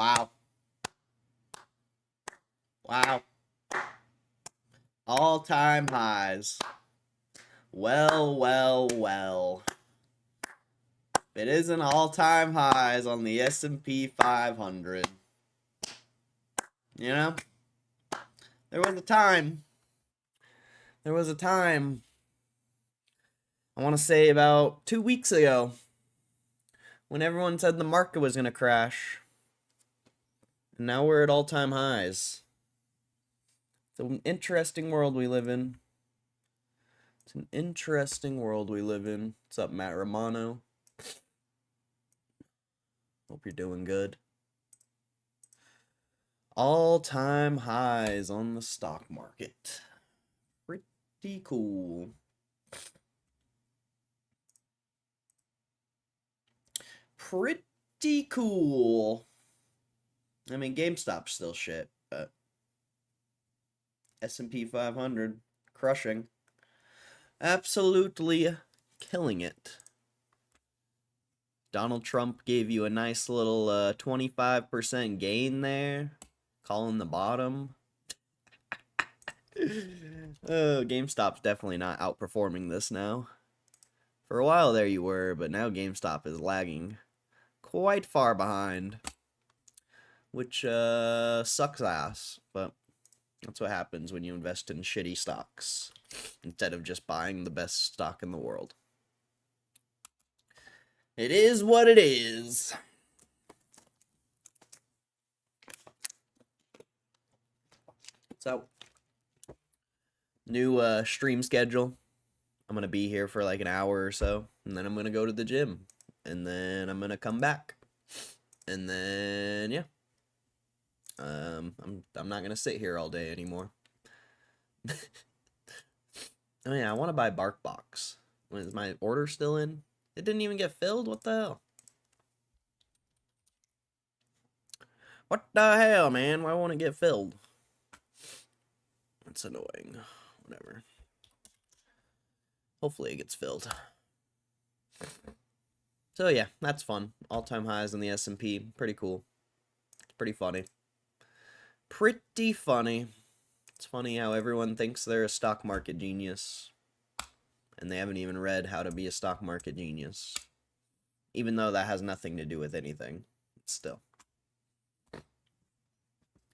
Wow. Wow. All-time highs. Well, well, well. It isn't all-time highs on the S&P 500. You know? There was a time. There was a time. I want to say about 2 weeks ago, when everyone said the market was going to crash. And now we're at all-time highs. It's an interesting world we live in. It's an interesting world we live in. What's up, Matt Romano? Hope you're doing good. All-time highs on the stock market. Pretty cool. Pretty cool. I mean, GameStop's still shit, but S&P 500 crushing. Absolutely killing it. Donald Trump gave you a nice little 25% gain there. Calling the bottom. Oh, GameStop's definitely not outperforming this now. For a while there you were, but now GameStop is lagging quite far behind. Which sucks ass, but that's what happens when you invest in shitty stocks instead of just buying the best stock in the world. It is what it is. So, new stream schedule. I'm going to be here for like an hour or so, and then I'm going to go to the gym, and then I'm going to come back. And then, yeah. I'm not going to sit here all day anymore. Oh yeah, I want to buy BarkBox. Is my order still in? It didn't even get filled? What the hell? What the hell, man? Why won't it get filled? That's annoying. Whatever. Hopefully it gets filled. So yeah, that's fun. All-time highs in the S&P. Pretty cool. It's pretty funny. Pretty funny. It's funny how everyone thinks they're a stock market genius. And they haven't even read How to Be a Stock Market Genius. Even though that has nothing to do with anything. Still.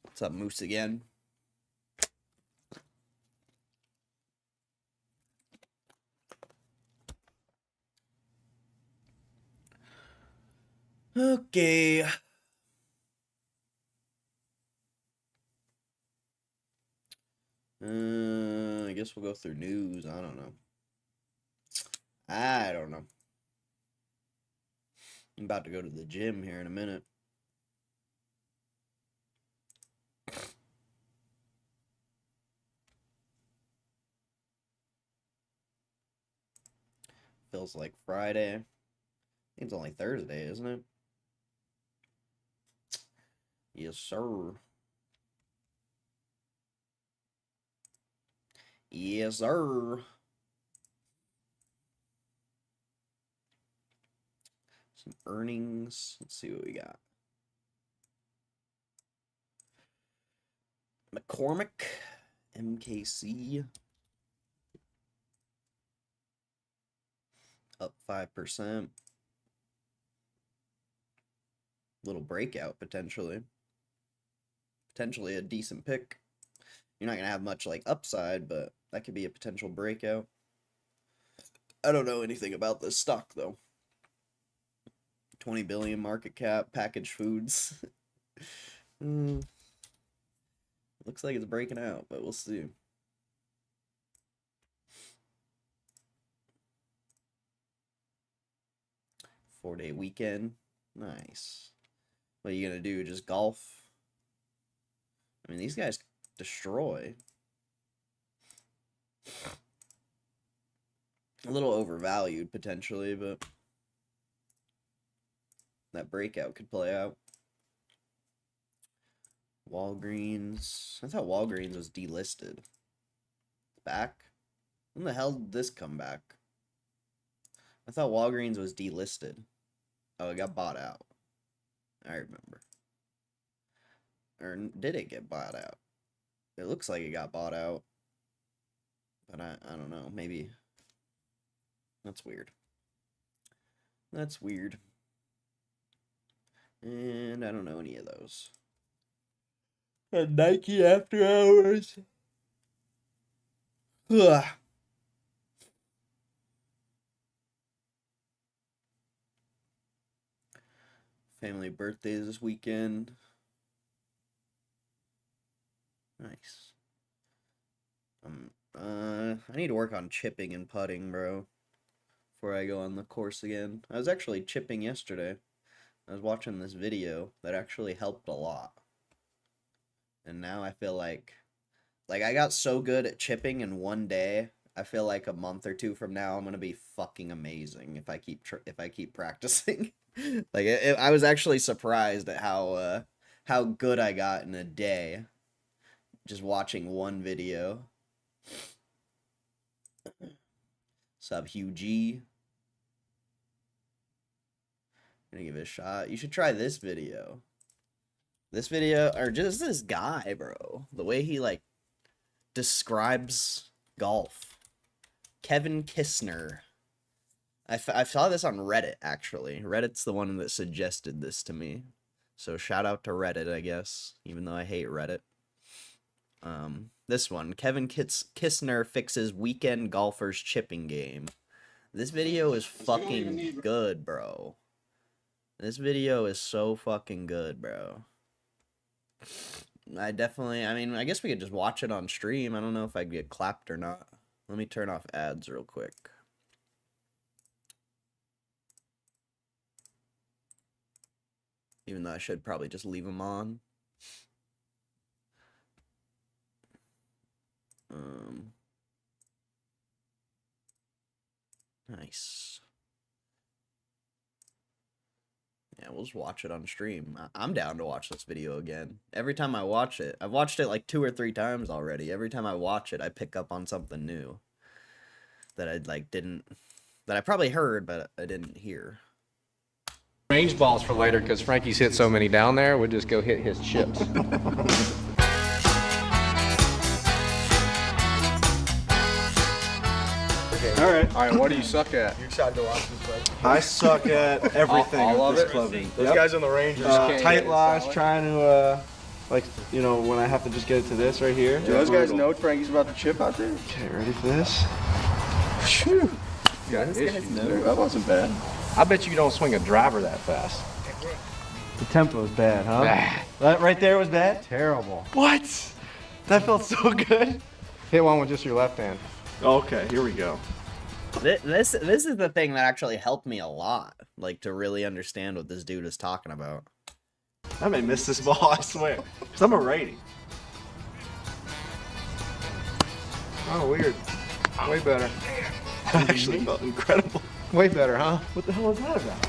What's up, Moose again? Okay. I guess we'll go through news. I don't know. I'm about to go to the gym here in a minute. Feels like Friday. I think it's only Thursday, isn't it? Yes, sir. Yes, sir. Some earnings. Let's see what we got. McCormick, MKC, up 5%. Little breakout, potentially. Potentially a decent pick. You're not going to have much, like, upside, but that could be a potential breakout. I don't know anything about this stock, though. 20 billion market cap, packaged foods. Looks like it's breaking out, but we'll see. Four-day weekend. Nice. What are you going to do? Just golf? I mean, these guys destroy. A little overvalued, potentially, but that breakout could play out. Walgreens. I thought Walgreens was delisted. Back? When the hell did this come back? I thought Walgreens was delisted. Oh, it got bought out. I remember. Or did it get bought out? It looks like it got bought out. But I don't know. Maybe. That's weird. That's weird. And I don't know any of those. A Nike After Hours. Ugh. Family birthdays this weekend. Nice. I need to work on chipping and putting, bro, before I go on the course again. I was actually chipping yesterday. I was watching this video that actually helped a lot. And now I feel like I got so good at chipping in one day. I feel like a month or two from now I'm gonna be fucking amazing if I keep practicing. I was actually surprised at how good I got in a day just watching one video. Sub Hugh G. Gonna give it a shot. You should try this video. This video, or just this guy, bro. The way he, like, describes golf. Kevin Kistner. I saw this on Reddit, actually. Reddit's the one that suggested this to me. So shout out to Reddit, I guess. Even though I hate Reddit. This one. Kevin Kistner fixes weekend golfers chipping game. This video is fucking good, bro. This video is so fucking good, bro. I mean, I guess we could just watch it on stream. I don't know if I get clapped or not. Let me turn off ads real quick. Even though I should probably just leave them on. Nice. Yeah, we'll just watch it on stream. I'm down to watch this video again. Every time I watch it, I've watched it like 2 or 3 times already. Every time I watch it, I pick up on something new that I probably heard, but I didn't hear. Range balls for later, because Frankie's hit so many down there, we'll just go hit his chips. All right, what do you suck at? You excited to watch this play? I suck at everything all with of this it? clubbing. Those guys on the range are Tight lies, trying to, like, you know, when I have to just get it to this right here. Do those guys know Frankie's about to chip out there? Okay, ready for this? Phew. Got issues. That wasn't bad. I bet you don't swing a driver that fast. The tempo is bad, huh? Bad. That right there was bad? Terrible. What? That felt so good. Hit one with just your left hand. Okay, here we go. This is the thing that actually helped me a lot, like, to really understand what this dude is talking about. I may miss this ball, I swear. Because I'm a righty. Oh, weird. Way better. That actually felt incredible. Way better, huh? What the hell was that about?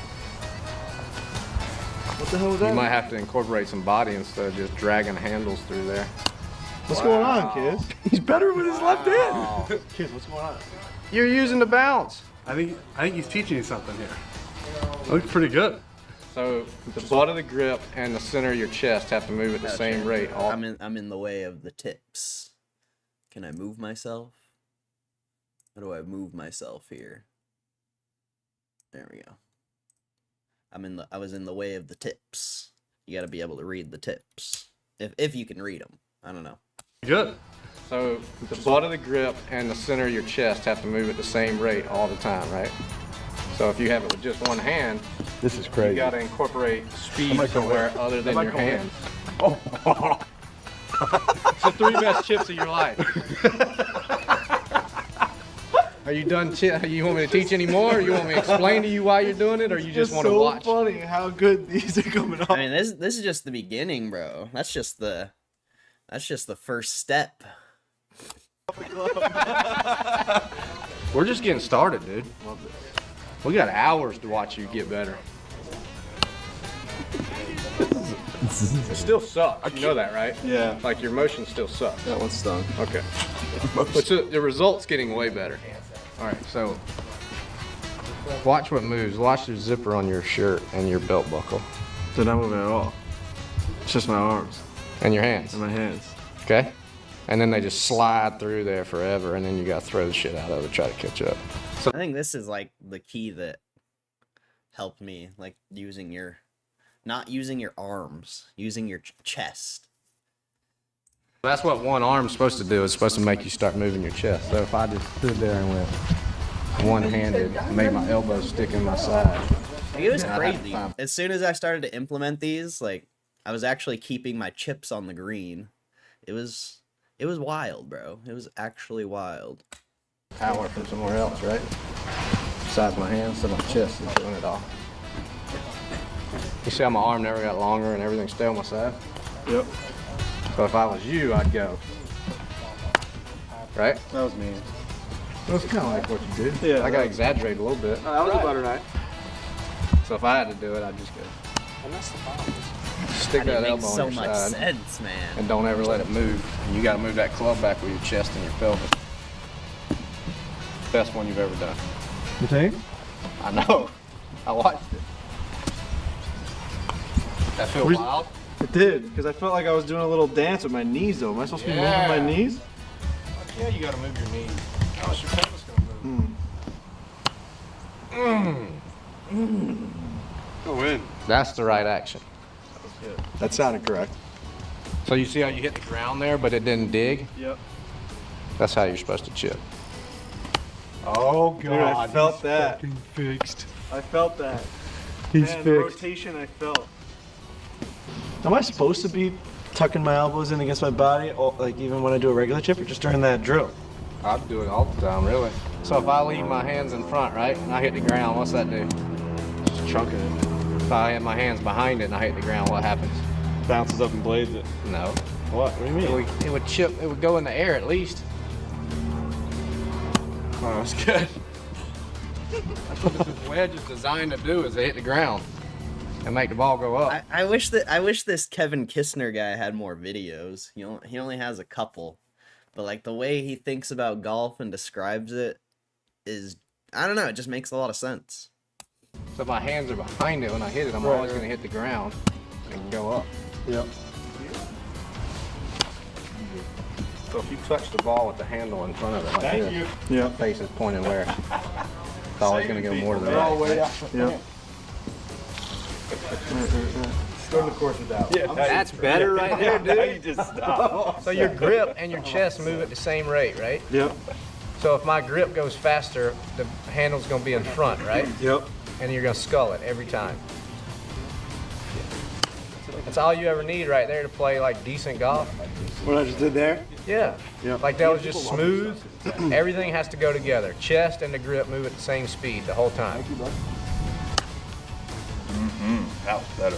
What the hell was that You might about? have to incorporate some body instead of just dragging handles through there. What's going on, kids? He's better with his left hand. Kids, what's going on? You're using the bounce. I think he's teaching you something here. Looks pretty good. So the butt of the grip and the center of your chest have to move at the same rate. I'm in the way of the tips. Can I move myself? How do I move myself here? There we go. I was in the way of the tips. You got to be able to read the tips. If you can read them. I don't know. Good. So the butt of the grip and the center of your chest have to move at the same rate all the time, right? So if you have it with just one hand, This is you crazy. got to incorporate speed somewhere other than your hands. Oh. It's the 3 best chips of your life. Are you done? You want me to teach any more? Or you want me to explain to you why you're doing it, or you just want to watch? It's so funny how good these are coming off. I mean, this is just the beginning, bro. That's just the first step. We're just getting started, dude. We got hours to watch you get better. It still sucks. You know that, right? Yeah. Like your motion still sucks. That one stung. Okay. But the result's getting way better. All right, so watch what moves. Watch your zipper on your shirt and your belt buckle. They're not moving at all. It's just my arms. And your hands. in my hands. Okay? And then they just slide through there forever, and then you gotta throw the shit out of it, try to catch up. I think this is like the key that helped me, like not using your arms, using your chest. That's what one arm's supposed to do. It's supposed to make you start moving your chest. So if I just stood there and went one-handed, made my elbows stick in my side. Like, it was crazy. As soon as I started to implement these, like, I was actually keeping my chips on the green. It was wild, bro. It was actually wild. Power from somewhere else, right? Besides my hands to my chest and doing it all. You see how my arm never got longer and everything stayed on my side? Yep. So if I was you, I'd go. Right? That was me. That's kind of like what you did. Yeah. I got exaggerated a little bit. That was about right. So if I had to do it, I'd just go. Stick that It elbow makes on so your much side sense, man. and don't ever let it move. And you gotta move that club back with your chest and your pelvis. Best one you've ever done. You think? I know. I watched it. That feel wild? It did, because I felt like I was doing a little dance with my knees though. Am I supposed to be moving my knees? Yeah, you gotta move your knees. How's your pelvis gonna move? Go in. That's the right action. That sounded correct. So you see how you hit the ground there, but it didn't dig? Yep. That's how you're supposed to chip. Oh god. Dude, I felt that. Fucking fixed. I felt that. He's Man, the fixed. rotation I felt. Am I supposed to be tucking my elbows in against my body, like even when I do a regular chip, or just during that drill? I do it all the time, really. So if I leave my hands in front, right, and I hit the ground, what's that do? Just chunking it. If I have my hands behind it and I hit the ground, what happens? Bounces up and blades it. No. What? What do you mean? It would chip, it would go in the air at least. Oh, that's good. That's what this wedge is designed to do, is to hit the ground and make the ball go up. I wish this Kevin Kistner guy had more videos. He only has a couple, but like the way he thinks about golf and describes it is, I don't know, it just makes a lot of sense. So if my hands are behind it when I hit it, I'm always going to hit the ground and go up. Yep. So if you touch the ball with the handle in front of it like this, Yep. face is pointed where? It's always going to go more to the right. Yep. Go to the course without. Yeah, That's better right there, dude. You just stop. So your grip and your chest move at the same rate, right? Yep. So if my grip goes faster, the handle's going to be in front, right? Yep. And you're going to scull it every time. That's all you ever need right there to play like decent golf. What I just did there? Yeah. Yep. Like that was just smooth. Everything has to go together. Chest and the grip move at the same speed the whole time. That was better.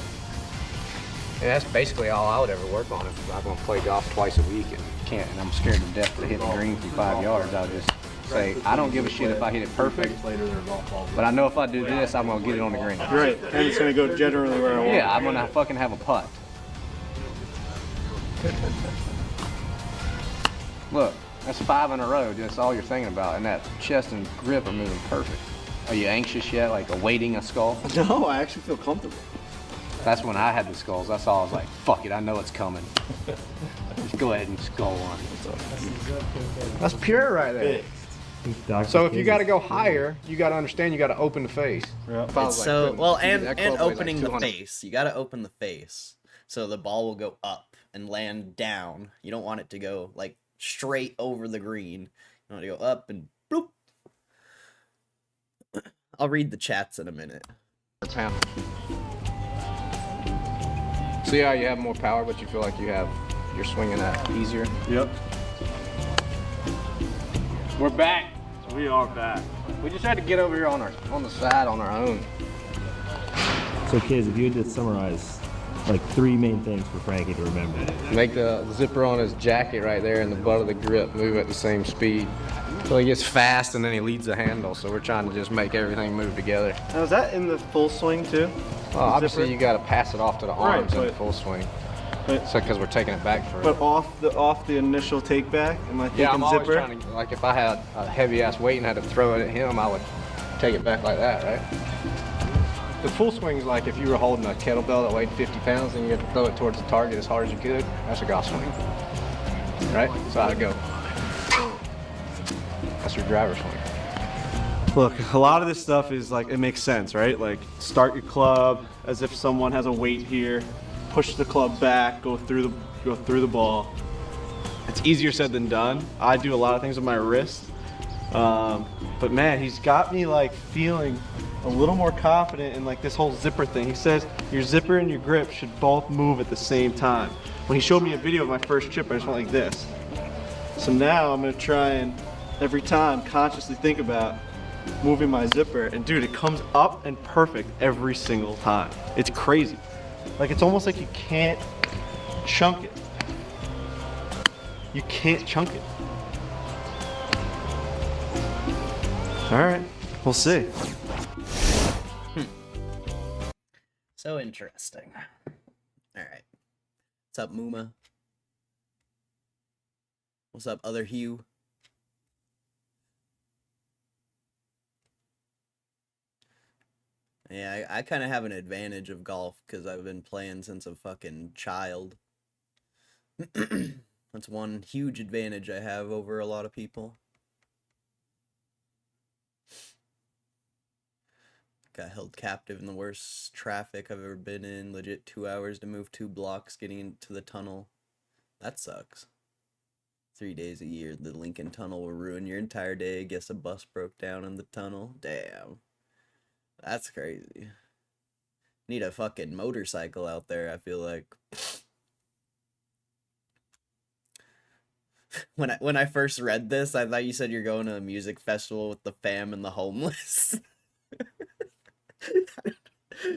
And that's basically all I would ever work on if I'm going to play golf twice a week and can't, and I'm scared to death to hit the green from 5 yards. I'll just say, I don't give a shit if I hit it perfect, but I know if I do this, I'm going to get it on the green. Right. And it's gonna go generally where I want. Yeah, I'm going to fucking have a putt. Look, that's 5 in a row. That's all you're thinking about, and that chest and grip are moving perfect. Are you anxious yet, like awaiting a skull? No, I actually feel comfortable. That's when I had the skulls. That's all I was like, fuck it, I know it's coming. Just go ahead and skull one. That's pure right there. So if you got to go higher, you got to understand you got to open the face. It's so well, and opening the face. You got to open the face so the ball will go up and land down. You don't want it to go like straight over the green. You want it to go up and bloop. I'll read the chats in a minute. See how you have more power, but you feel like you're swinging that easier? Yep. We're back. We are back. We just had to get over here on the side on our own. So kids, if you had to summarize like 3 main things for Frankie to remember. Make the zipper on his jacket right there and the butt of the grip move at the same speed. So he gets fast and then he leads the handle. So we're trying to just make everything move together. Now is that in the full swing too? Well, obviously you got to pass it off to the arms in but- full swing. But, So because we're taking it back for but off the initial take back, am I thinking yeah, I'm always zipper? trying to, like if I had a heavy ass weight and had to throw it at him, I would take it back like that, right? The full swing is like if you were holding a kettlebell that weighed 50 pounds and you had to throw it towards the target as hard as you could. That's a golf swing. Right? So how'd it go? That's your driver swing. Look, a lot of this stuff is like, it makes sense, right? Like, start your club as if someone has a weight here, push the club back, go through the ball. It's easier said than done. I do a lot of things with my wrist, but man, he's got me like feeling a little more confident in like this whole zipper thing. He says your zipper and your grip should both move at the same time. When he showed me a video of my first chip, I just went like this. So now I'm gonna try and every time consciously think about moving my zipper, and dude, it comes up and perfect every single time. It's crazy. Like, it's almost like you can't chunk it. You can't chunk it. All right, we'll see. So interesting. All right. What's up, Muma? What's up, other Hugh? Yeah, I kind of have an advantage of golf because I've been playing since a fucking child. That's one huge advantage I have over a lot of people. Got held captive in the worst traffic I've ever been in. Legit 2 hours to move 2 blocks getting into the tunnel. That sucks. 3 days a year, the Lincoln Tunnel will ruin your entire day. Guess a bus broke down in the tunnel. Damn. That's crazy. Need a fucking motorcycle out there, I feel like. When I first read this, I thought you said you're going to a music festival with the fam and the homeless.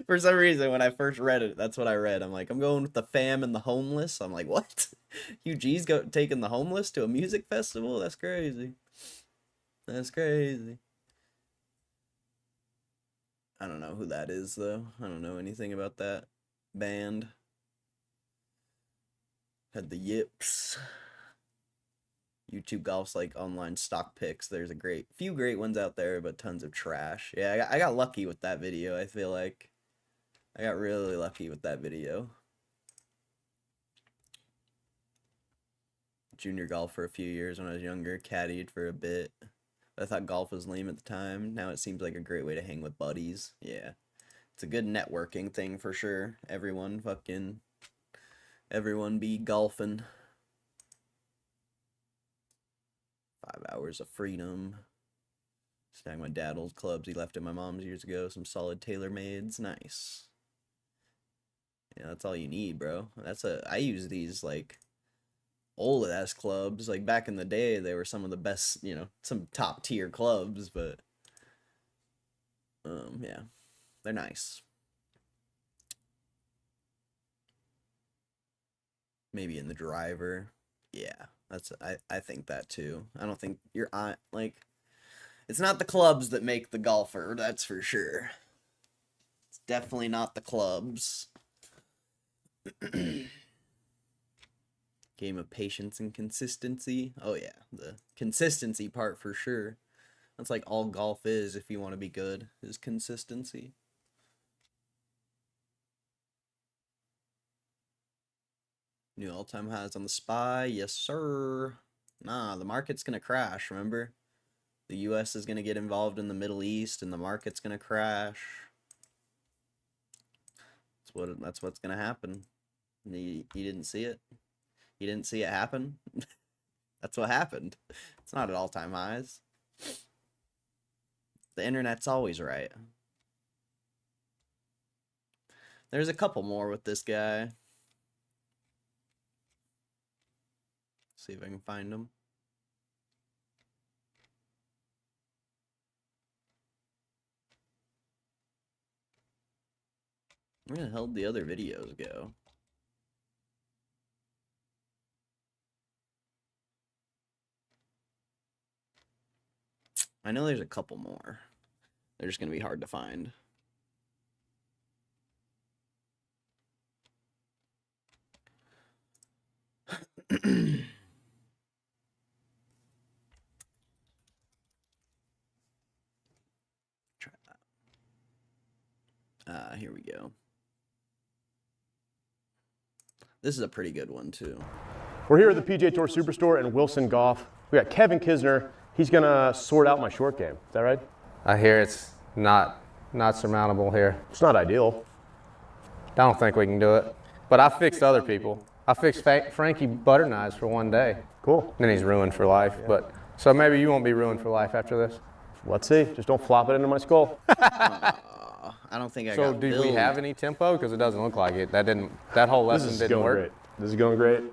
For some reason, when I first read it, that's what I read. I'm like, I'm going with the fam and the homeless. I'm like, what? UG's taking the homeless to a music festival? That's crazy. That's crazy. I don't know who that is, though. I don't know anything about that band. Had the Yips. YouTube Golf's like online stock picks. There's a few great ones out there, but tons of trash. Yeah, I got lucky with that video. I feel like I got really lucky with that video. Junior golf for a few years when I was younger. Caddied for a bit. I thought golf was lame at the time. Now it seems like a great way to hang with buddies. Yeah. It's a good networking thing for sure. Everyone be golfing. 5 hours of freedom. Snag my dad old clubs he left at my mom's years ago. Some solid TaylorMades. Nice. Yeah, that's all you need, bro. I use these like old ass clubs. Like back in the day, they were some of the best, some top tier clubs, but yeah, they're nice. Maybe in the driver. Yeah, I think that too. I don't think it's not the clubs that make the golfer, that's for sure. It's definitely not the clubs. Game of patience and consistency. Oh yeah, the consistency part for sure. That's like all golf is if you want to be good, is consistency. New all-time highs on the SPY. Yes, sir. Nah, the market's gonna crash, remember? The US is gonna get involved in the Middle East and the market's gonna crash. That's what's gonna happen. You didn't see it? You didn't see it happen? That's what happened. It's not at all-time highs. The internet's always right. There's a couple more with this guy. See if I can find them. Where the hell did the other videos go? I know there's a couple more. They're just going to be hard to find. Try that. Here we go. This is a pretty good one too. We're here at the PGA Tour Superstore in Wilson Golf. We got Kevin Kisner. He's gonna sort out my short game. Is that right? I hear it's not surmountable here. It's not ideal. I don't think we can do it. But I fixed other people. I fixed Frankie butter knives for one day. Cool. Then he's ruined for life. But so maybe you won't be ruined for life after this. Let's see. Just don't flop it into my skull. I don't think I So got do we billed. have any tempo? Because it doesn't look like it. That whole lesson This is didn't going work. great. This is going great.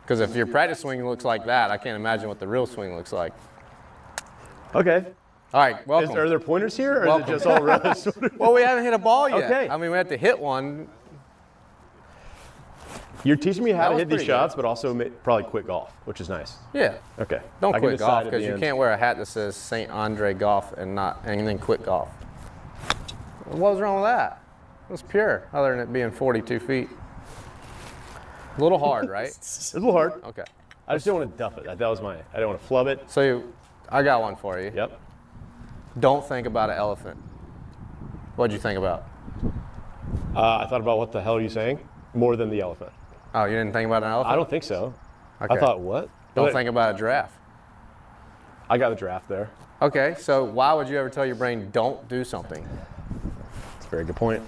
Because if your practice swing looks like that, I can't imagine what the real swing looks like. Okay. All right, welcome. Are there pointers here, or Welcome. is it just all rows? Well, we haven't hit a ball yet. Okay. I mean, we have to hit one. You're teaching me how That to was hit these pretty shots, but also probably quit golf, which is nice. Yeah. Okay. Don't I can quit decide golf at because the you end. can't wear a hat that says St. Andre Golf and then quit golf. What was wrong with that? It was pure, other than it being 42 feet. A little hard, right? It's a little hard. Okay. I just don't want to duff it. That was my. I didn't want to flub it. So I got one for you. Yep. Don't think about an elephant. What'd you think about? I thought about what the hell are you saying? More than the elephant. Oh, you didn't think about an elephant? I don't think so. Okay. I thought what? Don't think about a giraffe. I got the draft there. Okay, so why would you ever tell your brain don't do something? That's a very good point.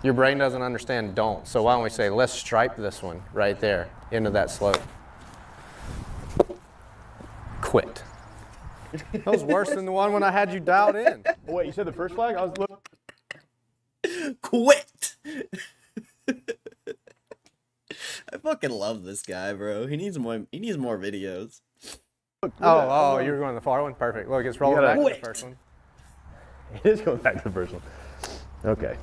Your brain doesn't understand don't. So why don't we say, let's stripe this one right there into that slope. Quit. That was worse than the one when I had you dialed in. Oh, wait, you said the first flag? I was looking. Quit. I fucking love this guy, bro. He needs more videos. Oh, you were going to the far one? Perfect. Look, it's rolling back to the first one. It is going back to the first one. Okay.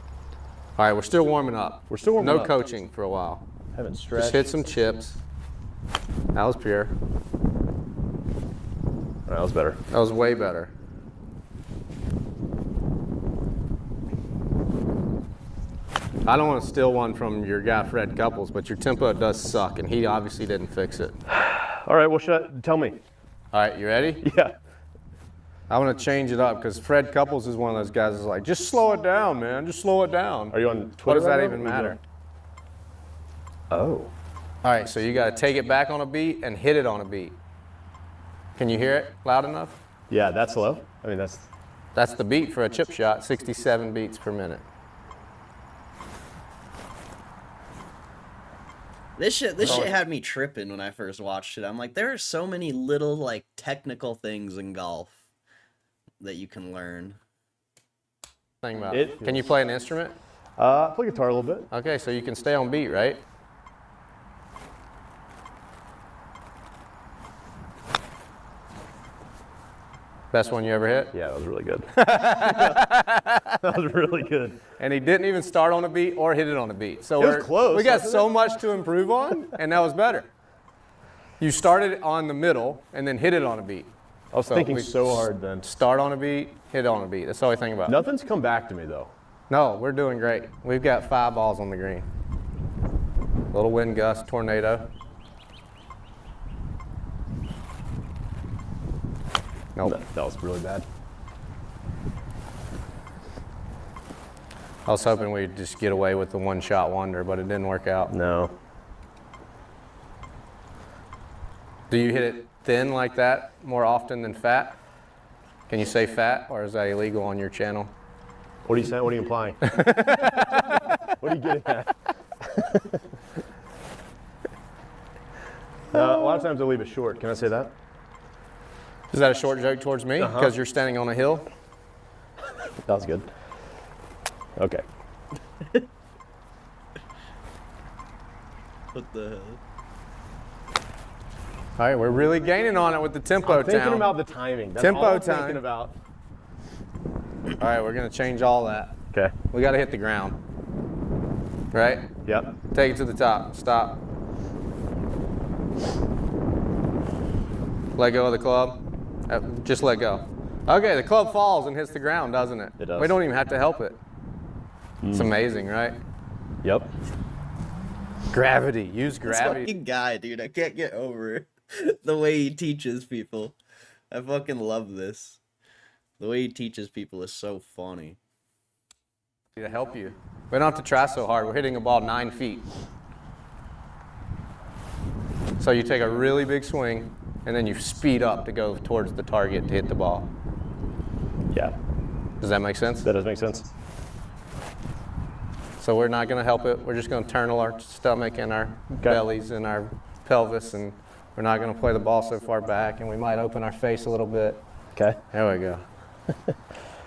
All right, we're still warming up. We're still warming No up. coaching for a while. Haven't stretched. Just hit some chips. That was pure. All right, that was better. That was way better. I don't want to steal one from your guy Fred Couples, but your tempo does suck, and he obviously didn't fix it. All right, well, tell me. All right, you ready? Yeah. I want to change it up because Fred Couples is one of those guys that's like, just slow it down, man. Just slow it down. Are you on Twitter? What does right that now? even What are you matter? doing? Oh. All right, so you got to take it back on a beat and hit it on a beat. Can you hear it loud enough? Yeah, that's low. I mean, that's. That's the beat for a chip shot, 67 beats per minute. This shit had me tripping when I first watched it. I'm like, there are so many little like technical things in golf that you can learn. Think about It it. Can you play an instrument? I play guitar a little bit. Okay, so you can stay on beat, right? Best one you ever hit? Yeah, that was really good. That was really good. And he didn't even start on a beat or hit it on a beat. So It was close, we got wasn't so much to improve on, and that was better. You started on the middle and then hit it on a beat. I was So thinking we so hard then. Start on a beat, hit it on a beat. That's all I think about. Nothing's come back to me though. No, we're doing great. We've got 5 balls on the green. Little wind gust, tornado. Nope. That was really bad. I was hoping we'd just get away with the one-shot wonder, but it didn't work out. No. Do you hit it thin like that more often than fat? Can you say fat, or is that illegal on your channel? What are you saying? What are you implying? What are you getting at? A lot of times I leave it short. Can I say that? Is that a short joke towards me because you're standing on a hill? That was good. Okay. What the hell? All right, we're really gaining on it with the tempo I'm thinking town. about the timing. That's Tempo all I'm time. thinking about. All right, we're gonna change all that. Okay. We gotta hit the ground. Right? Yep. Take it to the top. Stop. Let go of the club. Just let go. Okay, the club falls and hits the ground, doesn't it? It does. We don't even have to help it. It's amazing, right? Yep. Gravity. Use This gravity. fucking guy, dude. I can't get over the way he teaches people. I fucking love this. The way he teaches people is so funny. to help you. We don't have to try so hard. We're hitting a ball 9 feet. So you take a really big swing, and then you speed up to go towards the target to hit the ball. Yeah, Does that make sense? that does make sense. So we're not going to help it. We're just going to turn our stomach and our bellies and our pelvis, and we're not going to play the ball so far back, and we might open our face a little bit. Okay. There we go.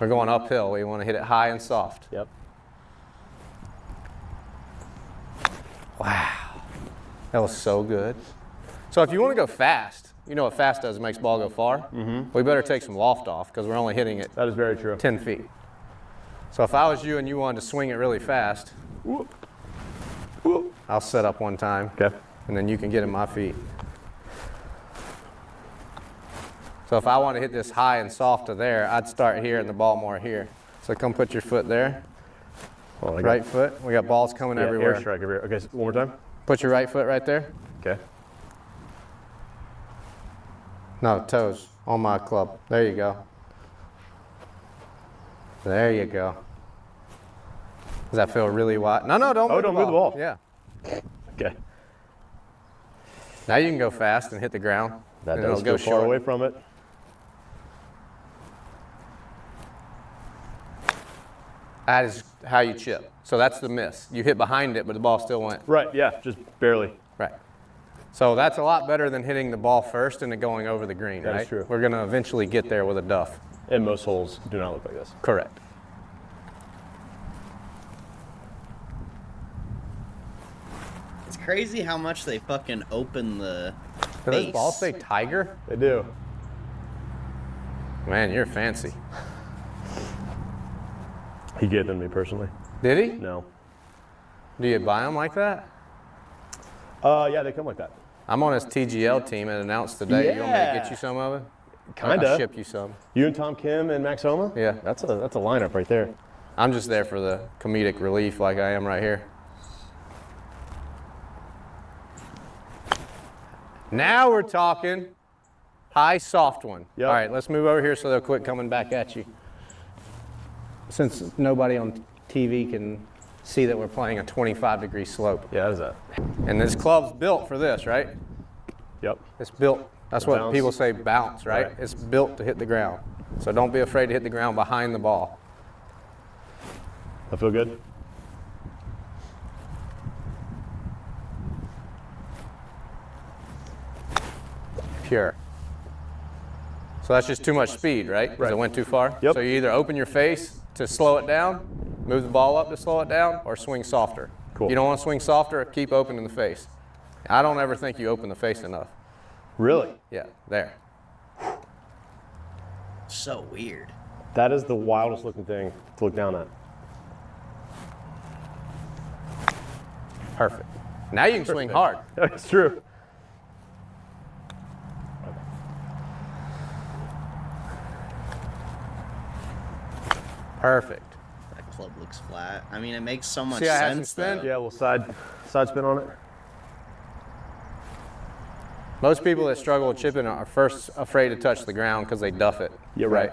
We're going uphill. We want to hit it high and soft. Yep. Wow. That was so good. So if you want to go fast, you know what fast does, it makes the ball go far. Mm-hmm. We better take some loft off because we're only hitting it That is very true. 10 feet. So if I was you and you wanted to swing it really fast, I'll set up one time, Okay. and then you can get in my feet. So if I want to hit this high and soft to there, I'd start here and the ball more here. So come put your foot there, Hold on, I got- right foot. We got balls coming Yeah, everywhere. airstrike over here. Okay, so one more time. Put your right foot right there. Okay. No, toes on my club. There you go. There you go. Does that feel really wide? No, don't move don't move the ball. Yeah. Okay. Now you can go fast and hit the ground. That and does it'll go far short. away from it. That is how you chip. So that's the miss. You hit behind it, but the ball still went. Right, yeah, just barely. Right. So that's a lot better than hitting the ball first and it going over the green, That is right? true. We're going to eventually get there with a duff. And most holes do not look like this. Correct. It's crazy how much they fucking open the Do those base. balls say tiger? They do. Man, you're fancy. He gave them to me personally. Did he? No. Do you buy them like that? Yeah, they come like that. I'm on his TGL team and announced today. You want me to get Yeah. you some of it? Kinda. I'll ship you some. You and Tom Kim and Max Homa? Yeah. That's a lineup right there. I'm just there for the comedic relief like I am right here. Now we're talking high, soft one. Yep. All right, let's move over here so they'll quit coming back at you. Since nobody on TV can see that we're playing a 25-degree slope. Yeah, that is that. And this club's built for this, right? Yep. It's built, that's what Bounce. people say, bounce, right? Right. It's built to hit the ground. So don't be afraid to hit the ground behind the ball. I feel good. Pure. So that's just too much speed, right? Because it went too far? Yep. So you either open your face to slow it down, move the ball up to slow it down, or swing softer. Cool. You don't want to swing softer, keep opening the face. I don't ever think you open the face enough. Really? Yeah, there. So weird. That is the wildest looking thing to look down at. Perfect. Now you can swing hard. It's true. Perfect. That club looks flat. I mean, it makes so much See how it has some sense. spin? Though. Yeah, a little side spin on it. Most people that struggle with chipping are first afraid to touch the ground because they duff it. Yeah, right.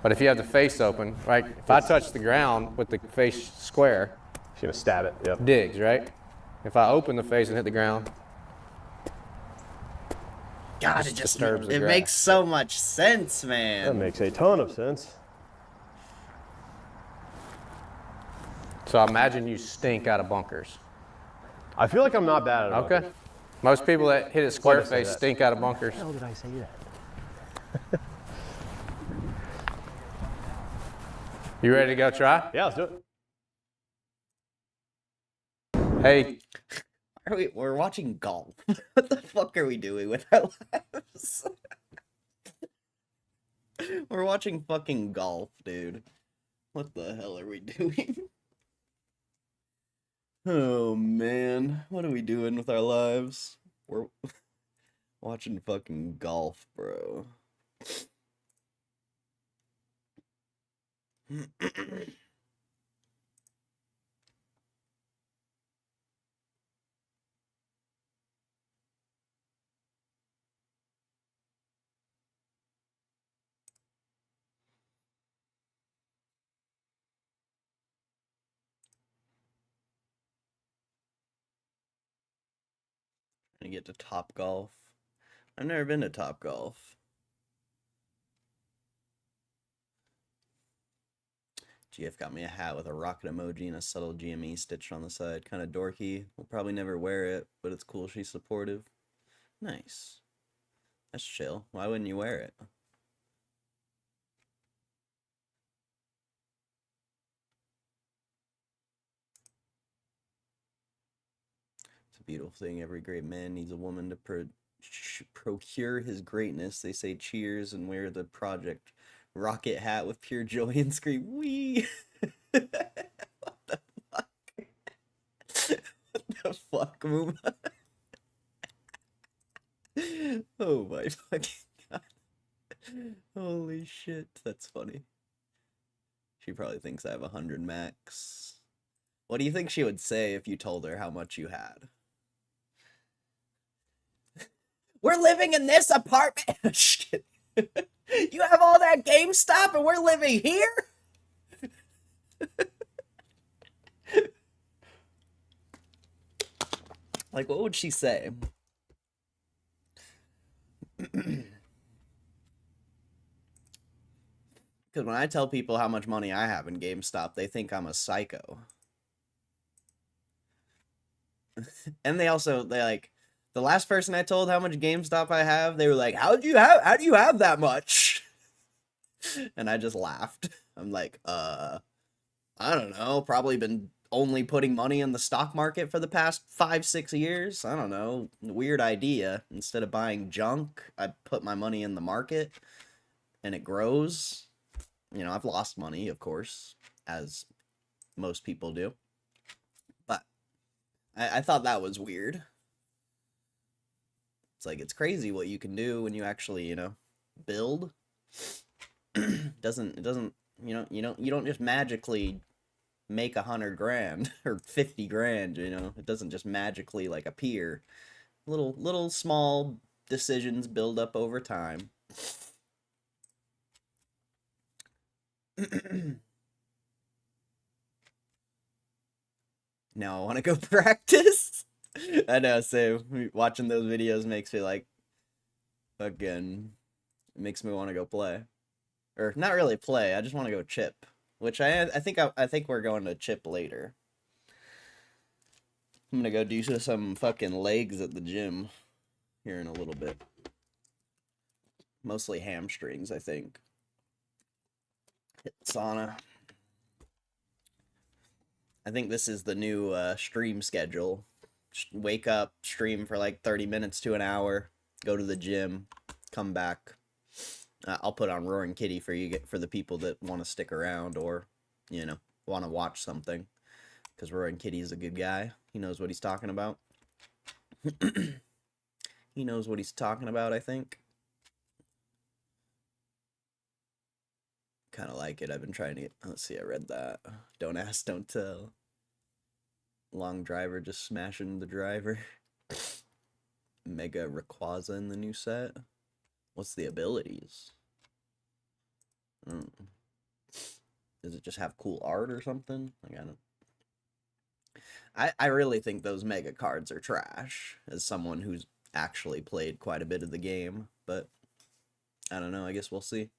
But if you have the face open, right? If I touch the ground with the face square, She's gonna stab it. Yep. digs, right? If I open the face and hit the ground, God, Just it just disturbs the it grass. makes so much sense, That man. makes a ton of sense. so I imagine you stink out of bunkers. I feel like I'm not bad at it. Okay. Most people that hit it square Why'd I say face that? stink out of bunkers. How did I say that? You ready to go try? Yeah, let's do it. Hey, We're watching golf. What the fuck are we doing with our lives? We're watching fucking golf, dude. What the hell are we doing? Oh man, what are we doing with our lives? We're watching fucking golf, bro. get to Top Golf. I've never been to Top Golf. GF got me a hat with a rocket emoji and a subtle GME stitched on the side. Kind of dorky. We'll probably never wear it, but it's cool she's supportive. Nice. That's chill. Why wouldn't you wear it? It's a beautiful thing. Every great man needs a woman to procure his greatness. They say cheers and wear the Project Rocket hat with pure joy and scream, wee! What the fuck? What the fuck, Mooma? Oh my fucking god. Holy shit, that's funny. She probably thinks I have 100 max. What do you think she would say if you told her how much you had? We're living in this apartment! Shit. You have all that GameStop and we're living here? Like, what would she say? Because when I tell people how much money I have in GameStop, they think I'm a psycho. And they like, the last person I told how much GameStop I have, they were like, how do you have that much? And I just laughed. I'm like, I don't know, probably been only putting money in the stock market for the past 5-6 years. I don't know, weird idea. Instead of buying junk, I put my money in the market and it grows. You know, I've lost money, of course, as most people do. But I thought that was weird. It's like, it's crazy what you can do when you actually, you know, build. It doesn't, you don't just magically make 100 grand or 50 grand, you know. It doesn't just magically like appear. Little small decisions build up over time. Now I want to go practice. I know, so watching those videos makes me like, fucking, it makes me want to go play. Or not really play, I just want to go chip. Which I think we're going to chip later. I'm gonna go do some fucking legs at the gym here in a little bit. Mostly hamstrings, I think. Hit sauna. I think this is the new stream schedule. Wake up, stream for like 30 minutes to an hour, go to the gym, come back. I'll put on Roaring Kitty for the people that want to stick around or, you know, want to watch something. Because Roaring Kitty is a good guy. He knows what he's talking about. He knows what he's talking about, I think. Kind of like it. I've been trying to get... Let's see, I read that. Don't ask, don't tell. Long driver just smashing the driver. Mega Rayquaza in the new set. What's the abilities? Does it just have cool art or something? Like, I don't... I really think those mega cards are trash, as someone who's actually played quite a bit of the game, but I don't know, I guess we'll see.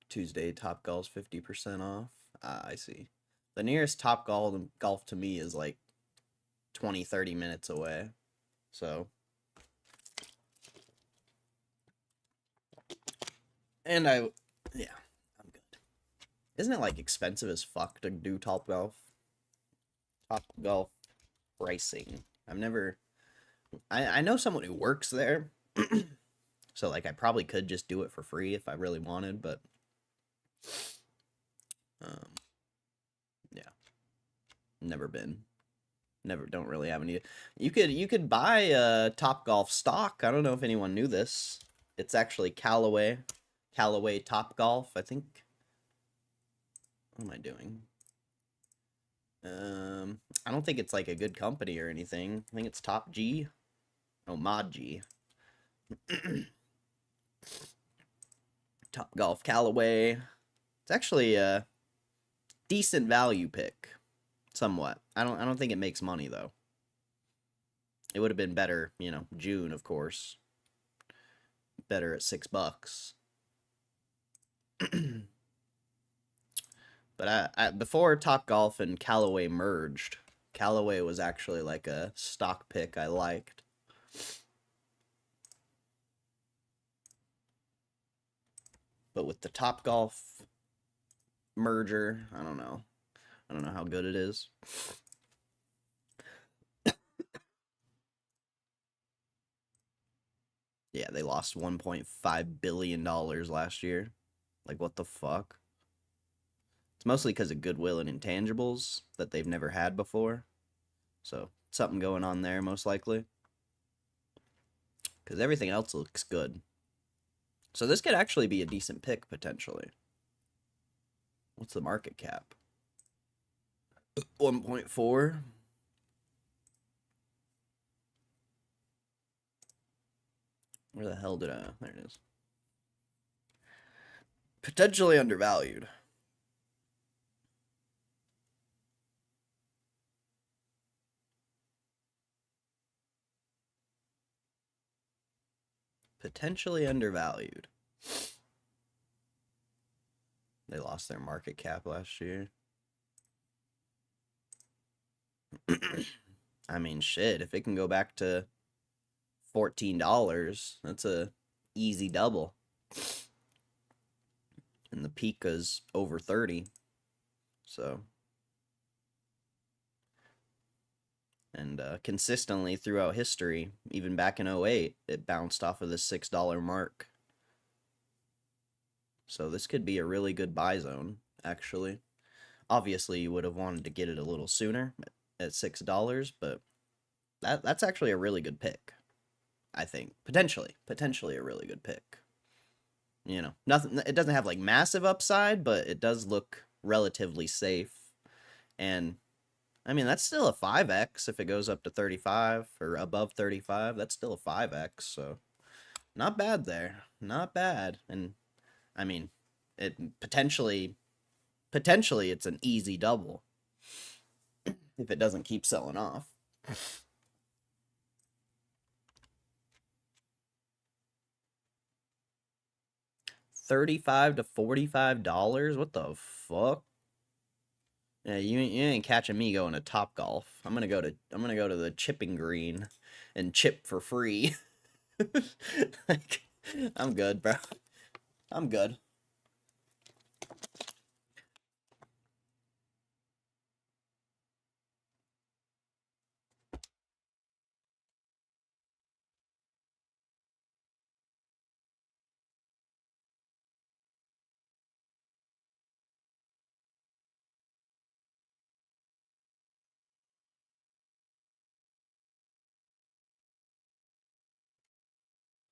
Tuesday, Top Golf's 50% off. I see. The nearest Top Golf to me is like 20-30 minutes away, so... And yeah, I'm good. Isn't it like expensive as fuck to do Top Golf? Top Golf pricing. I've never... I know someone who works there, so like I probably could just do it for free if I really wanted, but yeah, never been. Don't really have any. You could buy Top Golf stock. I don't know if anyone knew this. It's actually Callaway Top Golf, I think. What am I doing? I don't think it's like a good company or anything. I think it's Top G. Oh, Mod G. Top Golf Callaway. It's actually a decent value pick. Somewhat. I don't think it makes money though. It would have been better, you know, June, of course. Better at $6. But before Topgolf and Callaway merged, Callaway was actually like a stock pick I liked. But with the Topgolf merger, I don't know. I don't know how good it is. Yeah, they lost $1.5 billion last year. Like, what the fuck? It's mostly because of goodwill and intangibles that they've never had before. So, something going on there, most likely. Because everything else looks good. So this could actually be a decent pick, potentially. What's the market cap? 1.4. Where the hell did I... There it is. Potentially undervalued. Potentially undervalued. They lost their market cap last year. I mean, shit, if it can go back to $14, that's a easy double. And the peak is over 30. So. And consistently throughout history, even back in 08, it bounced off of the $6 mark. So this could be a really good buy zone, actually. Obviously, you would have wanted to get it a little sooner at $6, but that's actually a really good pick, I think. Potentially a really good pick. You know, nothing. It doesn't have like massive upside, but it does look relatively safe. And I mean, that's still a 5x if it goes up to 35 or above 35. That's still a 5x, so not bad there. Not bad. And I mean, it potentially it's an easy double if it doesn't keep selling off. $35 to $45? What the fuck? Yeah, you ain't catching me going to Topgolf. I'm gonna go to the chipping green and chip for free. Like, I'm good, bro. I'm good.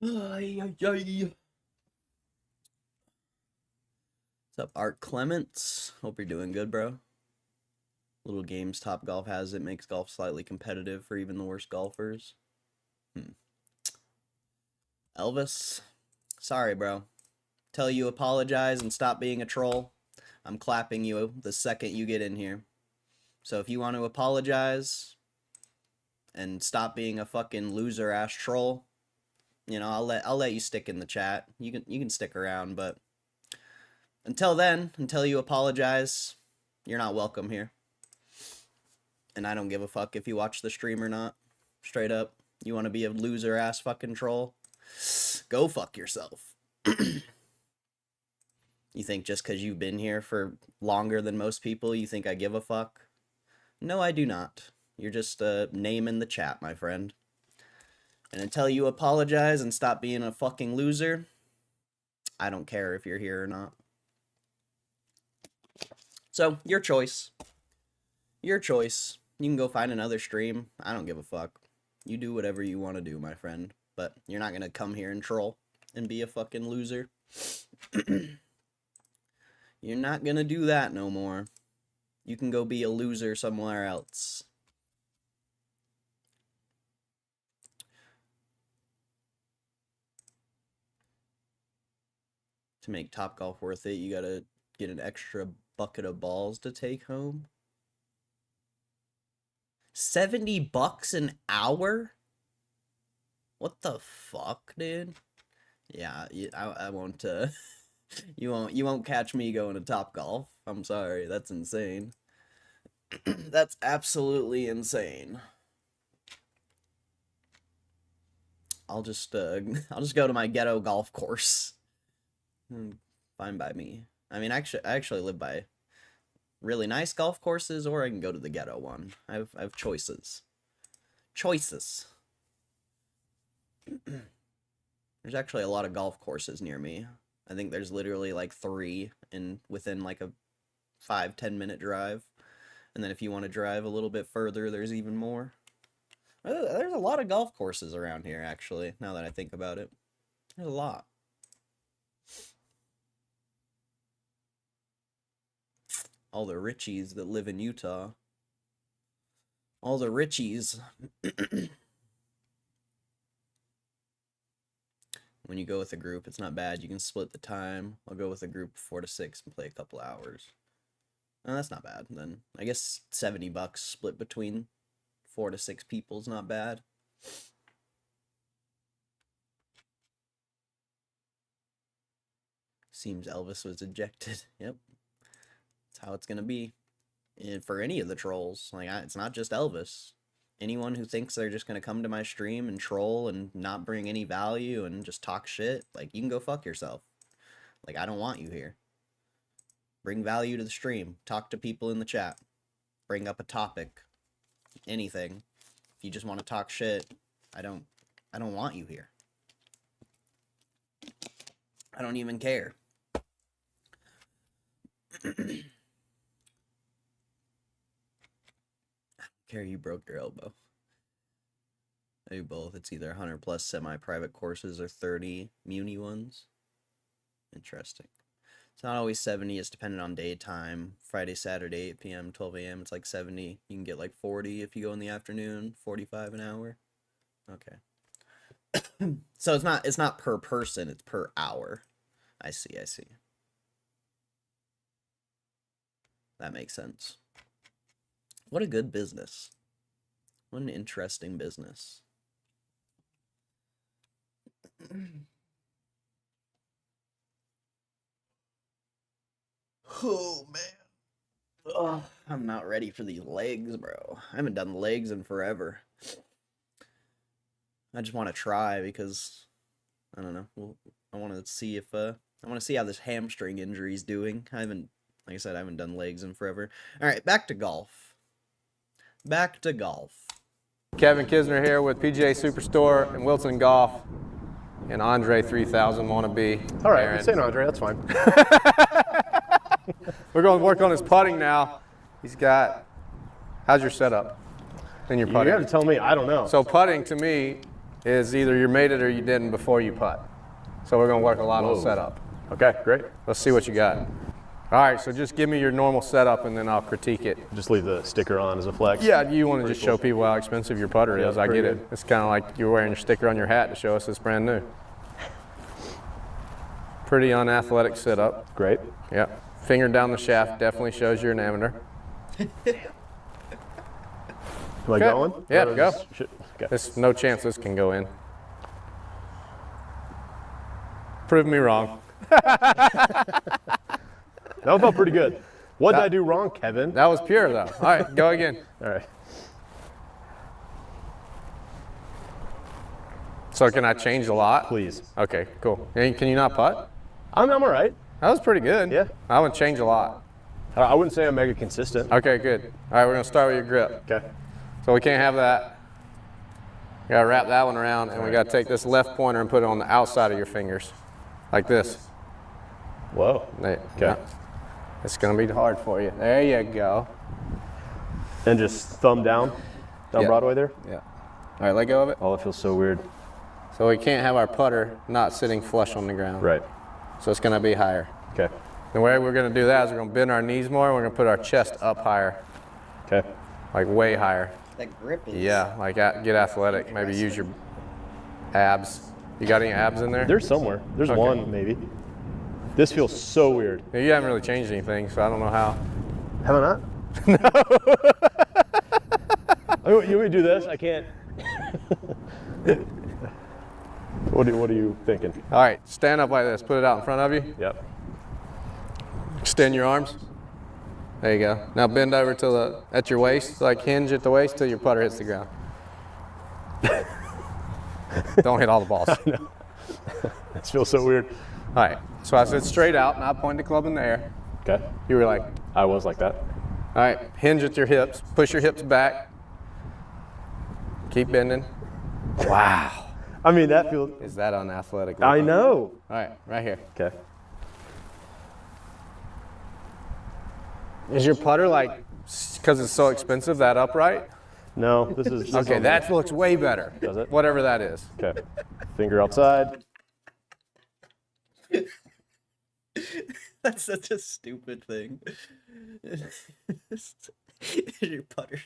What's up, Art Clements? Hope you're doing good, bro. Little games Topgolf has it makes golf slightly competitive for even the worst golfers. Elvis, sorry, bro. Tell you apologize and stop being a troll. I'm clapping you the second you get in here. So if you want to apologize and stop being a fucking loser ass troll, you know, I'll let you stick in the chat. You can stick around, but until then, until you apologize, you're not welcome here. And I don't give a fuck if you watch the stream or not. Straight up. You want to be a loser ass fucking troll? Go fuck yourself. You think just because you've been here for longer than most people, you think I give a fuck? No, I do not. You're just a name in the chat, my friend. And until you apologize and stop being a fucking loser, I don't care if you're here or not. So, your choice. Your choice. You can go find another stream. I don't give a fuck. You do whatever you want to do, my friend. But you're not going to come here and troll and be a fucking loser. You're not going to do that no more. You can go be a loser somewhere else. To make Topgolf worth it, you gotta get an extra bucket of balls to take home. $70 an hour? What the fuck, dude? Yeah, I won't, you won't catch me going to Top Golf. I'm sorry, that's insane. That's absolutely insane. I'll just go to my ghetto golf course. Fine by me. I mean, I actually live by really nice golf courses, or I can go to the ghetto one. I have choices. Choices. There's actually a lot of golf courses near me. I think there's literally like 3 within like a 5-10 minute drive. And then if you want to drive a little bit further, there's even more. There's a lot of golf courses around here, actually, now that I think about it. There's a lot. All the richies that live in Utah. All the richies. When you go with a group, it's not bad. You can split the time. I'll go with a group of 4 to 6 and play a couple hours. That's not bad. Then I guess $70 split between 4 to 6 people is not bad. Seems Elvis was ejected. Yep. That's how it's gonna be. And for any of the trolls. Like, it's not just Elvis. Anyone who thinks they're just gonna come to my stream and troll and not bring any value and just talk shit, like, you can go fuck yourself. Like, I don't want you here. Bring value to the stream. Talk to people in the chat. Bring up a topic. Anything. If you just want to talk shit, I don't want you here. I don't even care. I don't care you broke your elbow. I do both. It's either 100 plus semi-private courses or 30 muni ones. Interesting. It's not always 70. It's dependent on daytime. Friday, Saturday, 8 p.m., 12 a.m. It's like 70. You can get like 40 if you go in the afternoon. 45 an hour. Okay. So it's not per person. It's per hour. I see. That makes sense. What a good business. What an interesting business. Oh, man. Oh, I'm not ready for these legs, bro. I haven't done legs in forever. I just want to try because, I don't know. Well, I want to see if, I want to see how this hamstring injury is doing. Like I said, I haven't done legs in forever. All right, back to golf. Back to golf. Kevin Kisner here with PGA Superstore and Wilson Golf and Andre 3000 wannabe. All right, Aaron. say Andre, that's fine. We're going to work on his putting now. How's your setup in your putting? You have to tell me, I don't know. So putting to me is either you made it or you didn't before you putt. So we're going to work a lot on setup. Okay, great. Let's see what you got. All right, so just give me your normal setup and then I'll critique it. Just leave the sticker on as a flex. Yeah, you want to just show people how expensive your putter is. I get it. It's kind of like you're wearing your sticker on your hat to show us it's brand new. Pretty unathletic setup. Great. Yeah. Finger down the shaft definitely shows you're an amateur. Am I going? Yeah, Or go. Okay. There's no chance this can go in. Prove me wrong. That felt pretty good. What did I do wrong, Kevin? That was pure though. All right, go again. All right. So can I change a lot? Please. Okay, cool. And can you not putt? I'm all right. That was pretty good. Yeah. I would change a lot. I wouldn't say I'm mega consistent. Okay, good. All right, we're gonna start with your grip. Okay. So we can't have that. We gotta wrap that one around and we gotta take this left pointer and put it on the outside of your fingers. Like this. Whoa. Okay. Okay. It's gonna be hard for you. There you go. And just thumb down Yeah. Broadway there? Yeah. All right, let go of it. Oh, that feels so weird. So we can't have our putter not sitting flush on the ground. Right. So it's gonna be higher. Okay. The way we're gonna do that is we're gonna bend our knees more and we're gonna put our chest up higher. Okay. Like way higher. That grip is... Yeah, like get athletic. Maybe use your abs. You got any abs in there? There's somewhere. There's Okay. one, maybe. This feels so weird. Yeah, you haven't really changed anything, so I don't know how. Have I not? Oh, you want me to do this? I can't. What are you thinking? All right, stand up like this. Put it out in front of you. Yep. Extend your arms. There you go. Now bend over to at your waist, like hinge at the waist till your putter hits the ground. Don't hit all the balls. This feels so weird. All right, so I said straight out, and I pointed the club in the air. Okay. You were like, I was like that. all right, hinge at your hips, push your hips back. Keep bending. Wow. I mean, that feels. Is that unathletic? I know. All right, right here. Okay. Is your putter like, because it's so expensive, that upright? No, this is. Okay, that looks way better. Does it? Whatever that is. Okay. Finger outside. That's such a stupid thing. Your putter.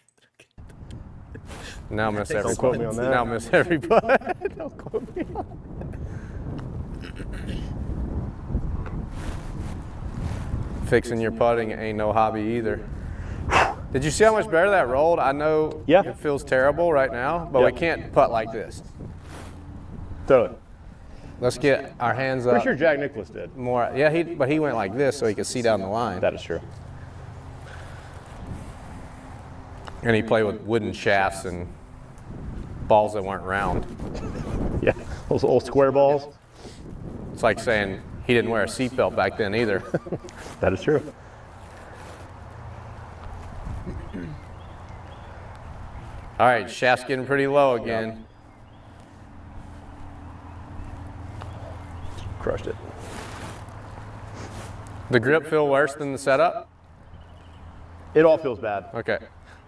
Now miss every Don't quote me on that. Now miss every putt. Don't quote me on that. Fixing your putting ain't no hobby either. Did you see how much better that rolled? I know Yeah. it feels terrible right now, but we Yeah. can't putt like this. Totally. Let's get our hands up Pretty sure Jack Nicklaus did. more. Yeah, but he went like this so he could see down the line. That is true. And he played with wooden shafts and balls that weren't round. Yeah. Those old square balls. It's like saying he didn't wear a seatbelt back then either. That is true. All right, shaft's getting pretty low again. Crushed it. The grip feel worse than the setup? It all feels bad. Okay.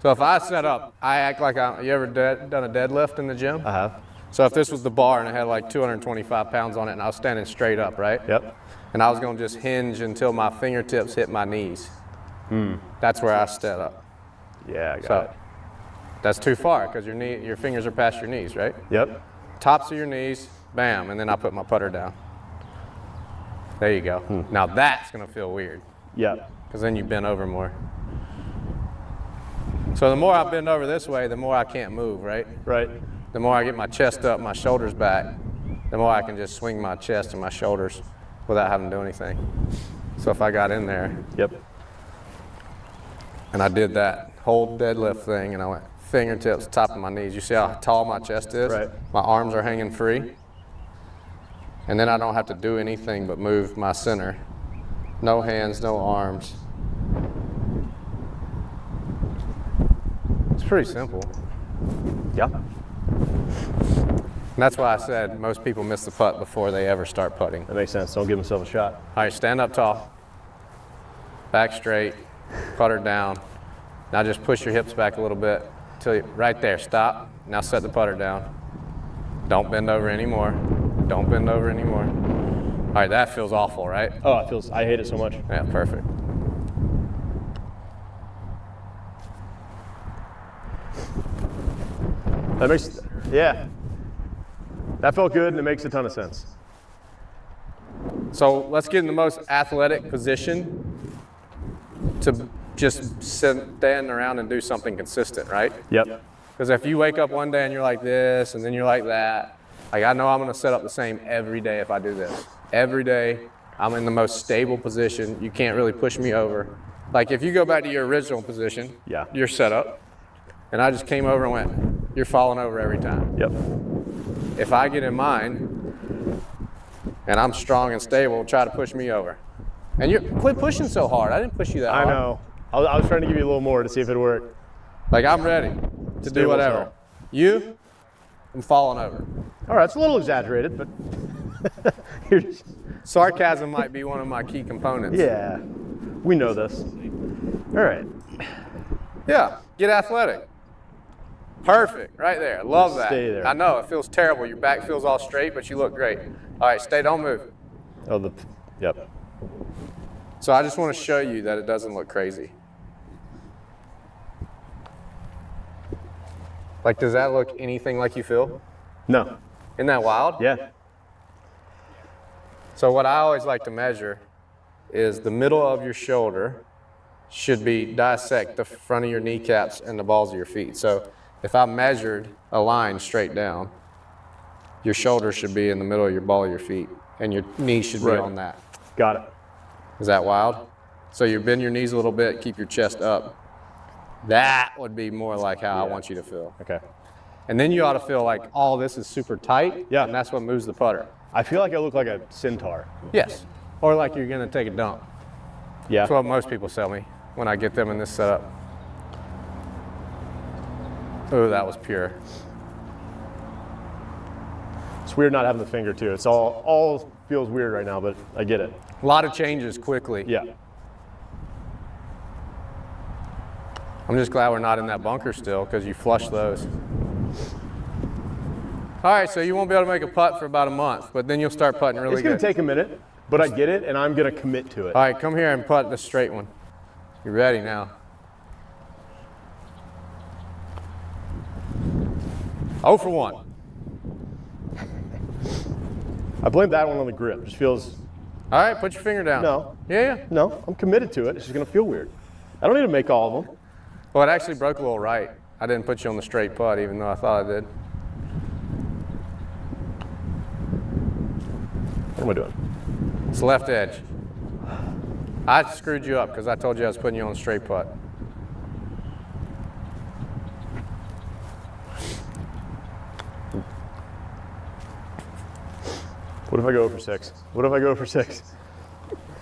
So if I set up, I act like you ever done a deadlift in the gym? I have. So if this was the bar and it had like 225 pounds on it and I was standing straight up, right? Yep. And I was gonna just hinge until my fingertips hit my knees. That's where I set up. Yeah, I got So it. that's too far because your fingers are past your knees, right? Yep. Tops of your knees, bam, and then I put my putter down. There you go. Now that's gonna feel weird Yep. because then you bend over more. So the more I bend over this way, the more I can't move, right? Right. The more I get my chest up, my shoulders back, the more I can just swing my chest and my shoulders without having to do anything. So if I got in there Yep. and I did that whole deadlift thing and I went fingertips, top of my knees, you see how tall my chest is? Right. My arms are hanging free. And then I don't have to do anything but move my center. No hands, no arms. It's pretty simple. Yeah. And that's why I said most people miss the putt before they ever start putting. That makes sense. Don't give himself a shot. All right, stand up tall. Back straight, putter down. Now just push your hips back a little bit till you, right there, stop. Now set the putter down. Don't bend over anymore. Don't bend over anymore. All right, that feels awful, right? Oh, it feels. I hate it so much. Yeah, perfect. That makes. Yeah. That felt good, and it makes a ton of sense. So let's get in the most athletic position to just stand around and do something consistent, right? Yep. Because if you wake up one day and you're like this, and then you're like that, like I know I'm gonna set up the same every day if I do this. Every day, I'm in the most stable position. You can't really push me over. Like if you go back to your original position, Yeah. your setup, and I just came over and went, you're falling over every time. Yep. If I get in mine, and I'm strong and stable, try to push me over. And you quit pushing so hard. I didn't push you that I hard. know. I was trying to give you a little more to see if it worked. Like I'm ready to do Stable whatever. self. You, I'm falling over. All right, it's a little exaggerated, but you're just, Sarcasm might be one of my key components. yeah, we know this. All right. Yeah, get athletic. Perfect, right there. Love that. Stay there. I know, it feels terrible. Your back feels all straight, but you look great. All right, stay, don't move. Oh, yep. So I just want to show you that it doesn't look crazy. Like, does that look anything like you feel? No. Isn't that wild? Yeah. So what I always like to measure is the middle of your shoulder should be dissect the front of your kneecaps and the balls of your feet. So if I measured a line straight down, your shoulder should be in the middle of your ball of your feet, and your knee should be Right. on that. Got it. Is that wild? So you bend your knees a little bit, keep your chest up. That would be more like how I want you to feel. Okay. And then you ought to feel like all this is super tight, Yeah. and that's what moves the putter. I feel like I look like a centaur. Yes. Or like you're gonna take a dump. Yeah. That's what most people tell me when I get them in this setup. Oh, that was pure. It's weird not having the finger too. It's all feels weird right now, but I get it. A lot of changes quickly. Yeah. I'm just glad we're not in that bunker still because you flush those. All right, so you won't be able to make a putt for about a month, but then you'll start putting really It's gonna good. take a minute, but I get it, and I'm gonna commit to it. All right, come here and putt the straight one. You ready now? Oh for 1. I blame that one on the grip. It just feels, All right, put your finger down. no, Yeah. no, I'm committed to it. It's just gonna feel weird. I don't need to make all of them. Well, it actually broke a little right. I didn't put you on the straight putt, even though I thought I did. What am I doing? It's left edge. I screwed you up because I told you I was putting you on the straight putt. What if I go for 6? What if I go for 6?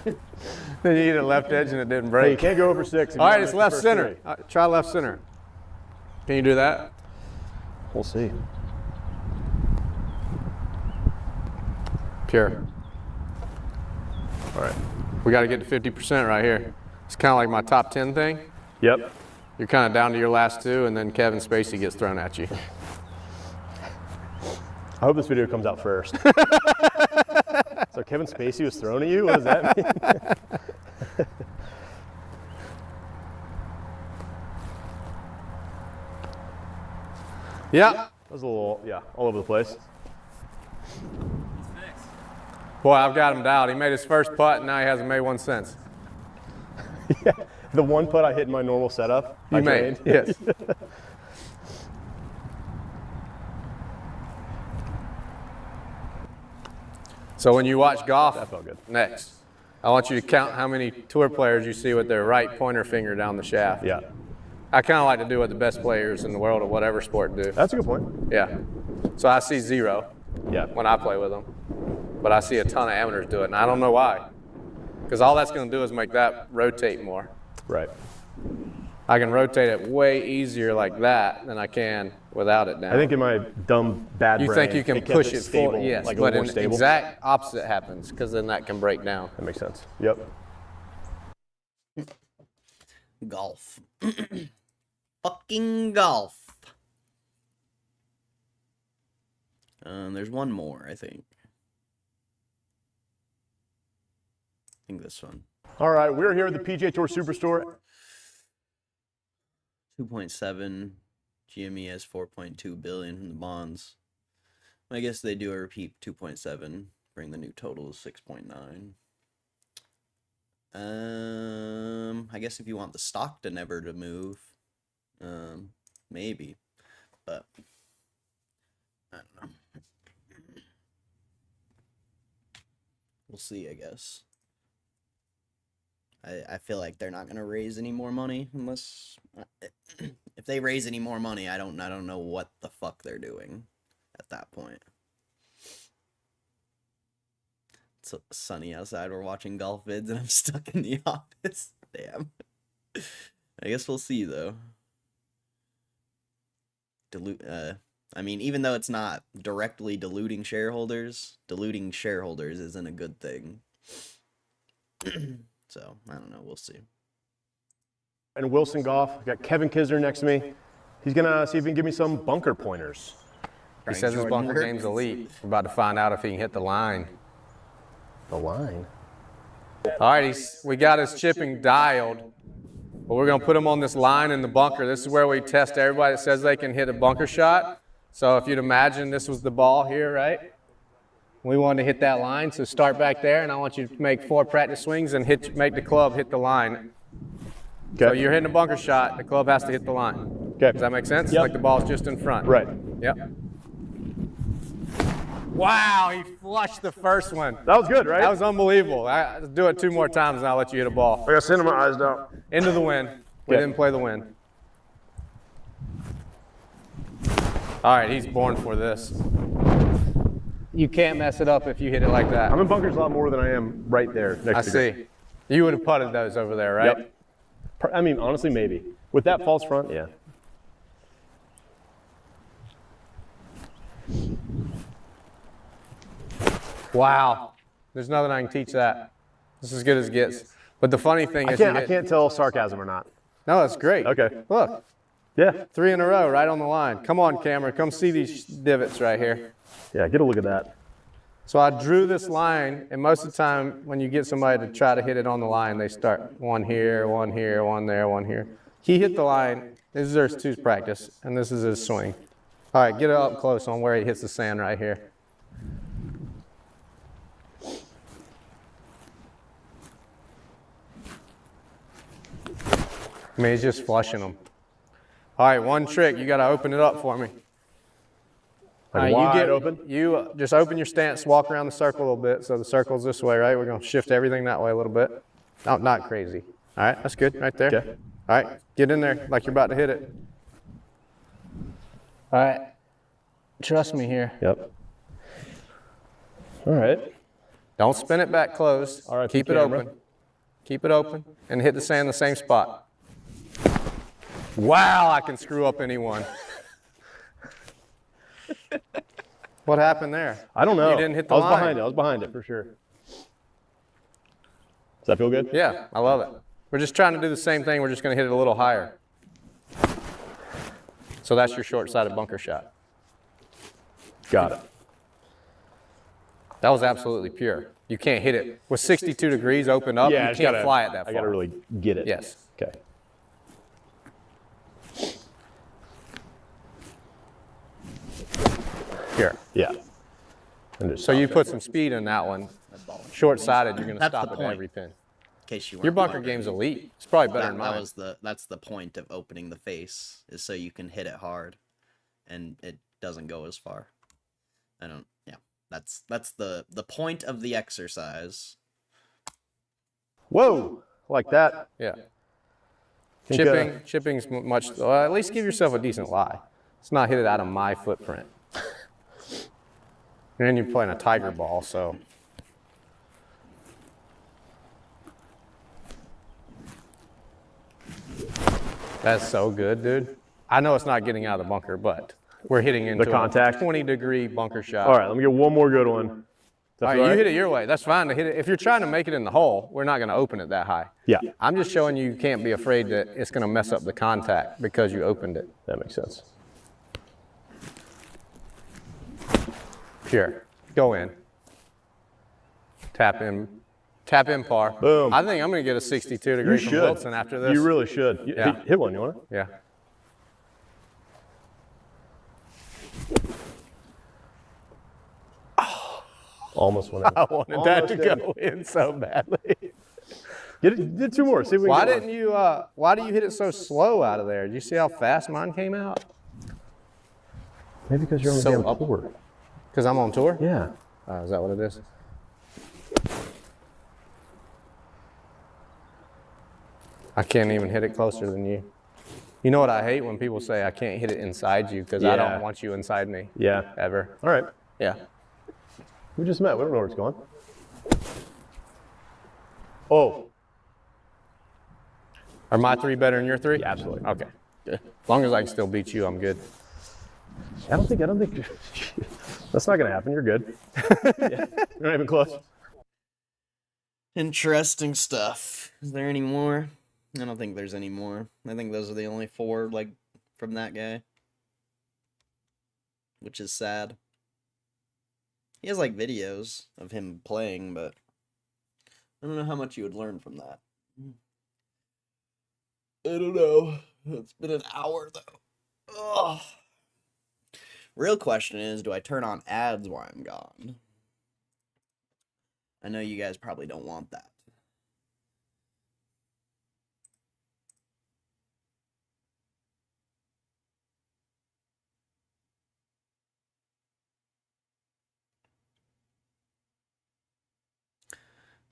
Then you hit it left edge and it didn't Hey, you break. can't go over 6. if All you right, don't it's make the left first center. 3. Try left center. Can you do that? We'll see. Pure. All right. We got to get to 50% right here. It's kind of like my top 10 thing. Yep. You're kind of down to your last 2, and then Kevin Spacey gets thrown at you. I hope this video comes out first. So Kevin Spacey was thrown at you? What does that mean? Yeah. That was a little, yeah, all over the place. Boy, I've got him dialed. He made his first putt, and now he hasn't made one since. Yeah. The one putt I hit in my normal setup, You I made, drained. yes. So when you watch golf That felt good. next, I want you to count how many tour players you see with their right pointer finger down the shaft. Yeah. I kind of like to do what the best players in the world of whatever sport do. That's a good point. Yeah. So I see 0 Yeah. when I play with them, but I see a ton of amateurs do it, and I don't know why. Because all that's going to do is make that rotate more. Right. I can rotate it way easier like that than I can without it down. I think in my dumb, bad you brain, think you can kept push it it stable, forward, yes, like a but little an more stable. exact opposite happens because then that can break down. That makes sense. Yep. Golf. Fucking golf. There's one more, I think. I think this one. All right, we're here at the PGA Tour Superstore. 2.7. GME has 4.2 billion from the bonds. I guess they do a repeat 2.7. Bring the new total to 6.9. I guess if you want the stock to never to move, maybe, but I don't know. We'll see, I guess. I feel like they're not gonna raise any more money unless if they raise any more money, I don't know what the fuck they're doing at that point. It's sunny outside. We're watching golf vids, and I'm stuck in the office. Damn. I guess we'll see though. I mean, even though it's not directly diluting shareholders isn't a good thing. So, I don't know. We'll see. And Wilson Golf. Got Kevin Kisner next to me. He's going to see if he can give me some bunker pointers. He says his bunker game's elite. We're about to find out if he can hit the line. The line? All right, we got his chipping dialed, but we're going to put him on this line in the bunker. This is where we test everybody that says they can hit a bunker shot. So if you'd imagine this was the ball here, right? We wanted to hit that line, so start back there, and I want you to make 4 practice swings and make the club hit the line. Okay. So you're hitting a bunker shot, the club has to hit the line. Okay. Does that make sense? Yep. Like the ball's just in front. Right. Yep. Wow, he flushed the first one. That was good, right? That was unbelievable. Do it 2 more times and I'll let you hit a ball. I got sand in my eyes now. Into the wind. We Okay. didn't play the wind. All right, he's born for this. You can't mess it up if you hit it like that. I'm in bunkers a lot more than I am right there next I to green. see. You would have putted those over there, right? Yep. I mean, honestly, maybe. With that false front, yeah. Wow. There's nothing I can teach that. This is as good as it gets. But the funny thing is, I can't tell sarcasm or not. No, that's great. Okay. Look, Yeah. 3 in a row, right on the line. Come on, camera. Come see these divots right here. Yeah, get a look at that. So I drew this line, and most of the time, when you get somebody to try to hit it on the line, they start one here, one here, one there, one here. He hit the line. This is their 2's practice, and this is his swing. All right, get it up close on where he hits the sand right here. I mean, he's just flushing them. All right, one trick. You got to open it up for me. All right, Wide open? You just open your stance, walk around the circle a little bit. So the circle's this way, right? We're going to shift everything that way a little bit. No, not crazy. All right, that's good right there. Okay. All right, get in there like you're about to hit it. All right, trust me here. Yep. All right. Don't spin it back closed. All right, Keep it camera. open. Keep it open and hit the sand in the same spot. Wow, I can screw up anyone. What happened there? I don't know. You didn't hit the I was line. behind it. I was behind it for sure. Does that feel good? Yeah, I love it. We're just trying to do the same thing. We're just going to hit it a little higher. So that's your short-sided bunker shot. Got it. That was absolutely pure. You can't hit it. With 62 degrees open up, Yeah, I you just can't gotta, fly it that far. I got to really get it. Yes. Okay. Here. Yeah. And just So you stop put some speed in that one. Short-sided, you're going to That's stop the at point. every pin. In case you Your weren't bunker wondering. game's elite. It's probably better than That mine. was that's the point of opening the face, is so you can hit it hard and it doesn't go as far. That's the point of the exercise. Whoa, like that. Yeah. Think, Chipping's much, well, at least give yourself a decent lie. Let's not hit it out of my footprint. And then you're playing a tiger ball, so. That's so good, dude. I know it's not getting out of the bunker, but we're hitting into contact? a 20-degree bunker shot. All right, let me get one more good one. All right, you hit it your way. That's fine to hit it. If you're trying to make it in the hole, we're not going to open it that high. Yeah, I'm just showing you can't be afraid that it's going to mess up the contact because you opened it. that makes sense. Pure. Go in. Tap in par. Boom. I think I'm going to get a 62 You degree from should. Wilson after this. You really should. Yeah. Hit one, you want it? Yeah. Almost went in. I wanted that to Almost in. go in so badly. Get 2 more. See if we can Why get one. didn't you? Why do you hit it so slow out of there? Did you see how fast mine came out? Maybe because you're on the So damn up- tour. Because I'm on tour. Yeah. Is that what it is? I can't even hit it closer than you. You know what I hate when people say I can't hit it inside you because I Yeah. don't want you inside me. Yeah. Ever. All right. Yeah. We just met. We don't know where it's going. Oh. Are my 3 better than your 3? Yeah, absolutely. Okay. Good. As long as I can still beat you, I'm good. I don't think. That's not gonna happen. You're good. Yeah. You're not even close. Interesting stuff. Is there any more? I don't think there's any more. I think those are the only 4, like, from that guy. Which is sad. He has, like, videos of him playing, but I don't know how much you would learn from that. I don't know. It's been an hour, though. Ugh. Real question is, do I turn on ads while I'm gone? I know you guys probably don't want that.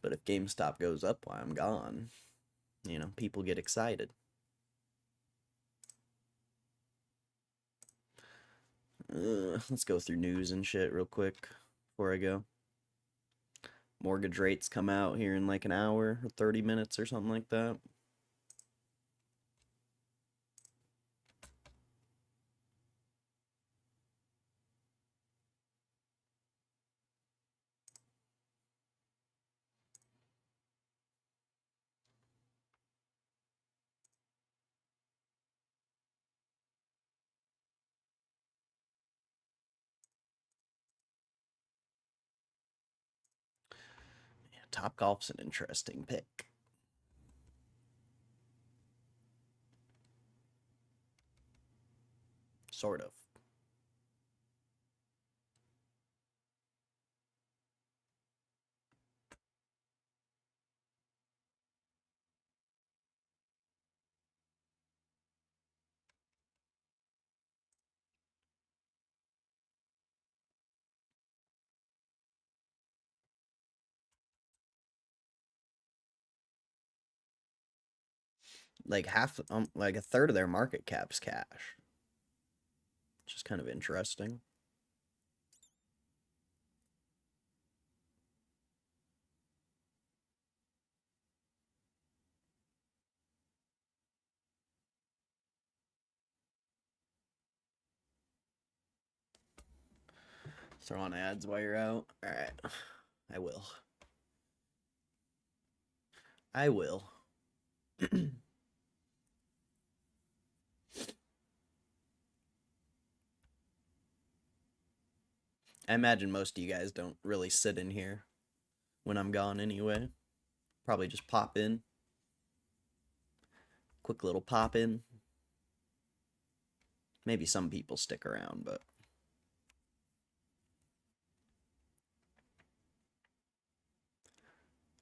But if GameStop goes up while I'm gone, you know, people get excited. Let's go through news and shit real quick before I go. Mortgage rates come out here in like an hour or 30 minutes or something like that. Yeah, Topgolf's an interesting pick. Sort of. Like like a third of their market cap's cash, which is kind of interesting. Throw on ads while you're out. All right, I will. I will. I imagine most of you guys don't really sit in here when I'm gone anyway. Probably just pop in. Quick little pop in. Maybe some people stick around, but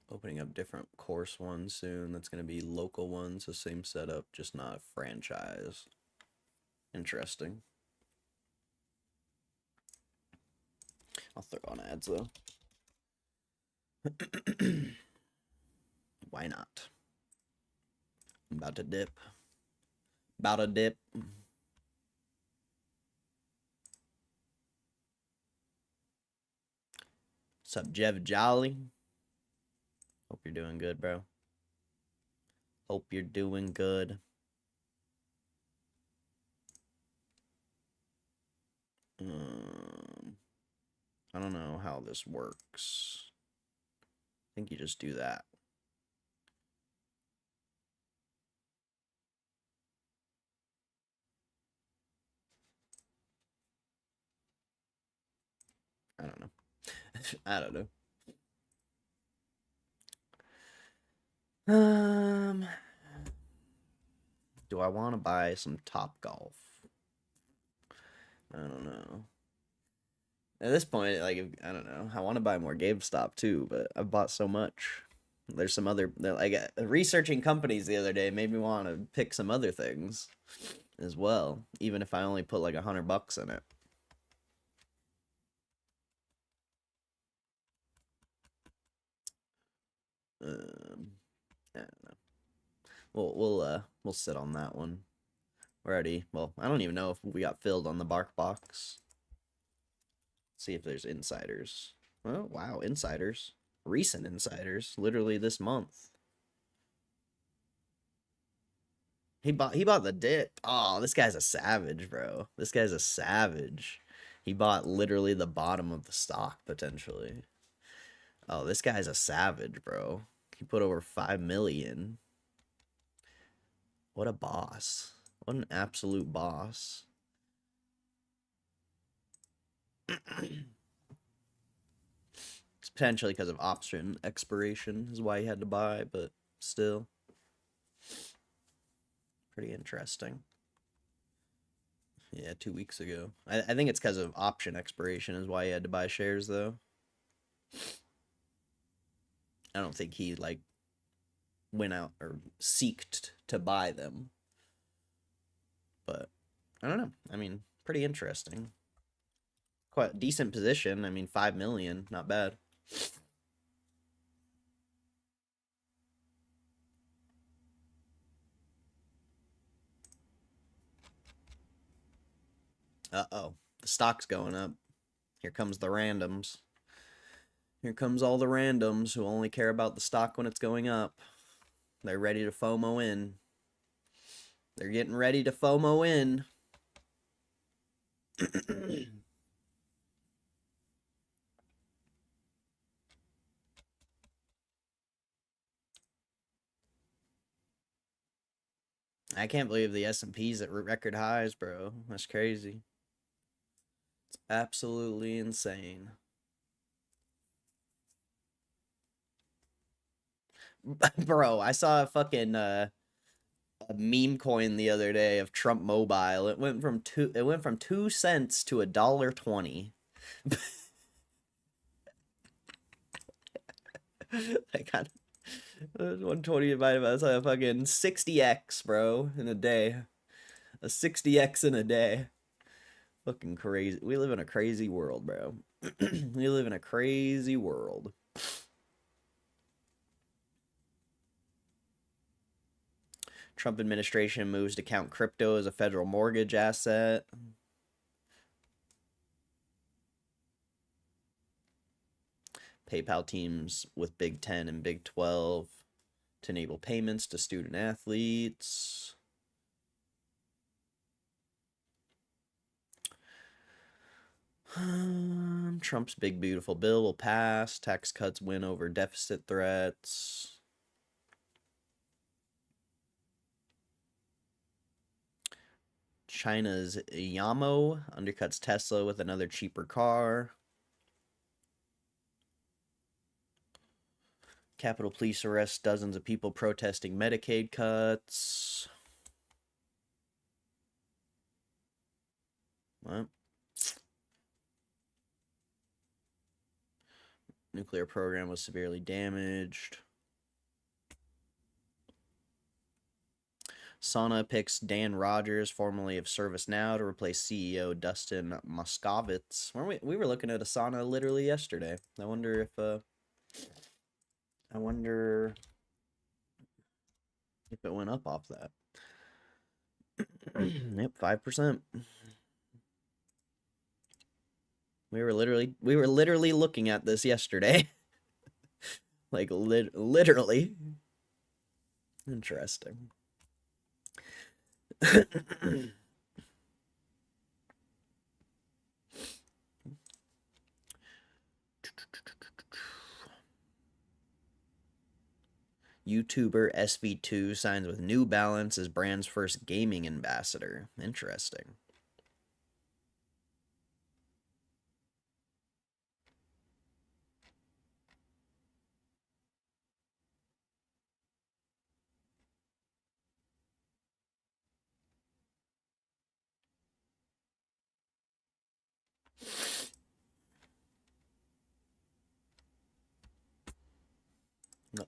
opening up different course ones soon. That's going to be local ones, the same setup, just not franchise. Interesting. I'll throw on ads though. Why not? I'm about to dip. About to dip. What's up, Jeff Jolly? Hope you're doing good, bro. Hope you're doing good. I don't know how this works. I think you just do that. I don't know. I don't know. Do I want to buy some Topgolf? I don't know. At this point, like, I don't know. I want to buy more GameStop too, but I've bought so much. There's some other, like, researching companies the other day made me want to pick some other things as well, even if I only put like $100 in it. I don't know. We'll sit on that one. We're already, well, I don't even know if we got filled on the bark box. See if there's insiders. Oh wow, insiders. Recent insiders, literally this month. He bought the dip. Oh, this guy's a savage, bro. This guy's a savage. He bought literally the bottom of the stock potentially. Oh, this guy's a savage, bro. He put over 5 million. What a boss. What an absolute boss. It's potentially because of option expiration is why he had to buy, but still. Pretty interesting. Yeah, 2 weeks ago. I think it's because of option expiration is why he had to buy shares, though. I don't think he, like, went out or seeked to buy them. But, I don't know. I mean, pretty interesting. Quite decent position. I mean, 5 million, not bad. Uh-oh. The stock's going up. Here comes the randoms. Here comes all the randoms who only care about the stock when it's going up. They're ready to FOMO in. They're getting ready to FOMO in. I can't believe the S&P's at record highs, bro. That's crazy. It's absolutely insane. Bro, I saw a fucking a meme coin the other day of Trump Mobile. It went from 2 cents to $1.20. I got 120 divided by, that's like a fucking 60x, bro, in a day. A 60x in a day. Fucking crazy. We live in a crazy world, bro. We live in a crazy world. Trump administration moves to count crypto as a federal mortgage asset. PayPal teams with Big 10 and Big 12 to enable payments to student athletes. Trump's big beautiful bill will pass. Tax cuts win over deficit threats. China's Yamo undercuts Tesla with another cheaper car. Capitol Police arrest dozens of people protesting Medicaid cuts. What? Nuclear program was severely damaged. Sauna picks Dan Rogers, formerly of ServiceNow, to replace CEO Dustin Moskovitz. We were looking at Asana literally yesterday. I wonder if it went up off that. Yep, 5%. We were literally looking at this yesterday. Like literally. Interesting. YouTuber SV2 signs with New Balance as brand's first gaming ambassador. Interesting.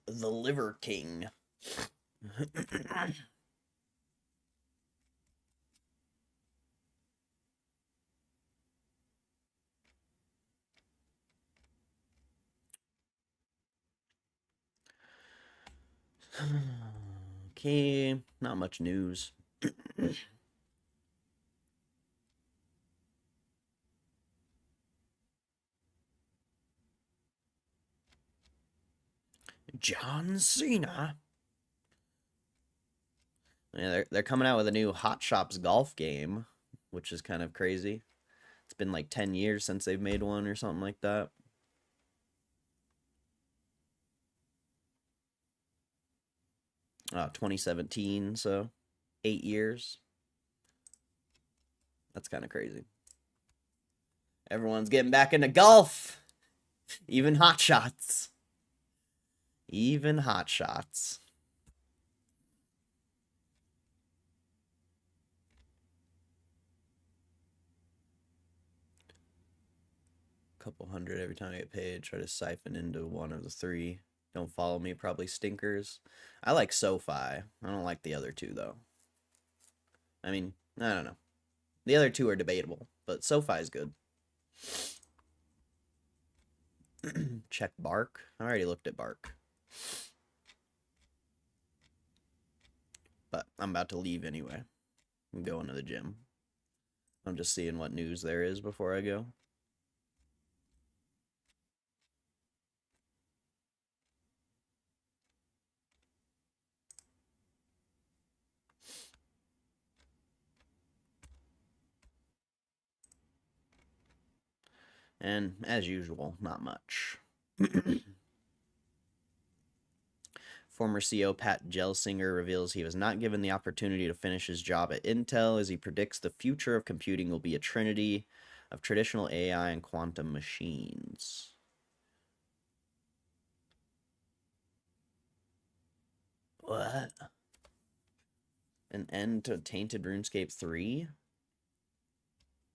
The Liver King. Okay, not much news. John Cena. Yeah, they're coming out with a new Hot Shops golf game, which is kind of crazy. It's been like 10 years since they've made one or something like that. Oh, 2017, so 8 years. That's kind of crazy. Everyone's getting back into golf. Even Hot Shots. Even Hot Shots. Couple hundred every time I get paid. Try to siphon into one of the three. Don't follow me, probably stinkers. I like SoFi. I don't like the other two, though. I mean, I don't know. The other two are debatable, but SoFi is good. Check Bark. I already looked at Bark. But I'm about to leave anyway. I'm going to the gym. I'm just seeing what news there is before I go. And as usual, not much. Former CEO Pat Gelsinger reveals he was not given the opportunity to finish his job at Intel, as he predicts the future of computing will be a trinity of traditional AI and quantum machines. What? An end to Tainted RuneScape 3?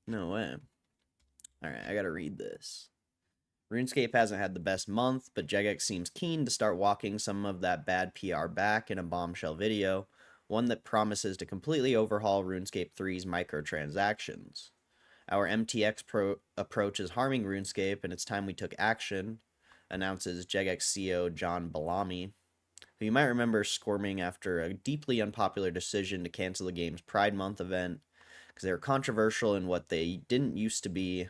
No way. Alright, I gotta read this. RuneScape hasn't had the best month, but Jagex seems keen to start walking some of that bad PR back in a bombshell video, one that promises to completely overhaul RuneScape 3's microtransactions. Our MTX approach is harming RuneScape, and it's time we took action, announces Jagex CEO John Bellamy, who you might remember squirming after a deeply unpopular decision to cancel the game's Pride Month event because they were controversial in what they didn't used to be.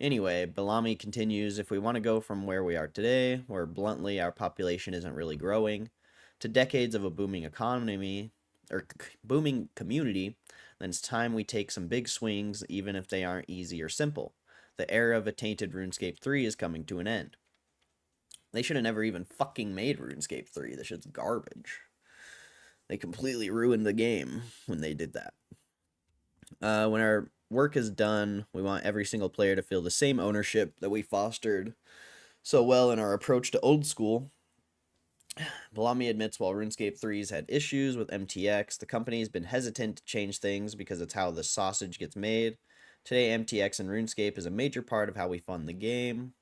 Anyway, Bellamy continues, if we want to go from where we are today, where bluntly our population isn't really growing, to decades of a booming economy, or booming community, then it's time we take some big swings, even if they aren't easy or simple. The era of a tainted RuneScape 3 is coming to an end. They should have never even fucking made RuneScape 3. This shit's garbage. They completely ruined the game when they did that. When our work is done, we want every single player to feel the same ownership that we fostered so well in our approach to old school. Bellamy admits while RuneScape 3's had issues with MTX, the company's been hesitant to change things because it's how the sausage gets made. Today, MTX and RuneScape is a major part of how we fund the game.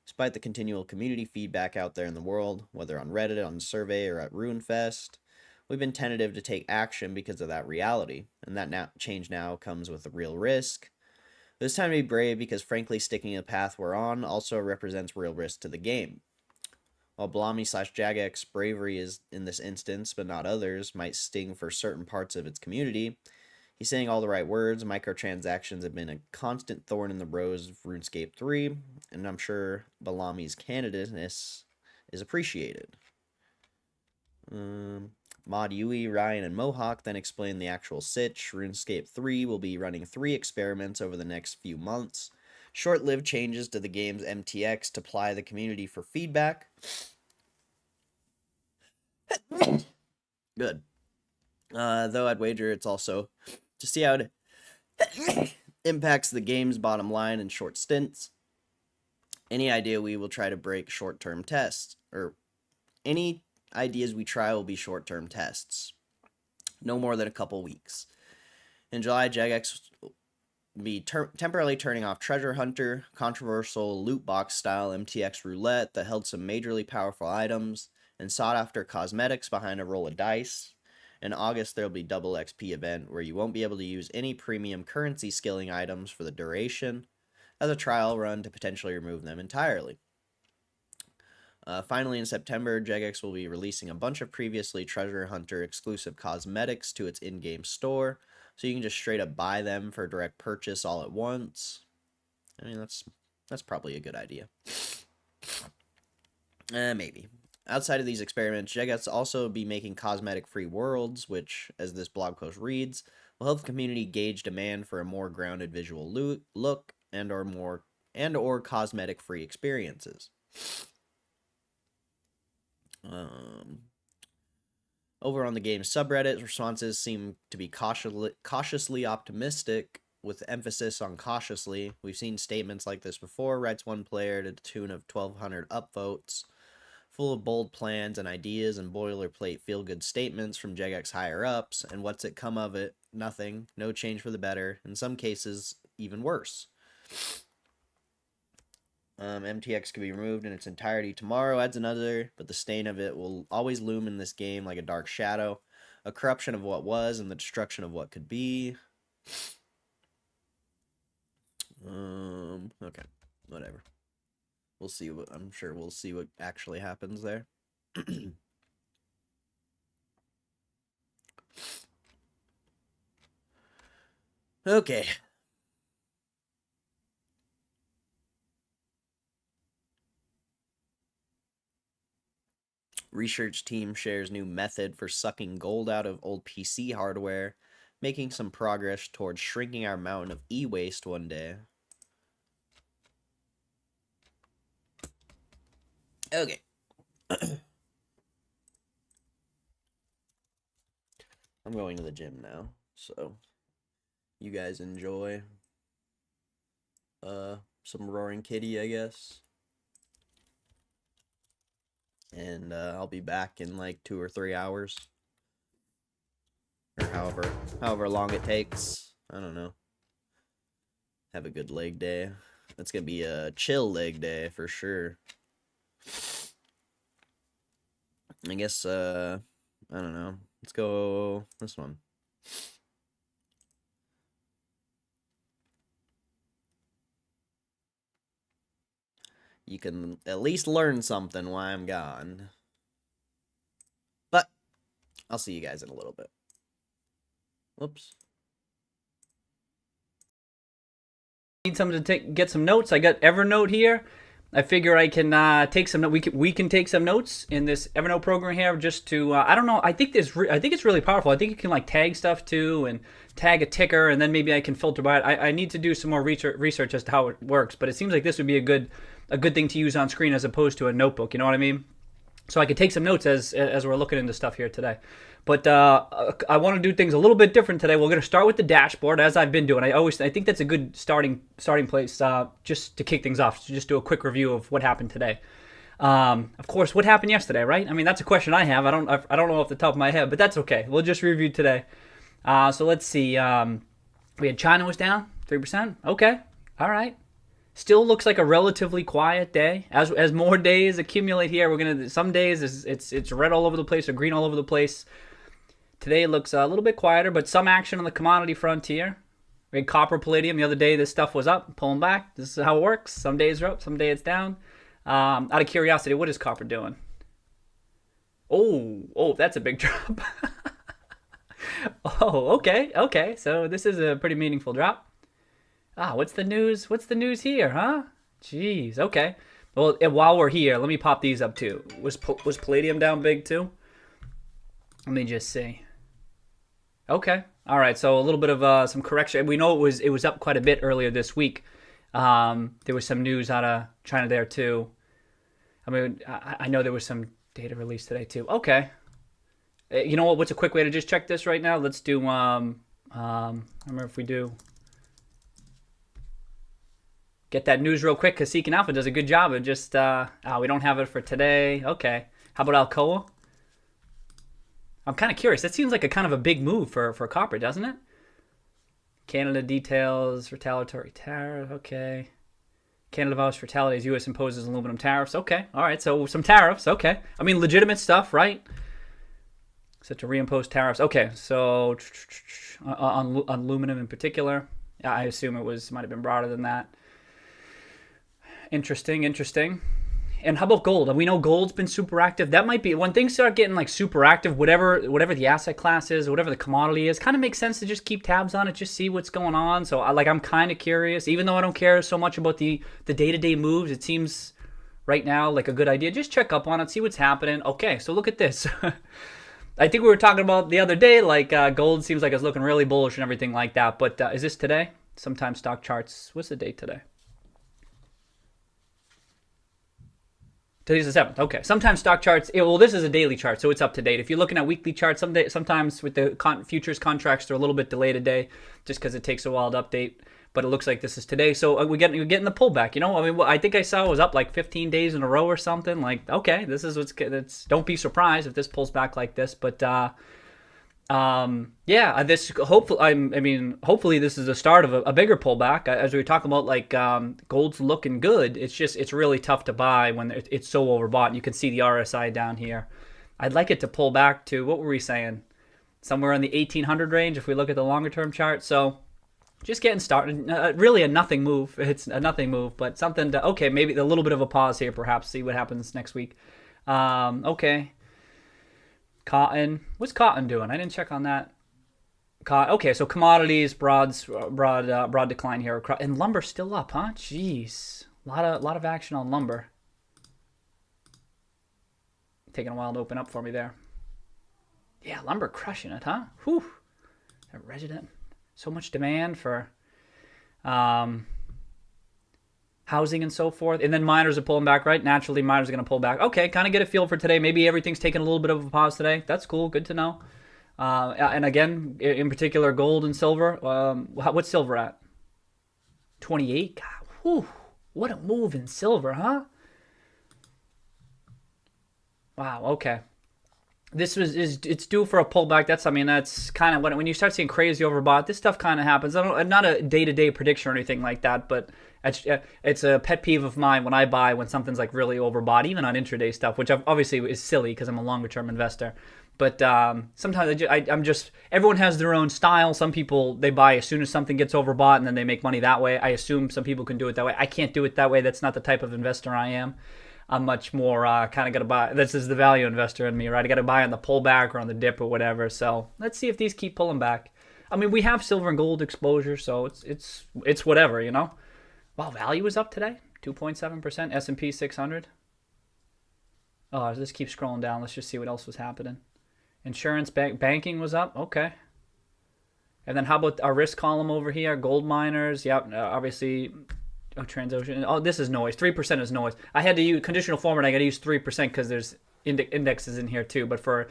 Despite the continual community feedback out there in the world, whether on Reddit, on Survey, or at RuneFest, we've been tentative to take action because of that reality, and that change now comes with a real risk. But it's time to be brave because, frankly, sticking to the path we're on also represents real risk to the game. While Bellamy/Jagex bravery is, in this instance, but not others, might sting for certain parts of its community, he's saying all the right words. Microtransactions have been a constant thorn in the rose of RuneScape 3, and I'm sure Bellamy's candidness is appreciated. Mod Yui, Ryan, and Mohawk then explain the actual sitch. RuneScape 3 will be running 3 experiments over the next few months. Short-lived changes to the game's MTX to ply the community for feedback. Good. Though I'd wager it's also to see how it impacts the game's bottom line in short stints. Any idea we will try to break short-term tests, or any ideas we try will be short-term tests. No more than a couple weeks. In July, Jagex will be temporarily turning off Treasure Hunter, controversial loot box style MTX roulette that held some majorly powerful items, and sought after cosmetics behind a roll of dice. In August, there will be Double XP event where you won't be able to use any premium currency skilling items for the duration, as a trial run to potentially remove them entirely. Finally, in September, Jagex will be releasing a bunch of previously Treasure Hunter exclusive cosmetics to its in-game store, so you can just straight up buy them for direct purchase all at once. I mean, that's probably a good idea. Maybe. Outside of these experiments, Jagex will also be making cosmetic-free worlds, which, as this blog post reads, will help the community gauge demand for a more grounded visual look and/or cosmetic-free experiences. Over on the game's subreddit, responses seem to be cautiously optimistic, with emphasis on cautiously. We've seen statements like this before, writes one player to the tune of 1,200 upvotes, full of bold plans and ideas and boilerplate feel-good statements from Jagex higher-ups, and what's it come of it? Nothing. No change for the better. In some cases, even worse. MTX could be removed in its entirety tomorrow, adds another, but the stain of it will always loom in this game like a dark shadow, a corruption of what was and the destruction of what could be. Okay, whatever. We'll see what, I'm sure we'll see what actually happens there. Okay. Research team shares new method for sucking gold out of old PC hardware, making some progress towards shrinking our mountain of e-waste one day. Okay. I'm going to the gym now, so you guys enjoy some Roaring Kitty, I guess. And I'll be back in like 2 or 3 hours. Or however long it takes. I don't know. Have a good leg day. It's gonna be a chill leg day for sure. I guess I don't know. Let's go this one. You can at least learn something while I'm gone. But I'll see you guys in a little bit. Whoops. Need something to get some notes. I got Evernote here. I figure I can take some. We can take some notes in this Evernote program here, just to I don't know. I think it's really powerful. I think you can like tag stuff too, and tag a ticker, and then maybe I can filter by it. I need to do some more research as to how it works, but it seems like this would be a good thing to use on screen as opposed to a notebook. You know what I mean? So I could take some notes as we're looking into stuff here today. But I want to do things a little bit different today. We're going to start with the dashboard, as I've been doing. I think that's a good starting place just to kick things off. So just do a quick review of what happened today. Of course, what happened yesterday, right? I mean, that's a question I have. I don't know off the top of my head, but that's okay. We'll just review today. So let's see. We had China was down 3%. Okay, all right. Still looks like a relatively quiet day. As more days accumulate here, we're gonna some days it's red all over the place or green all over the place. Today it looks a little bit quieter, but some action on the commodity frontier. We had copper, palladium. The other day this stuff was up, pulling back. This is how it works. Some days are up, some days it's down. Out of curiosity, what is copper doing? Oh, that's a big drop. Oh, okay. So this is a pretty meaningful drop. What's the news? What's the news here, huh? Jeez, okay. Well, while we're here, let me pop these up too. Was palladium down big too? Let me just see. Okay, all right. So a little bit of some correction. We know it was up quite a bit earlier this week. There was some news out of China there too. I mean, I know there was some data released today too. Okay. You know what? What's a quick way to just check this right now? Let's do. I remember if we do. Get that news real quick, because Seeking Alpha does a good job of just, we don't have it for today. Okay. How about Alcoa? I'm kind of curious. That seems like a kind of a big move for copper, doesn't it? Canada details retaliatory tariff. Okay. Canada vows retaliate as U.S. imposes aluminum tariffs. Okay. All right. So some tariffs. Okay. I mean, legitimate stuff, right? Set to reimpose tariffs. Okay. So on aluminum in particular, I assume might have been broader than that. Interesting. And how about gold? We know gold's been super active. That might be when things start getting like super active, whatever the asset class is, whatever the commodity is, kind of makes sense to just keep tabs on it, just see what's going on. So I'm kind of curious, even though I don't care so much about the day-to-day moves. It seems right now like a good idea. Just check up on it, see what's happening. Okay, so look at this. I think we were talking about the other day, like gold seems like it's looking really bullish and everything like that. But is this today? Sometimes stock charts. What's the date today? Today's the 7th. Okay. Sometimes stock charts, this is a daily chart, so it's up to date. If you're looking at weekly charts, sometimes with the futures contracts, they're a little bit delayed a day just because it takes a while to update. But it looks like this is today. So we're getting the pullback. You know, I mean, I think I saw it was up like 15 days in a row or something. Like, okay, this is don't be surprised if this pulls back like this. But this hopefully this is the start of a bigger pullback. As we were talking about, like gold's looking good. It's really tough to buy when it's so overbought. You can see the RSI down here. I'd like it to pull back to, what were we saying, somewhere in the 1800 range if we look at the longer term chart. So just getting started. Really a nothing move. It's a nothing move, but something to, okay, maybe a little bit of a pause here, perhaps see what happens next week. Okay. Cotton. What's cotton doing? I didn't check on that. Okay, so commodities, broad decline here, and lumber's still up, huh? Jeez, lot of action on lumber. Taking a while to open up for me there. Yeah, lumber crushing it, huh? Whew. That resident, so much demand for housing and so forth, and then miners are pulling back, right? Naturally, miners are going to pull back. Okay, kind of get a feel for today. Maybe everything's taking a little bit of a pause today. That's cool. Good to know. And again, in particular, gold and silver. What's silver at? 28. God, whew, what a move in silver, huh? Wow. Okay. It's due for a pullback. That's kind of when you start seeing crazy overbought, this stuff kind of happens. Not a day-to-day prediction or anything like that, but it's a pet peeve of mine when I buy when something's like really overbought, even on intraday stuff, which obviously is silly because I'm a longer-term investor. But sometimes I'm just, everyone has their own style. Some people, they buy as soon as something gets overbought and then they make money that way. I assume some people can do it that way. I can't do it that way. That's not the type of investor I am. I'm much more kind of got to buy. This is the value investor in me, right? I got to buy on the pullback or on the dip or whatever. So let's see if these keep pulling back. I mean, we have silver and gold exposure, so it's whatever, you know. Wow, value is up today, 2.7%. S&P 600. Oh, this keeps scrolling down. Let's just see what else was happening. Insurance, banking was up. Okay. And then how about our risk column over here? Gold miners. Yep, obviously. Oh, Transocean. Oh, this is noise. 3% is noise. I had to use conditional format. I got to use 3% because there's indexes in here too. But for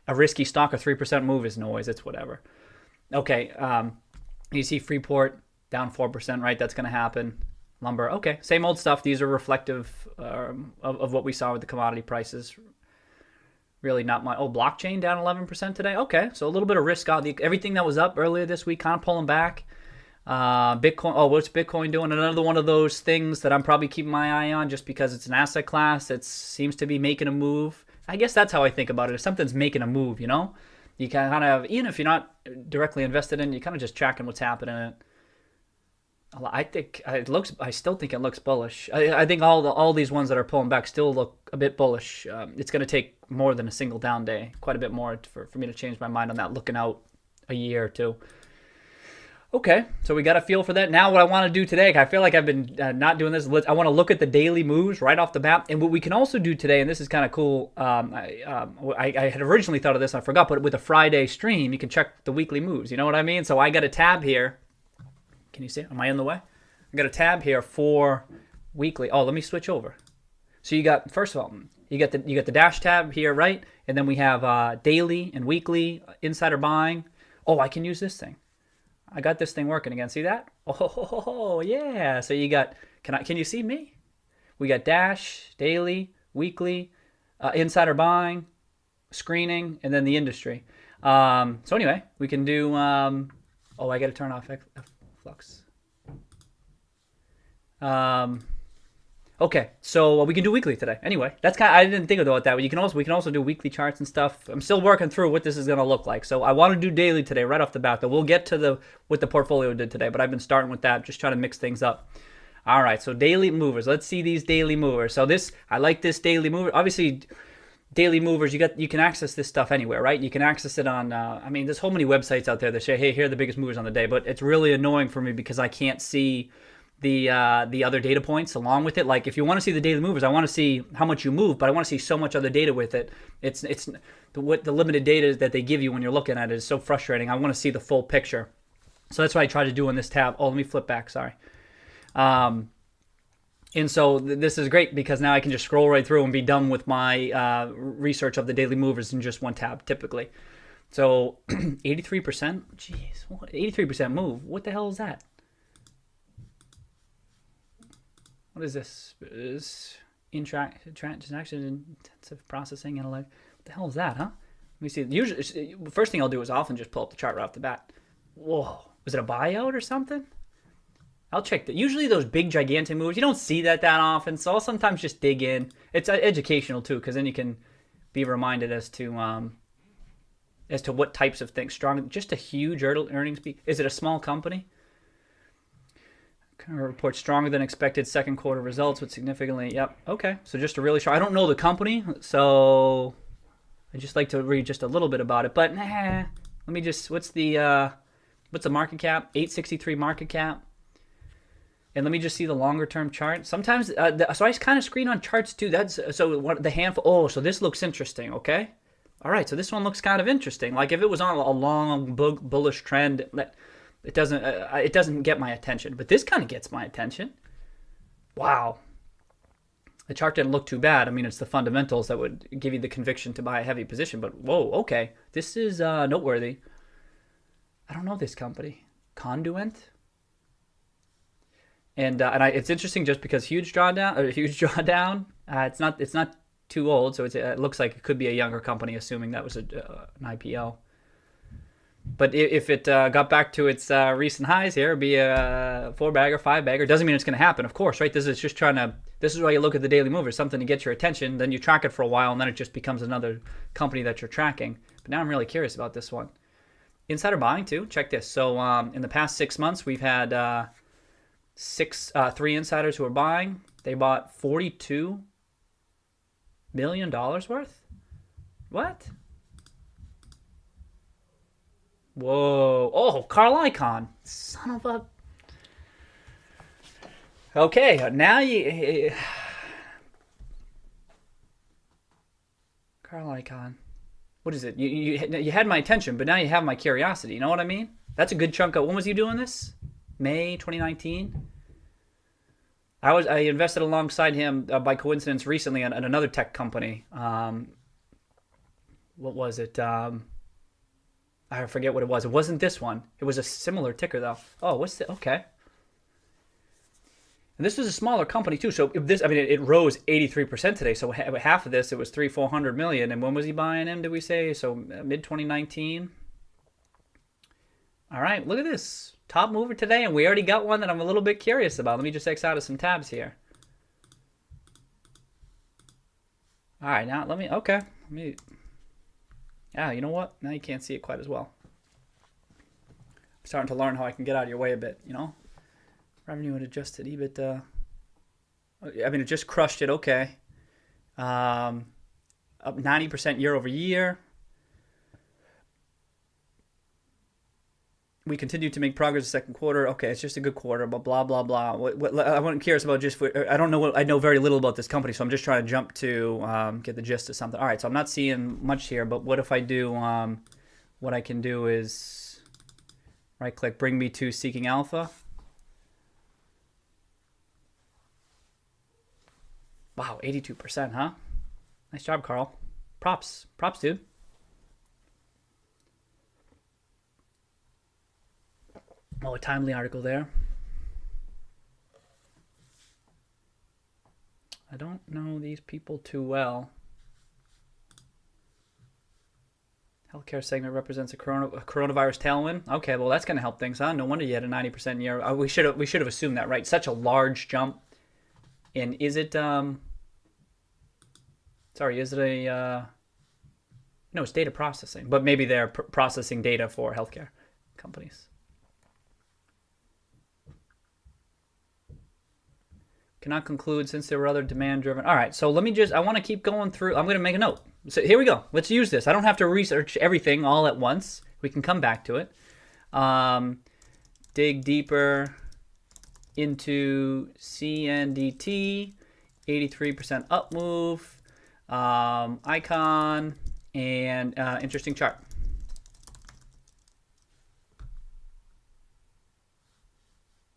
a risky stock, a 3% move is noise. It's whatever. Okay. You see Freeport down 4%, right? That's going to happen. Lumber. Okay. Same old stuff. These are reflective of what we saw with the commodity prices. Really not much. Oh, blockchain down 11% today. Okay. So a little bit of risk out. Everything that was up earlier this week kind of pulling back. Bitcoin. Oh, what's Bitcoin doing? Another one of those things that I'm probably keeping my eye on just because it's an asset class that seems to be making a move. I guess that's how I think about it. If something's making a move, you know, you can kind of, even if you're not directly invested in, you kind of just tracking what's happening in it. I still think it looks bullish. I think all these ones that are pulling back still look a bit bullish. It's going to take more than a single down day, quite a bit more for me to change my mind on that, looking out a year or two. Okay, so we got a feel for that. Now what I want to do today, I feel like I've been not doing this. I want to look at the daily moves right off the bat. And what we can also do today, and this is kind of cool, I had originally thought of this, I forgot, but with a Friday stream, you can check the weekly moves. You know what I mean? So I got a tab here. Can you see it? Am I in the way? I got a tab here for weekly. Oh, let me switch over. So you got, first of all, you got the dash tab here, right? And then we have daily and weekly insider buying. Oh, I can use this thing. I got this thing working again. See that? Oh, yeah. So you got, can you see me? We got dash, daily, weekly, insider buying, screening, and then the industry. So anyway, we can do, oh, I got to turn off flux. Okay, so we can do weekly today. Anyway, that's I didn't think about that. We can also do weekly charts and stuff. I'm still working through what this is going to look like. So I want to do daily today right off the bat. Though we'll get to what the portfolio did today, but I've been starting with that, just trying to mix things up. All right, so daily movers. Let's see these daily movers. So I like this daily mover. Obviously, daily movers, you can access this stuff anywhere, right? You can access it on. There's so many websites out there that say, hey, here are the biggest movers on the day. But it's really annoying for me because I can't see the other data points along with it. Like if you want to see the daily movers, I want to see how much you move, but I want to see so much other data with it. It's the limited data that they give you when you're looking at it is so frustrating. I want to see the full picture. So that's what I try to do in this tab. Oh, let me flip back. Sorry. And so this is great because now I can just scroll right through and be done with my research of the daily movers in just one tab typically. So 83%. Jeez, 83% move. What the hell is that? What is this? Is transaction intensive processing and like what the hell is that, huh? Let me see. Usually, first thing I'll do is often just pull up the chart right off the bat. Whoa, was it a buyout or something? I'll check that. Usually those big gigantic moves, you don't see that often. So I'll sometimes just dig in. It's educational too, because then you can be reminded as to what types of things. Strong, just a huge earnings beat. Is it a small company? Report stronger than expected second quarter results with significantly. Yep. Okay. So just a really strong. I don't know the company, so I just like to read just a little bit about it. But let me just. What's the What's the market cap? 863 market cap. And let me just see the longer term chart. Sometimes, so I kind of screen on charts too. That's so what the handful. Oh, so this looks interesting. Okay, all right. So this one looks kind of interesting. Like if it was on a long bullish trend, it doesn't get my attention. But this kind of gets my attention. Wow. The chart didn't look too bad. I mean, it's the fundamentals that would give you the conviction to buy a heavy position. But whoa, okay, this is noteworthy. I don't know this company, Conduent. And it's interesting just because huge drawdown. It's not too old, so it looks like it could be a younger company, assuming that was an IPO. But if it got back to its recent highs here, it'd be a 4-bagger, 5-bagger. Doesn't mean it's going to happen, of course, right? This is why you look at the daily mover, something to get your attention. Then you track it for a while, and then it just becomes another company that you're tracking. But now I'm really curious about this one. Insider buying too. Check this. So in the past 6 months, we've had 3 insiders who are buying. They bought $42 million worth. What? Whoa. Oh, Carl Icahn. Son of a... Okay, now you... Carl Icahn. What is it? You had my attention, but now you have my curiosity. You know what I mean? That's a good chunk of... When was you doing this? May 2019. I invested alongside him by coincidence recently in another tech company. What was it? I forget what it was. It wasn't this one. It was a similar ticker though. Oh, what's the... Okay. And this was a smaller company too. So if this, I mean, it rose 83% today. So half of this, it was 400 million. And when was he buying him? Did we say so? Mid 2019. All right, look at this top mover today, and we already got one that I'm a little bit curious about. Let me just X out of some tabs here. All right, now let me. Yeah, you know what? Now you can't see it quite as well. I'm starting to learn how I can get out of your way a bit, you know? Revenue and adjusted EBITDA. I mean, it just crushed it, okay. Up 90% year over year. We continue to make progress in the second quarter. Okay, it's just a good quarter, but blah, blah, blah. What I wasn't curious about I don't know I know very little about this company, so I'm just trying to jump to get the gist of something. All right, so I'm not seeing much here, but what if I do, what I can do is right-click, bring me to Seeking Alpha. Wow, 82%, huh? Nice job, Carl. Props, dude. Oh, a timely article there. I don't know these people too well. Healthcare segment represents a coronavirus tailwind. Okay, well that's going to help things, huh? No wonder you had a 90% year. We should have assumed that, right? Such a large jump. And is it sorry, is it a no, it's data processing, but maybe they're processing data for healthcare companies. Cannot conclude since there were other demand-driven. All right, so let me I want to keep going through. I'm going to make a note. So here we go. Let's use this. I don't have to research everything all at once. We can come back to it. Dig deeper into CNDT, 83% up move, icon, and interesting chart.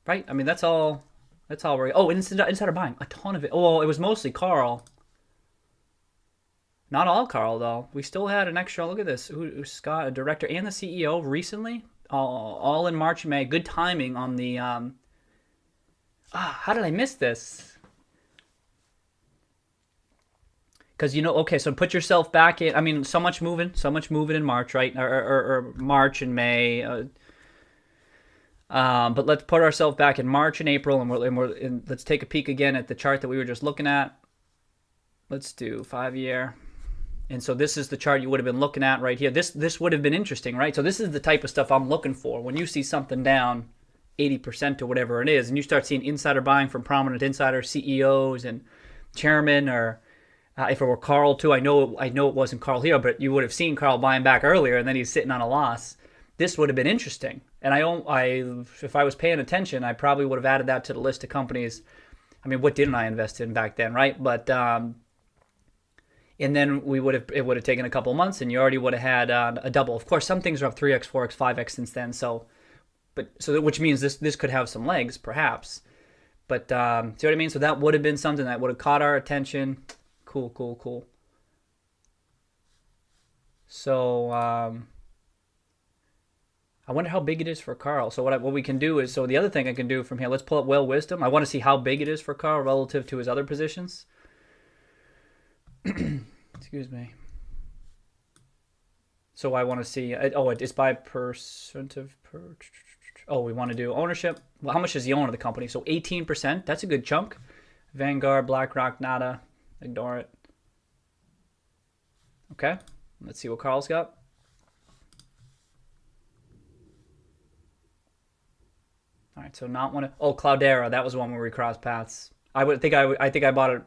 Right? I mean, that's all we're... Oh, insider buying. A ton of it. Oh, it was mostly Carl. Not all Carl, though. We still had an extra... Look at this. Scott, a director, and the CEO recently. All in March and May. Good timing on the... how did I miss this? Because, you know, okay, so put yourself back in... I mean, so much moving in March, right? Or March and May... but let's put ourselves back in March and April, and let's take a peek again at the chart that we were just looking at. Let's do 5-year. And so this is the chart you would have been looking at right here. This would have been interesting, right? So this is the type of stuff I'm looking for. When you see something down 80% or whatever it is, and you start seeing insider buying from prominent insiders, CEOs and chairmen, or if it were Carl too, I know it wasn't Carl here, but you would have seen Carl buying back earlier, and then he's sitting on a loss. This would have been interesting. And if I was paying attention, I probably would have added that to the list of companies. I mean, what didn't I invest in back then, right? But and then it would have taken a couple of months, and you already would have had a double. Of course, some things are up 3x, 4x, 5x since then. Which means this could have some legs, perhaps. But see what I mean? So that would have been something that would have caught our attention. Cool. So I wonder how big it is for Carl. So what we can do is, so the other thing I can do from here, let's pull up Well Wisdom. I want to see how big it is for Carl relative to his other positions. Excuse me. So I want to see, it's by percent of, we want to do ownership. Well, how much does he own of the company? So 18%, that's a good chunk. Vanguard, BlackRock, nada, ignore it. Okay, let's see what Carl's got. All right, so not one of, Cloudera, that was one where we crossed paths. I think I bought it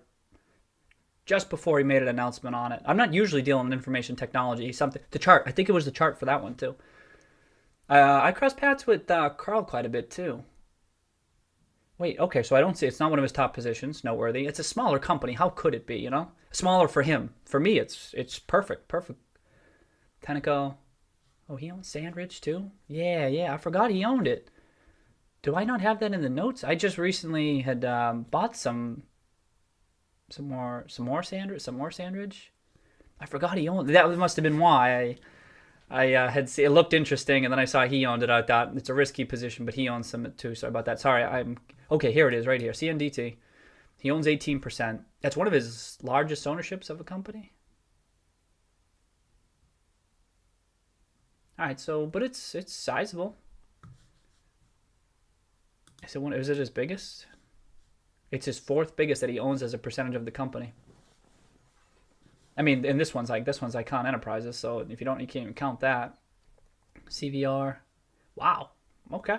just before he made an announcement on it. I'm not usually dealing in information technology. The chart. I think it was the chart for that one too. I crossed paths with Carl quite a bit too. Wait, okay, so I don't see. It's not one of his top positions. Noteworthy. It's a smaller company. How could it be? You know, smaller for him. For me, it's perfect. Tenneco. Oh, he owns Sandridge too. Yeah. I forgot he owned it. Do I not have that in the notes? I just recently had bought some more Sandridge. I forgot he owned it. That must have been why I had seen it. Looked interesting, and then I saw he owned it. I thought it's a risky position, but he owns some too. Sorry about that. Sorry, okay. Here it is, right here. CNDT. He owns 18%. That's one of his largest ownerships of a company. All right, so but it's sizable. Is it his biggest? It's his fourth biggest that he owns as a percentage of the company. I mean, and this one's Icon Enterprises, so if you can't even count that. CVR. Wow. Okay.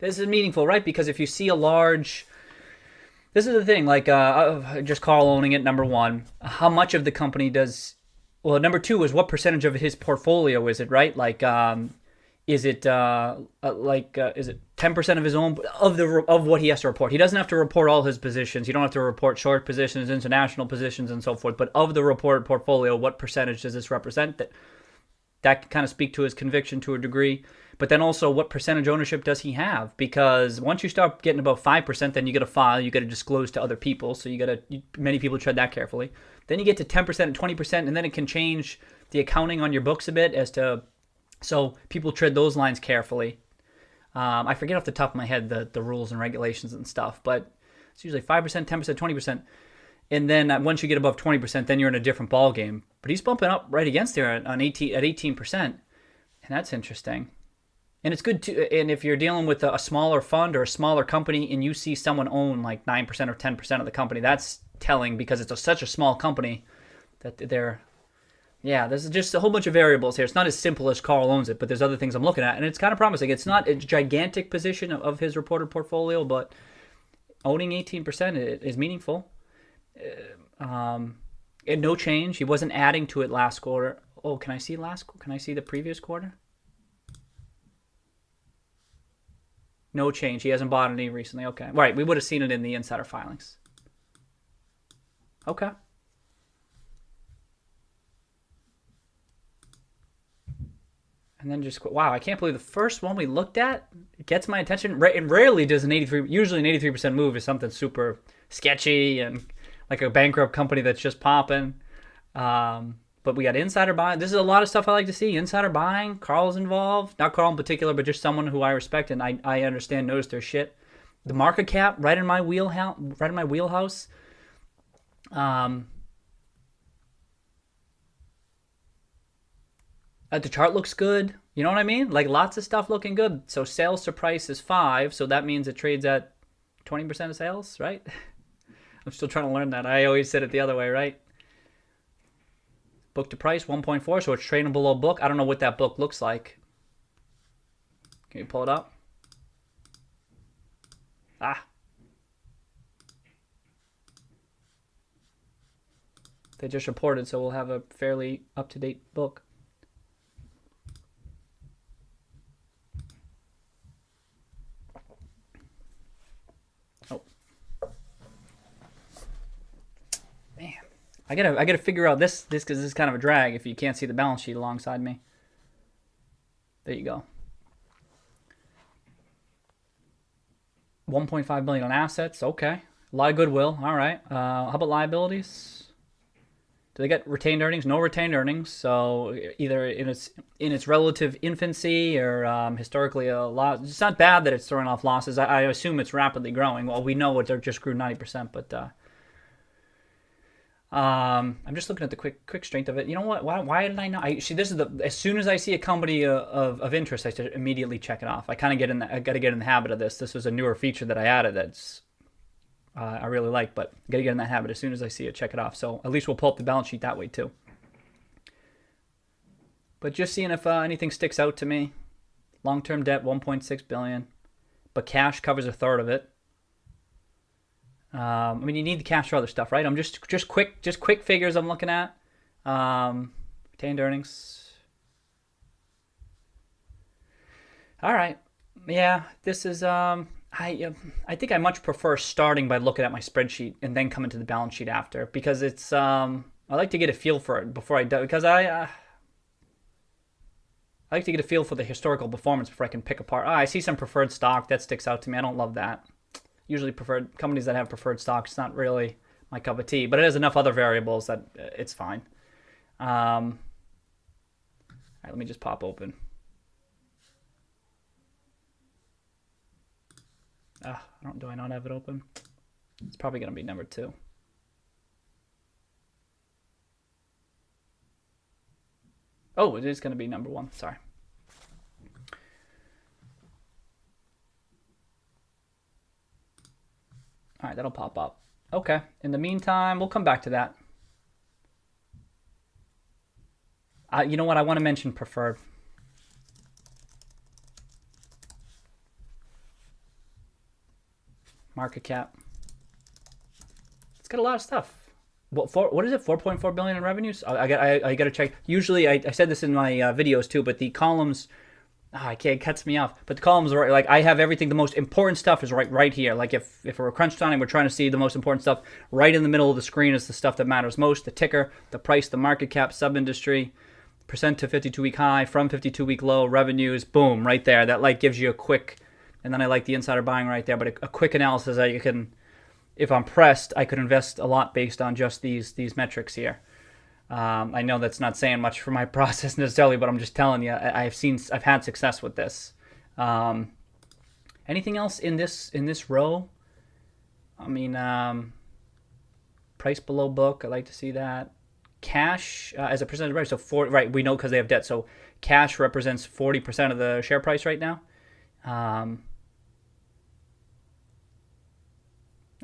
This is meaningful, right? Because if you see a large, this is the thing, like just Carl owning it, number one. How much of the company does? Well, number two is what percentage of his portfolio is it, right? Like, is it 10% of his own of what he has to report? He doesn't have to report all his positions. You don't have to report short positions, international positions, and so forth. But of the reported portfolio, what percentage does this represent? That can kind of speak to his conviction to a degree. But then also, what percentage ownership does he have? Because once you start getting about 5%, then you got to file, you got to disclose to other people. So many people tread that carefully. Then you get to 10% and 20%, and then it can change the accounting on your books a bit as to. So people tread those lines carefully. I forget off the top of my head the rules and regulations and stuff, but it's usually 5%, 10%, 20%. And then once you get above 20%, then you're in a different ball game. But he's bumping up right against there at 18%. And that's interesting. And it's good to, and if you're dealing with a smaller fund or a smaller company and you see someone own like 9% or 10% of the company, that's telling because it's such a small company that there's just a whole bunch of variables here. It's not as simple as Carl owns it, but there's other things I'm looking at, and it's kind of promising. It's not a gigantic position of his reported portfolio, but owning 18% is meaningful. And no change. He wasn't adding to it last quarter. Oh, can I see the previous quarter? No change. He hasn't bought any recently. Okay. Right. We would have seen it in the insider filings. Okay. And then just, wow, I can't believe the first one we looked at gets my attention. And rarely does usually an 83% move is something super sketchy and like a bankrupt company that's just popping. But we got insider buying. This is a lot of stuff I like to see. Insider buying. Carl's involved. Not Carl in particular, but just someone who I respect and I understand knows their shit. The market cap right in my wheelhouse. The chart looks good. You know what I mean? Like lots of stuff looking good. So sales to price is 5. So that means it trades at 20% of sales, right? I'm still trying to learn that. I always said it the other way, right? Book to price 1.4. So it's trading below book. I don't know what that book looks like. Can you pull it up? They just reported, so we'll have a fairly up-to-date book. gotta figure out this because this is kind of a drag if you can't see the balance sheet alongside me. There you go. 1.5 billion on assets. Okay, a lot of goodwill. All right. How about liabilities? Do they get retained earnings? No retained earnings. So either in its relative infancy or historically a loss. It's not bad that it's throwing off losses. I assume it's rapidly growing. Well, we know it just grew 90%, but I'm just looking at the quick strength of it. You know what? Why did I know? See, this is as soon as I see a company of interest, I should immediately check it off. I kind of get in. I got to get in the habit of this. This was a newer feature that I added that's. I really like, but I gotta get in that habit. As soon as I see it, check it off. So at least we'll pull up the balance sheet that way too. But just seeing if anything sticks out to me. Long-term debt, 1.6 billion, but cash covers a third of it. I mean, you need the cash for other stuff, right? I'm just quick figures I'm looking at. Retained earnings. All right, yeah, this is I think I much prefer starting by looking at my spreadsheet and then coming to the balance sheet after, because it's I like to get a feel for it before I do, because I like to get a feel for the historical performance before I can pick apart. I see some preferred stock that sticks out to me. I don't love that. Usually preferred companies that have preferred stock, it's not really my cup of tea, but it has enough other variables that it's fine. All right, let me just pop open. Do I not have it open? It's probably going to be number 2. Oh, it is going to be number 1. Sorry. All right, that'll pop up. Okay. In the meantime, we'll come back to that. You know what? I want to mention preferred. Market cap. It's got a lot of stuff. What is it? 4.4 billion in revenues. I got to check. Usually, I said this in my videos too, but the columns, it cuts me off. But the columns are like I have everything. The most important stuff is right here. Like if it were crunch time, we're trying to see the most important stuff. Right in the middle of the screen is the stuff that matters most: the ticker, the price, the market cap, sub-industry, percent to 52-week high, from 52-week low, revenues. Boom, right there. That like gives you a quick. And then I like the insider buying right there, but a quick analysis that you can, if I'm pressed, I could invest a lot based on just these metrics here. I know that's not saying much for my process necessarily, but I'm just telling you, I've had success with this. Anything else in this row? I mean, price below book. I like to see that. Cash as a percentage of revenue. So we know because they have debt. So cash represents 40% of the share price right now.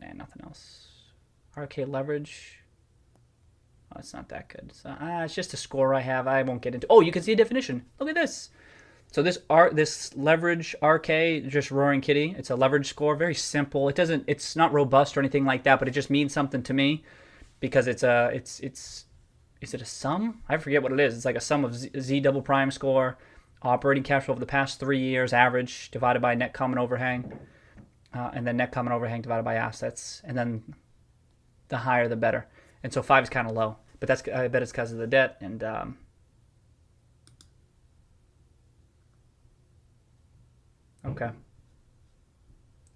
And nothing else. RK leverage. Oh, it's not that good. So, it's just a score I have. I won't get into. Oh, you can see a definition. Look at this. So this leverage RK, just roaring kitty. It's a leverage score. Very simple. It's not robust or anything like that, but it just means something to me because is it a sum? I forget what it is. It's like a sum of Z double prime score, operating cash flow over the past 3 years, average divided by net common overhang. And then net common overhang divided by assets, and then the higher the better. And so 5 is kind of low, but I bet it's because of the debt. And okay,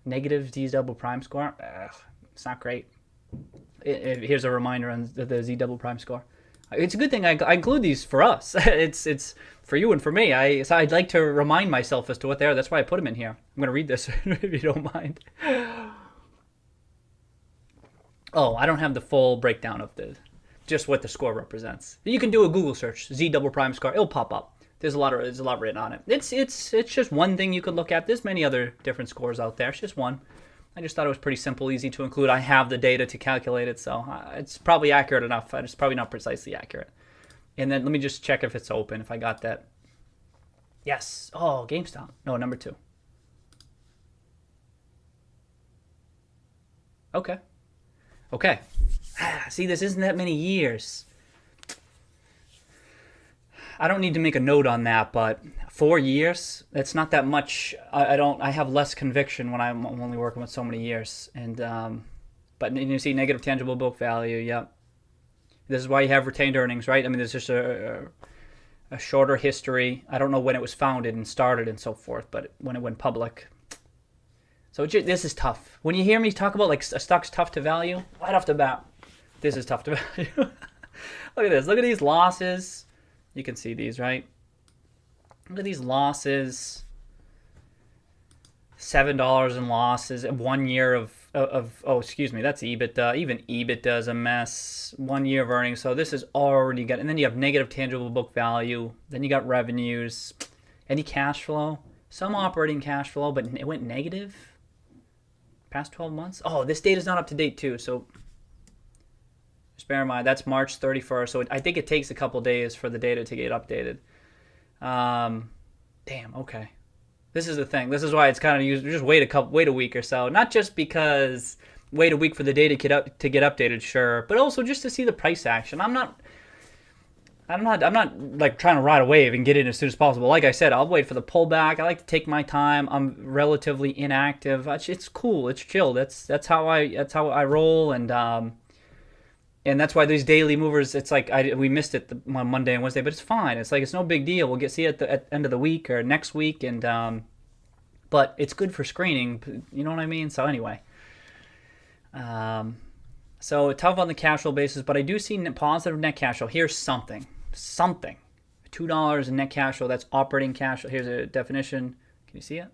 negative Z double prime score. It's not great. Here's a reminder on the Z double prime score. It's a good thing I include these for us. It's for you and for me. I'd like to remind myself as to what they are. That's why I put them in here. I'm going to read this if you don't mind. Oh, I don't have the full breakdown of just what the score represents. You can do a Google search, Z double prime score. It'll pop up. There's a lot written on it. It's just one thing you could look at. There's many other different scores out there. It's just one. I just thought it was pretty simple, easy to include. I have the data to calculate it, so it's probably accurate enough. It's probably not precisely accurate. And then let me just check if it's open, if I got that. Yes. Oh, GameStop. No, number 2. Okay. Okay. See, this isn't that many years. I don't need to make a note on that, but 4 years, that's not that much. I have less conviction when I'm only working with so many years. And but you see negative tangible book value, yep. This is why you have retained earnings, right? I mean, there's just a shorter history. I don't know when it was founded and started and so forth, but when it went public. So this is tough. When you hear me talk about like a stock's tough to value, right off the bat, this is tough to value. Look at this. Look at these losses. You can see these, right? Look at these losses. $7 in losses. 1 year of oh, excuse me, that's EBITDA. Even EBITDA is a mess. 1 year of earnings. So this is already got, and then you have negative tangible book value. Then you got revenues, any cash flow, some operating cash flow, but it went negative past 12 months. Oh, this data is not up to date too. So just bear in mind that's March 31st. So I think it takes a couple days for the data to get updated. Damn. Okay. This is the thing. This is why it's kind of just wait a week or so. Not just because wait a week for the data to get updated, sure, but also just to see the price action. I'm not like trying to ride a wave and get in as soon as possible. Like I said, I'll wait for the pullback. I like to take my time. I'm relatively inactive. It's cool. It's chill. That's how I roll, and that's why these daily movers. It's like we missed it on Monday and Wednesday, but it's fine. It's like it's no big deal. We'll see it at the end of the week or next week, and but it's good for screening. You know what I mean? So anyway, so tough on the cash flow basis, but I do see positive net cash flow. Here's something. $2 in net cash flow. That's operating cash flow. Here's a definition. Can you see it?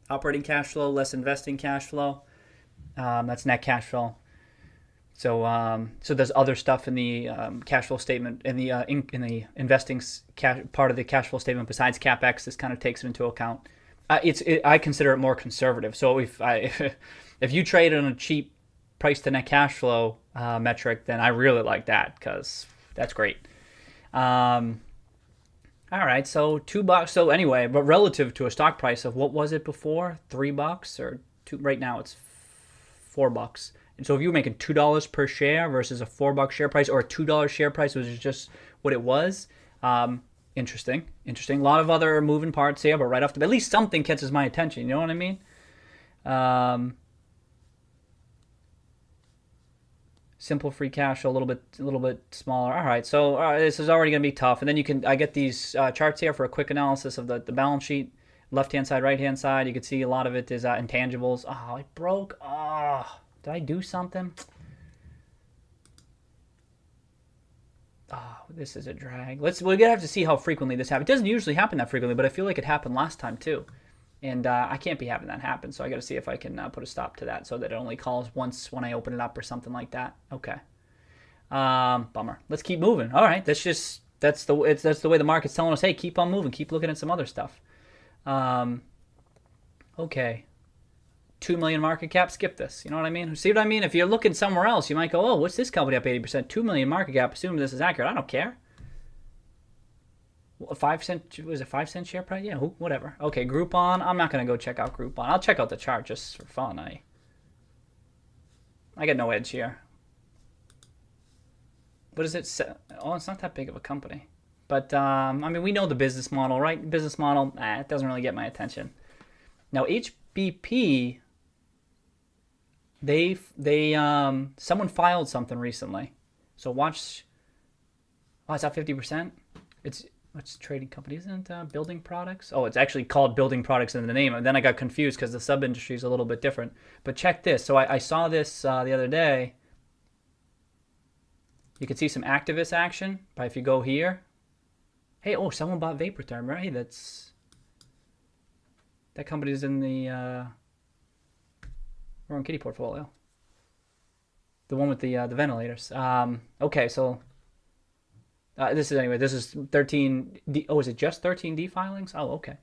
Operating cash flow less investing cash flow. That's net cash flow. So so there's other stuff in the cash flow statement in the investing part of the cash flow statement besides capex. This kind of takes it into account. I consider it more conservative. So if you trade on a cheap price to net cash flow metric, then I really like that because that's great. All right, so $2. So anyway, but relative to a stock price of what was it before? $3 or two? Right now it's $4. And so if you were making $2 per share versus a $4 share price or a $2 share price, which is just what it was. Interesting. A lot of other moving parts here, but right off the bat, at least something catches my attention. You know what I mean? Simple free cash flow, a little bit smaller. All right, so this is already going to be tough. And then I get these charts here for a quick analysis of the balance sheet, left-hand side, right-hand side. You can see a lot of it is intangibles. Oh, it broke. Oh, did I do something? Oh, this is a drag. We're gonna have to see how frequently this happens. It doesn't usually happen that frequently, but I feel like it happened last time too. And I can't be having that happen, so I got to see if I can put a stop to that so that it only calls once when I open it up or something like that. Okay. Bummer. Let's keep moving. All right. That's the way the market's telling us. Hey, keep on moving. Keep looking at some other stuff. Okay. 2 million market cap. Skip this. You know what I mean? See what I mean? If you're looking somewhere else, you might go, oh, what's this company up 80%? 2 million market cap. Assuming this is accurate. I don't care. A 5 cent, was it 5 cent share price? Yeah, whatever. Okay, Groupon. I'm not gonna go check out Groupon. I'll check out the chart just for fun. I got no edge here. What is it? Oh, it's not that big of a company. But I mean, we know the business model, right? Business model. It doesn't really get my attention. Now HBP. Someone filed something recently. So watch. Oh, it's up 50%. What's the trading company? Isn't it building products? Oh, it's actually called building products in the name. And then I got confused because the sub-industry is a little bit different. But check this. So I saw this the other day. You can see some activist action. But if you go here. Hey, oh, someone bought Vaportherm, right? That company's in the Roaring Kitty portfolio. The one with the ventilators. Okay, so... This is 13D. Oh, is it just 13D filings? Oh, okay.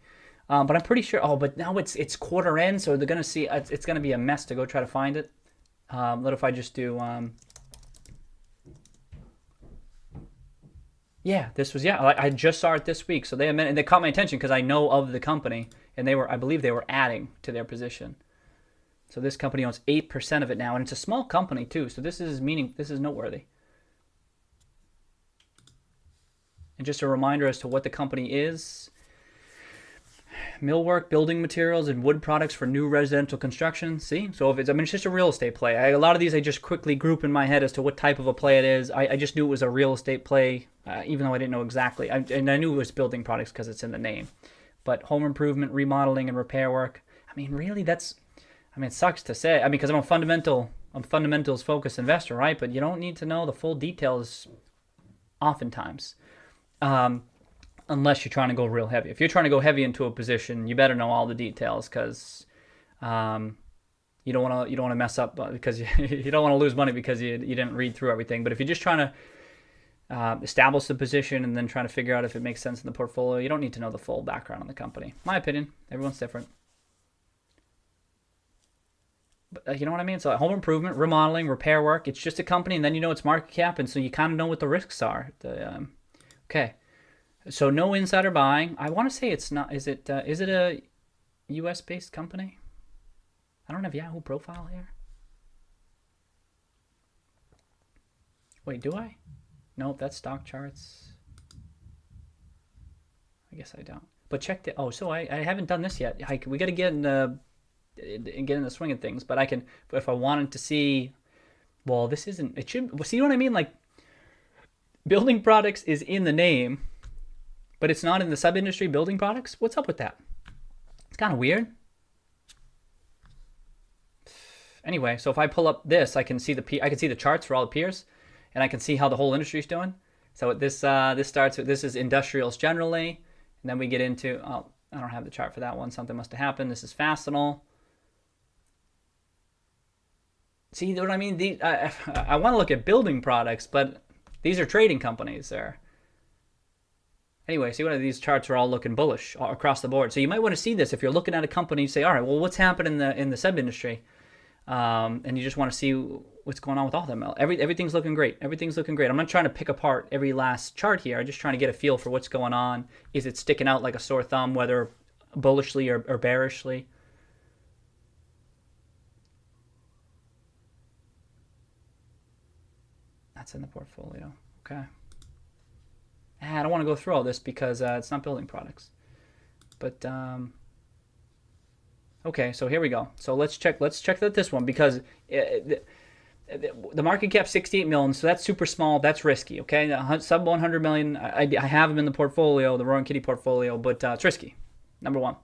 But I'm pretty sure. Oh, but now it's quarter end, so they're gonna see. It's gonna be a mess to go try to find it. What if I just do? Yeah, this was I just saw it this week, so they caught my attention because I know of the company, and I believe they were adding to their position. So this company owns 8% of it now, and it's a small company too. So this is noteworthy. And just a reminder as to what the company is. Millwork, building materials, and wood products for new residential construction. See? So if it's, I mean, it's just a real estate play. A lot of these I just quickly group in my head as to what type of a play it is. I just knew it was a real estate play, even though I didn't know exactly. And I knew it was building products because it's in the name. But home improvement, remodeling, and repair work. I mean, really, that's, I mean, it sucks to say. I mean, because I'm a fundamentals focused investor, right? But you don't need to know the full details oftentimes. Unless you're trying to go real heavy. If you're trying to go heavy into a position, you better know all the details because you don't want to mess up because you don't want to lose money because you didn't read through everything. But if you're just trying to establish the position and then trying to figure out if it makes sense in the portfolio, you don't need to know the full background on the company. My opinion. Everyone's different. But you know what I mean? So home improvement, remodeling, repair work. It's just a company, and then you know its market cap, and so you kind of know what the risks are. Okay. So no insider buying. I want to say it's not. Is it a U.S. based company? I don't have Yahoo profile here. Wait, do I? Nope, that's stock charts. I guess I don't. But check the. Oh, so I haven't done this yet. We got to get in the swing of things. But I can. If I wanted to see, well, this isn't. It should. See what I mean? Like, building products is in the name. But it's not in the sub-industry building products? What's up with that? It's kind of weird. Anyway, so if I pull up this, I can see the charts for all the peers, and I can see how the whole industry is doing. So this starts with, this is industrials generally, and then we get into, oh, I don't have the chart for that one. Something must have happened. This is Fastenal. See, you know what I mean? I want to look at building products, but these are trading companies there. Anyway, see what these charts are all looking bullish across the board. So you might want to see this if you're looking at a company. You say, all right, well, what's happening in the sub industry, and you just want to see what's going on with all of them. Everything's looking great. Everything's looking great. I'm not trying to pick apart every last chart here. I'm just trying to get a feel for what's going on. Is it sticking out like a sore thumb, whether bullishly or bearishly? That's in the portfolio. Okay. I don't want to go through all this because it's not building products. But okay, so here we go. So let's check this one because the market cap 68 million, so that's super small. That's risky. Okay, sub 100 million. I have them in the portfolio, the Roaring Kitty portfolio, but it's risky. Number one,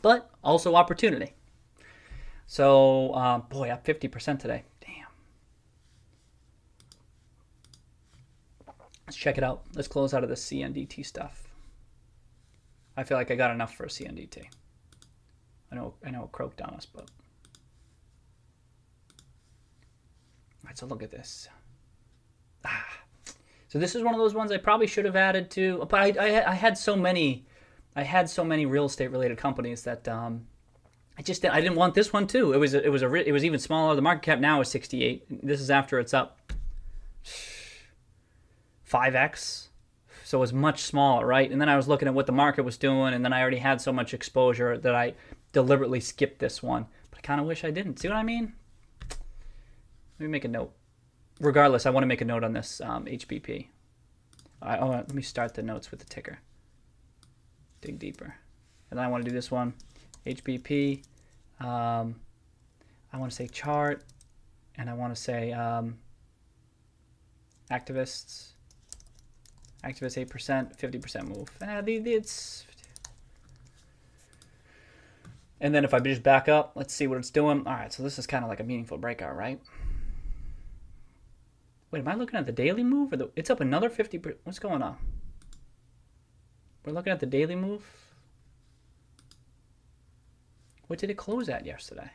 but also opportunity. So boy, up 50% today. Let's check it out. Let's close out of the CNDT stuff. I feel like I got enough for a CNDT. I know it croaked on us, but. All right, so look at this. So this is one of those ones I probably should have added to, but I had so many real estate related companies that I didn't want this one too. It was even smaller. The market cap now is 68. This is after it's up 5x, so it was much smaller, right? And then I was looking at what the market was doing, and then I already had so much exposure that I deliberately skipped this one. But I kind of wish I didn't. See what I mean? Let me make a note. Regardless, I want to make a note on this HBP. Let me start the notes with the ticker. Dig deeper. And then I want to do this one, HBP. I want to say chart, and I want to say activists. Activists 8%, 50% move. It's. And then if I just back up, let's see what it's doing. All right, so this is kind of like a meaningful breakout, right? Wait, am I looking at the daily move or it's up another 50%? What's going on? We're looking at the daily move. What did it close at yesterday?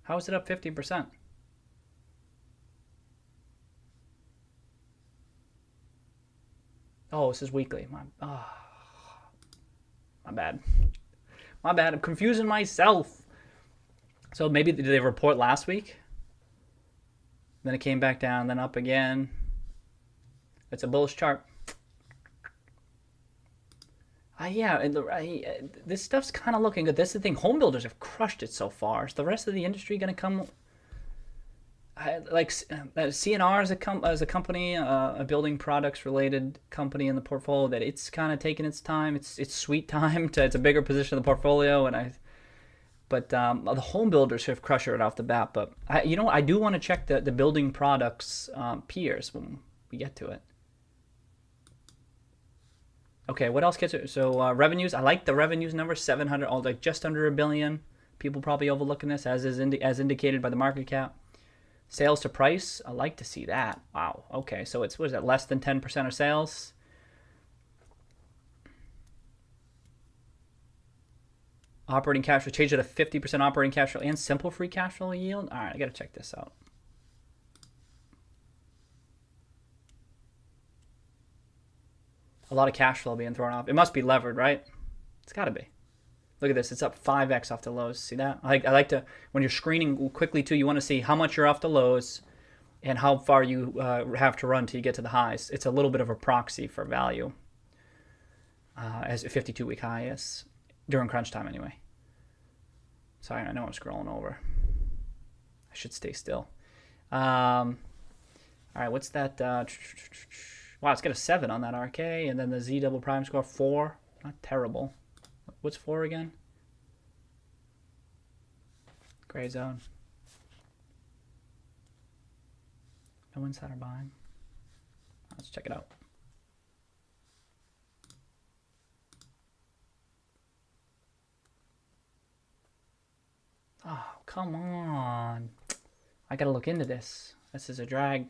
How is it up 50%? Oh, this is weekly. My bad. My bad. I'm confusing myself. So maybe did they report last week? Then it came back down, then up again. It's a bullish chart. Yeah, this stuff's kind of looking good. That's the thing. Home builders have crushed it so far. Is the rest of the industry going to come? CNR as a company, a building products related company in the portfolio, that it's kind of taking its time. It's sweet time it's a bigger position of the portfolio, but the home builders have crushed it off the bat. But I do want to check the building products peers when we get to it. Okay, what else gets it? So revenues, I like the revenues number, 700, like just under $1 billion. People probably overlooking this as indicated by the market cap. Sales to price, I like to see that. Wow. Okay, so it's, what is that, less than 10% of sales? Operating cash flow, change it to 50% operating cash flow and simple free cash flow yield. All right, I got to check this out. A lot of cash flow being thrown off. It must be levered, right? It's got to be. Look at this. It's up 5x off the lows. See that? I like to, when you're screening quickly too, you want to see how much you're off the lows and how far you have to run till you get to the highs. It's a little bit of a proxy for value, as a 52-week high is, during crunch time anyway. Sorry, I know I'm scrolling over. I should stay still. All right, what's that? Wow, it's got a 7 on that RK, and then the Z double prime score 4. Not terrible. What's 4 again? Gray zone. No insider buying. Let's check it out. Oh, come on. I gotta look into this. This is a drag.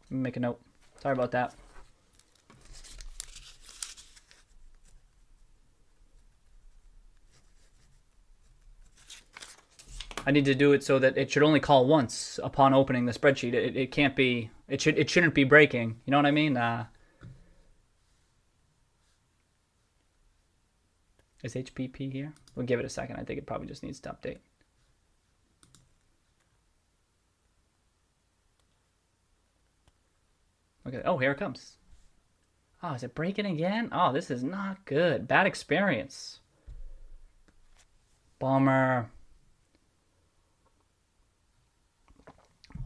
Let me make a note. Sorry about that. I need to do it so that it should only call once upon opening the spreadsheet. It can't be. It shouldn't be breaking. You know what I mean? Is HPP here? We'll give it a second. I think it probably just needs to update. Okay. Oh, here it comes. Oh, is it breaking again? Oh, this is not good. Bad experience. Bummer.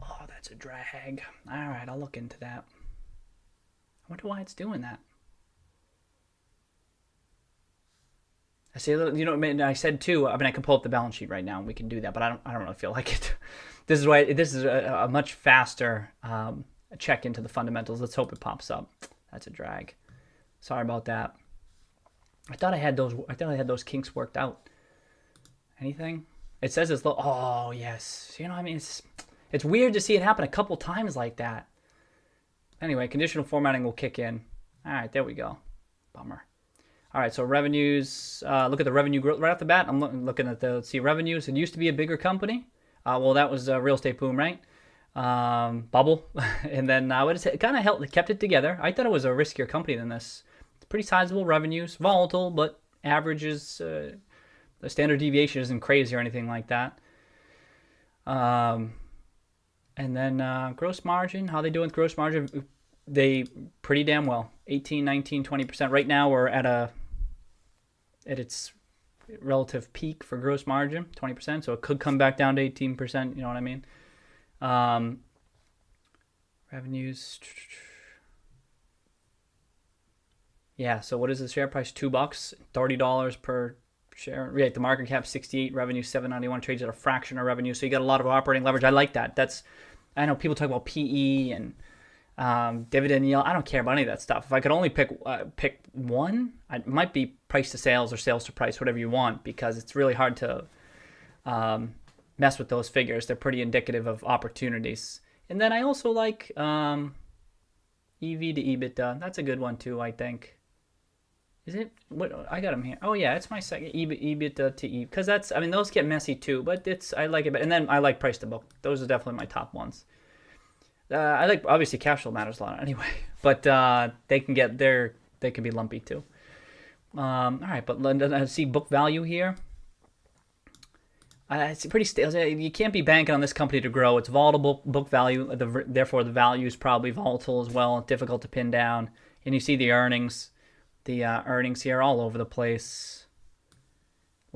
Oh, that's a drag. All right, I'll look into that. I wonder why it's doing that. I see, you know, I said too. I mean, I can pull up the balance sheet right now, and we can do that. But I don't really feel like it. This is why this is a much faster check into the fundamentals. Let's hope it pops up. That's a drag. Sorry about that. I thought I had those kinks worked out. Anything? It says it's low. Oh yes. You know, I mean, it's weird to see it happen a couple times like that. Anyway, conditional formatting will kick in. All right, there we go. Bummer. All right, so revenues. Look at the revenue growth right off the bat. I'm looking at let's see, revenues. It used to be a bigger company. Well, that was a real estate boom, right? Bubble, and then it kind of kept it together. I thought it was a riskier company than this. It's pretty sizable revenues, volatile, but averages. The standard deviation isn't crazy or anything like that. And then gross margin. How they doing with gross margin? They pretty damn well. 18, 19, 20%. Right now we're at its relative peak for gross margin, 20%. So it could come back down to 18%. You know what I mean? Revenues. Yeah. So what is the share price? $2, $30 per share. Yeah, the market cap 68, revenue 791, trades at a fraction of revenue. So you got a lot of operating leverage. I like that. I know people talk about PE and dividend yield. I don't care about any of that stuff. If I could only pick one, it might be price to sales or sales to price, whatever you want, because it's really hard to mess with those figures. They're pretty indicative of opportunities. And then I also like EV to EBITDA. That's a good one too, I think. Is it? What I got them here. Oh yeah, it's my second EBITDA to E, because that's. I mean, those get messy too, but I like it. But and then I like price to book. Those are definitely my top ones. I like, obviously cash flow matters a lot anyway, but they can be lumpy too. All right, but let's see book value here. It's pretty stable. You can't be banking on this company to grow. It's volatile book value. Therefore, the value is probably volatile as well. Difficult to pin down. And you see the earnings. The earnings here all over the place.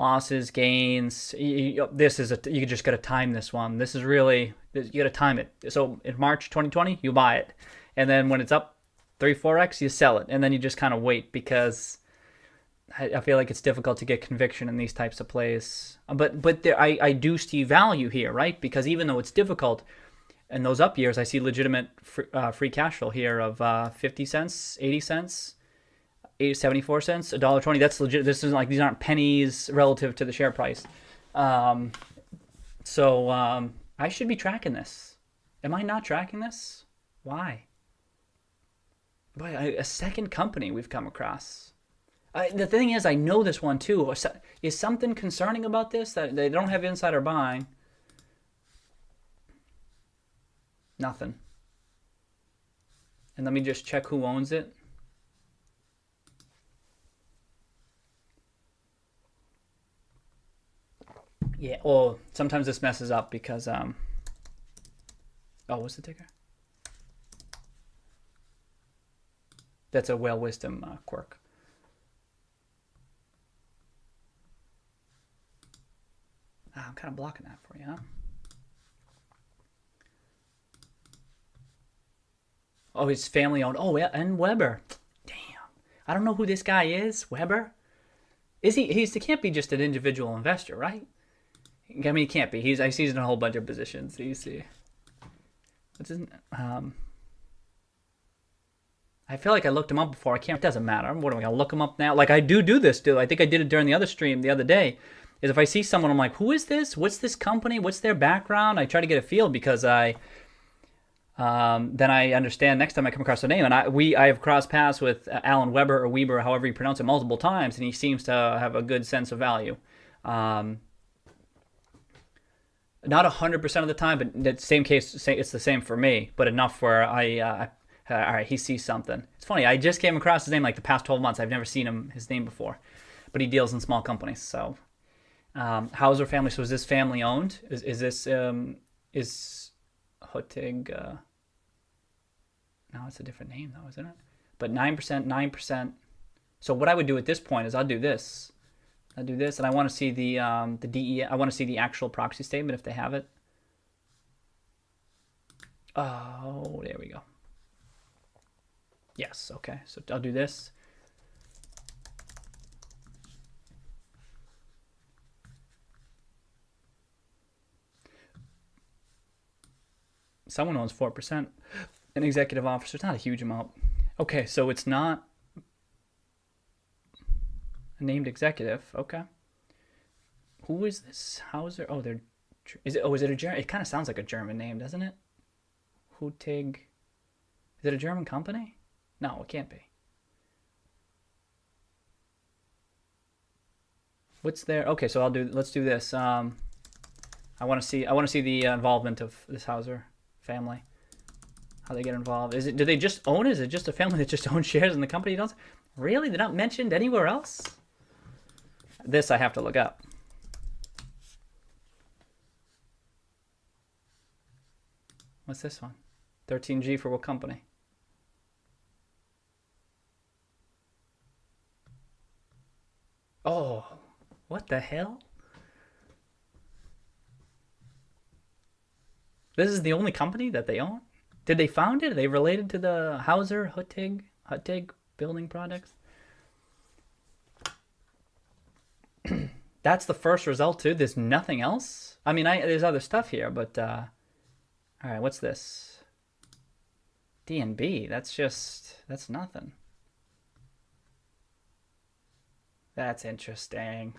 losses, gains. This is you just got to time this one. This is really, you got to time it. So in March 2020, you buy it, and then when it's up 3-4x, you sell it, and then you just kind of wait, because I feel like it's difficult to get conviction in these types of plays. But there, I do see value here, right? Because even though it's difficult, in those up years, I see legitimate free cash flow here of 50 cents, 80 cents. 74 cents, $1.20. That's legit. This isn't like, these aren't pennies relative to the share price. So I should be tracking this. Am I not tracking this? Why? Boy, a second company we've come across. The thing is, I know this one too. Is something concerning about this that they don't have insider buying? Nothing. And let me just check who owns it. Yeah, well, sometimes this messes up because, oh, what's the ticker? That's a whale wisdom quirk. I'm kind of blocking that for you, huh? Oh, it's family owned. Oh, yeah, and Weber. Damn. I don't know who this guy is. Weber? Is he? He can't be just an individual investor, right? I mean, he can't be. I see he's in a whole bunch of positions. So you see. What's his I feel like I looked him up before. I can't. It doesn't matter. What am I gonna look him up now? Like I do this, dude. I think I did it during the other stream the other day. Is if I see someone, I'm like, who is this? What's this company? What's their background? I try to get a feel, because then I understand next time I come across their name. And I have crossed paths with Alan Weber or Weber, however you pronounce it, multiple times, and he seems to have a good sense of value. Not 100% of the time, but in the same case, it's the same for me. But enough where all right, he sees something. It's funny. I just came across his name like the past 12 months. I've never seen his name before, but he deals in small companies. So, Hauser family. So is this family owned? Is this is Huttig? No, it's a different name though, isn't it? But 9%. So what I would do at this point is I'll do this. I do this, and I want to see the DE. I want to see the actual proxy statement if they have it. Oh, there we go. Yes, okay. So I'll do this. Someone owns 4%. An executive officer. It's not a huge amount. Okay, so it's not a named executive. Okay. Who is this? Hauser? Oh, is it a German? It kind of sounds like a German name, doesn't it? Huttig. Is it a German company? No, it can't be. What's there? Okay, so let's do this. I want to see the involvement of this Hauser family. How they get involved. Do they just own it? Is it just a family that just owns shares in the company? Really? They're not mentioned anywhere else? This I have to look up. What's this one? 13G for what company? Oh, what the hell? This is the only company that they own? Did they found it? Are they related to the Hauser Huttig building products? That's the first result too. There's nothing else. I mean, there's other stuff here, but all right. What's this? DNB. That's nothing. That's interesting.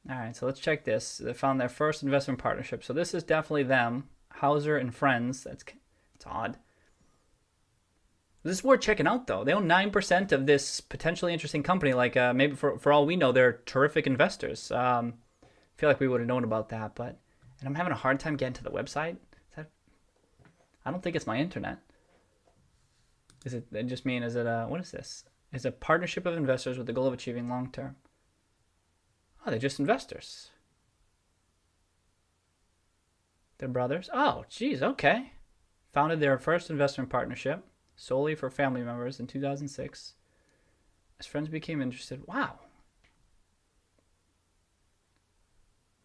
All right, so let's check this. They found their first investment partnership. So this is definitely them, Hauser and Friends. It's odd. This is worth checking out, though. They own 9% of this potentially interesting company. Like maybe for all we know, they're terrific investors. I feel like we would have known about that, and I'm having a hard time getting to the website. I don't think it's my internet. Is it? It just mean is it what is this? Is a partnership of investors with the goal of achieving long term. Oh, they're just investors. They're brothers. Oh, geez, okay. Founded their first investment partnership solely for family members in 2006. His friends became interested. Wow.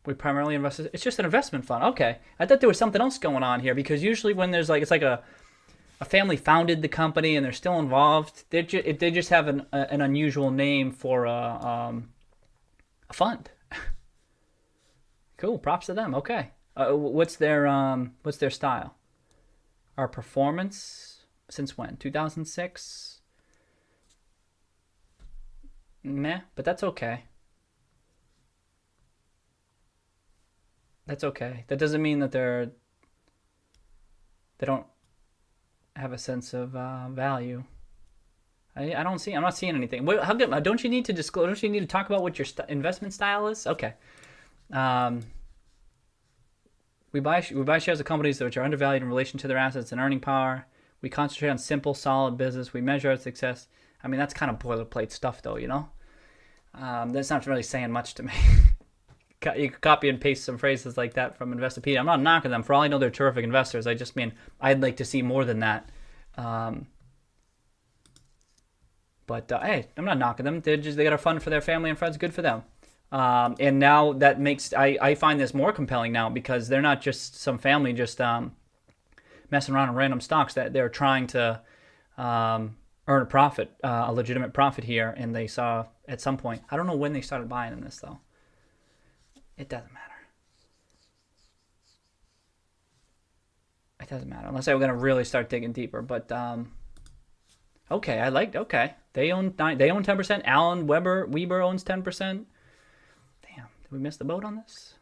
We primarily invested. It's just an investment fund. Okay. I thought there was something else going on here, because usually when there's like, it's like a family founded the company and they're still involved, they just have an unusual name for a fund. Cool. Props to them. Okay. What's their style? Our performance since when? 2006. Meh, but that's okay. That's okay. That doesn't mean that they don't have a sense of value. I'm not seeing anything. How good? Don't you need to disclose? Don't you need to talk about what your investment style is? Okay. We buy shares of companies which are undervalued in relation to their assets and earning power. We concentrate on simple, solid business. We measure our success. I mean, that's kind of boilerplate stuff, though, you know? That's not really saying much to me. You could copy and paste some phrases like that from Investopedia. I'm not knocking them. For all I know, they're terrific investors. I just mean I'd like to see more than that. But hey, I'm not knocking them. They got a fund for their family and friends. Good for them. And now that makes I find this more compelling now, because they're not just some family just messing around in random stocks. That they're trying to earn a profit, a legitimate profit here. And they saw at some point. I don't know when they started buying in this though. It doesn't matter. It doesn't matter unless I'm gonna really start digging deeper. But okay, okay. They own 10%. Alan Weber owns 10%. Damn, did we miss the boat on this?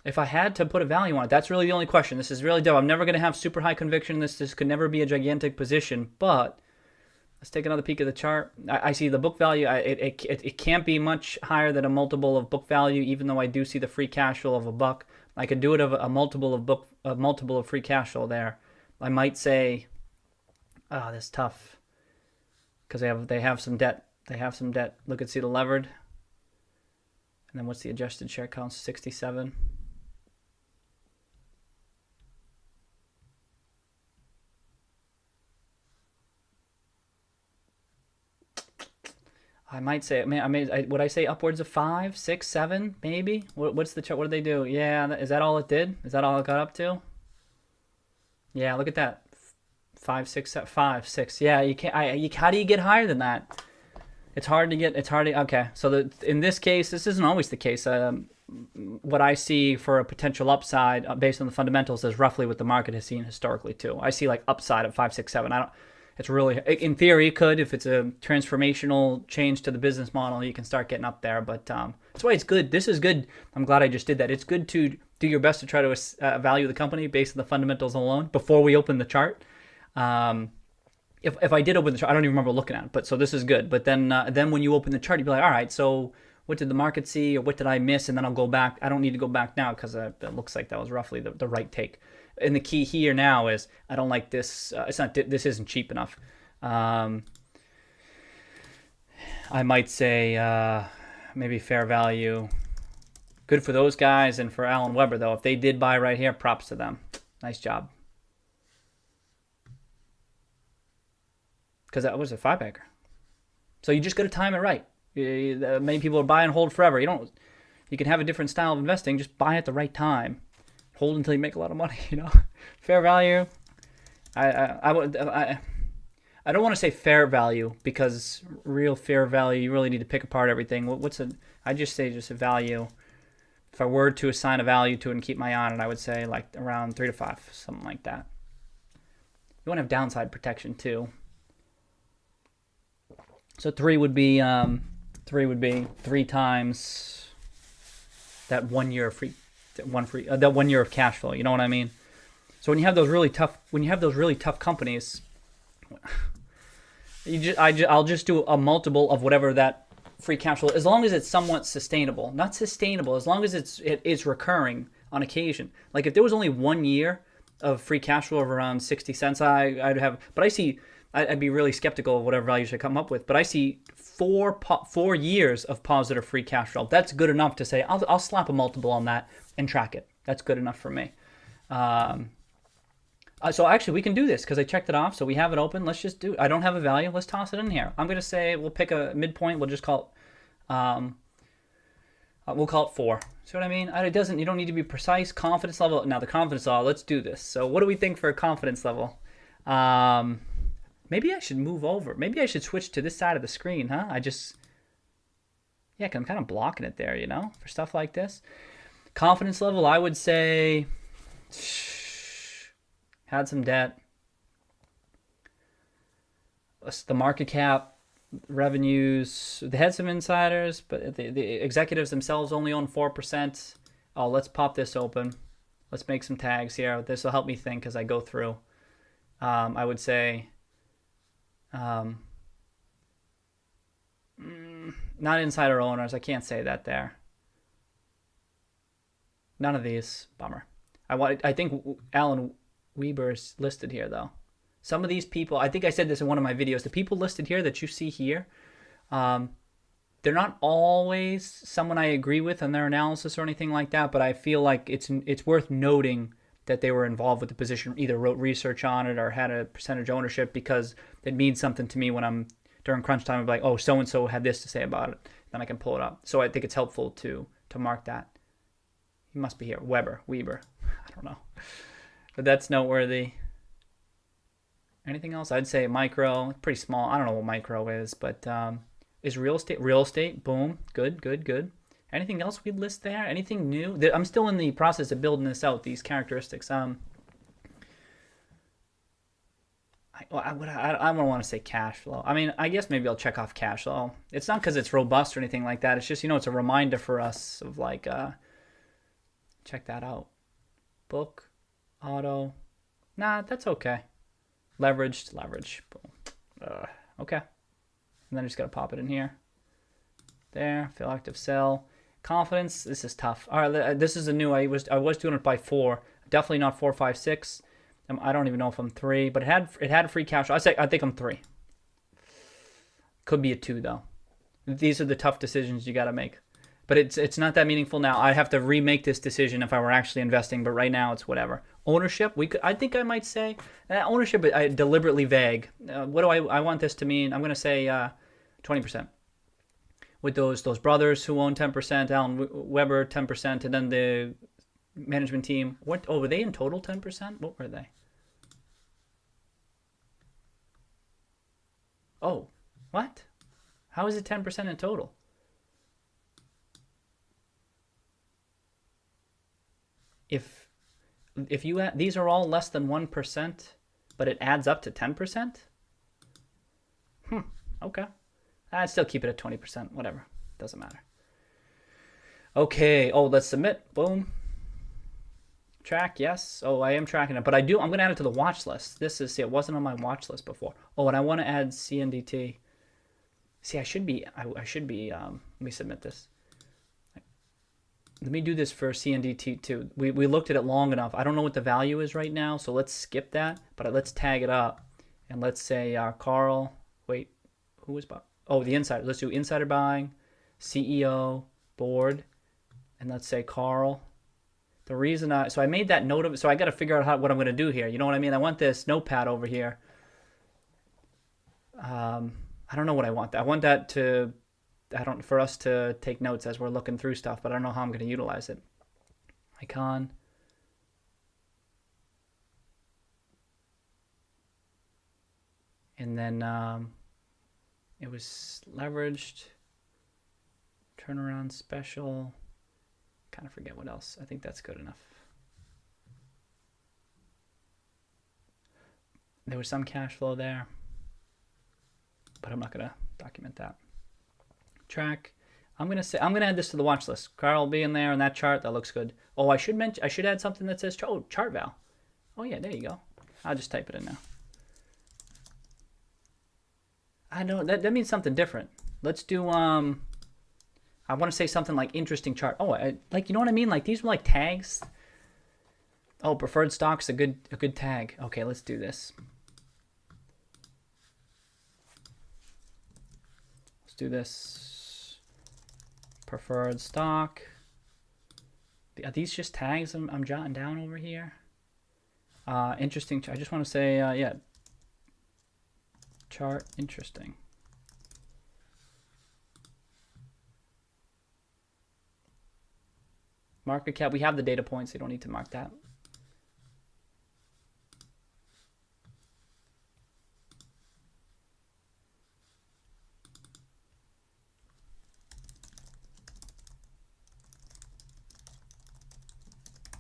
If I had to put a value on it, that's really the only question. This is really dumb. I'm never going to have super high conviction. This could never be a gigantic position. But let's take another peek at the chart. I see the book value. It can't be much higher than a multiple of book value, even though I do see the free cash flow of $1. I could do it of a multiple of free cash flow there. I might say, that's tough, because they have some debt. They have some debt. Look at see the levered. And then what's the adjusted share count? 67. I might say, would I say upwards of 5, 6, 7, maybe? What's the chart? What did they do? Yeah, is that all it did? Is that all it got up to? Yeah, look at that. 5, 6, 7, 5, 6. Yeah, you can't. How do you get higher than that? It's hard to get. Okay, so in this case, this isn't always the case. What I see for a potential upside based on the fundamentals is roughly what the market has seen historically too. I see like upside of 5, 6, 7. It's really, in theory, it could. If it's a transformational change to the business model, you can start getting up there. But that's why it's good. This is good. I'm glad I just did that. It's good to do your best to try to value the company based on the fundamentals alone before we open the chart. If I did open the chart, I don't even remember looking at it. But so this is good. But then when you open the chart, you'd be like, all right, so what did the market see, or what did I miss? And then I'll go back. I don't need to go back now because it looks like that was roughly the right take. And the key here now is I don't like this. This isn't cheap enough. I might say maybe fair value. Good for those guys, and for Alan Weber though. If they did buy right here, props to them. Nice job. Because that was a 5-bagger. So you just got to time it right. Many people are buy and hold forever. You can have a different style of investing. Just buy at the right time. Hold until you make a lot of money, you know. Fair value. I don't want to say fair value, because real fair value, you really need to pick apart everything. I just say just a value. If I were to assign a value to it and keep my eye on it, I would say like around 3 to 5, something like that. You want to have downside protection too. So 3 would be 3 times that 1 year of that 1 year of cash flow. You know what I mean? So when you have those really tough companies, I'll just do a multiple of whatever that free cash flow, as long as it's somewhat sustainable. Not sustainable, as long as it is recurring on occasion. Like if there was only 1 year of free cash flow of around 60 cents, I'd have. But I'd be really skeptical of whatever values I come up with. But I see 4 years of positive free cash flow. That's good enough to say I'll slap a multiple on that and track it. That's good enough for me. So actually, we can do this because I checked it off. So we have it open. Let's just do it. I don't have a value. Let's toss it in here. I'm going to say we'll pick a midpoint. We'll just call it, we'll call it 4. See what I mean? It doesn't, you don't need to be precise. Confidence level. Now the confidence level, let's do this. So what do we think for a confidence level? Maybe I should move over. Maybe I should switch to this side of the screen, huh? Yeah, 'cause I'm kind of blocking it there, you know, for stuff like this. Confidence level, I would say, had some debt. The market cap, revenues, they had some insiders, but the executives themselves only own 4%. Oh, let's pop this open. Let's make some tags here. This will help me think as I go through. I would say, not insider owners. I can't say that there. None of these. Bummer. I think Alan Weber is listed here, though. Some of these people, I think I said this in one of my videos, the people listed here that you see here, they're not always someone I agree with in their analysis or anything like that, but I feel like it's worth noting that they were involved with the position, either wrote research on it or had a percentage ownership, because it means something to me when I'm during crunch time. I'm like, oh, so-and-so had this to say about it. Then I can pull it up. So I think it's helpful to mark that. He must be here. Weber. I don't know. But that's noteworthy. Anything else? I'd say micro, pretty small. I don't know what micro is, but is real estate, boom, good. Anything else we'd list there? Anything new? I'm still in the process of building this out, these characteristics. I don't want to say cash flow. I mean, I guess maybe I'll check off cash flow. It's not because it's robust or anything like that. It's just, it's a reminder for us of like, check that out. Book, auto. Nah, that's okay. Leverage. Boom. Okay. And then I just got to pop it in here. There. Fill active cell. Confidence. This is tough. All right. This is a new. I was doing it by 4. Definitely not 4, 5, 6. I don't even know if I'm 3, but it had a free cash flow. I think I'm 3. Could be a 2 though. These are the tough decisions you got to make. But it's not that meaningful now. I'd have to remake this decision if I were actually investing, but right now it's whatever. Ownership, I think I might say ownership. I deliberately vague. What do I want this to mean? I'm going to say 20%. With those brothers who own 10%, Alan Weber 10%, and then the management team. Were they in total 10%? What were they? Oh, what? How is it 10% in total? If you add, these are all less than 1%, but it adds up to 10%? Okay. I'd still keep it at 20%, whatever. Doesn't matter. Okay, let's submit. Boom. Track, yes. Oh, I am tracking it, but I'm going to add it to the watch list. It wasn't on my watch list before. Oh, and I want to add CNDT. See, I should be, let me submit this. Let me do this for CNDT too. We looked at it long enough. I don't know what the value is right now, so let's skip that. But let's tag it up, and let's say Carl. Wait, who was bought? Oh, the insider. Let's do insider buying, CEO, board, and let's say Carl. The reason so I made that note of it. So I got to figure out what I'm going to do here. You know what I mean? I want this notepad over here. I don't know what I want. I want that to. For us to take notes as we're looking through stuff, but I don't know how I'm going to utilize it. Icon. And then it was leveraged. Turnaround special. Kind of forget what else. I think that's good enough. There was some cash flow there, but I'm not going to document that. Track. I'm gonna add this to the watch list. Carl will be in there on that chart. That looks good. Oh, I should add something that says chart val. Oh yeah, there you go. I'll just type it in now. I know that means something different. Let's do I want to say something like interesting chart. Oh, like, you know what I mean? Like, these were like tags. Oh, preferred stock's a good tag. Okay, let's do this. Let's do this. Preferred stock. Are these just tags I'm jotting down over here? Interesting. I just want to say, yeah. Chart interesting. Market cap. We have the data points. So you don't need to mark that.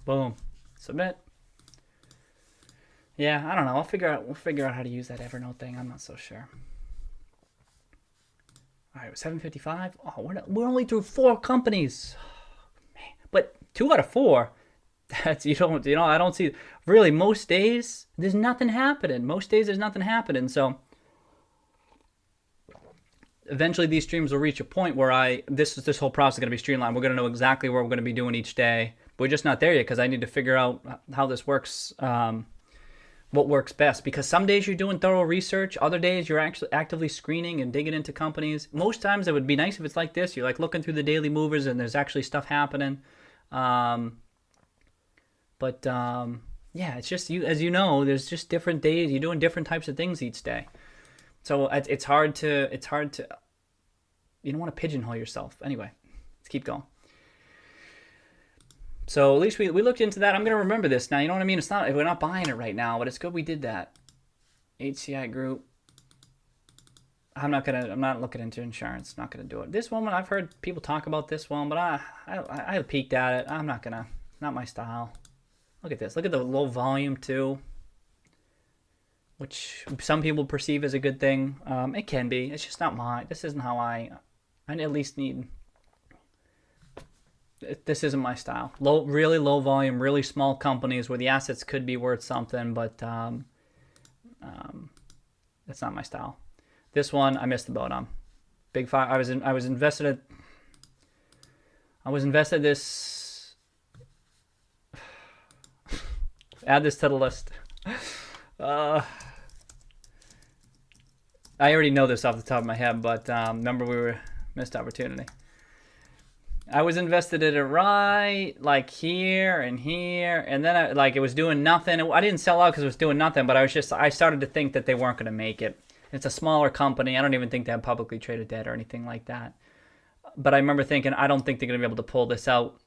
Boom. Submit. Yeah, I don't know. We'll figure out how to use that Evernote thing. I'm not so sure. All right, 7:55. Oh, we're only through 4 companies. Man. But 2 out of 4. That's I don't see really most days there's nothing happening. Most days there's nothing happening. So eventually these streams will reach a point where this whole process is going to be streamlined. We're going to know exactly what we're going to be doing each day. But we're just not there yet because I need to figure out how this works, what works best. Because some days you're doing thorough research, other days you're actually actively screening and digging into companies. Most times it would be nice if it's like this. You're like looking through the daily movers and there's actually stuff happening. Yeah, it's just as you know, there's just different days. You're doing different types of things each day. So it's hard to, you don't want to pigeonhole yourself. Anyway, let's keep going. So at least we looked into that. I'm going to remember this now. You know what I mean? We're not buying it right now, but it's good we did that. HCI Group. I'm not looking into insurance. Not going to do it. This one, I've heard people talk about this one, but I peeked at it. I'm not going to, not my style. Look at this. Look at the low volume too, which some people perceive as a good thing. It can be. It's just not mine. This isn't how I at least need. This isn't my style. Really low volume, really small companies where the assets could be worth something, but that's not my style. This one I missed the boat on. Big Five. I was invested this. Add this to the list. I already know this off the top of my head, but remember we were missed opportunity. I was invested in it right like here, and then it was doing nothing. I didn't sell out because it was doing nothing, but I started to think that they weren't going to make it. It's a smaller company. I don't even think they have publicly traded debt or anything like that. But I remember thinking, I don't think they're going to be able to pull this out.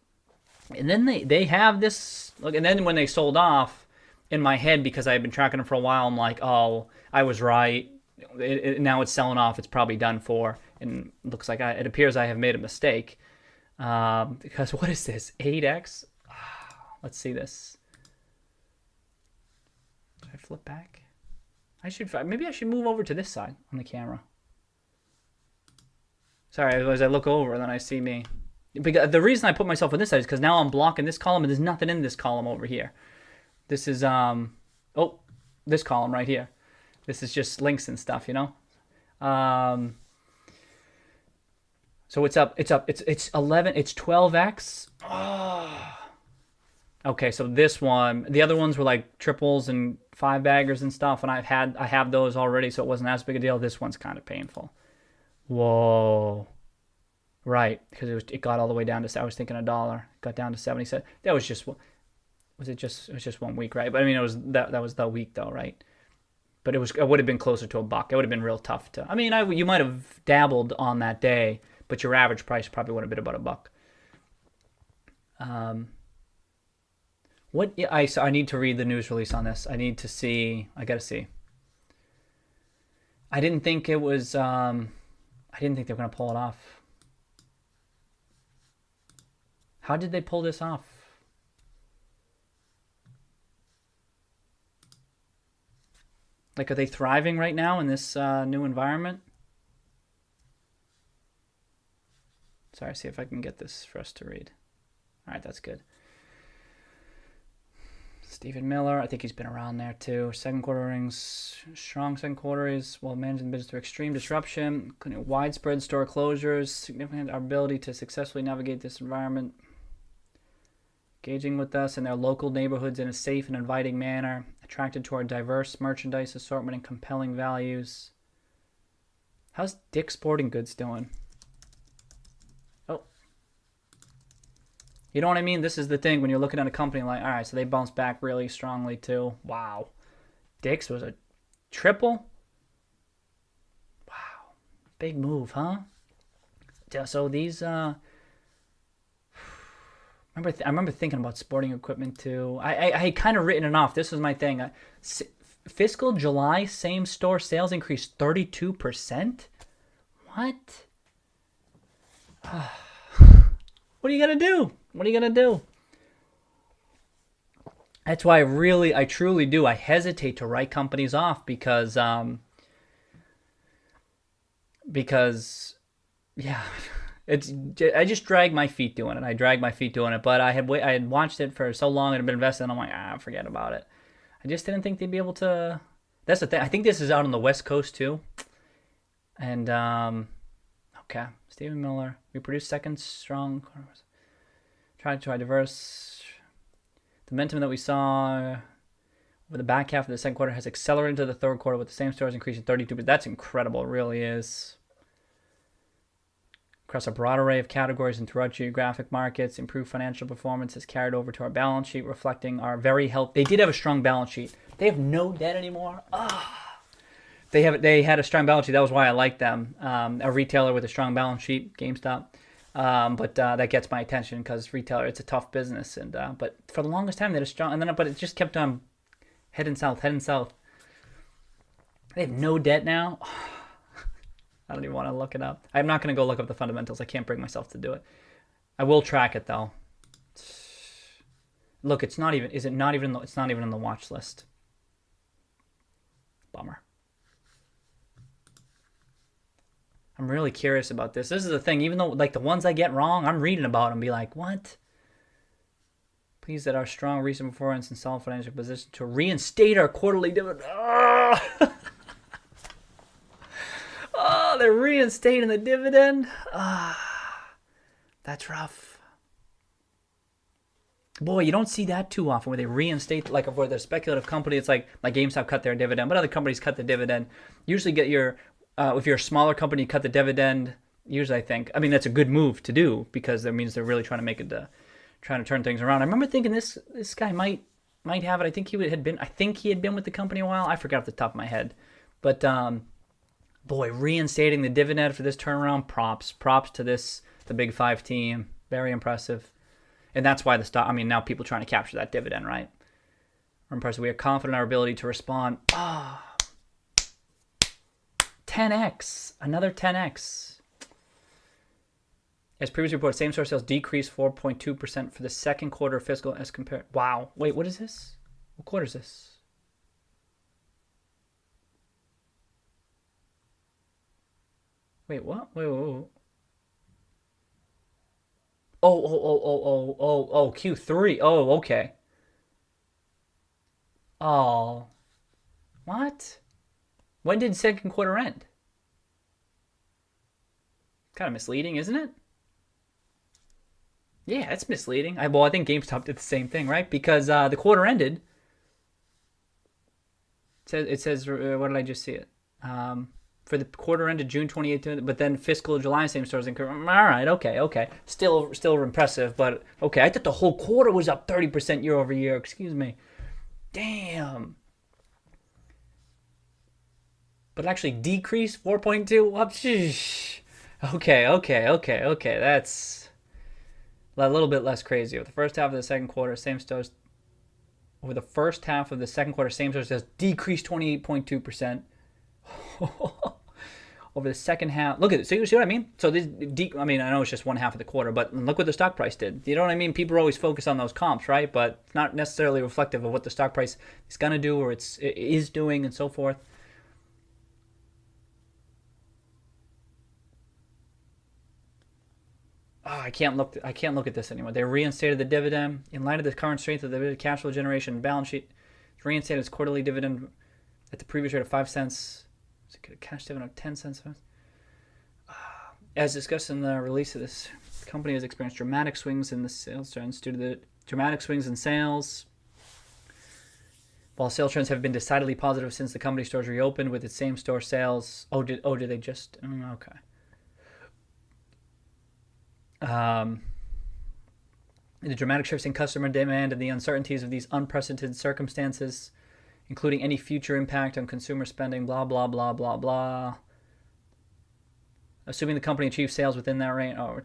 And then they have this look, and then when they sold off, in my head, because I had been tracking them for a while, I'm like, oh, I was right. Now it's selling off. It's probably done for, and it looks like it appears I have made a mistake. Because what is this? 8x? Let's see this. Should I flip back? Maybe I should move over to this side on the camera. Sorry, as I look over, then I see me. Because the reason I put myself on this side is because now I'm blocking this column, and there's nothing in this column over here. This is this column right here. This is just links and stuff, you know. So it's up. It's 11. It's 12x. Oh. Okay, so this one, the other ones were like triples and 5-baggers and stuff, and I have those already, so it wasn't as big a deal. This one's kind of painful. Whoa. Right, because it got all the way down to, I was thinking $1, got down to 70 cents. That was just, it was just 1 week, right? But I mean, it was that was the week though, right? But it would have been closer to $1. It would have been real tough to. I mean, you might have dabbled on that day, but your average price probably would have been about $1. I need to read the news release on this. I need to see. I gotta see. I didn't think it was. I didn't think they were gonna pull it off. How did they pull this off? Like, are they thriving right now in this new environment? Sorry, see if I can get this for us to read. All right, that's good. Stephen Miller, I think he's been around there too. Second quarter earnings, strong second quarter is while managing the business through extreme disruption, including widespread store closures, significant our ability to successfully navigate this environment, engaging with us in their local neighborhoods in a safe and inviting manner, attracted to our diverse merchandise assortment and compelling values. How's Dick's Sporting Goods doing? Oh. You know what I mean? This is the thing when you're looking at a company like, all right, so they bounced back really strongly too. Wow. Dick's was a triple. Wow. Big move, huh? So these, I remember thinking about sporting equipment too. I had kind of written it off. This was my thing. Fiscal July same store sales increased 32%. What? What are you gonna do? What are you gonna do? That's why I truly do. I hesitate to write companies off because yeah, I just drag my feet doing it. But I had watched it for so long and had been invested, and I'm like, forget about it. I just didn't think they'd be able to. That's the thing. I think this is out on the West Coast too. And okay, Stephen Miller. We produced second strong. Try diverse. The momentum that we saw over the back half of the second quarter has accelerated into the third quarter with the same stores increasing 32%. That's incredible. It really is. Across a broad array of categories and throughout geographic markets, improved financial performance has carried over to our balance sheet, reflecting our very healthy. They did have a strong balance sheet. They have no debt anymore. They had a strong balance sheet. That was why I like them. A retailer with a strong balance sheet, GameStop. But that gets my attention because retailer, it's a tough business. And but for the longest time, they had a strong. But it just kept on heading south. They have no debt now. I don't even want to look it up. I'm not going to go look up the fundamentals. I can't bring myself to do it. I will track it though. Look, it's not even. Is it not even? It's not even on the watch list. Bummer. I'm really curious about this. This is the thing. Even though, like, the ones I get wrong, I'm reading about them and be like, what? Pleased that our strong recent performance and solid financial position to reinstate our quarterly dividend. Oh, they're reinstating the dividend. That's rough. Boy, you don't see that too often where they reinstate, like for the speculative company, it's like GameStop cut their dividend, but other companies cut the dividend. Usually get your, if you're a smaller company, you cut the dividend. Usually that's a good move to do because that means they're really trying to make it, trying to turn things around. I remember thinking this guy might have it. I think he had been with the company a while. I forgot off the top of my head, but boy, reinstating the dividend for this turnaround, props to the Big Five team. Very impressive. And that's why the stock, now people trying to capture that dividend, right? We're impressive. We are confident in our ability to respond. 10x. Another 10x. As previously reported, same-store sales decreased 4.2% for the second quarter of fiscal as compared. Wow. Wait, what is this? What quarter is this? Wait, what? Wait. Oh, Q3. Oh, okay. Oh. What? When did second quarter end? Kind of misleading, isn't it? Yeah, it's misleading. I think GameStop did the same thing, right? Because the quarter ended. It says, what did I just see it? For the quarter ended June 28th, but then fiscal July same stores increased. All right, okay. Still impressive, but okay. I thought the whole quarter was up 30% year over year. Excuse me. Damn. But it actually decreased 4.2. Okay. That's a little bit less crazy. Over the first half of the second quarter, same stores. Over the first half of the second quarter, same stores sales decreased 28.2%. Over the second half, look at it. See what I mean? So this, I know it's just one half of the quarter, but look what the stock price did. You know what I mean? People always focus on those comps, right? But it's not necessarily reflective of what the stock price is gonna do or it is doing, and so forth. I can't look at this anymore. They reinstated the dividend in light of the current strength of the cash flow generation and balance sheet. It's reinstated its quarterly dividend at the previous rate of 5 cents. A cash dividend of 10 cents. As discussed in the release of this, the company has experienced dramatic swings in the sales trends due to the dramatic swings in sales. While sales trends have been decidedly positive since the company stores reopened with its same store sales. Did they just? Okay. The dramatic shifts in customer demand and the uncertainties of these unprecedented circumstances, including any future impact on consumer spending, blah, blah, blah, blah, blah. Assuming the company achieves sales within that range. Oh,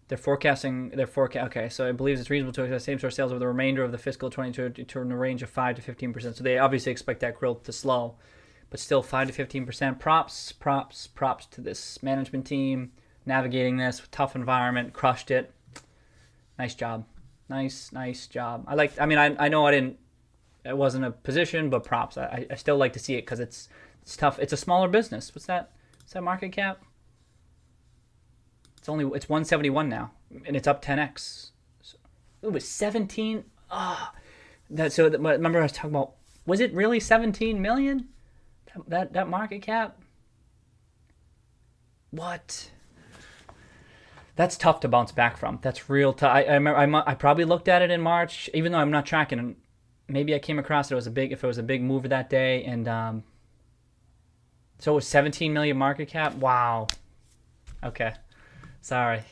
they're forecasting. Okay, so it believes it's reasonable to expect same-store sales over the remainder of the fiscal 22 to in the range of 5 to 15%. So they obviously expect that growth to slow, but still 5 to 15%. Props to this management team navigating this tough environment. Crushed it. Nice job. Nice job. I know it wasn't a position, but props. I still like to see it because it's tough. It's a smaller business. What's that? Is that market cap? It's 171 now, and it's up 10x. So, it was 17. Remember I was talking about, was it really 17 million? That market cap? What? That's tough to bounce back from. That's real tough. I remember I probably looked at it in March, even though I'm not tracking. Maybe I came across it if it was a big move that day, and so it was 17 million market cap. Wow. Okay. Sorry.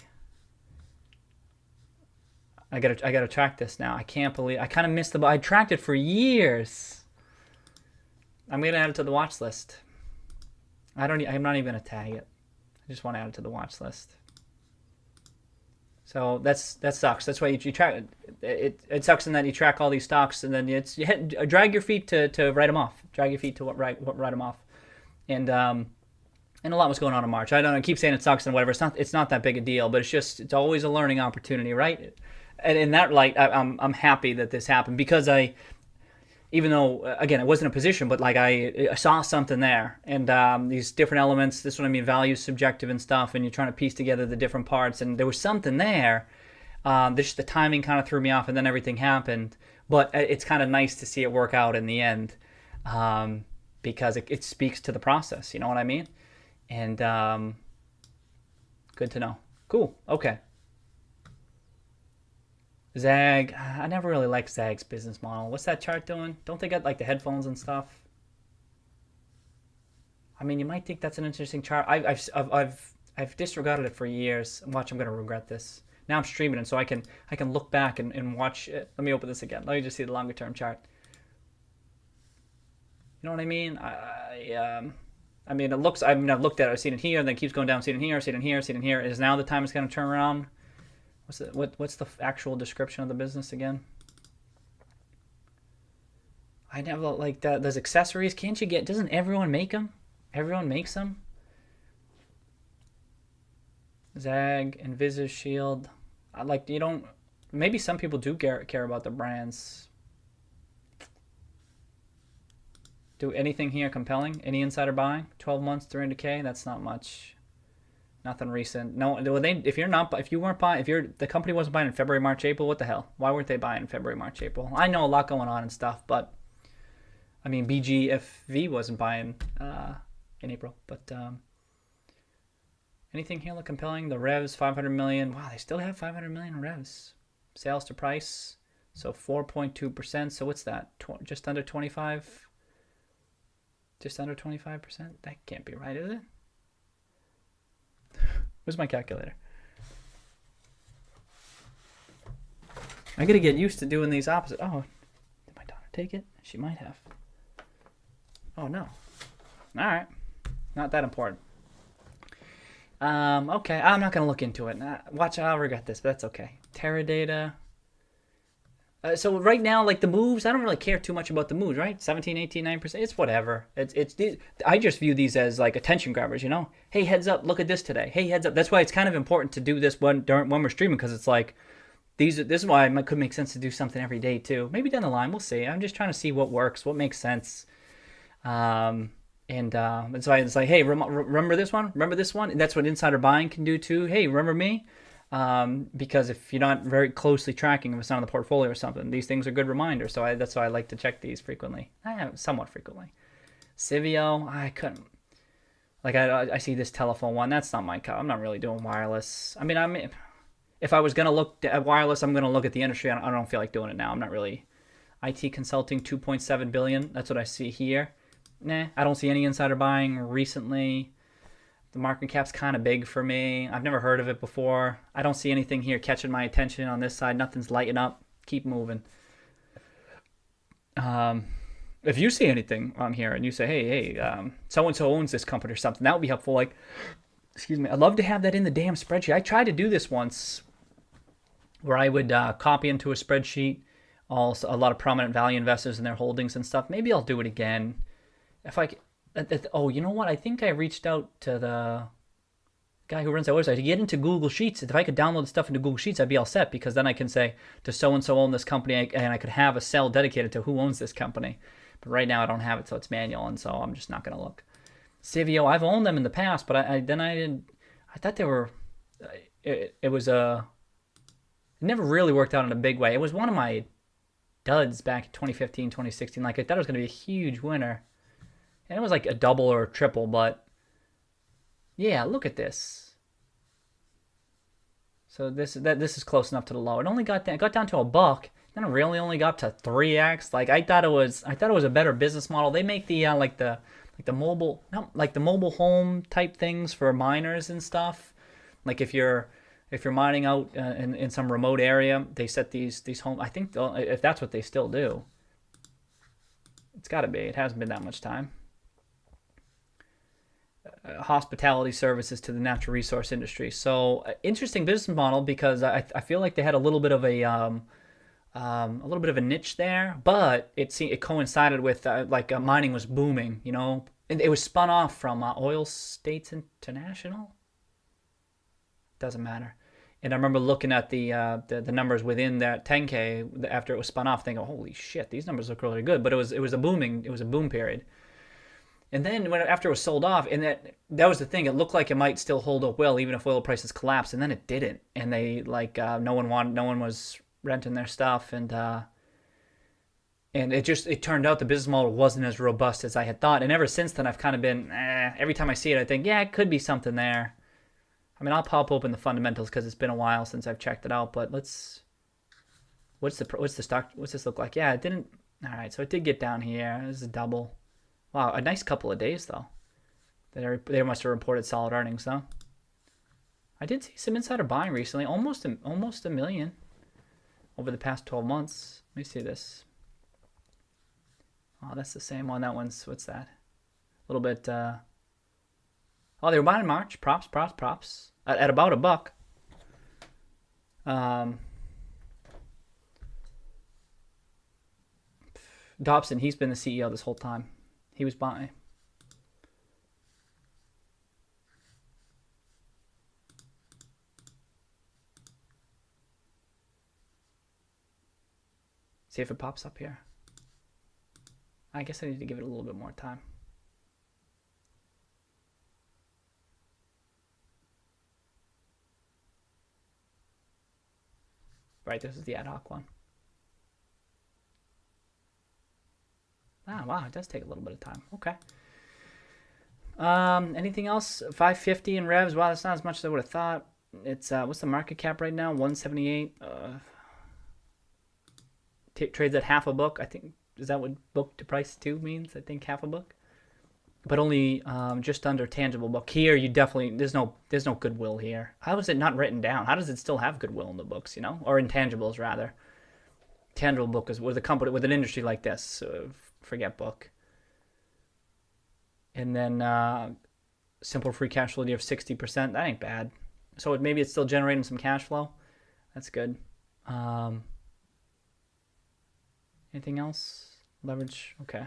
I gotta track this now. I can't believe I kind of missed I tracked it for years. I'm gonna add it to the watch list. I'm not even gonna tag it. I just want to add it to the watch list. So that sucks. That's why you track it. It sucks in that you track all these stocks and then drag your feet to write them off. Drag your feet to write them off. And a lot was going on in March. I keep saying it sucks and whatever. It's not that big a deal, but it's always a learning opportunity, right? And in that light, I'm happy that this happened because even though again it wasn't a position, but like I saw something there, and these different elements. This is what I mean, value, subjective, and stuff, and you're trying to piece together the different parts, and there was something there. Just the timing kind of threw me off, and then everything happened. But it's kind of nice to see it work out in the end, because it speaks to the process. You know what I mean? And good to know. Cool. Okay. Zag. I never really liked Zag's business model. What's that chart doing? Don't they got like the headphones and stuff? I mean, you might think that's an interesting chart. I've disregarded it for years. Watch, I'm gonna regret this. Now I'm streaming it, so I can look back and watch it. Let me open this again. Let me just see the longer term chart. You know what I mean? I mean, it looks. I mean, I've looked at it. I've seen it here, and then it keeps going down. Seen it here. Seen it here. Seen it here. Is now the time it's gonna turn around? What's the actual description of the business again? I never like that. Those accessories, can't you get? Doesn't everyone make them? Everyone makes them. Zag, Invisage Shield. I like you don't. Maybe some people do care about the brands. Do anything here compelling? Any insider buying? 12 months, 300K. That's not much. Nothing recent. No, if the company wasn't buying in February, March, April, what the hell? Why weren't they buying in February, March, April? I know a lot going on and stuff, but I mean, BGFV wasn't buying in April, but anything here look compelling? The revs, 500 million. Wow, they still have 500 million revs. Sales to price, so 4.2%. So what's that? Just under 25. Just under 25%. That can't be right, is it? Where's my calculator? I gotta get used to doing these opposite. Oh, did my daughter take it? She might have. Oh no. All right, not that important. Okay, I'm not gonna look into it. Watch, I'll regret this, but that's okay. Teradata. So right now, like the moves, I don't really care too much about the moves, right? 17, 18, 9%, it's whatever. I just view these as like attention grabbers, you know? Hey, heads up, look at this today. Hey, heads up. That's why it's kind of important to do this when we're streaming, because it's like, this is why it could make sense to do something every day too. Maybe down the line, we'll see. I'm just trying to see what works, what makes sense. And so it's like, hey, remember this one? Remember this one? And that's what insider buying can do too. Hey, remember me? Because if you're not very closely tracking if it's not on the portfolio or something, these things are good reminders. So that's why I like to check these frequently. Somewhat frequently. Civio, I couldn't. Like I see this telephone one. That's not my cup. I'm not really doing wireless. I mean, if I was gonna look at wireless, I'm gonna look at the industry. I don't feel like doing it now. I'm not really. IT consulting, 2.7 billion. That's what I see here. Nah, I don't see any insider buying recently. The market cap's kind of big for me. I've never heard of it before. I don't see anything here catching my attention on this side. Nothing's lighting up. Keep moving. If you see anything on here and you say, hey, so-and-so owns this company or something, that would be helpful. Like, excuse me, I'd love to have that in the damn spreadsheet. I tried to do this once where I would copy into a spreadsheet a lot of prominent value investors and their holdings and stuff. Maybe I'll do it again. If I oh, you know what? I think I reached out to the guy who runs that website to get into Google Sheets. If I could download the stuff into Google Sheets, I'd be all set, because then I can say, does so-and-so own this company? And I could have a cell dedicated to who owns this company. But right now I don't have it, so it's manual, and so I'm just not going to look. Civio, I've owned them in the past, but I thought they were, it never really worked out in a big way. It was one of my duds back in 2015, 2016. Like, I thought it was going to be a huge winner. And it was like a double or a triple, but yeah, look at this. So this is close enough to the low. It only got down to $1. Then it really only got to 3x. Like, I thought it was a better business model. They make the the mobile home type things for miners and stuff. Like, if you're mining out in some remote area, they set these home. I think if that's what they still do, it's got to be. It hasn't been that much time. Hospitality services to the natural resource industry. So interesting business model, because I feel like they had a little bit of a niche there, but it coincided with mining was booming, you know, and it was spun off from Oil States International. Doesn't matter. And I remember looking at the numbers within that 10K after it was spun off, thinking, holy shit, these numbers look really good. But it was a boom period. And then after it was sold off, and that was the thing, it looked like it might still hold up well even if oil prices collapsed, and then it didn't. And they no one was renting their stuff, and it turned out the business model wasn't as robust as I had thought. And ever since then, I've kind of been every time I see it, I think, yeah, it could be something there. I mean, I'll pop open the fundamentals because it's been a while since I've checked it out. But what's the stock? What's this look like? Yeah, it didn't. All right, so it did get down here. This is a double. Wow, a nice couple of days though. They must have reported solid earnings though. I did see some insider buying recently, almost a million over the past 12 months. Let me see this. Oh, that's the same one. That one's, what's that? A little bit. Oh, they were buying in March. Props. At about $1. Dobson, he's been the CEO this whole time. He was buying. See if it pops up here. I guess I need to give it a little bit more time. Right, this is the ad hoc one. Ah, wow, it does take a little bit of time. Okay. Anything else? 550 in revs. Wow, that's not as much as I would have thought. It's what's the market cap right now? 178. Trades at half a book. I think, is that what book to price to means? I think half a book, but only just under tangible book. Here, you definitely there's no goodwill here. How is it not written down? How does it still have goodwill in the books? You know, or intangibles rather. Tangible book is with a company with an industry like this. Forget book. And then simple free cash flow yield of 60%. That ain't bad. So maybe it's still generating some cash flow. That's good. Anything else? Leverage. Okay.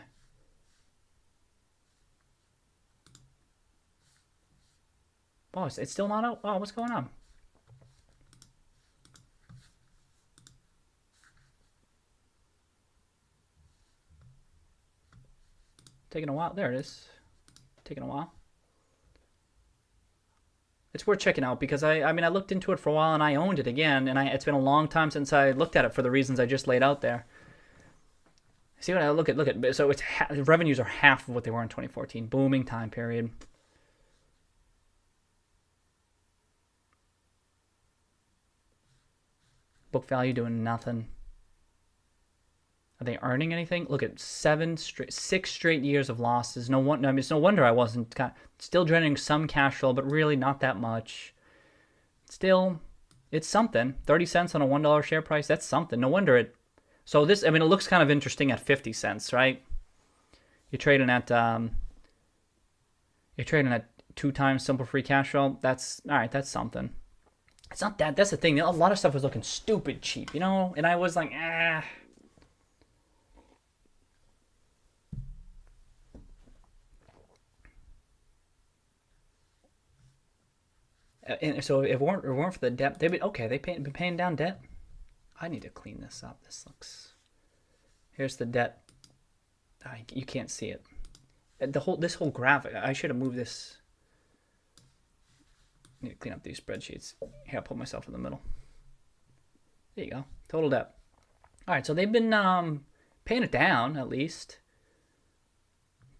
Oh, it's still not out. Oh, what's going on? Taking a while. There it is. Taking a while. It's worth checking out because I mean I looked into it for a while and I owned it again, and it's been a long time since I looked at it for the reasons I just laid out there. See what I look at? So it's revenues are half of what they were in 2014. Booming time period. Book value doing nothing. Are they earning anything? Look at 6 straight years of losses. No wonder. I mean, it's no wonder I wasn't still generating some cash flow, but really not that much. Still, it's something. 30 cents on a $1 share price. That's something. No wonder it. So this, I mean, it looks kind of interesting at 50 cents, right? You're trading at 2 times simple free cash flow. That's all right. That's something. It's not that. That's the thing. A lot of stuff was looking stupid cheap, you know. And I was like, ah. And so if it weren't for the debt, they'd be okay. Been paying down debt. I need to clean this up. This looks. Here's the debt. You can't see it. This whole graphic. I should have moved this. I need to clean up these spreadsheets. Here, I'll put myself in the middle. There you go. Total debt. All right, so they've been paying it down at least,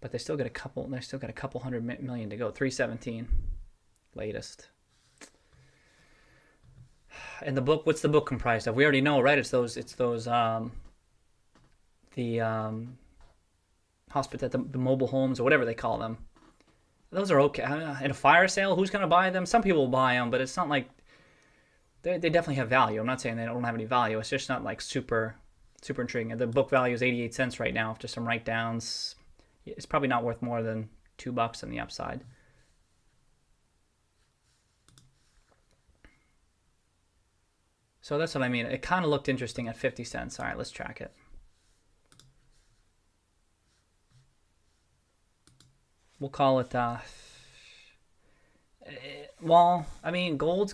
but they still got a couple. They still got a couple $100 million to go. 317, latest. And the book, what's the book comprised of? We already know, right? It's those hospital, the mobile homes or whatever they call them. Those are okay. In a fire sale, who's going to buy them? Some people will buy them, but it's not like they definitely have value. I'm not saying they don't have any value. It's just not like super intriguing. The book value is 88 cents right now after some write downs. It's probably not worth more than $2 on the upside. So that's what I mean. It kind of looked interesting at 50 cents. All right, let's track it. We'll call it, well, I mean, gold's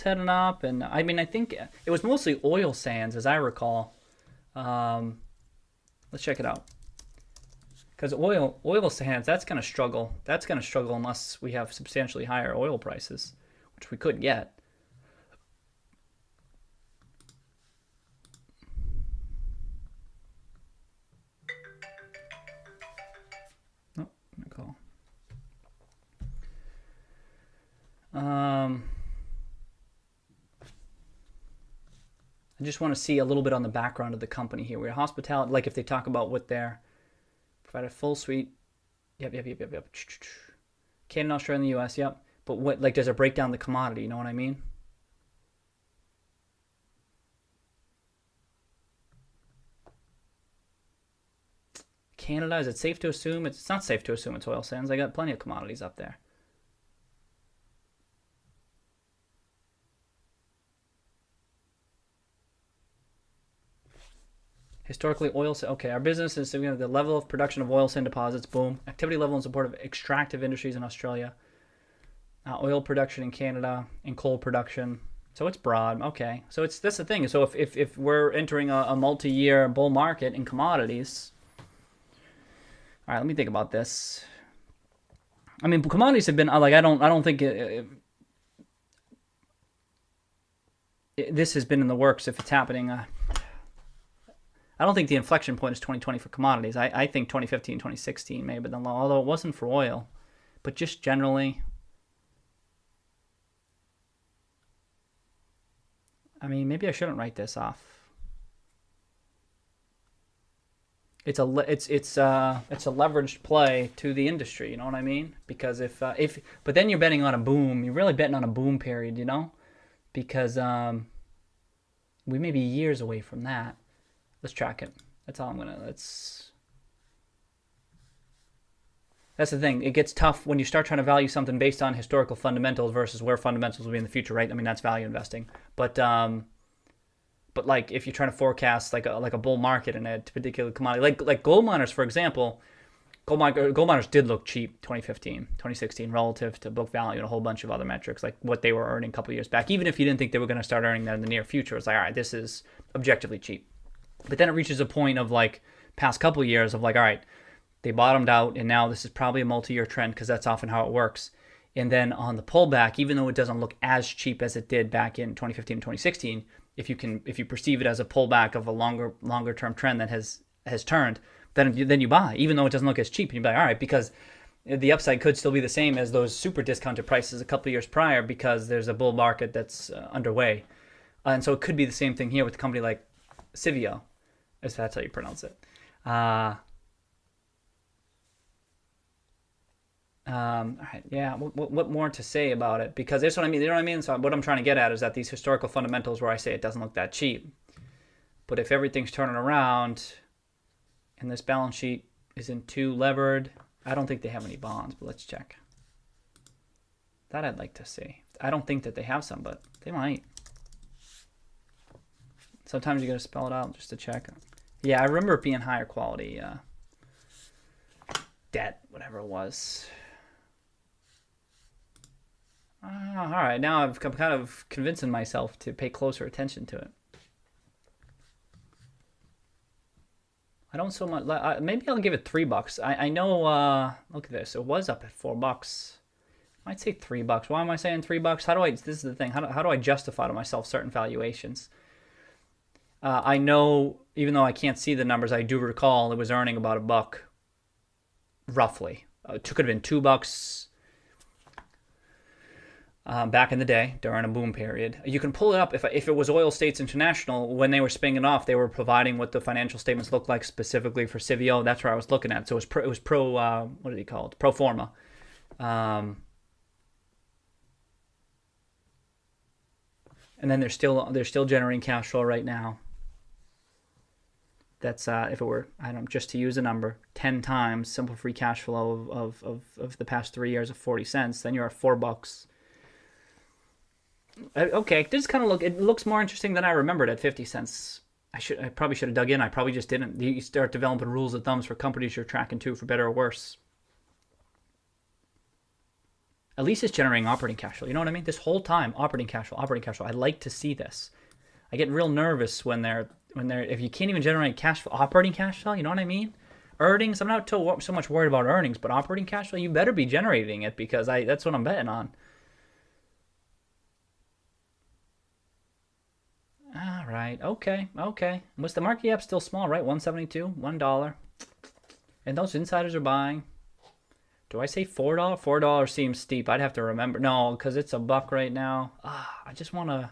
heading up, and I mean, I think it was mostly oil sands, as I recall. Let's check it out. Because oil sands, that's going to struggle. That's going to struggle unless we have substantially higher oil prices, which we could get. Call. I just want to see a little bit on the background of the company here. We're hospitality, like if they talk about what they're provide a full suite. Yep. Canada, Australia, and the U.S. Yep. But what, like, does it break down the commodity? You know what I mean? Canada, is it safe to assume? It's not safe to assume it's oil sands. I got plenty of commodities up there. Historically, okay, our business is, we have the level of production of oil sand deposits, boom. Activity level in support of extractive industries in Australia. Oil production in Canada, and coal production. So it's broad, okay. So that's the thing. So if we're entering a multi-year bull market in commodities. All right, let me think about this. I mean, commodities have been like, I don't think this has been in the works. If it's happening, I don't think the inflection point is 2020 for commodities. I think 2015, 2016 maybe, then although it wasn't for oil, but just generally. I mean, maybe I shouldn't write this off. It's a leveraged play to the industry, you know what I mean? Because but then you're betting on a boom. You're really betting on a boom period, you know? Because we may be years away from that. Let's track it. That's all I'm gonna. That's the thing. It gets tough when you start trying to value something based on historical fundamentals versus where fundamentals will be in the future, right? I mean, that's value investing. But like if you're trying to forecast like a bull market in a particular commodity, like gold miners, for example, gold miners did look cheap 2015, 2016 relative to book value and a whole bunch of other metrics, like what they were earning a couple of years back. Even if you didn't think they were going to start earning that in the near future, it's like, all right, this is objectively cheap. But then it reaches a point of like past couple of years of like, all right, they bottomed out and now this is probably a multi-year trend because that's often how it works. And then on the pullback, even though it doesn't look as cheap as it did back in 2015 and 2016, if you perceive it as a pullback of a longer term trend that has turned, then you buy, even though it doesn't look as cheap. And you buy, all right, because the upside could still be the same as those super discounted prices a couple of years prior because there's a bull market that's underway. And so it could be the same thing here with a company like Civio. if that's how you pronounce it. All right, yeah. What more to say about it? Because that's what I mean. You know what I mean? So what I'm trying to get at is that these historical fundamentals, where I say it doesn't look that cheap, but if everything's turning around, and this balance sheet isn't too levered, I don't think they have any bonds. But let's check. That I'd like to see. I don't think that they have some, but they might. Sometimes you gotta spell it out just to check. Yeah, I remember it being higher quality debt, whatever it was. All right, now I'm kind of convincing myself to pay closer attention to it. I don't so much. Maybe I'll give it $3. I know. Look at this. It was up at $4. I'd say $3. Why am I saying $3? How do I? This is the thing. How do I justify to myself certain valuations? I know, even though I can't see the numbers, I do recall it was earning about $1, roughly. It could have been $2. Back in the day, during a boom period. You can pull it up. If it was Oil States International, when they were spinning off, they were providing what the financial statements look like specifically for Civio. That's where I was looking at. So it was what did he call it? Pro forma. And then they're still generating cash flow right now. That's if it were, I don't know, just to use a number, 10 times simple free cash flow of the past 3 years of 40 cents, then you're at $4. Okay, this kind of it looks more interesting than I remembered at 50 cents. I probably should have dug in. I probably just didn't. You start developing rules of thumbs for companies you're tracking too, for better or worse. At least it's generating operating cash flow. You know what I mean? This whole time, operating cash flow, operating cash flow. I like to see this. I get real nervous when they're if you can't even generate cash flow, operating cash flow. You know what I mean? Earnings. I'm not so much worried about earnings, but operating cash flow, you better be generating it, because that's what I'm betting on. All right. Okay. Was the market cap still small, right? 172, $1. And those insiders are buying. Do I say $4? $4 seems steep. I'd have to remember. No, because it's $1 right now. I just want to.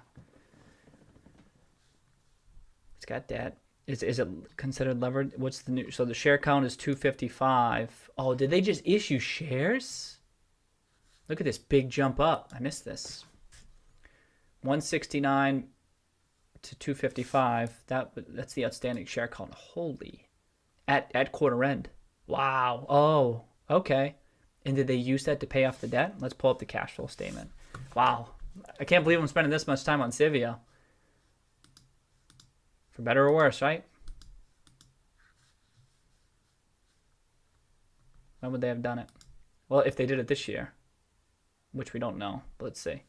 It's got debt. Is it considered levered? What's the new? So the share count is 255. Oh, did they just issue shares? Look at this big jump up. I missed this. 169 to 255. That's the outstanding share count. Holy, at quarter end. Wow. Oh, okay. And did they use that to pay off the debt? Let's pull up the cash flow statement. Wow, I can't believe I'm spending this much time on Civio. For better or worse, right? When would they have done it? Well, if they did it this year, which we don't know, but let's see.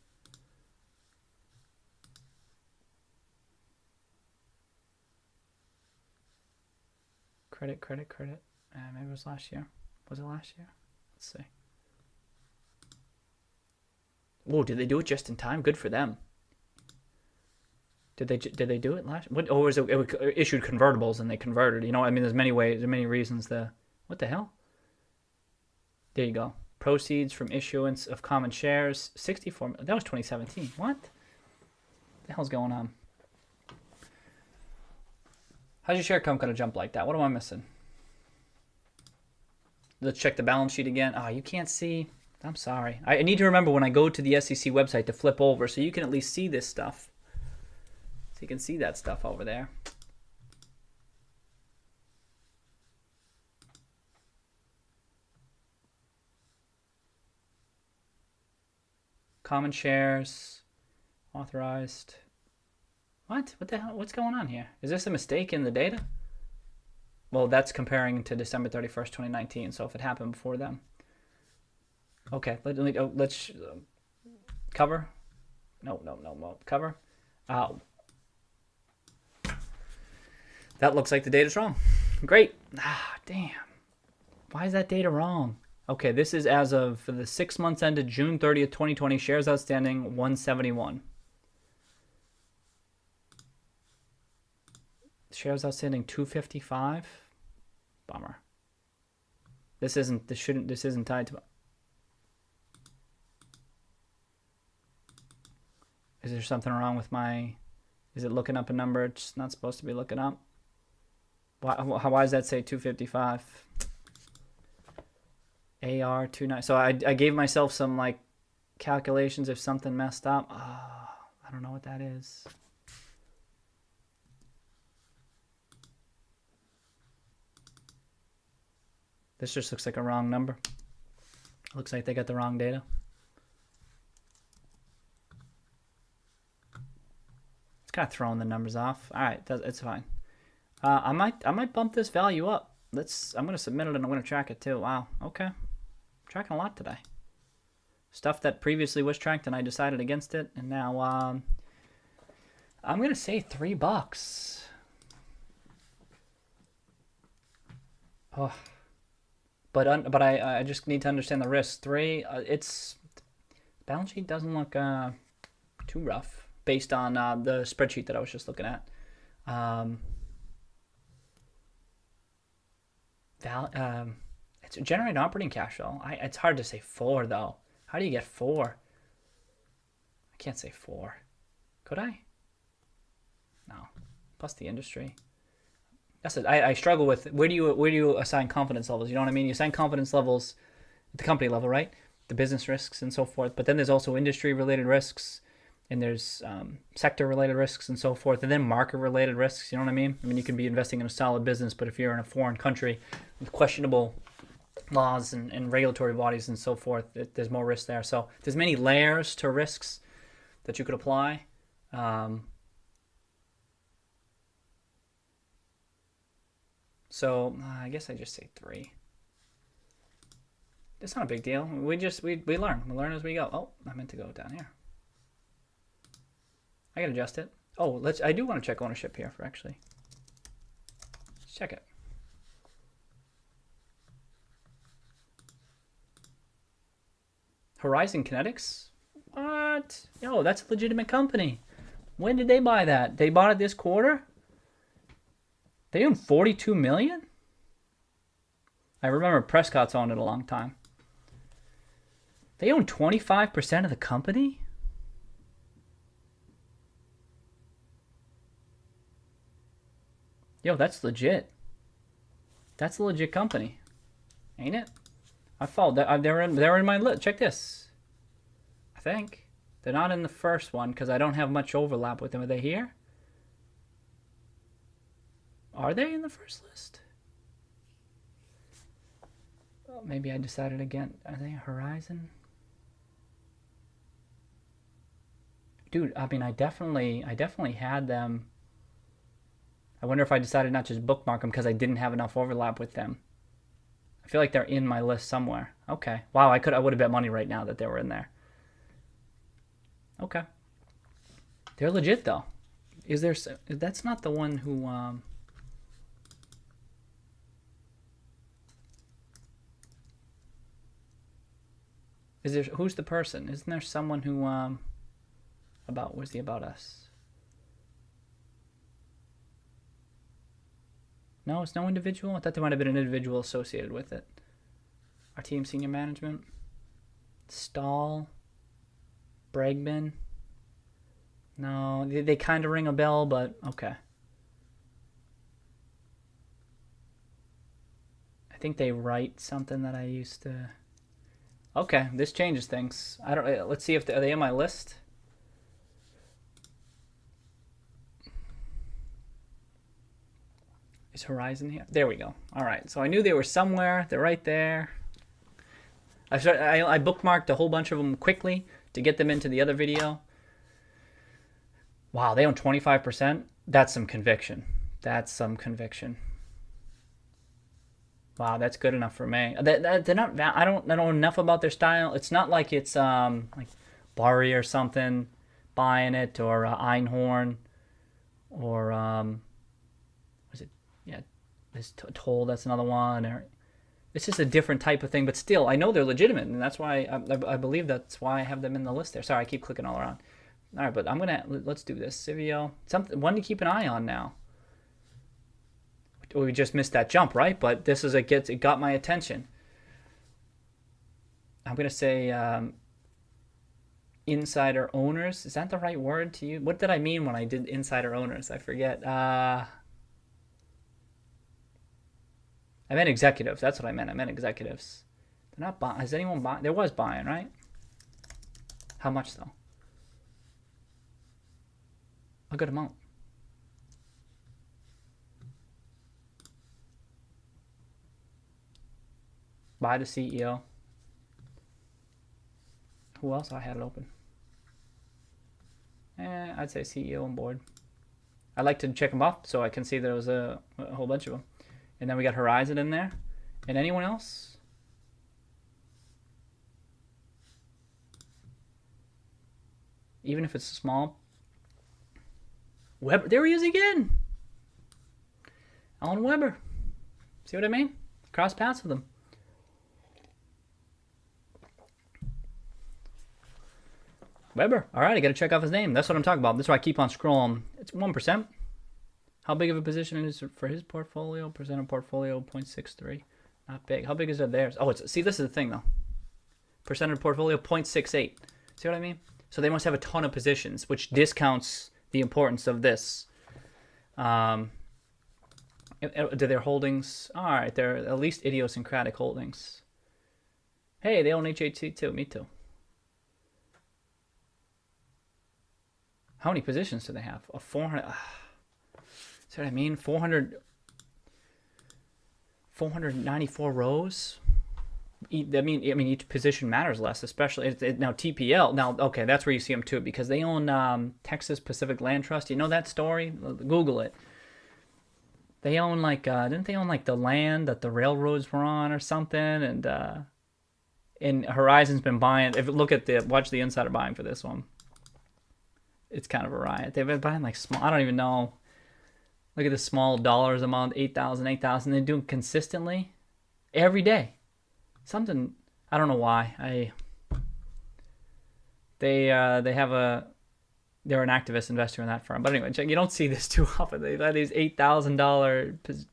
Credit. Maybe it was last year. Was it last year? Let's see. Whoa, did they do it just in time? Good for them. Did they do it last? What? Or was it issued convertibles and they converted? You know, I mean, there's many ways, there's many reasons. What the hell? There you go. Proceeds from issuance of common shares, 64. That was 2017. What the hell's going on? How's your share count gonna jump like that? What am I missing? Let's check the balance sheet again. Oh, you can't see. I'm sorry. I need to remember when I go to the SEC website to flip over so you can at least see this stuff. So you can see that stuff over there. Common shares, authorized. What? What the hell? What's going on here? Is this a mistake in the data? Well, that's comparing to December 31st, 2019. So if it happened before then. Okay, let's cover. No, cover. That looks like the data's wrong. Great. Damn. Why is that data wrong? Okay, this is as of for the 6 months ended June 30th, 2020. Shares outstanding 171. Shares outstanding 255. Bummer. This isn't tied to. Is there something wrong with my? Is it looking up a number it's not supposed to be looking up? Why does that say 255? AR 29. So I gave myself some like calculations if something messed up. I don't know what that is. This just looks like a wrong number. Looks like they got the wrong data. It's kind of throwing the numbers off. All right, it's fine. I might bump this value up. I'm gonna submit it and I'm gonna track it too. Wow. Okay. Tracking a lot today. Stuff that previously was tracked and I decided against it, and now I'm gonna say $3. Oh. But I just need to understand the risk. It's balance sheet doesn't look too rough based on the spreadsheet that I was just looking at. It's generating operating cash flow. It's hard to say 4 though. How do you get 4? I can't say 4. Could I? No. Plus the industry. That's it. I struggle with where do you assign confidence levels? You know what I mean? You assign confidence levels at the company level, right? The business risks and so forth. But then there's also industry related risks, and there's sector related risks and so forth, and then market related risks. You know what I mean? I mean, you can be investing in a solid business, but if you're in a foreign country with questionable laws and regulatory bodies and so forth, there's more risk there. So there's many layers to risks that you could apply. So I guess I just say 3. It's not a big deal. We learn. We learn as we go. Oh, I meant to go down here. I can adjust it. Oh, I do want to check ownership here for actually. Let's check it. Horizon Kinetics? What? Yo, that's a legitimate company. When did they buy that? They bought it this quarter? They own 42 million? I remember Prescott's owned it a long time. They own 25% of the company? Yo, that's legit. That's a legit company. Ain't it? I followed that. They're in my list. Check this. I think. They're not in the first one because I don't have much overlap with them. Are they here? Are they in the first list? Well, maybe I decided again. Are they Horizon? Dude, I mean, I definitely had them. I wonder if I decided not to just bookmark them because I didn't have enough overlap with them. I feel like they're in my list somewhere. Okay. Wow, I would have bet money right now that they were in there. Okay. They're legit though. That's not the one who who's the person? Isn't there someone who where's the about us? No, it's no individual. I thought there might have been an individual associated with it. Our team senior management. Stahl. Bregman. No, they kind of ring a bell, but okay. I think they write something that I used to. Okay, this changes things. I don't. Let's see if are they in my list. Is Horizon here? There we go. All right. So I knew they were somewhere. They're right there. I bookmarked a whole bunch of them quickly to get them into the other video. Wow, they own 25%. That's some conviction. That's some conviction. Wow, that's good enough for me. They're not. I don't know enough about their style. It's not like it's like Bari or something buying it, or Einhorn, or was it? Yeah, this Toll. That's another one. Or it's just a different type of thing. But still, I know they're legitimate, and that's why I believe that's why I have them in the list there. Sorry, I keep clicking all around. All right, but let's do this. Civio, one to keep an eye on now. We just missed that jump, right? But this is it got my attention. I'm gonna say insider owners. Is that the right word to use? What did I mean when I did insider owners? I forget. I meant executives. That's what I meant. I meant executives. They're not buying. Has anyone buying? There was buying, right? How much though? A good amount. Buy the CEO. Who else? I had it open. I'd say CEO and board. I like to check them off so I can see there was a whole bunch of them. And then we got Horizon in there. And anyone else? Even if it's small. Weber, there he is again. Alan Weber. See what I mean? Cross paths with him. Weber. All right, I got to check off his name. That's what I'm talking about. That's why I keep on scrolling. It's 1%. How big of a position is it for his portfolio? Percent of portfolio, 0.63. Not big. How big is it theirs? Oh, it's, see, this is the thing, though. Percent of portfolio, 0.68. See what I mean? So they must have a ton of positions, which discounts the importance of this. Do their holdings... All right, they're at least idiosyncratic holdings. Hey, they own HHC too. Me too. How many positions do they have? A 400. See what I mean? 494 rows. I mean, each position matters less, especially now TPL. Now, okay, that's where you see them too, because they own Texas Pacific Land Trust. You know that story? Google it. They own like, didn't they own like the land that the railroads were on or something? And Horizon's been buying. If you look at watch the insider buying for this one. It's kind of a riot. They've been buying like small, I don't even know. Look at the small dollars amount, 8,000, 8,000. They're doing consistently every day. Something, I don't know why. They're an activist investor in that firm. But anyway, you don't see this too often. They've had these $8,000.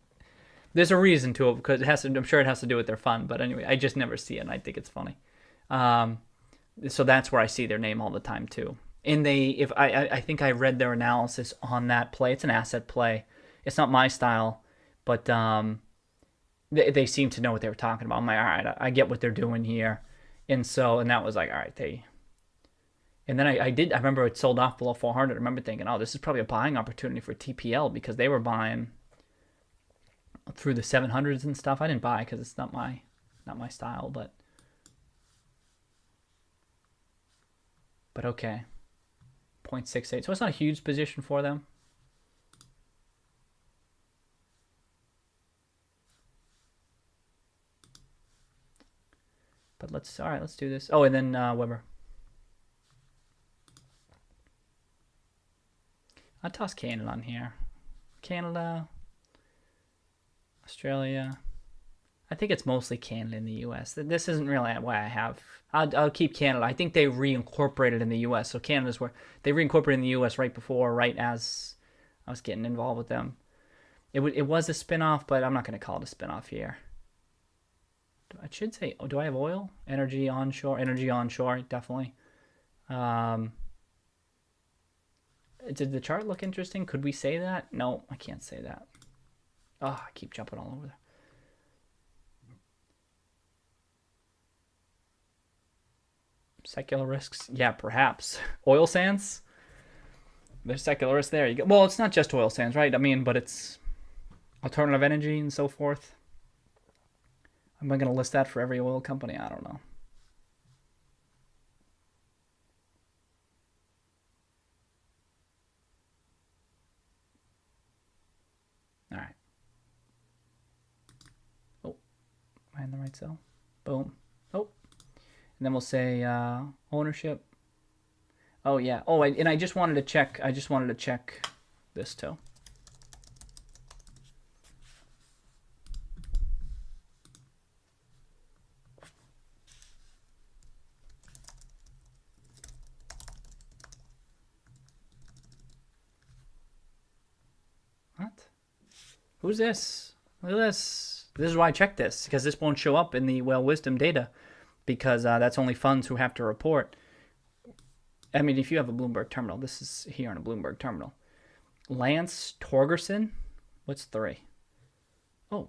There's a reason to it because I'm sure it has to do with their fund. But anyway, I just never see it, and I think it's funny. So that's where I see their name all the time too. And I think I read their analysis on that play. It's an asset play. It's not my style, but they seem to know what they were talking about. I'm like, all right, I get what they're doing here, and that was like, all right, And then I remember it sold off below 400. I remember thinking, oh, this is probably a buying opportunity for TPL because they were buying through the 700s and stuff. I didn't buy because it's not my style, but okay. 0.68. So it's not a huge position for them. But let's do this. Oh, and then Weber. I'll toss Canada on here. Canada, Australia. I think it's mostly Canada and the U.S. This isn't really why I have. I'll keep Canada. I think they reincorporated in the U.S. So Canada's where they reincorporated in the U.S. right as I was getting involved with them. It was a spinoff, but I'm not going to call it a spinoff here. I should say, do I have oil? Energy onshore, definitely. Did the chart look interesting? Could we say that? No, I can't say that. Oh, I keep jumping all over there. Secular risks? Yeah, perhaps. Oil sands? There's secular risk there. You go. Well, it's not just oil sands, right? I mean, but it's alternative energy and so forth. Am I going to list that for every oil company? I don't know. All right. Oh, am I in the right cell? Boom. Oh. And then we'll say ownership. Oh yeah. Oh, and I just wanted to check. This too. What? Who's this? Look at this. This is why I checked this, because this won't show up in the wisdom data, because that's only funds who have to report. I mean, if you have a Bloomberg terminal, this is here on a Bloomberg terminal. Lance Torgerson, what's 3? Oh,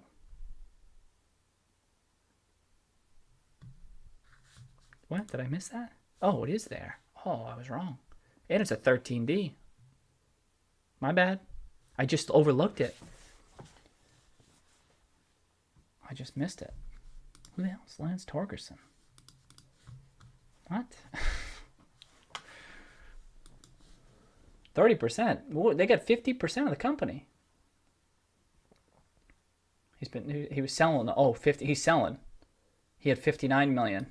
What? Did I miss that? Oh, it is there. Oh, I was wrong. And it's a 13D. My bad. I just overlooked it. I just missed it. Who the hell is Lance Torgerson? What? 30%. They got 50% of the company. He was selling. Oh, 50. He's selling. He had 59 million.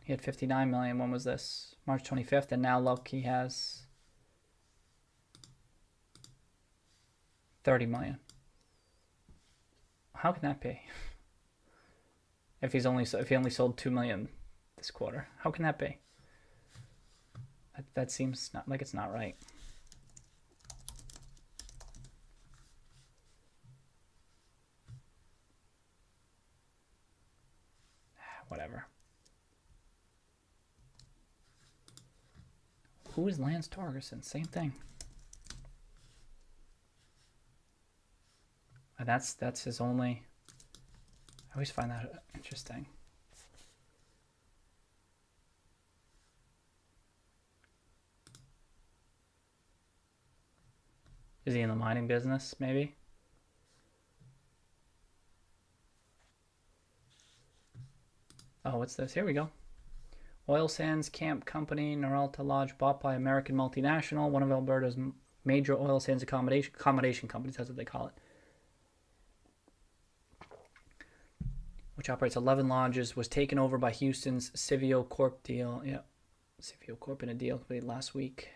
He had 59 million. When was this? March 25th. And now look, he has 30 million. How can that be? If he only sold 2 million this quarter, how can that be? That seems not like it's not right. Whatever. Who is Lance Torgerson? Same thing. And that's his only. I always find that interesting. Is he in the mining business, maybe? Oh, what's this? Here we go. Oil sands camp company, Noralta Lodge, bought by American multinational, one of Alberta's major oil sands accommodation companies, that's what they call it. Which operates 11 lodges, was taken over by Houston's Civio Corp deal. Yeah, Civio Corp in a deal completed last week.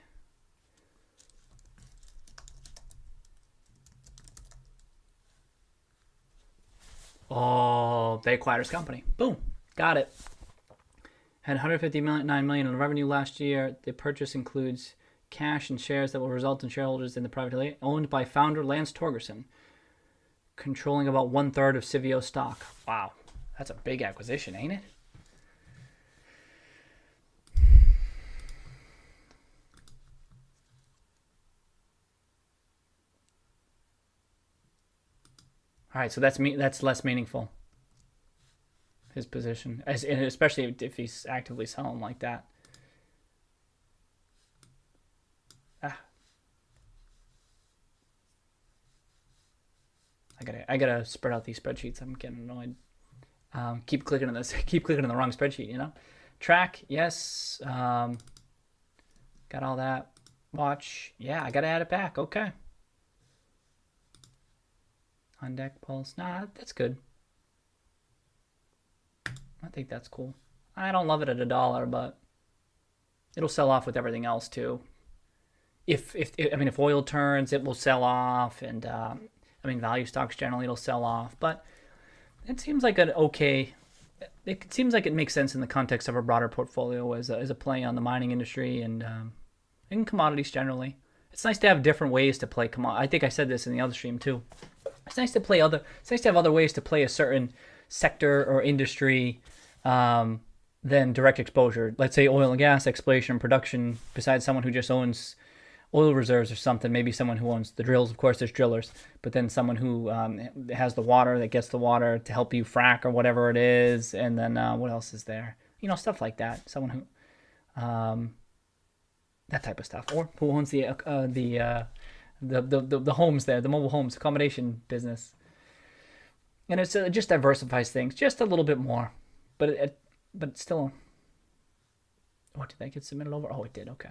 Oh, they acquired his company. Boom, got it. Had 159 million in revenue last year. The purchase includes cash and shares that will result in shareholders in the privately owned by founder Lance Torgerson, controlling about 1/3 of Civio stock. Wow, that's a big acquisition, ain't it? All right, so that's less meaningful. His position, especially if he's actively selling like that. I gotta spread out these spreadsheets. I'm getting annoyed. Keep clicking on this. Keep clicking on the wrong spreadsheet. You know, track. Yes. Got all that. Watch. Yeah, I gotta add it back. Okay. On deck pulse. Nah, that's good. I think that's cool. I don't love it at $1, but it'll sell off with everything else too. If oil turns, it will sell off, and value stocks generally it'll sell off. But it seems like an okay. It seems like it makes sense in the context of a broader portfolio as a play on the mining industry and commodities generally. It's nice to have different ways to play commodities. I think I said this in the other stream too. It's nice to play It's nice to have other ways to play a certain sector or industry than direct exposure. Let's say oil and gas exploration and production. Besides someone who just owns oil reserves or something, maybe someone who owns the drills. Of course, there's drillers, but then someone who has the water, that gets the water to help you frack or whatever it is. And then what else is there? You know, stuff like that. Someone who that type of stuff, or who owns the homes there, the mobile homes accommodation business. And it just diversifies things just a little bit more, but it's still. What did that get submitted over? Oh, it did. Okay.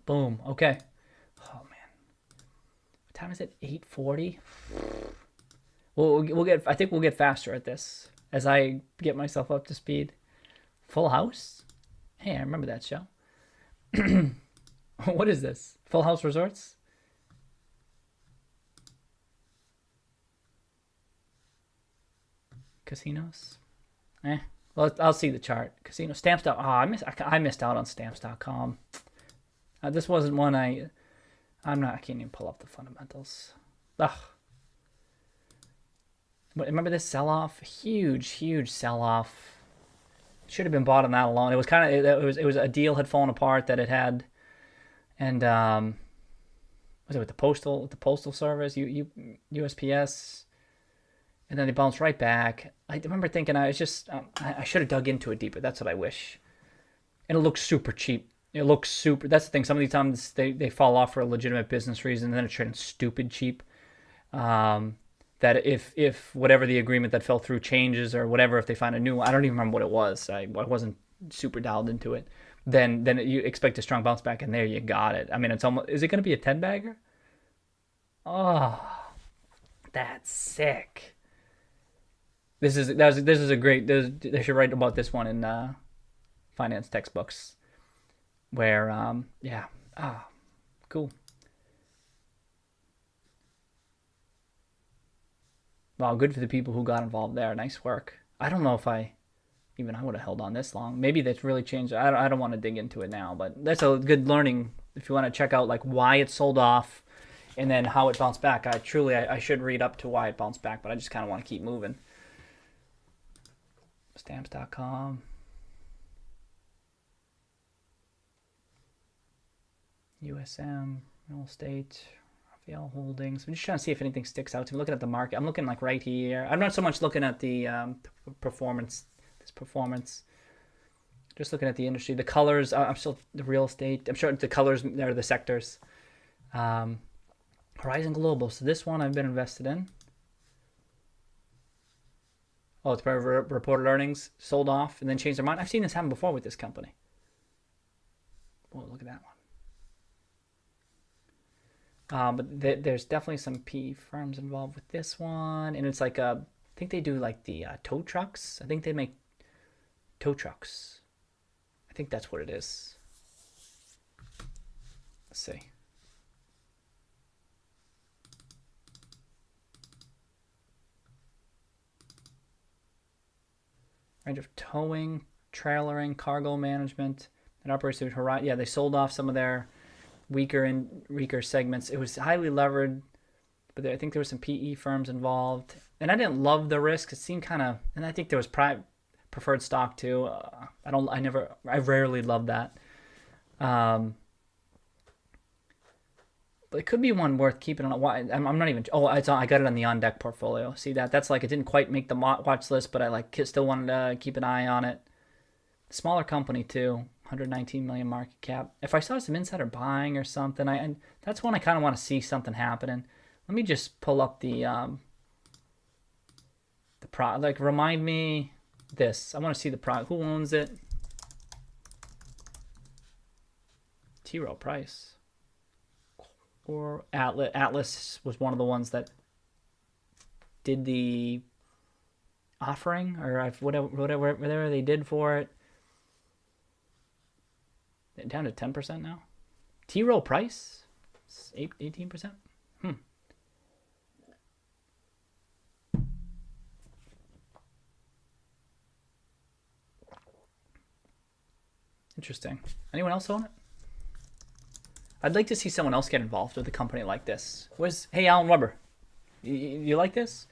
Boom. Okay. Oh man, what time is it? 8:40. We'll get. I think we'll get faster at this as I get myself up to speed. Full House. Hey, I remember that show. What is this? Full House Resorts. Casinos. Well, I'll see the chart. Casino stamps. Oh, I missed out on stamps.com. This wasn't one I can't even pull up the fundamentals. Ugh. But remember this sell-off? Huge sell-off. Should have been bought on that alone. It was it was a deal had fallen apart that it had, and was it with the postal service, USPS? and then they bounced right back. I remember thinking I was just I should have dug into it deeper. That's what I wish. And it looks super cheap. It looks super. That's the thing. Some of these times they fall off for a legitimate business reason, and then it's trading stupid cheap. That if whatever the agreement that fell through changes or whatever, if they find a new one, I don't even remember what it was. I wasn't super dialed into it. Then you expect a strong bounce back, and there you got it. I mean, it's almost. Is it going to be a 10 bagger? Oh, that's sick. This is a great. They should write about this one in finance textbooks. Where cool. Wow, good for the people who got involved there. Nice work. I don't know if I would have held on this long. Maybe that's really changed. I don't want to dig into it now, but that's a good learning if you want to check out like why it sold off and then how it bounced back. I should read up to why it bounced back, but I just kind of want to keep moving. Stamps.com. USM, real estate, Raphael Holdings. I'm just trying to see if anything sticks out to me. Looking at the market, I'm looking like right here. I'm not so much looking at the performance. Just looking at the industry, the colors. I'm still the real estate. I'm sure the colors are the sectors. Horizon Global. So this one I've been invested in. Oh, it's reported earnings, sold off, and then changed their mind. I've seen this happen before with this company. Oh, look at that one. But there's definitely some PE firms involved with this one, and it's like I think they do like the tow trucks. I think they make tow trucks. I think that's what it is. Let's see. Range of towing, trailering, cargo management, and operates through Horizon. Yeah, they sold off some of their weaker segments. It was highly levered, but I think there were some PE firms involved, and I didn't love the risk. It seemed kind of, and I think there was preferred stock too. I rarely love that. But it could be one worth keeping on. I'm not even. Oh, I got it on the on deck portfolio. See that? That's like it didn't quite make the watch list, but I still wanted to keep an eye on it. Smaller company too, 119 million market cap. If I saw some insider buying or something, that's when I kind of want to see something happening. Let me just pull up the remind me this. I want to see the product. Who owns it? T. Rowe Price. Or Atlas was one of the ones that did the offering or whatever they did for it. Down to 10% now. T. Rowe Price, 18%. Interesting. Anyone else own it? I'd like to see someone else get involved with a company like this. Hey, Alan Weber, you like this?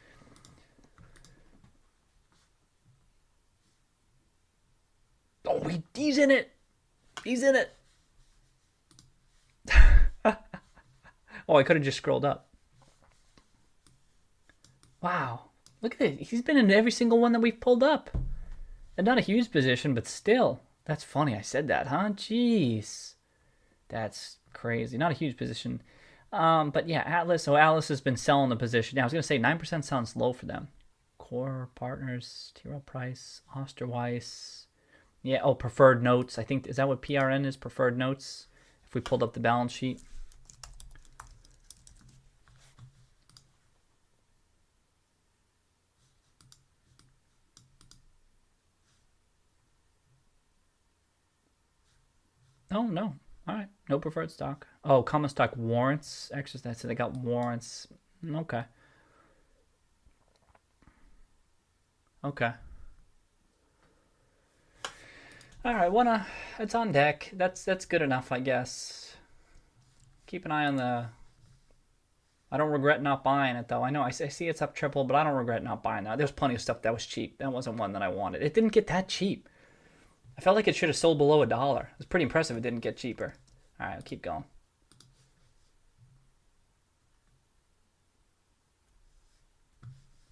Oh, he's in it. He's in it. Oh, I could have just scrolled up. Wow. Look at it. He's been in every single one that we've pulled up. And not a huge position, but still. That's funny I said that, huh? Jeez. That's crazy. Not a huge position. But yeah, Atlas. So Atlas has been selling the position. Now, I was going to say 9% sounds low for them. Core Partners, T. Rowe Price, Osterweiss. Yeah, oh, preferred notes. I think, is that what PRN is? Preferred notes? If we pulled up the balance sheet. Oh, no. All right. No preferred stock. Oh, common stock warrants. Exercise. So they got warrants. Okay. Okay. All right. It's on deck. That's good enough, I guess. Keep an eye on the. I don't regret not buying it, though. I know I see it's up triple, but I don't regret not buying that. There's plenty of stuff that was cheap. That wasn't one that I wanted. It didn't get that cheap. I felt like it should have sold below $1. It was pretty impressive it didn't get cheaper. All right, I'll keep going.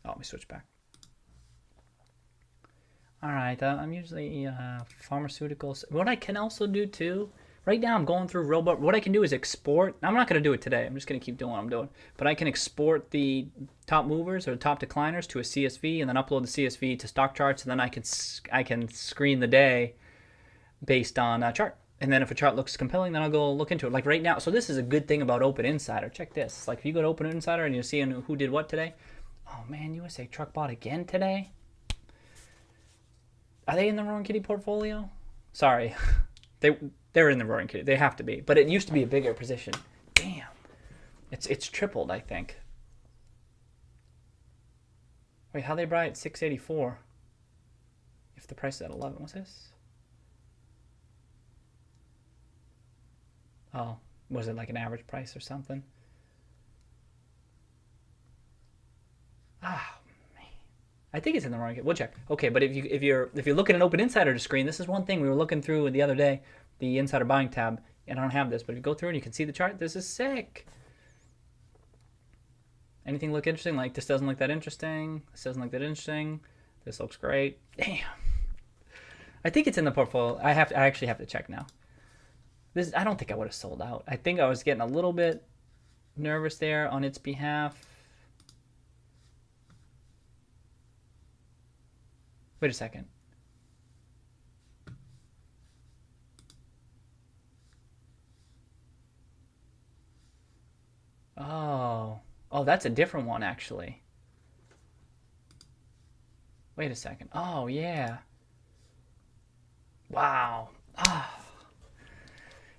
Oh, let me switch back. All right, I'm usually pharmaceuticals. What I can also do too, right now I'm going through robot. What I can do is export. I'm not going to do it today. I'm just going to keep doing what I'm doing. But I can export the top movers or top decliners to a CSV and then upload the CSV to stock charts, and then I can screen the day based on a chart. And then if a chart looks compelling, then I'll go look into it. Like right now, so this is a good thing about Open Insider. Check this. Like if you go to Open Insider and you're seeing who did what today. Oh man, USA Truck bought again today. Are they in the Roaring Kitty portfolio? Sorry. They're in the Roaring Kitty. They have to be. But it used to be a bigger position. Damn. It's tripled, I think. Wait, how they buy at 684? If the price is at 11, what's this? Oh, was it like an average price or something? Ah, man. I think it's in the wrong. We'll check. Okay, but if you're looking at Open Insider screen, this is one thing we were looking through the other day, the Insider Buying tab, and I don't have this, but if you go through and you can see the chart, this is sick. Anything look interesting? Like this doesn't look that interesting. This doesn't look that interesting. This looks great. Damn. I think it's in the portfolio. I actually have to check now. I don't think I would have sold out. I think I was getting a little bit nervous there on its behalf. Wait a second. Oh, that's a different one actually. Wait a second. Oh yeah. Wow. Ah.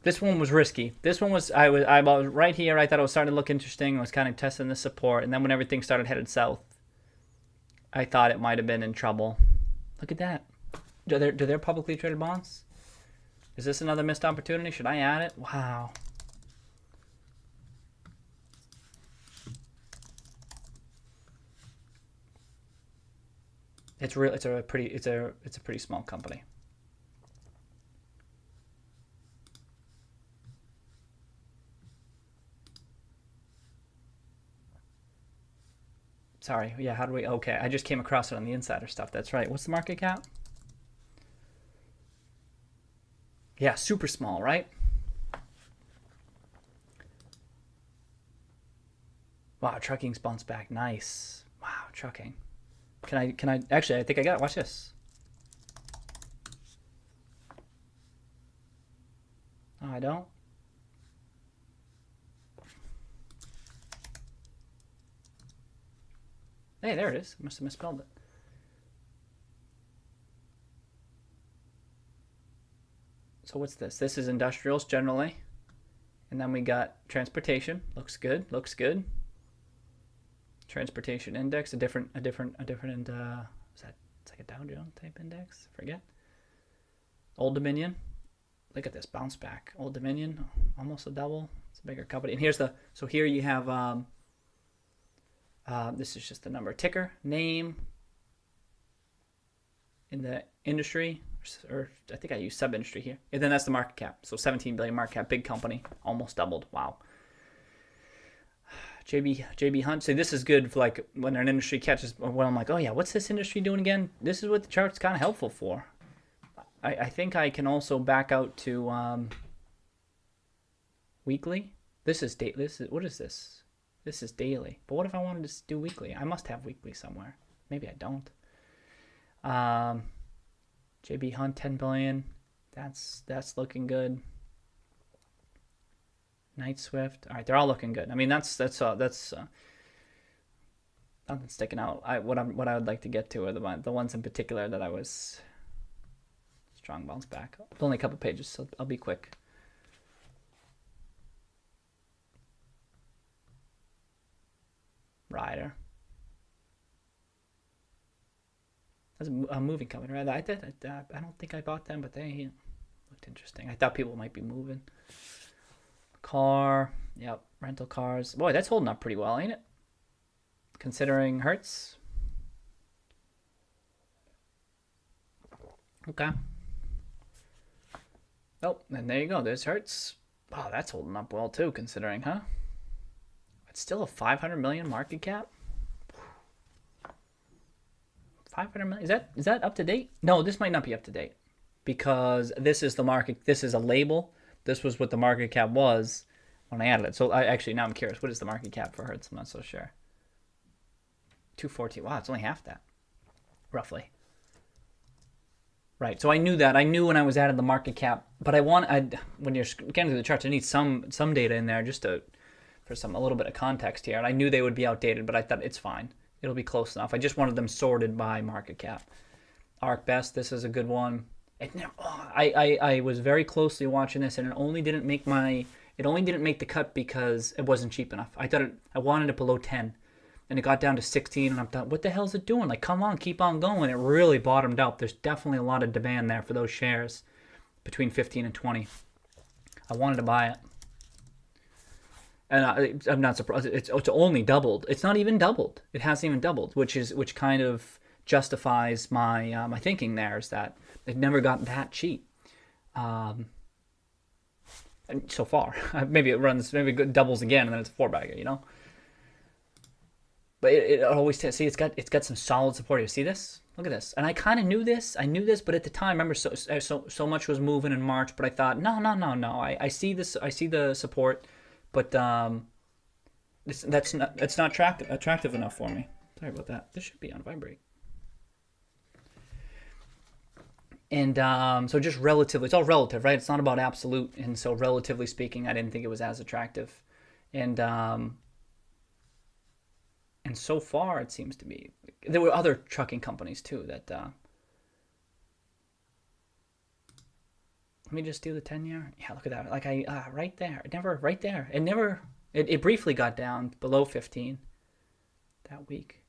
This one was risky. This one was I was right here. I thought it was starting to look interesting. I was kind of testing the support, and then when everything started headed south, I thought it might have been in trouble. Look at that. Do they publicly traded bonds? Is this another missed opportunity? Should I add it? Wow. It's real. It's a pretty small company. Sorry. Yeah, how do we... Okay, I just came across it on the insider stuff. That's right. What's the market cap? Yeah, super small, right? Wow, trucking's bounced back. Nice. Wow, trucking. Can I... Actually, I think I got it. Watch this. Oh, I don't? Hey, there it is. I must have misspelled it. So what's this? This is industrials generally. And then we got transportation. Looks good. Looks good. Transportation index, a different is that, it's like a Dow Jones type index? Forget. Old Dominion. Look at this bounce back. Old Dominion, almost a double. It's a bigger company. And here's so here you have this is just the number ticker, name in the industry, or I think I use sub-industry here. And then that's the market cap. So 17 billion market cap, big company, almost doubled. Wow. JB Hunt. So this is good for like when an industry catches, when I'm like, oh yeah, what's this industry doing again? This is what the chart's kind of helpful for. I think I can also back out to weekly. This is what is this? This is daily. But what if I wanted to do weekly? I must have weekly somewhere. Maybe I don't. JB Hunt 10 billion. That's looking good. Night Swift. All right, they're all looking good. I mean, that's nothing sticking out. What I would like to get to are the ones in particular that I was strong bounce back. Only a couple pages, so I'll be quick. Ryder. That's a moving company, right? I don't think I bought them, but they looked interesting. I thought people might be moving. Car, yep, rental cars. Boy, that's holding up pretty well, ain't it? Considering Hertz. Okay. Oh, and there you go. There's Hertz. Wow, that's holding up well too, considering, huh? It's still a 500 million market cap. 500 million. Is that up to date? No, this might not be up to date because this is the market. This is a label. This was what the market cap was when I added it. So now I'm curious. What is the market cap for Hertz? I'm not so sure. 214. Wow, it's only half that, roughly. Right. So I knew that. I knew when I was adding the market cap, but when you're getting to the charts, I need some data in there just for a little bit of context here. And I knew they would be outdated, but I thought it's fine. It'll be close enough. I just wanted them sorted by market cap. ARK Best, this is a good one. I was very closely watching this, and it only didn't make the cut because it wasn't cheap enough. I wanted it below 10, and it got down to 16, and I'm thought, what the hell is it doing? Like, come on, keep on going. It really bottomed out. There's definitely a lot of demand there for those shares between 15 and 20. I wanted to buy it. And I'm not surprised. It's only doubled. It's not even doubled. It hasn't even doubled, which kind of justifies my my thinking there, is that it never got that cheap. And so far, maybe it doubles again, and then it's a 4-bagger, you know. But it always it's got some solid support here. See this? Look at this. And I kind of knew this. But at the time, remember, so much was moving in March. But I thought, no. I see this. I see the support. But that's not attractive enough for me. Sorry about that. This should be on vibrate. And so just relatively, it's all relative, right? It's not about absolute. And so relatively speaking, I didn't think it was as attractive. And so far, it seems to be. There were other trucking companies too that. Let me just do the 10-year. Yeah, look at that. Like right there. Right there. It briefly got down below 15 that week.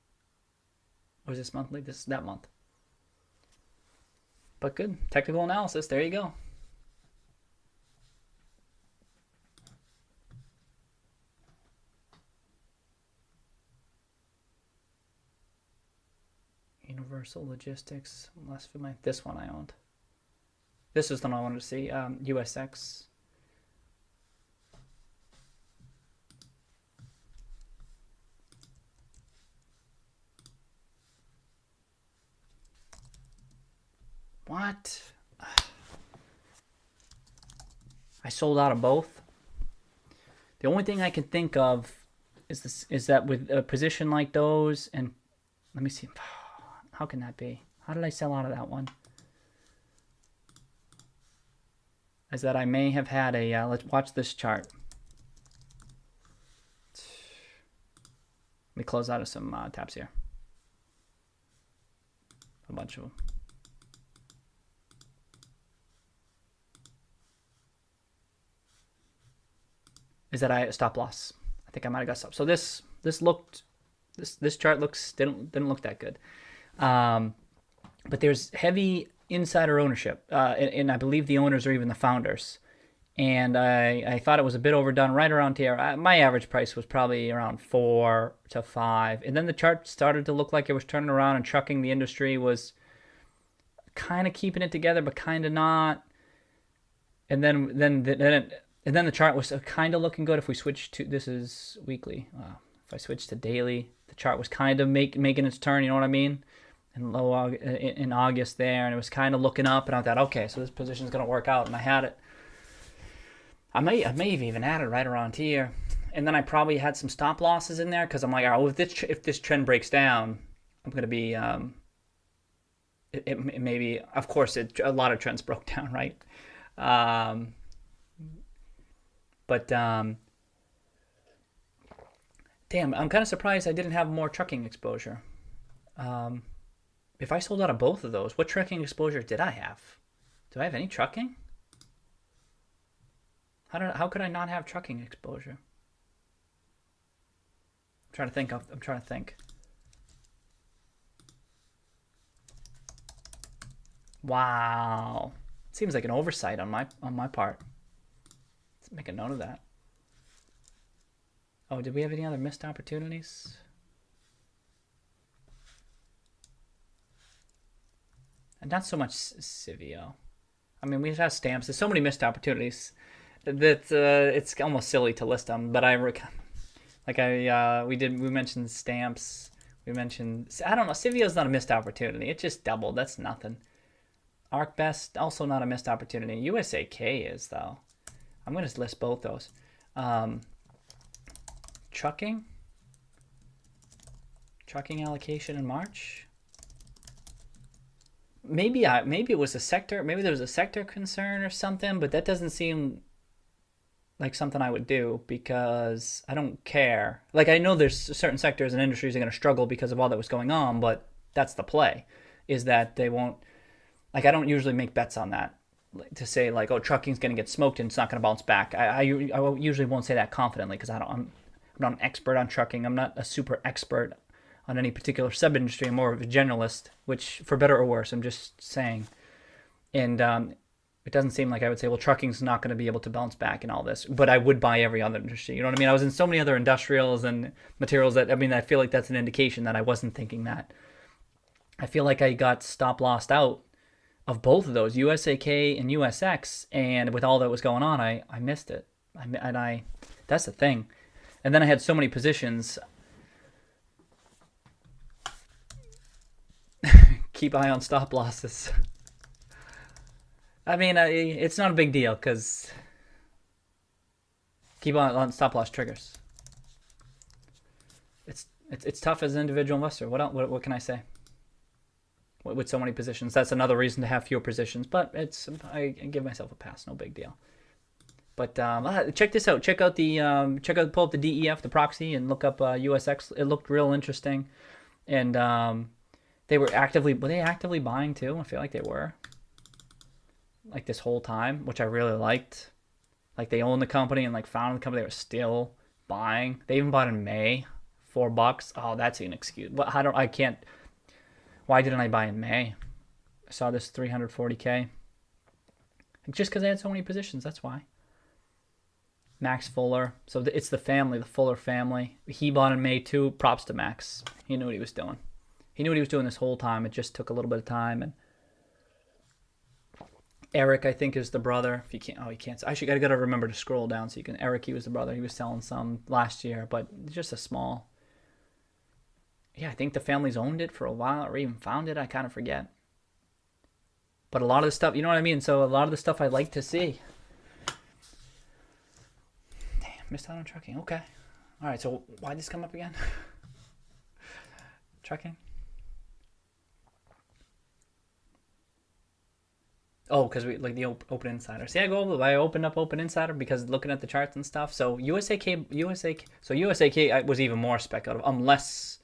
Or is this monthly? This is that month. But good. Technical analysis. There you go. Universal Logistics. Less familiar. This one I owned. This is the one I wanted to see. USX. What? I sold out of both. The only thing I can think of is that with a position like those, and let me see. How can that be? How did I sell out of that one? Is that I may have had a, let's watch this chart. Let me close out of some tabs here. A bunch of them. Is that I stop loss? I think I might have got stop. So this chart didn't look that good. But there's heavy insider ownership, and I believe the owners are even the founders. And I thought it was a bit overdone right around here. My average price was probably around 4 to 5. And then the chart started to look like it was turning around, and trucking, the industry, was kind of keeping it together, but kind of not. And then the chart was kind of looking good. If we switch to, this is weekly. If I switch to daily, the chart was kind of making its turn. You know what I mean? In August there, and it was kind of looking up, and I thought, okay, so this position's gonna work out, and I had it. I may have even had it right around here, and then I probably had some stop losses in there because I'm like, oh, if this trend breaks down, I'm gonna be it maybe, of course, a lot of trends broke down, right? But damn, I'm kind of surprised I didn't have more trucking exposure. If I sold out of both of those, what trucking exposure did I have? Do I have any trucking? How could I not have trucking exposure? I'm trying to think. Wow. Seems like an oversight on my part. Let's make a note of that. Oh, did we have any other missed opportunities? And not so much Civio. I mean, we have stamps. There's so many missed opportunities that it's almost silly to list them. But we mentioned stamps. We mentioned, I don't know, Civio's not a missed opportunity. It just doubled. That's nothing. ArcBest, also not a missed opportunity. USAK is, though. I'm going to list both those. Trucking allocation in March. Maybe it was a sector. Maybe there was a sector concern or something, but that doesn't seem like something I would do because I don't care. Like, I know there's certain sectors and industries that are going to struggle because of all that was going on, but that's the play, is that they won't. Like, I don't usually make bets on that to say, like, oh, trucking's going to get smoked and it's not going to bounce back. I usually won't say that confidently because I'm not an expert on trucking. I'm not a super expert on any particular sub-industry. I'm more of a generalist, which, for better or worse, I'm just saying. And it doesn't seem like I would say, well, trucking's not going to be able to bounce back and all this. But I would buy every other industry. You know what I mean? I was in so many other industrials and materials that, I mean, I feel like that's an indication that I wasn't thinking that. I feel like I got stop-lossed out of both of those, USAK and USX, and with all that was going on, I missed it. That's the thing. And then I had so many positions. Keep eye on stop losses. I mean, it's not a big deal because keep on stop loss triggers. It's tough as an individual investor. What can I say? With so many positions, that's another reason to have fewer positions. But I give myself a pass. No big deal. But check this out. Pull up the DEF, the proxy, and look up USX. It looked real interesting, and were they actively buying too? I feel like they were, like, this whole time, which I really liked. Like, they owned the company and, like, founded the company. They were still buying. They even bought in May, $4. Oh, that's an excuse. But why didn't I buy in May? I saw this 340K. Just because I had so many positions, that's why. Max Fuller. So it's the family, the Fuller family. He bought in May too. Props to Max. He knew what he was doing. He knew what he was doing this whole time. It just took a little bit of time. And Eric, I think, is the brother. If you can't, he can't. Actually, I gotta remember to scroll down so you can. Eric, he was the brother. He was selling some last year, but just a small. Yeah, I think the family's owned it for a while or even found it. I kind of forget. But a lot of the stuff, you know what I mean? So a lot of the stuff I like to see. Damn, missed out on trucking. Okay. All right, so why'd this come up again? Trucking? Oh, because we like the Open Insider. See, I opened up Open Insider because looking at the charts and stuff. So USAK was even more speculative, unless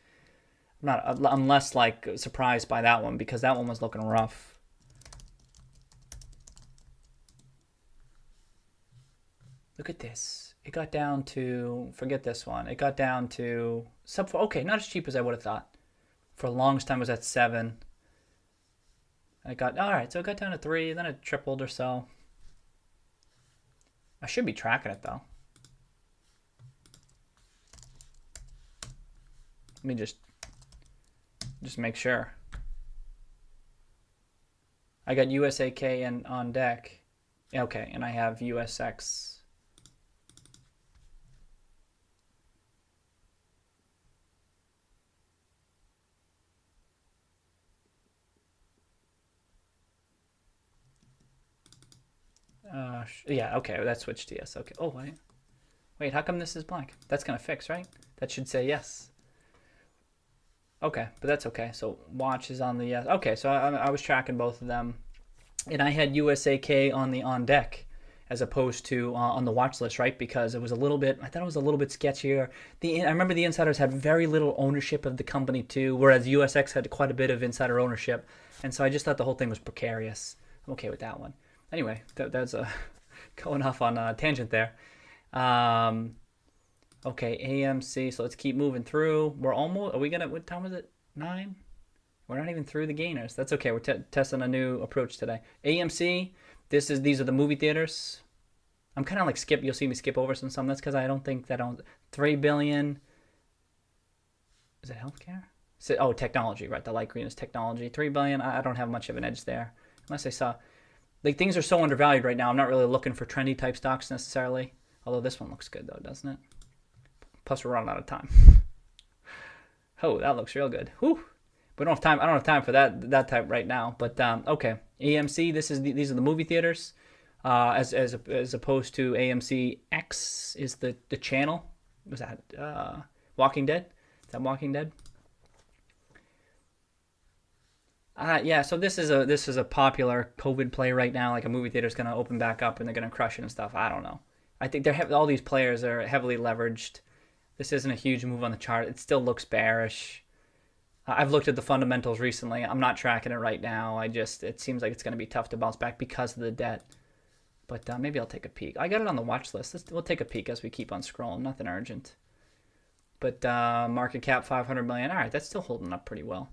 like surprised by that one because that one was looking rough. Look at this. It got down to, forget this one. It got down to sub 4. Okay, not as cheap as I would have thought. For the longest time it was at 7. All right, so it got down to 3, then it tripled or so. I should be tracking it though. Let me just make sure. I got USAK on deck. Okay, and I have USX. Yeah, okay, that switched to yes. Okay. Oh, wait, how come this is blank? That's gonna fix, right? That should say yes. Okay, but that's okay. So watch is on the yes. Okay, so I was tracking both of them, and I had USAK on deck as opposed to on the watch list, right? Because it was I thought it was a little bit sketchier. I remember the insiders had very little ownership of the company too, whereas USX had quite a bit of insider ownership, and so I just thought the whole thing was precarious. I'm okay with that one. Anyway, that's going off on a tangent there. Okay, AMC. So let's keep moving through. What time is it? 9? We're not even through the gainers. That's okay. We're testing a new approach today. AMC. These are the movie theaters. I'm kind of like you'll see me skip over some. That's because I don't think that owns $3 billion. Is it healthcare? Technology, right? The light green is technology. $3 billion. I don't have much of an edge there, unless I saw. Like, things are so undervalued right now. I'm not really looking for trendy type stocks necessarily. Although this one looks good though, doesn't it? Plus we're running out of time. Oh, that looks real good. Whew. We don't have time. I don't have time for that type right now. But okay, AMC. These are the movie theaters, as opposed to AMC X is the channel. Was that Walking Dead? Is that Walking Dead? Yeah. So this is a popular COVID play right now. Like a movie theater's gonna open back up and they're gonna crush it and stuff. I don't know. I think all these players are heavily leveraged. This isn't a huge move on the chart. It still looks bearish. I've looked at the fundamentals recently. I'm not tracking it right now. It seems like it's going to be tough to bounce back because of the debt. But maybe I'll take a peek. I got it on the watch list. We'll take a peek as we keep on scrolling. Nothing urgent. But market cap 500 million. All right, that's still holding up pretty well.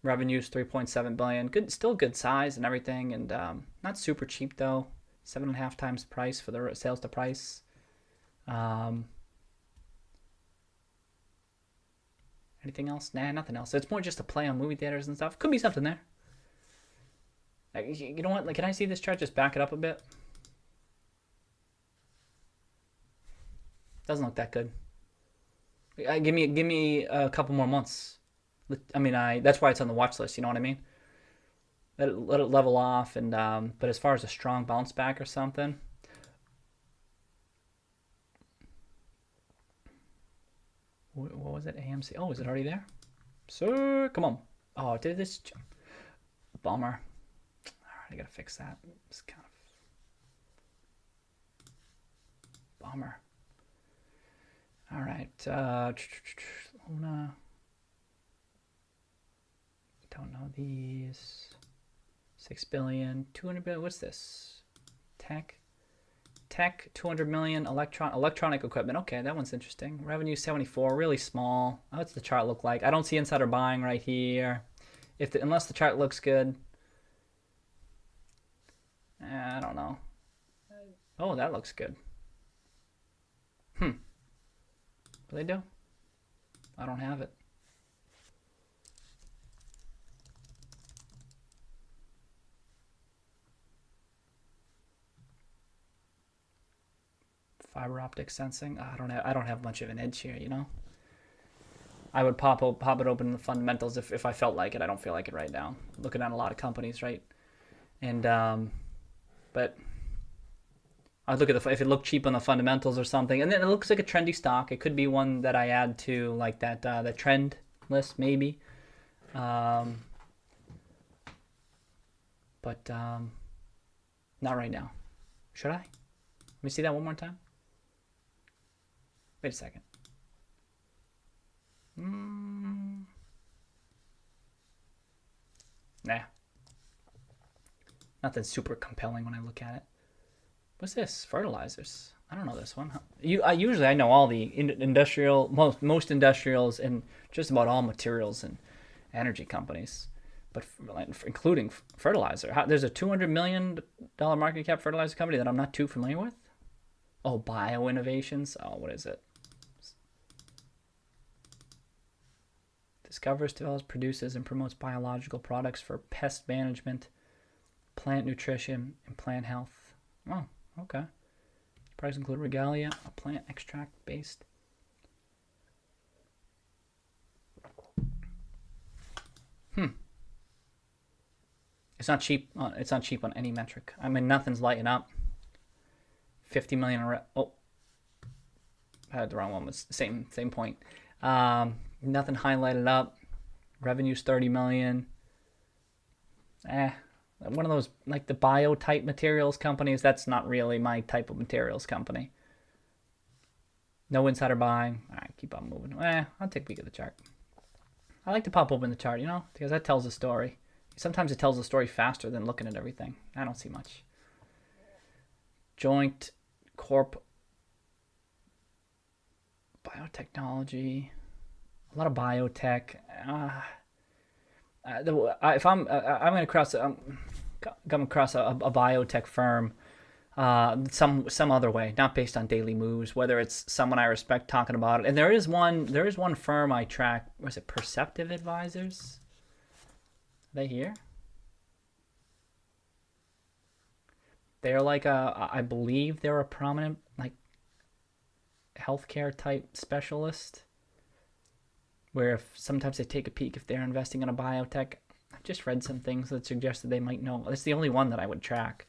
Revenues 3.7 billion. Good, still good size and everything, and not super cheap though. 7.5 times price for the sales to price. Anything else? Nah, nothing else. It's more just a play on movie theaters and stuff. Could be something there. You know what? Like, can I see this chart? Just back it up a bit. Doesn't look that good. Give me a couple more months. I mean, that's why it's on the watch list. You know what I mean? Let it level off, and but as far as a strong bounce back or something. What was it? AMC. Oh, is it already there? Sir, come on. Oh, did this? Bummer. All right, I gotta fix that. It's kind of bummer. All right. Luna. Don't know these. 6 billion, 200 billion. What's this? Tech, 200 million. Electronic equipment. Okay, that one's interesting. Revenue 74, really small. What's the chart look like? I don't see insider buying right here. Unless the chart looks good. I don't know. Oh, that looks good. What do they do? I don't have it. Fiber optic sensing. I don't have much of an edge here, you know. I would pop it open in the fundamentals if I felt like it. I don't feel like it right now. Looking at a lot of companies, right? And but I'd look at if it looked cheap on the fundamentals or something, and then it looks like a trendy stock. It could be one that I add to like that the trend list maybe. But not right now. Should I? Let me see that one more time. Wait a second. Nah. Nothing super compelling when I look at it. What's this? Fertilizers. I don't know this one. Usually I know all the most industrials and just about all materials and energy companies, but including fertilizer. There's a $200 million market cap fertilizer company that I'm not too familiar with. Oh, Bio Innovations. Oh, what is it? Discovers, develops, produces, and promotes biological products for pest management, plant nutrition, and plant health. Oh, okay. Products include regalia, a plant extract based. It's not cheap. It's not cheap on any metric. I mean, nothing's lighting up. 50 million. Oh, I had the wrong one. Was same point. Nothing highlighted up. Revenue's 30 million. One of those like the bio type materials companies. That's not really my type of materials company. No insider buying. All right, keep on moving. I'll take a peek at the chart. I like to pop open the chart, you know, because that tells a story. Sometimes it tells a story faster than looking at everything. I don't see much. Joint Corp. Biotechnology. A lot of biotech. If I'm going to come across a biotech firm some other way, not based on daily moves, whether it's someone I respect talking about it. And there is one firm I track. Was it Perceptive Advisors? Are they here? They're like I believe they're a prominent like healthcare type specialist. where if sometimes they take a peek if they're investing in a biotech. I've just read some things that suggest that they might know. It's the only one that I would track.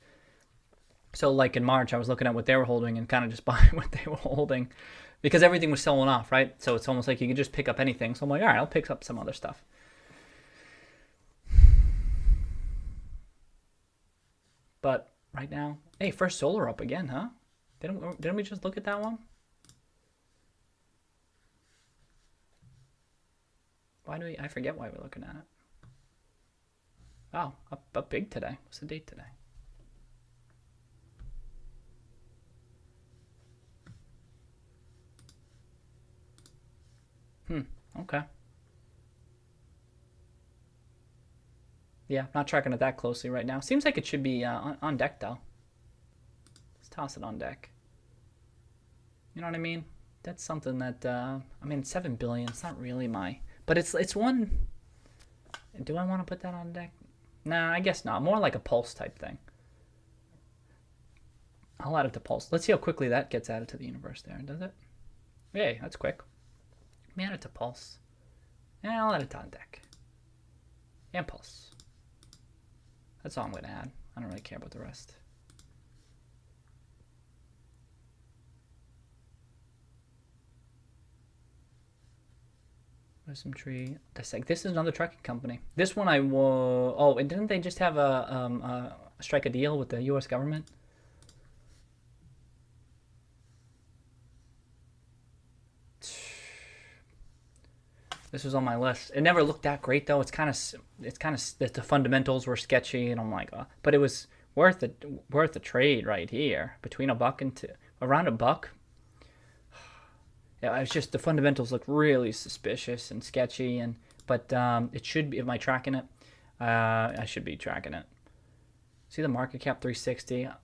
So like in March, I was looking at what they were holding and kind of just buying what they were holding because everything was selling off, right? So it's almost like you could just pick up anything. So I'm like, all right, I'll pick up some other stuff. But right now, hey, First Solar up again, huh? Didn't we just look at that one? I forget why we're looking at it. Wow, up big today. What's the date today? Okay. Yeah, not tracking it that closely right now. Seems like it should be on deck, though. Let's toss it on deck. You know what I mean? That's something that, I mean, 7 billion, it's not really my... But it's one... Do I want to put that on deck? Nah, I guess not. More like a pulse type thing. I'll add it to pulse. Let's see how quickly that gets added to the universe there. Does it? Yay, that's quick. Let me add it to pulse. Yeah, I'll add it on deck. And pulse. That's all I'm going to add. I don't really care about the rest. Wisdom Tree. This is another trucking company. This one I will... Oh, and didn't they just have strike a deal with the U.S. government? This was on my list. It never looked that great though. It's kind of the fundamentals were sketchy, and I'm like, but it was worth the trade right here between $1 and around $1. Yeah, it's just the fundamentals look really suspicious and sketchy, but it should be. Am I tracking it? I should be tracking it. See the market cap 360. Are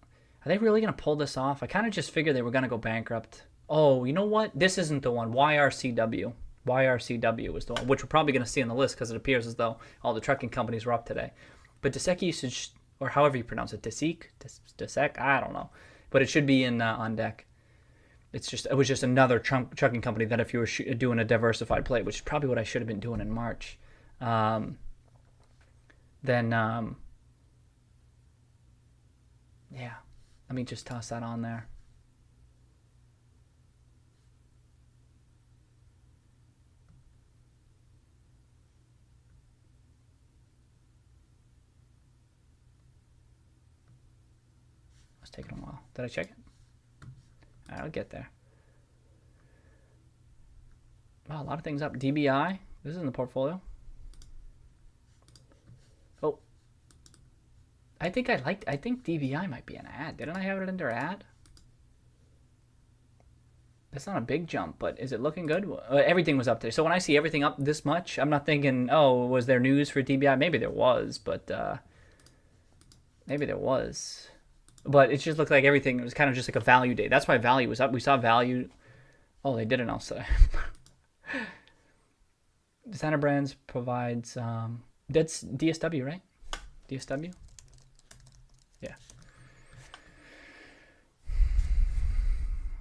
they really gonna pull this off? I kind of just figured they were gonna go bankrupt. Oh, you know what? This isn't the one. YRCW. YRCW is the one, which we're probably going to see on the list because it appears as though all the trucking companies were up today. But Desek usage, or however you pronounce it, Desek, I don't know. But it should be in on deck. It was just another trucking company that if you were doing a diversified play, which is probably what I should have been doing in March, then yeah, let me just toss that on there. It's taking a while. Did I check it? I'll get there. Wow, a lot of things up. DBI. This is in the portfolio. Oh. I think DBI might be an ad. Didn't I have it under ad? That's not a big jump, but is it looking good? Everything was up there. So when I see everything up this much, I'm not thinking, oh, was there news for DBI? Maybe there was, but maybe there was. But it just looked like everything, it was kind of just like a value day. That's why value was up. We saw value. Oh, they did it also. Designer Brands provides, that's DSW, right? DSW? Yeah.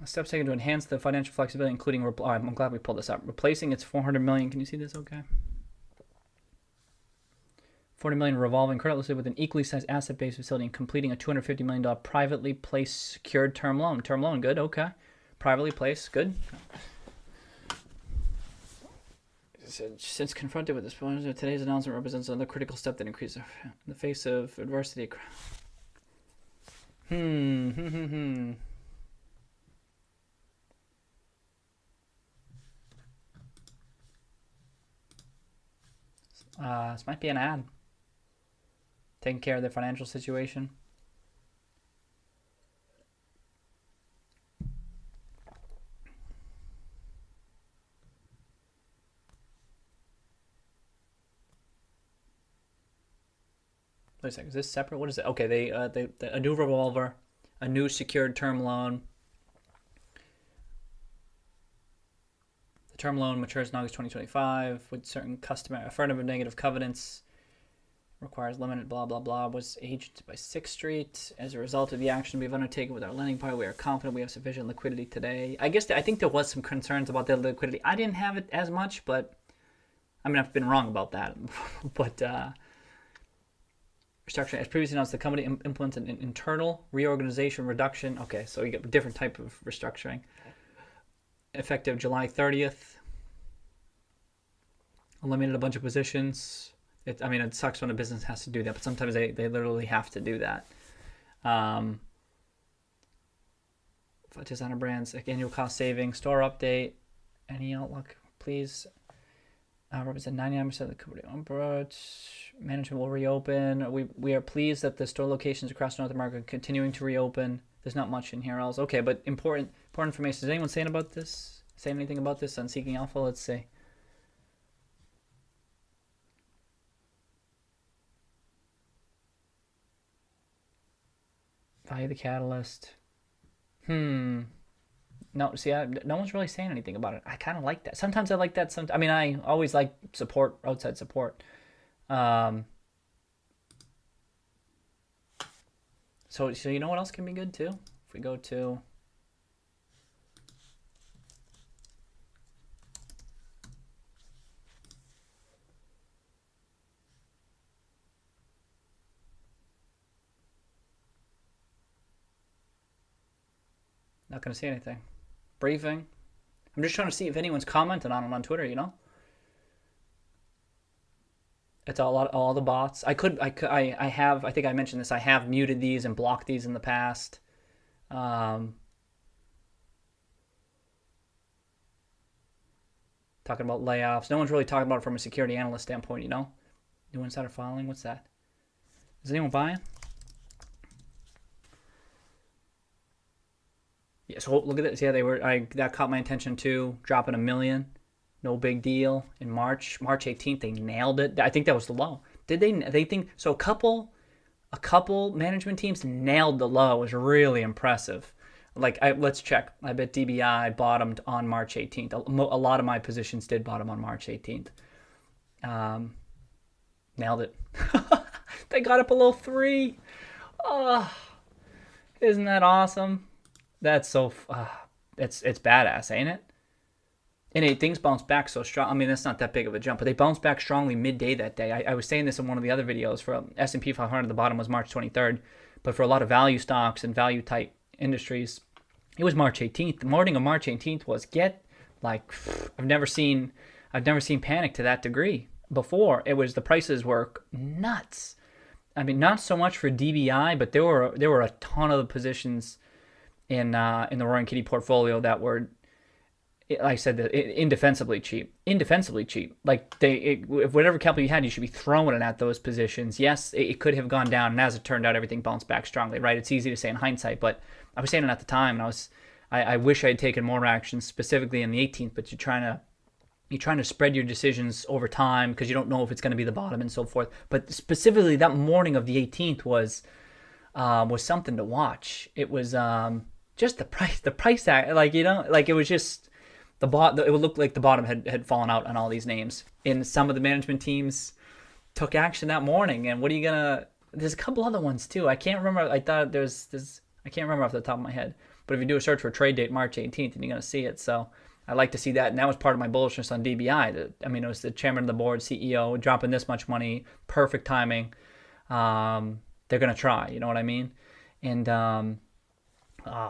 Steps taken to enhance the financial flexibility, including, I'm glad we pulled this up. Replacing its $400 million. Can you see this okay? $40 million revolving credit facility with an equally sized asset-based facility and completing a $250 million privately placed secured term loan. Term loan, good, okay. Privately placed, good. Since confronted with this, today's announcement represents another critical step that increases in the face of adversity. This might be an ad. Taking care of their financial situation. Wait a second, is this separate? What is it? Okay, a new revolver, a new secured term loan. The term loan matures in August 2025 with certain customer affirmative and negative covenants. Requires limited blah blah blah. Was agented by 6th Street. As a result of the action we've undertaken with our lending partner, we are confident we have sufficient liquidity today. I think there was some concerns about the liquidity. I didn't have it as much, but I mean, I've been wrong about that, but restructuring. As previously announced, the company implements an internal reorganization reduction. Okay, so you get a different type of restructuring. Effective July 30th. Eliminated a bunch of positions. I mean, it sucks when a business has to do that, but sometimes they literally have to do that. Designer brands, like annual cost savings, store update, any outlook, please. Represent 99% of the company on board. Management will reopen. We are pleased that the store locations across North America are continuing to reopen. There's not much in here else. Okay, but important information. Is anyone saying about this? Say anything about this on Seeking Alpha? Let's see. Value the catalyst. No, see, no one's really saying anything about it. I kind of like that. Sometimes I like that. I mean, I always like support, outside support. So you know what else can be good too? If we go to not going to see anything. Briefing. I'm just trying to see if anyone's commented on it on Twitter, you know? It's all the bots. I think I mentioned this. I have muted these and blocked these in the past. Talking about layoffs. No one's really talking about it from a security analyst standpoint, you know? New insider filing. What's that? Is anyone buying? Yeah, so look at this. Yeah, that caught my attention too. Dropping $1 million, no big deal. In March 18th, they nailed it. I think that was the low. Did they? They think so. A couple management teams nailed the low. It was really impressive. Like, let's check. I bet DBI bottomed on March 18th. A lot of my positions did bottom on March 18th. Nailed it. They got it below 3. Oh, isn't that awesome? That's so, it's badass, ain't it? And things bounce back so strong. I mean, that's not that big of a jump, but they bounced back strongly midday that day. I was saying this in one of the other videos. For S&P 500, the bottom was March 23rd, but for a lot of value stocks and value type industries, it was March 18th. The morning of March 18th was I've never seen panic to that degree before. It was, the prices were nuts. I mean, not so much for DBI, but there were a ton of positions in the Roaring Kitty portfolio that were, like I said, indefensibly cheap. Like if whatever capital you had, you should be throwing it at those positions. Yes, it could have gone down, and as it turned out, everything bounced back strongly. Right? It's easy to say in hindsight, but I was saying it at the time, and I wish I had taken more action, specifically in the 18th. But you're trying to spread your decisions over time because you don't know if it's going to be the bottom and so forth. But specifically, that morning of the 18th was something to watch. It was just the price act, like, you know, like it was just it would look like the bottom had fallen out on all these names. And some of the management teams took action that morning. And there's a couple other ones too. I can't remember. I thought I can't remember off the top of my head. But if you do a search for trade date March 18th, and you're going to see it. So I like to see that. And that was part of my bullishness on DBI. I mean, it was the chairman of the board, CEO, dropping this much money, perfect timing. They're going to try, you know what I mean? And,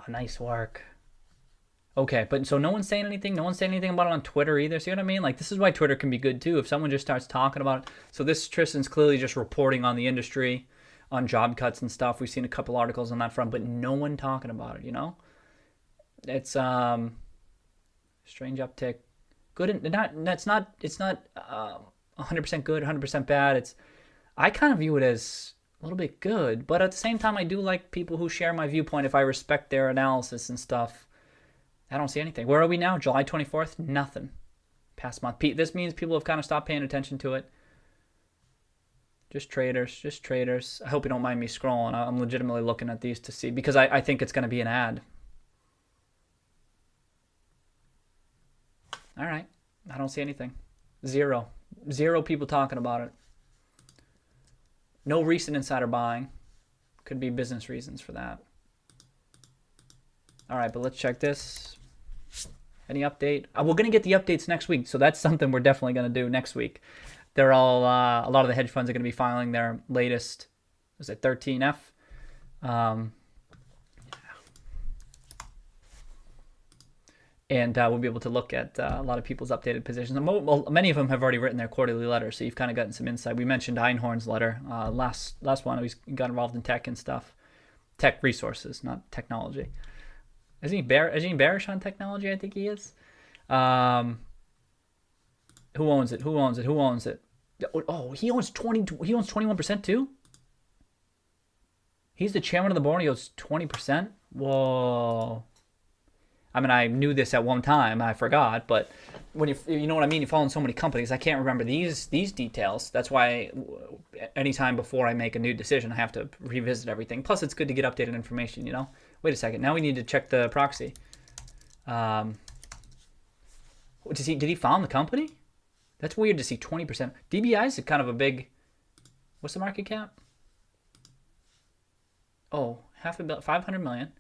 nice work. Okay, but so no one's saying anything. No one's saying anything about it on Twitter either. See what I mean? Like, this is why Twitter can be good too. If someone just starts talking about it. So this, Tristan's clearly just reporting on the industry, on job cuts and stuff. We've seen a couple articles on that front, but no one talking about it, you know? It's, strange uptick. Good. It's not 100% good, 100% bad. I kind of view it as a little bit good, but at the same time, I do like people who share my viewpoint if I respect their analysis and stuff. I don't see anything. Where are we now? July 24th? Nothing. Past month. This means people have kind of stopped paying attention to it. Just traders. I hope you don't mind me scrolling. I'm legitimately looking at these to see, because I think it's going to be an ad. All right. I don't see anything. Zero people talking about it. No recent insider buying. Could be business reasons for that. All right, but let's check this. Any update? We're gonna get the updates next week, so that's something we're definitely gonna do next week. They're all a lot of the hedge funds are gonna be filing their latest. Was it 13F? And we'll be able to look at a lot of people's updated positions. Well, many of them have already written their quarterly letter, so you've kind of gotten some insight. We mentioned Einhorn's letter last one. He got involved in tech and stuff, tech resources, not technology. Is he bearish on technology? I think he is. Who owns it? Who owns it? Who owns it? Oh, he owns 20. He owns 21% too. He's the chairman of the board. He owns 20%. Whoa. I mean, I knew this at one time. I forgot, but when you know what I mean, you follow in so many companies, I can't remember these details. That's why anytime before I make a new decision, I have to revisit everything. Plus, it's good to get updated information. You know. Wait a second. Now we need to check the proxy. Did he found the company? That's weird to see 20%. DBI is kind of a big. What's the market cap? Oh, $500 million.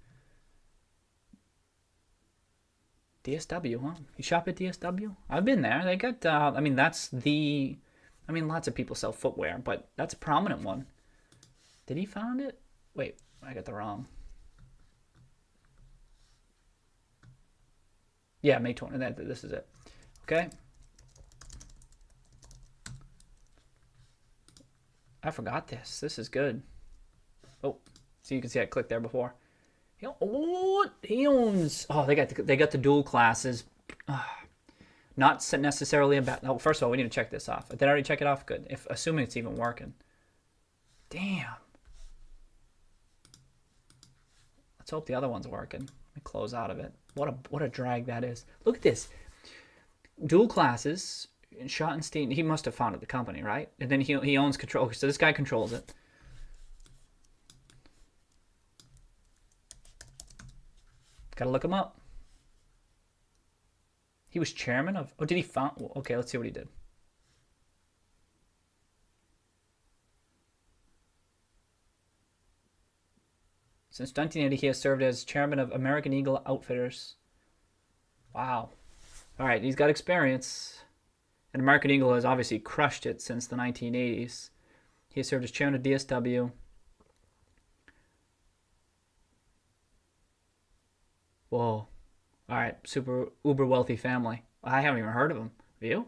DSW, huh? You shop at DSW? I've been there. They got, I mean, lots of people sell footwear, but that's a prominent one. Did he found it? Wait, I got the wrong. Yeah, May 20. This is it. Okay. I forgot this. This is good. Oh, so you can see I clicked there before. He owns. Oh, they got the dual classes. Not necessarily a bad. Oh, first of all, we need to check this off. Did I already check it off? Good. Assuming it's even working. Damn. Let's hope the other one's working. Let me close out of it. What a drag that is. Look at this. Dual classes. Schottenstein. He must have founded the company, right? And then he owns control. So this guy controls it. Gotta look him up. He was chairman of. Oh, did he found? Okay, let's see what he did. Since 1980, he has served as chairman of American Eagle Outfitters. Wow. All right, he's got experience. And American Eagle has obviously crushed it since the 1980s. He has served as chairman of DSW. Whoa. All right, uber wealthy family. I haven't even heard of him. Have you?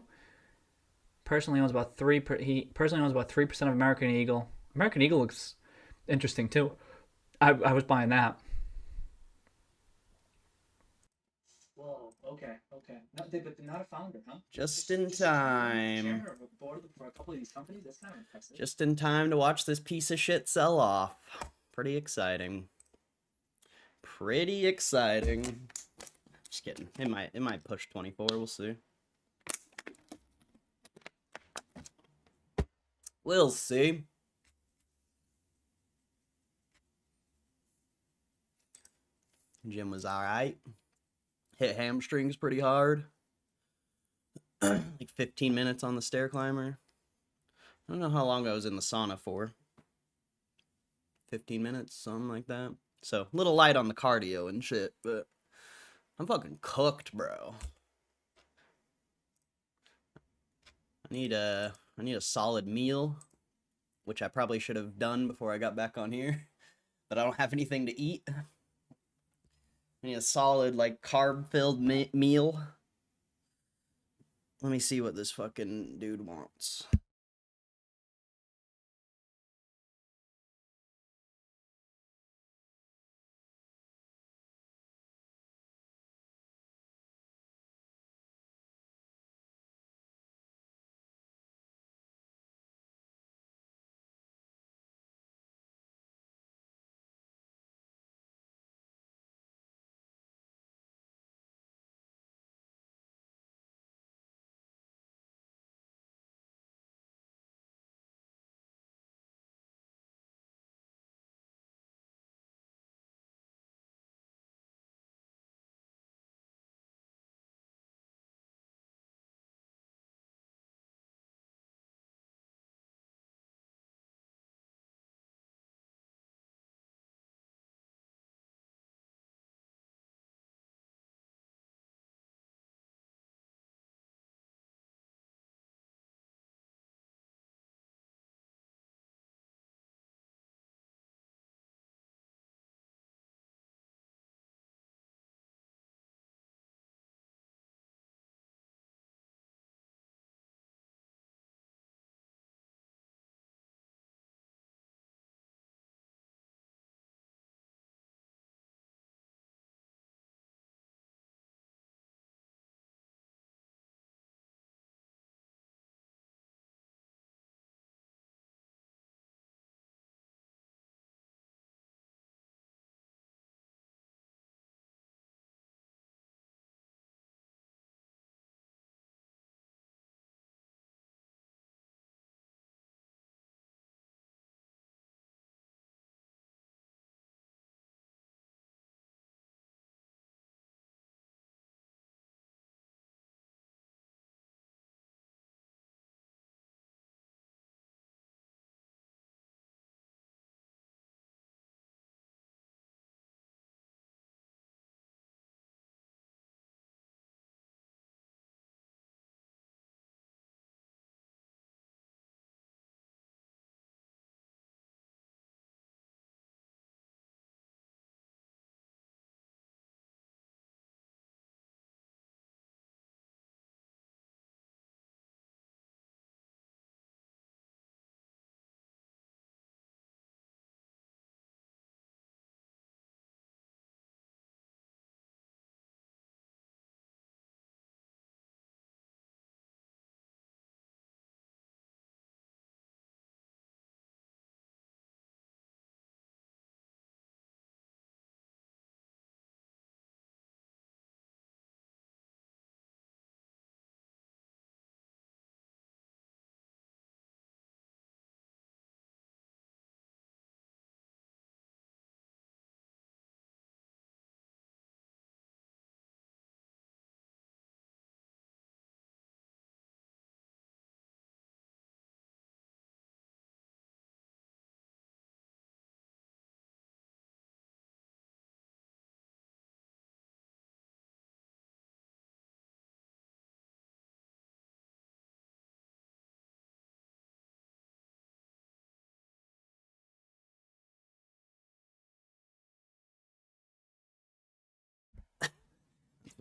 Personally owns about 3%. He personally owns about 3% of American Eagle. American Eagle looks interesting too. I was buying that. Whoa. Okay. But not a founder, huh? Just in time. Chairman of a board for a couple of these companies. That's kind of impressive. Just in time to watch this piece of shit sell off. Pretty exciting. Pretty exciting. Just kidding. It might push 24. We'll see. We'll see. Gym was alright. Hit hamstrings pretty hard. Like 15 minutes on the stair climber. I don't know how long I was in the sauna for. 15 minutes, something like that. So, a little light on the cardio and shit, but I'm fucking cooked, bro. I need a solid meal, which I probably should have done before I got back on here, but I don't have anything to eat. I need a solid, like, carb-filled meal. Let me see what this fucking dude wants.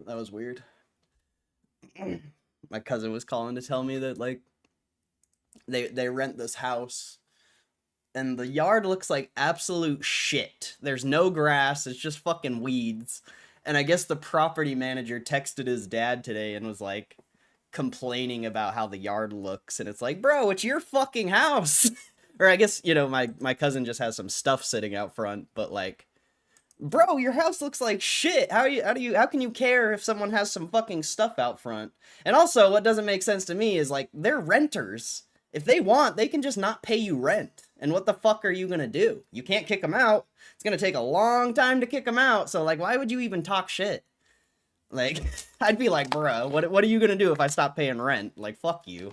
That was weird. My cousin was calling to tell me that like they rent this house and the yard looks like absolute shit. There's no grass, it's just fucking weeds. And I guess the property manager texted his dad today and was like complaining about how the yard looks, and it's like, bro, it's your fucking house. Or I guess, you know, my cousin just has some stuff sitting out front, but like, bro, your house looks like shit. How can you care if someone has some fucking stuff out front? And also, what doesn't make sense to me is like, they're renters. If they want, they can just not pay you rent. And what the fuck are you gonna do? You can't kick them out. It's gonna take a long time to kick them out. So like, why would you even talk shit? Like, I'd be like, bro, what are you gonna do if I stop paying rent? Like, fuck you.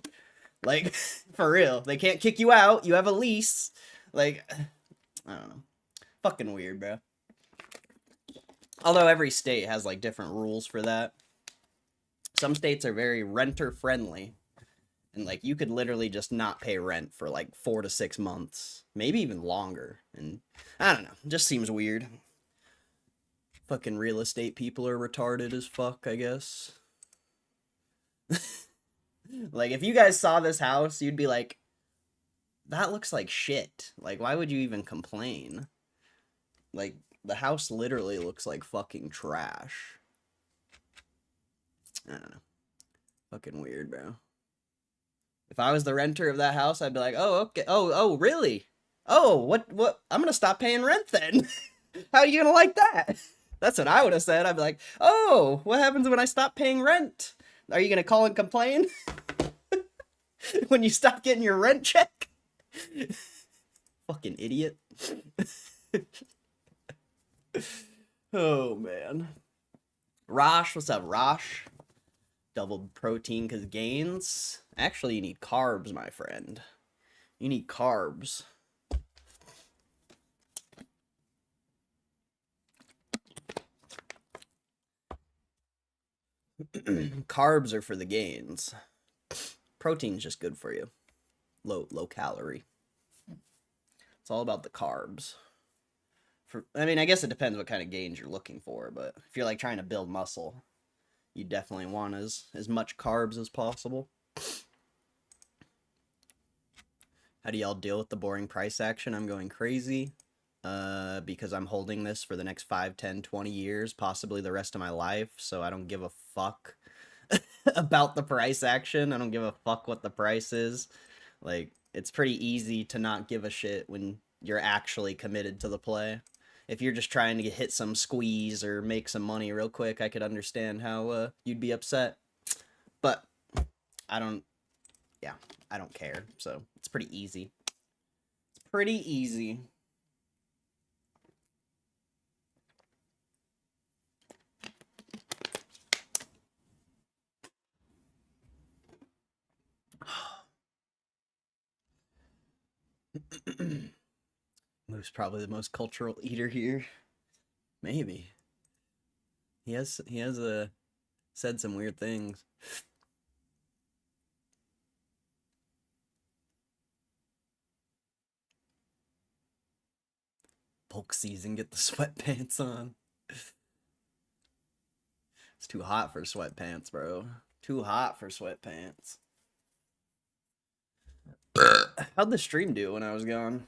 Like, for real. They can't kick you out. You have a lease. Like, I don't know. Fucking weird, bro. Although every state has, like, different rules for that. Some states are very renter-friendly. And, like, you could literally just not pay rent for, like, 4 to 6 months. Maybe even longer. And, I don't know. It just seems weird. Fucking real estate people are retarded as fuck, I guess. Like, if you guys saw this house, you'd be like, that looks like shit. Like, why would you even complain? Like, the house literally looks like fucking trash. I don't know. Fucking weird, bro. If I was the renter of that house, I'd be like, oh, okay. Oh, really? Oh, what? I'm gonna stop paying rent then. How are you gonna like that? That's what I would have said. I'd be like, oh, what happens when I stop paying rent? Are you gonna call and complain? When you stop getting your rent check? Fucking idiot. Oh, man. Rosh, what's up, Rosh? Double protein because gains. Actually, you need carbs, my friend. You need carbs. Carbs are for the gains. Protein's just good for you. Low calorie. It's all about the carbs. I mean, I guess it depends what kind of gains you're looking for, but if you're like trying to build muscle, you definitely want as much carbs as possible. How do y'all deal with the boring price action? I'm going crazy because I'm holding this for the next 5, 10, 20 years, possibly the rest of my life, so I don't give a fuck about the price action. I don't give a fuck what the price is. Like, it's pretty easy to not give a shit when you're actually committed to the play. If you're just trying to hit some squeeze or make some money real quick, I could understand how you'd be upset. But I don't care. So it's pretty easy. It's pretty easy. Moose probably the most cultural eater here. Maybe. He has said some weird things. Bulk season, get the sweatpants on. It's too hot for sweatpants, bro. Too hot for sweatpants. How'd the stream do when I was gone?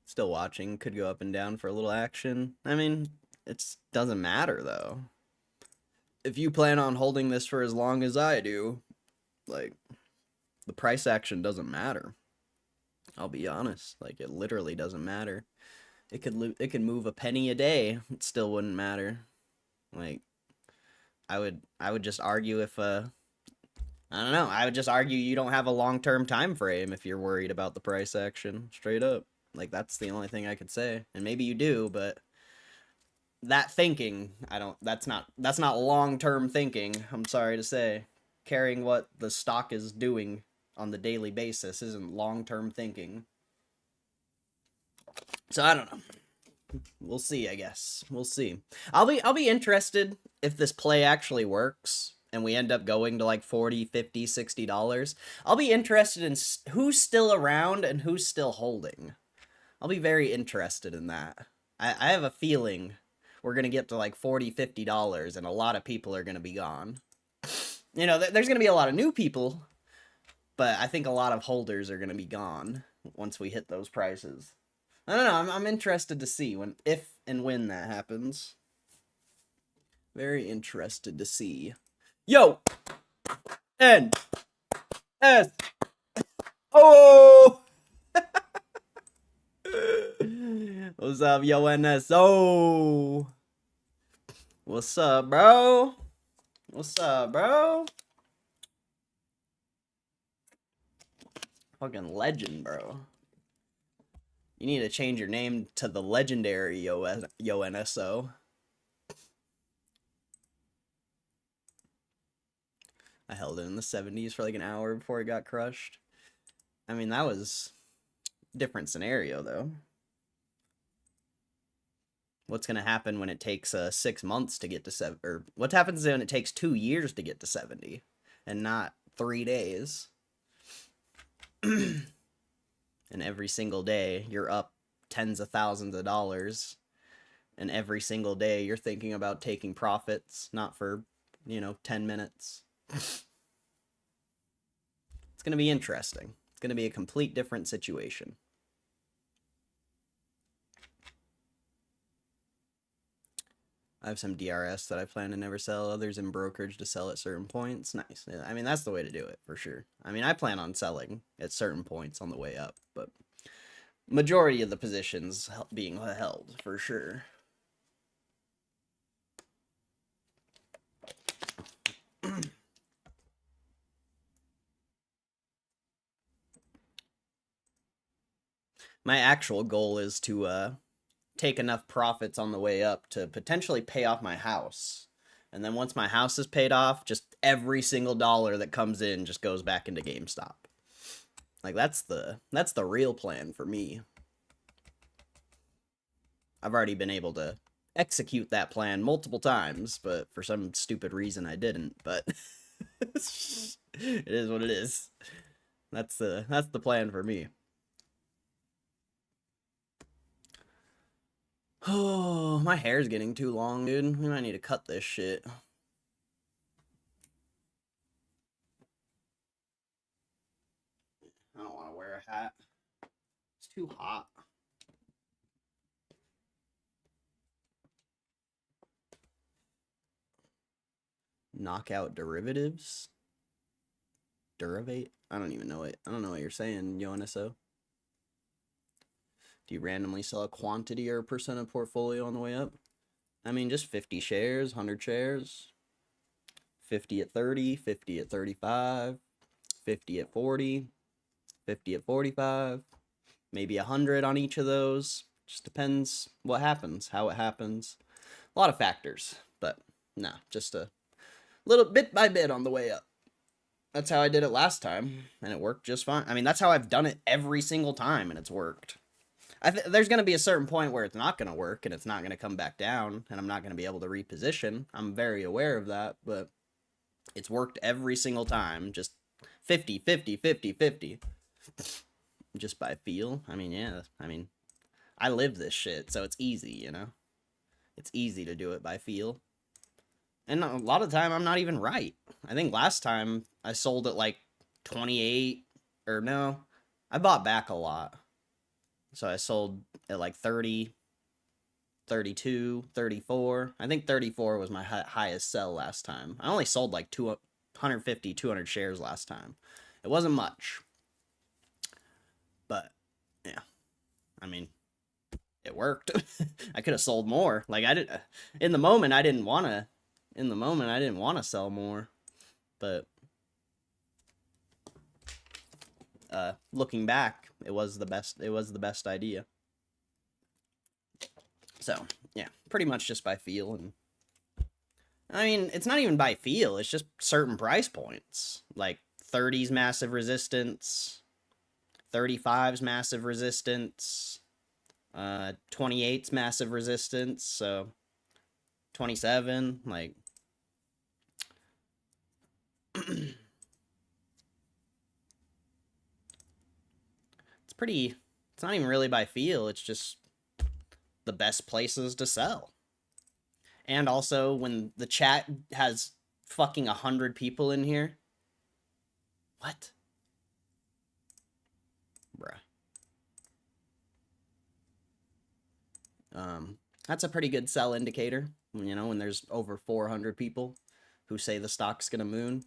Still watching. Could go up and down for a little action. I mean, it doesn't matter, though. If you plan on holding this for as long as I do, like, the price action doesn't matter. I'll be honest. Like, it literally doesn't matter. It could move a penny a day. It still wouldn't matter. Like, I would just argue if I don't know. I would just argue you don't have a long-term time frame if you're worried about the price action. Straight up. Like, that's the only thing I could say. And maybe you do, but that thinking, that's not long-term thinking. I'm sorry to say. Caring what the stock is doing on the daily basis isn't long-term thinking. So I don't know. We'll see, I guess. We'll see. I'll be interested if this play actually works and we end up going to like $40, $50, $60. I'll be interested in who's still around and who's still holding. I'll be very interested in that. I have a feeling we're going to get to like $40, $50 and a lot of people are going to be gone. You know, there's going to be a lot of new people, but I think a lot of holders are going to be gone once we hit those prices. I don't know. I'm interested to see if and when that happens. Very interested to see. Yo! N! S! Oh! What's up, yo, NSO? What's up, bro? What's up, bro? Fucking legend, bro. You need to change your name to the legendary yo NSO. I held it in the 70s for like an hour before it got crushed. I mean, that was a different scenario, though. What's going to happen when it takes 6 months to get to 7? Or what happens when it takes 2 years to get to 70 and not 3 days? And every single day you're up tens of thousands of dollars, and every single day you're thinking about taking profits, not for, 10 minutes. It's going to be interesting. It's going to be a complete different situation. I have some DRS that I plan to never sell, others in brokerage to sell at certain points. Nice. I mean, that's the way to do it, for sure. I mean, I plan on selling at certain points on the way up, but majority of the positions being held, for sure. My actual goal is to take enough profits on the way up to potentially pay off my house. And then once my house is paid off, just every single dollar that comes in just goes back into GameStop. Like, that's the real plan for me. I've already been able to execute that plan multiple times, but for some stupid reason I didn't, but it is what it is. That's the plan for me. Oh, my hair's getting too long, dude. We might need to cut this shit. I don't want to wear a hat. It's too hot. Knockout derivatives? Derivate? I don't even know it. I don't know what you're saying, yo NSO. Do you randomly sell a quantity or a percent of portfolio on the way up? I mean, just 50 shares, 100 shares. 50 at 30, 50 at 35, 50 at 40, 50 at 45, maybe 100 on each of those. Just depends what happens, how it happens. A lot of factors, but no, just a little bit by bit on the way up. That's how I did it last time, and it worked just fine. I mean, that's how I've done it every single time, and it's worked. There's going to be a certain point where it's not going to work, and it's not going to come back down, and I'm not going to be able to reposition. I'm very aware of that, but it's worked every single time. Just 50, 50, 50, 50. Just by feel. I mean, yeah. I mean, I live this shit, so it's easy, you know? It's easy to do it by feel. And a lot of the time, I'm not even right. I think last time I sold at like 28, or no, I bought back a lot. So I sold at like 30, 32, 34. I think 34 was my highest sell last time. I only sold like 150, 200 shares last time. It wasn't much. But, yeah. I mean, it worked. I could have sold more. Like, in the moment, I didn't want to sell more. But looking back, it was the best idea. So, yeah, pretty much just by feel. And I mean, it's not even by feel, it's just certain price points. Like 30's massive resistance, 35's massive resistance, 28's massive resistance, so 27, like it's not even really by feel, it's just the best places to sell. And also, when the chat has fucking 100 people in here. What? Bruh. That's a pretty good sell indicator. You know, when there's over 400 people who say the stock's gonna moon.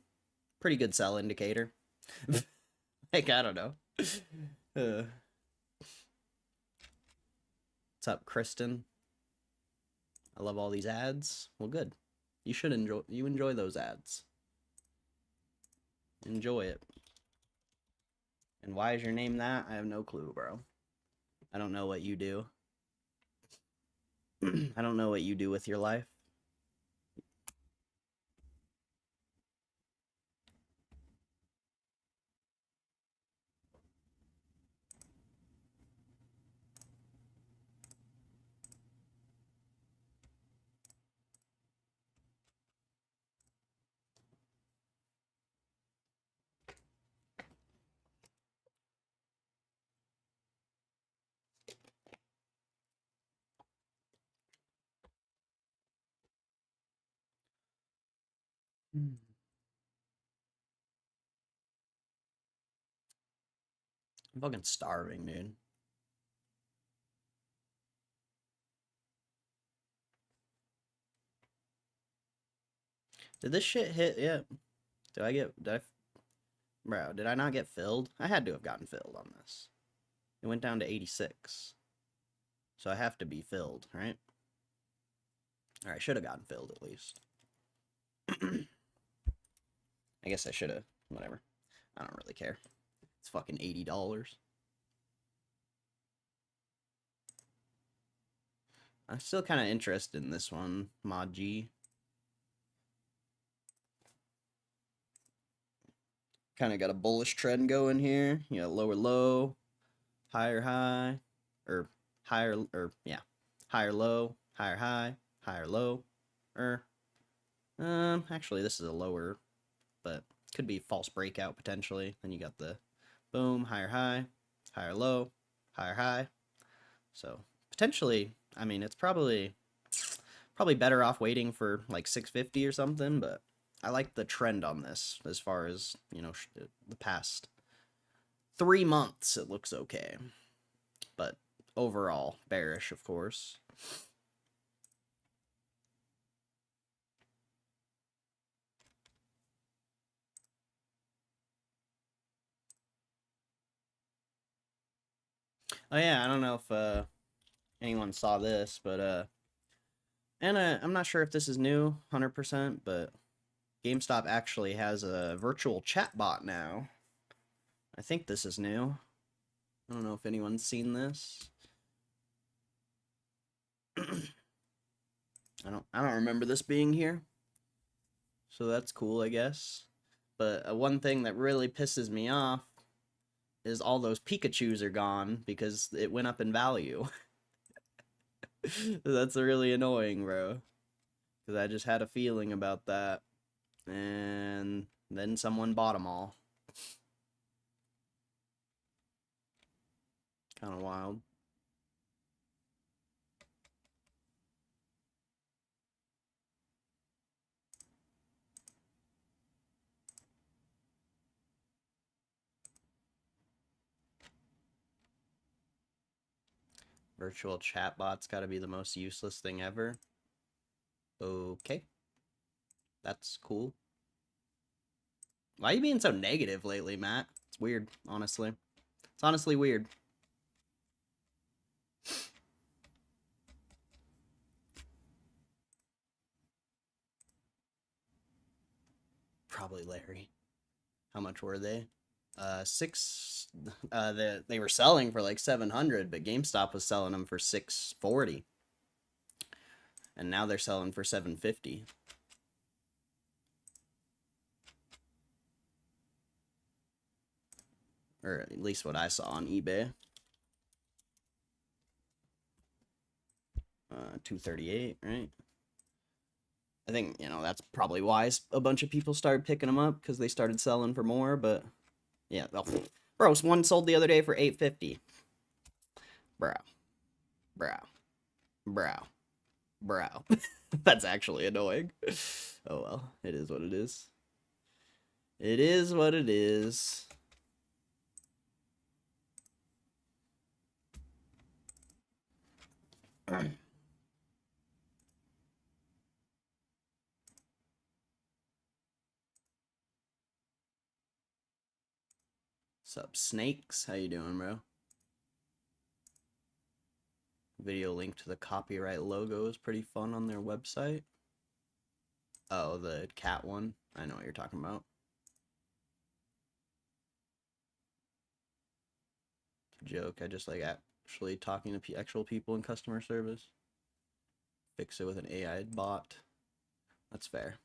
Pretty good sell indicator. Like, I don't know. What's up, Kristen? I love all these ads. Well, good. You should enjoy those ads. Enjoy it. And why is your name that? I have no clue, bro. I don't know what you do. I don't know what you do with your life. I'm fucking starving, dude. Did this shit hit yet? Bro, did I not get filled? I had to have gotten filled on this. It went down to 86. So I have to be filled, right? Or I should have gotten filled at least. I guess I should have. Whatever. I don't really care. It's fucking $80. I'm still kind of interested in this one, Mod G. Kind of got a bullish trend going here. You got lower low, higher high, or higher, or yeah, higher low, higher high, higher low, actually this is a lower, but could be false breakout potentially. Then you got the boom, higher high, higher low, higher high. So potentially, I mean, it's probably better off waiting for like 650 or something, but I like the trend on this as far as, you know, the past 3 months. It looks okay, but overall bearish, of course. Oh yeah, I don't know if anyone saw this, but I'm not sure if this is new 100%, but GameStop actually has a virtual chat bot now. I think this is new. I don't know if anyone's seen this. I don't remember this being here. So that's cool, I guess. But one thing that really pisses me off is all those Pikachus are gone because it went up in value. That's really annoying, bro. Because I just had a feeling about that. And then someone bought them all. Kind of wild. Virtual chatbot's got to be the most useless thing ever. Okay. That's cool. Why are you being so negative lately, Matt? It's weird, honestly. It's honestly weird. Probably Larry. How much were they? They were selling for like 700, but GameStop was selling them for 640. And now they're selling for 750. Or at least what I saw on eBay. 238, right? I think, you know, that's probably why a bunch of people started picking them up, because they started selling for more, but yeah. Oh, bro, one sold the other day for 850. Bro. Bro. That's actually annoying. Oh well, it is what it is. It is what it is. Sup, Snakes? How you doing, bro? Video link to the copyright logo is pretty fun on their website. Oh, the cat one? I know what you're talking about. Joke, I just like actually talking to actual people in customer service. Fix it with an AI bot. That's fair.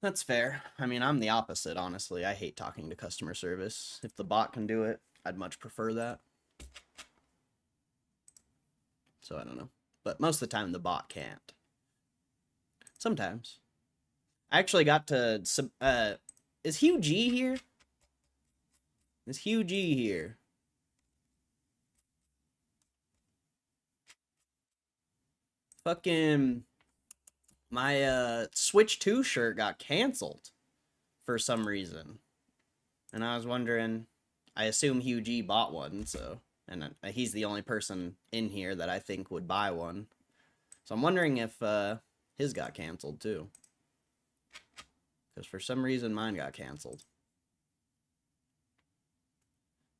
That's fair. I mean, I'm the opposite, honestly. I hate talking to customer service. If the bot can do it, I'd much prefer that. So I don't know. But most of the time, the bot can't. Sometimes. I actually got to... is Hugh G here? Is Hugh G here? Fucking... My Switch 2 shirt got canceled for some reason. And I was wondering... I assume Hugh G bought one, so... And he's the only person in here that I think would buy one. So I'm wondering if his got canceled too. Because for some reason mine got canceled.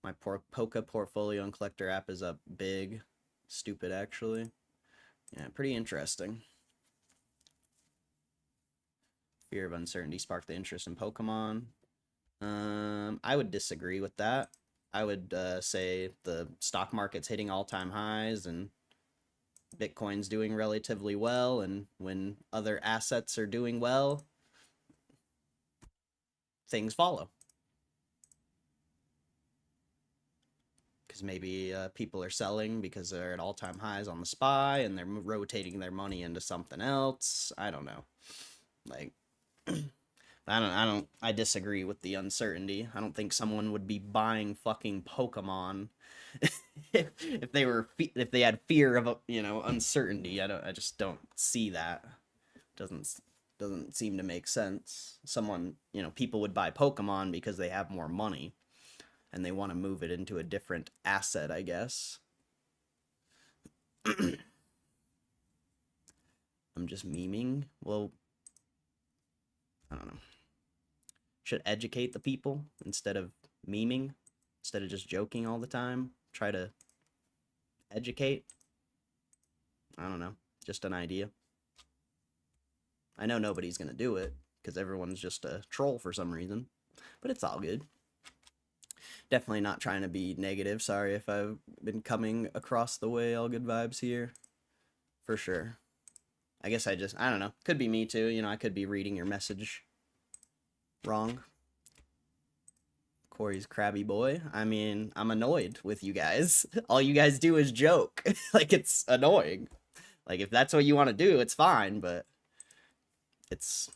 My Poca portfolio and collector app is up big. Stupid, actually. Yeah, pretty interesting. Fear of uncertainty sparked the interest in Pokemon. I would disagree with that. I would say the stock market's hitting all-time highs and Bitcoin's doing relatively well, and when other assets are doing well, things follow. Because maybe people are selling because they're at all-time highs on the SPY and they're rotating their money into something else. I don't know. Like... I disagree with the uncertainty. I don't think someone would be buying fucking Pokemon if they had fear of, uncertainty. I just don't see that. Doesn't seem to make sense. People would buy Pokemon because they have more money and they want to move it into a different asset, I guess. I'm just memeing. Well, I don't know. Should educate the people instead of memeing, instead of just joking all the time. Try to educate. I don't know. Just an idea. I know nobody's gonna do it because everyone's just a troll for some reason, but it's all good. Definitely not trying to be negative. Sorry if I've been coming across the way all good vibes here. For sure. I guess I don't know. Could be me too. I could be reading your message wrong. Corey's crabby boy. I mean, I'm annoyed with you guys. All you guys do is joke. Like, it's annoying. Like, if that's what you want to do, it's fine, but it's,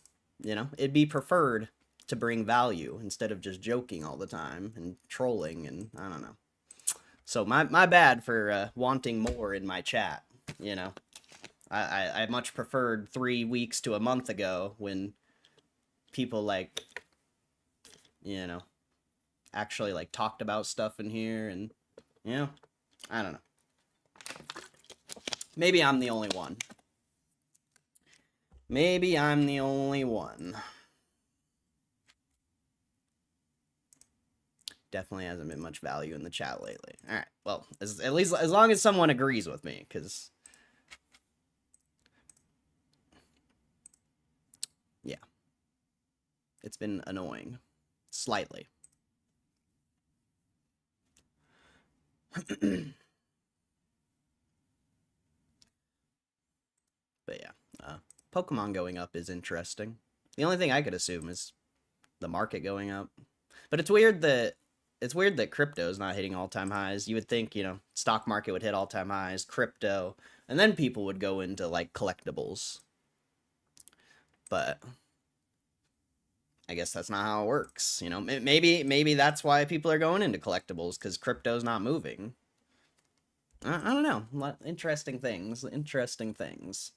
it'd be preferred to bring value instead of just joking all the time and trolling, and I don't know. So my bad for wanting more in my chat, I much preferred 3 weeks to a month ago when people actually talked about stuff in here, and I don't know. Maybe I'm the only one. Maybe I'm the only one. Definitely hasn't been much value in the chat lately. All right. Well, at least as long as someone agrees with me, because yeah, it's been annoying, slightly. But yeah, Pokemon going up is interesting. The only thing I could assume is the market going up. But it's weird that crypto's not hitting all-time highs. You would think, stock market would hit all-time highs, crypto, and then people would go into collectibles. But I guess that's not how it works. Maybe that's why people are going into collectibles, because crypto's not moving. I don't know. Interesting things. Interesting things.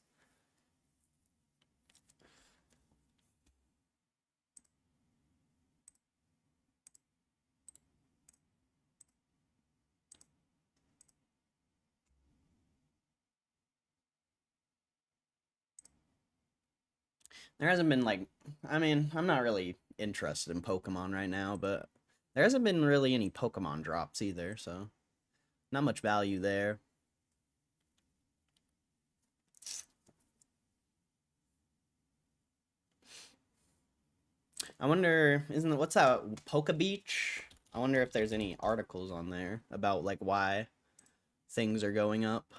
There hasn't been like, I mean, I'm not really interested in Pokemon right now, but there hasn't been really any Pokemon drops either, so not much value there. I wonder, isn't it, what's that, Poke Beach? I wonder if there's any articles on there about like why things are going up.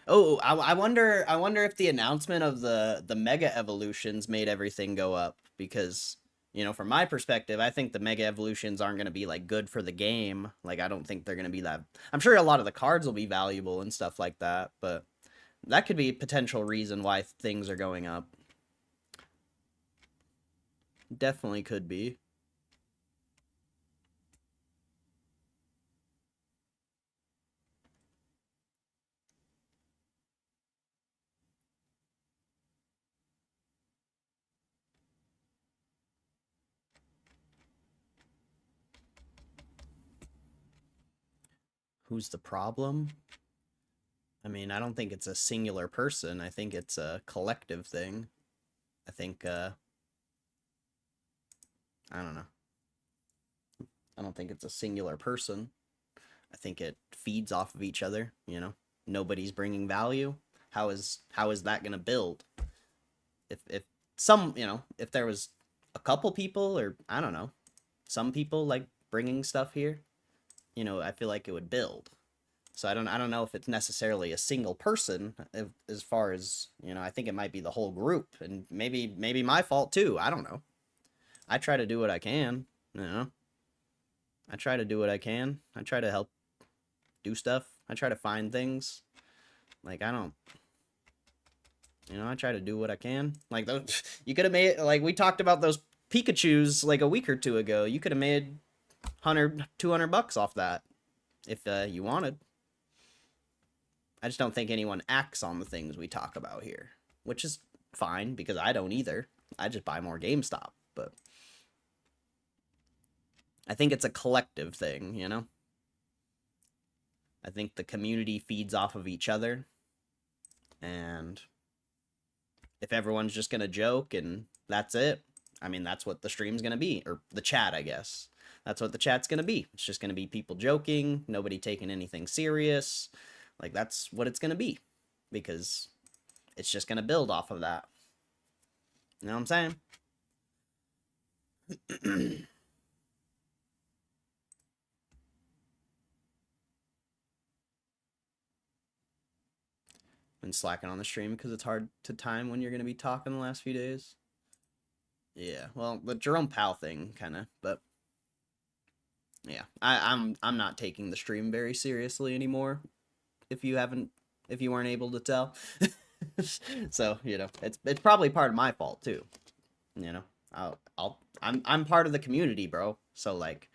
Oh, I wonder if the announcement of the Mega Evolutions made everything go up, because, you know, from my perspective, I think the Mega Evolutions aren't going to be like good for the game. Like, I don't think they're going to be that. I'm sure a lot of the cards will be valuable and stuff like that, but that could be a potential reason why things are going up. Definitely could be. Who's the problem? I mean, I don't think it's a singular person. I think it's a collective thing. I think, I don't know. I don't think it's a singular person. I think it feeds off of each other, you know. Nobody's bringing value. How is that going to build? If some, you know, if there was a couple people, or I don't know, some people like bringing stuff here, you know, I feel like it would build. So I don't know if it's necessarily a single person, as far as, you know, I think it might be the whole group, and maybe my fault too. I don't know. I try to do what I can, you know. I try to do what I can. I try to help do stuff. I try to find things. Like, I don't, you know, I try to do what I can. Like, those, you could have made, like, we talked about those Pikachus like a week or two ago. You could have made 100, 200 bucks off that if you wanted. I just don't think anyone acts on the things we talk about here, which is fine, because I don't either. I just buy more GameStop, but I think it's a collective thing, you know? I think the community feeds off of each other, and if everyone's just gonna joke and that's it, I mean, that's what the stream's gonna be, or the chat, I guess. That's what the chat's gonna be. It's just gonna be people joking, nobody taking anything serious. Like, that's what it's gonna be, because it's just gonna build off of that. You know what I'm saying? Been slacking on the stream because it's hard to time when you're gonna be talking the last few days. Yeah, well, the Jerome Powell thing, kind of, but yeah, I'm not taking the stream very seriously anymore. If you weren't able to tell, so, you know, it's probably part of my fault too. You know, I'm part of the community, bro. So, like,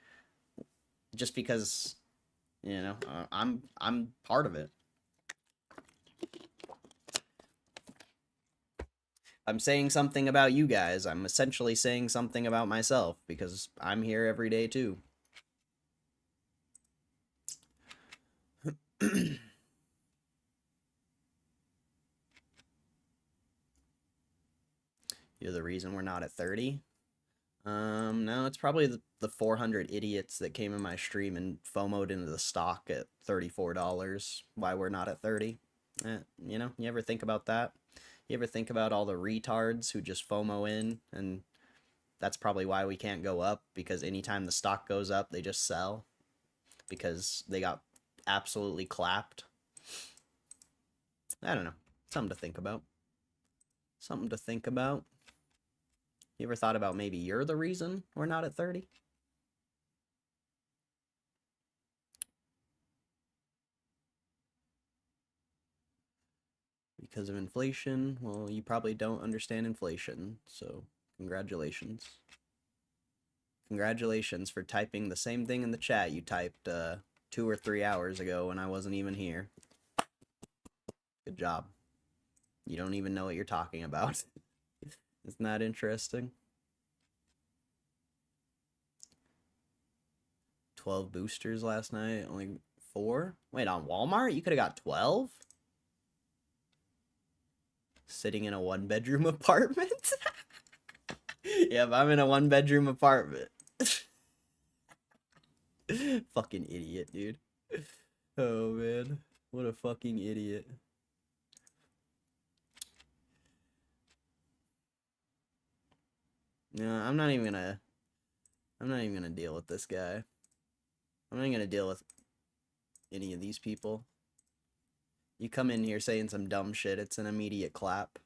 just because, you know, I'm part of it. I'm saying something about you guys. I'm essentially saying something about myself, because I'm here every day too. You're the reason we're not at 30? No, it's probably the 400 idiots that came in my stream and FOMO'd into the stock at $34. Why we're not at 30? You know, you ever think about that? You ever think about all the retards who just FOMO in, and that's probably why we can't go up, because anytime the stock goes up, they just sell, because they got absolutely clapped. I don't know. Something to think about. Something to think about. You ever thought about maybe you're the reason we're not at 30? Because of inflation? Well, you probably don't understand inflation, so congratulations. Congratulations for typing the same thing in the chat you typed 2 or 3 hours ago when I wasn't even here. Good job. You don't even know what you're talking about. Isn't that interesting? 12 boosters last night, only 4? Wait, on Walmart? You could have got 12? Sitting in a 1-bedroom apartment? Yep, I'm in a 1-bedroom apartment. Fucking idiot, dude. Oh, man. What a fucking idiot. No, I'm not even gonna deal with this guy. I'm not even gonna deal with any of these people. You come in here saying some dumb shit, it's an immediate clap.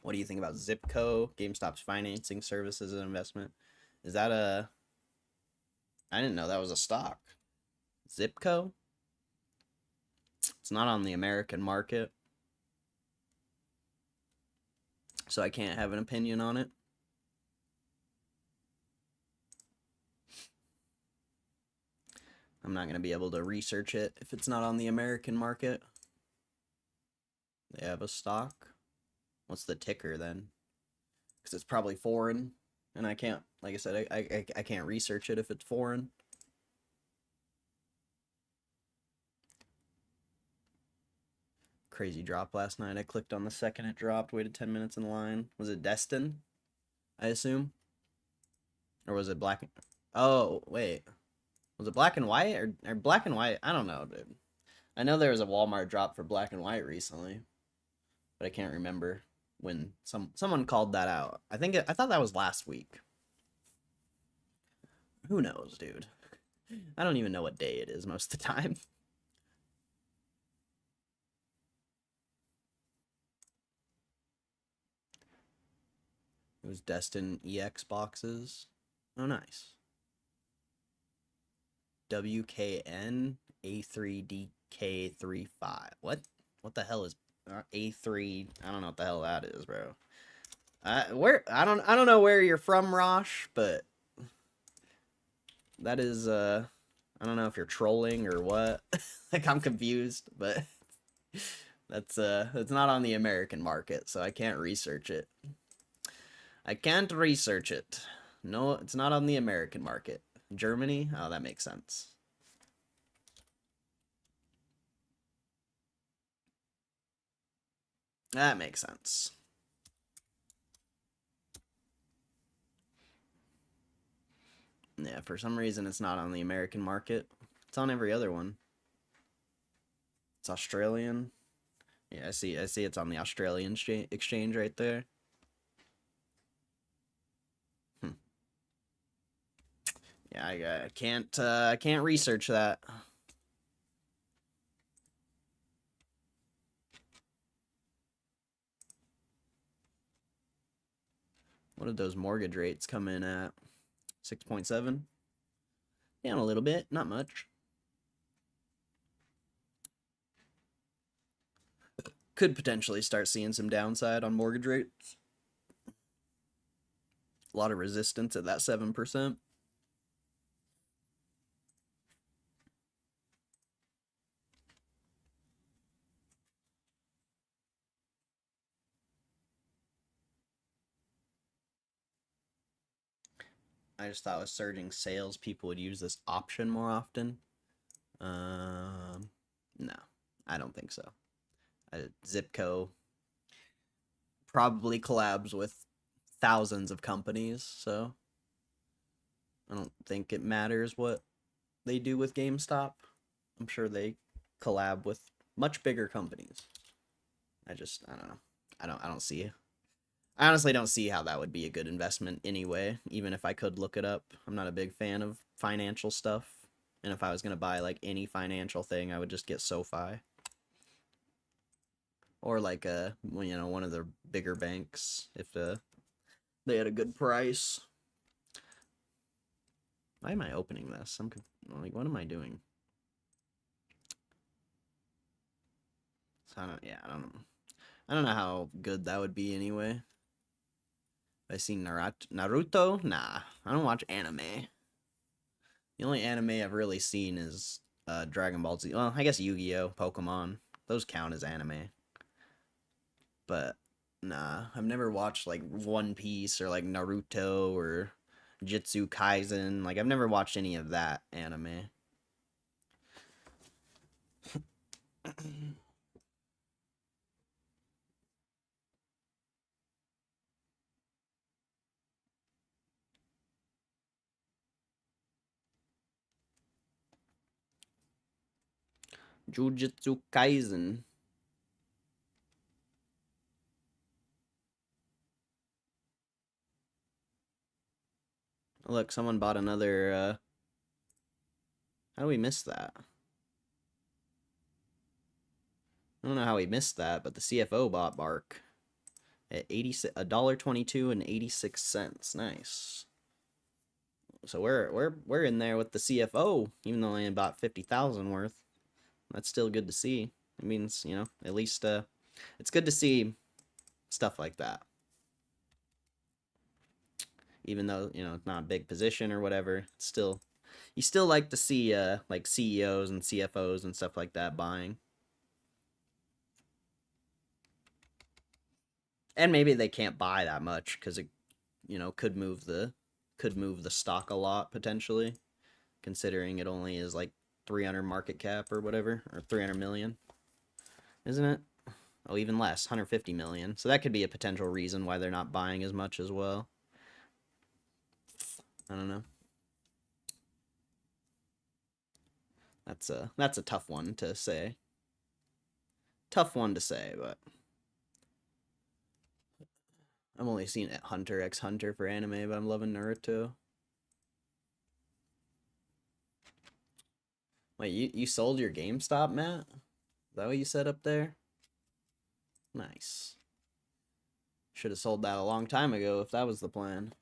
What do you think about Zipco, GameStop's financing services and investment? Is that a... I didn't know that was a stock. Zipco? It's not on the American market, so I can't have an opinion on it. I'm not going to be able to research it if it's not on the American market. They have a stock. What's the ticker then? Because it's probably foreign, and I can't, like I said, I can't research it if it's foreign. Crazy drop last night. I clicked on the second it dropped, waited 10 minutes in line. Was it Destin? I assume? Or was it black? Oh, wait. Was it black and white or black and white? I don't know, dude. I know there was a Walmart drop for black and white recently, but I can't remember when someone called that out. I thought that was last week. Who knows, dude? I don't even know what day it is most of the time. It was Destin EX boxes. Oh, nice. WKN A3DK35. What the hell is A3? I don't know what the hell that is, bro. I don't know where you're from, Rosh, but that is I don't know if you're trolling or what. Like, I'm confused, but that's not on the American market, so I can't research it. I can't research it. No, it's not on the American market. Germany? Oh, that makes sense. That makes sense. Yeah, for some reason it's not on the American market. It's on every other one. It's Australian. Yeah, I see it's on the Australian exchange right there. Yeah, I can't research that. What did those mortgage rates come in at? 6.7? Down a little bit, not much. Could potentially start seeing some downside on mortgage rates. A lot of resistance at that 7%. I just thought with surging sales, people would use this option more often. No, I don't think so. Zipco probably collabs with thousands of companies, so I don't think it matters what they do with GameStop. I'm sure they collab with much bigger companies. I don't know. I don't see it. I honestly don't see how that would be a good investment anyway, even if I could look it up. I'm not a big fan of financial stuff, and if I was going to buy like any financial thing, I would just get SoFi. Or like one of the bigger banks if they had a good price. Why am I opening this? I'm like, what am I doing? So I don't know. I don't know how good that would be anyway. I seen Naruto? Nah, I don't watch anime. The only anime I've really seen is Dragon Ball Z. Well, I guess Yu-Gi-Oh, Pokemon. Those count as anime. But nah, I've never watched like One Piece or like Naruto or Jitsu Kaisen. Like I've never watched any of that anime. Jujutsu Kaisen. Look, someone bought another, how do we miss that? I don't know how we missed that, but the CFO bought Bark at $1.22 and 86 cents. Nice. So we're in there with the CFO, even though I bought 50,000 worth. That's still good to see. It means, you know, at least it's good to see stuff like that. Even though, you know, it's not a big position or whatever, it's still, you still like to see like CEOs and CFOs and stuff like that buying. And maybe they can't buy that much because it, you know, could move the stock a lot potentially, considering it only is like 300 market cap or whatever, or 300 million, isn't it? Oh, even less, 150 million. So that could be a potential reason why they're not buying as much as well. I don't know. That's a tough one to say. Tough one to say, but I've only seen Hunter x Hunter for anime, but I'm loving Naruto. Wait, you sold your GameStop, Matt? Is that what you said up there? Nice. Should have sold that a long time ago if that was the plan.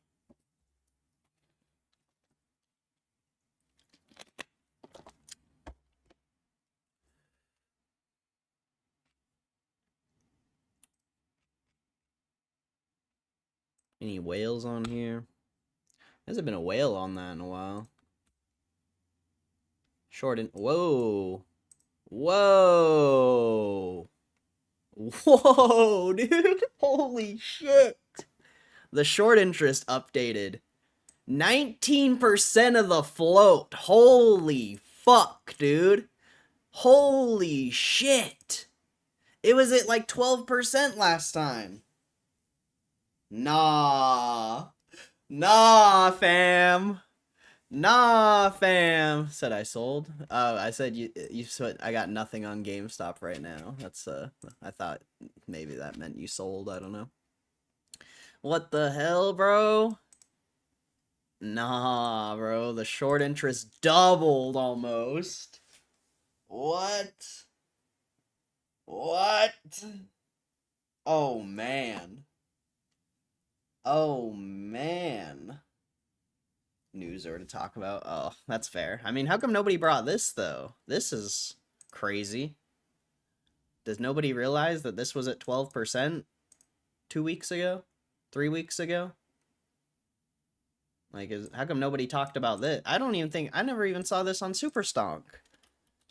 Any whales on here? Hasn't been a whale on that in a while. Whoa. Whoa. Whoa, dude. Holy shit. The short interest updated. 19% of the float. Holy fuck, dude. Holy shit. It was at like 12% last time. Nah. Nah, fam. Nah, fam. Said I sold. I said you said I got nothing on GameStop right now. That's I thought maybe that meant you sold. I don't know. What the hell, bro? Nah, bro. The short interest doubled almost. What? What? Oh man. Oh man. Newser to talk about. Oh, that's fair. I mean, how come nobody brought this though? This is crazy. Does nobody realize that this was at 12% 2 weeks ago? 3 weeks ago? Like, how come nobody talked about this? I never even saw this on Superstonk.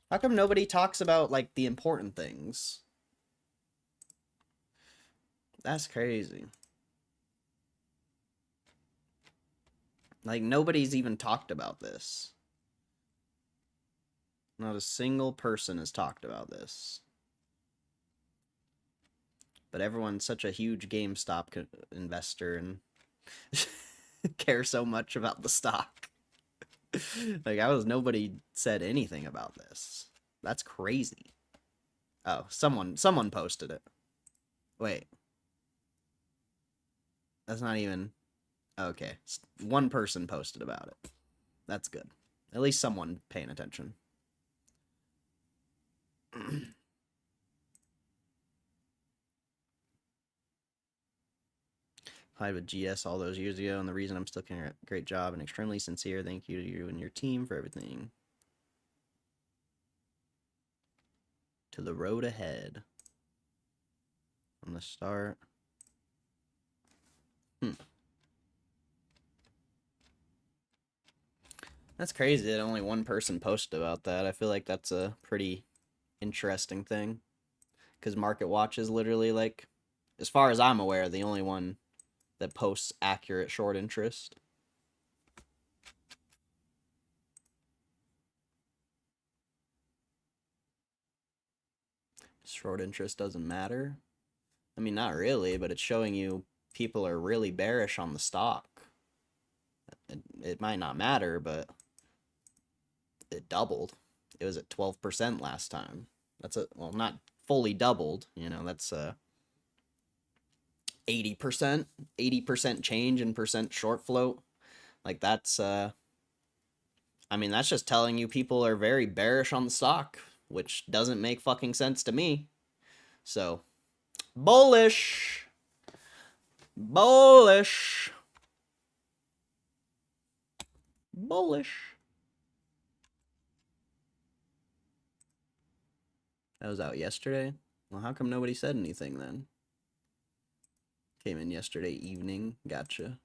How come nobody talks about, like, the important things? That's crazy. Like, nobody's even talked about this. Not a single person has talked about this. But everyone's such a huge GameStop investor and care so much about the stock. Like, nobody said anything about this. That's crazy. Oh, someone posted it. Wait. That's not even... Okay. One person posted about it. That's good. At least someone paying attention. Applied with GS all those years ago, and the reason I'm still doing a great job and extremely sincere thank you to you and your team for everything. To the road ahead. on the start. That's crazy that only one person posted about that. I feel like that's a pretty interesting thing. Because Market Watch is literally, like, as far as I'm aware, the only one that posts accurate short interest. Short interest doesn't matter. I mean, not really, but it's showing you people are really bearish on the stock. It might not matter, but it doubled. It was at 12% last time. That's well, not fully doubled, you know, that's 80% change in percent short float. Like, that's I mean, that's just telling you people are very bearish on the stock, which doesn't make fucking sense to me. So, bullish. Bullish. Bullish. That was out yesterday? Well, how come nobody said anything then? Came in yesterday evening. Gotcha.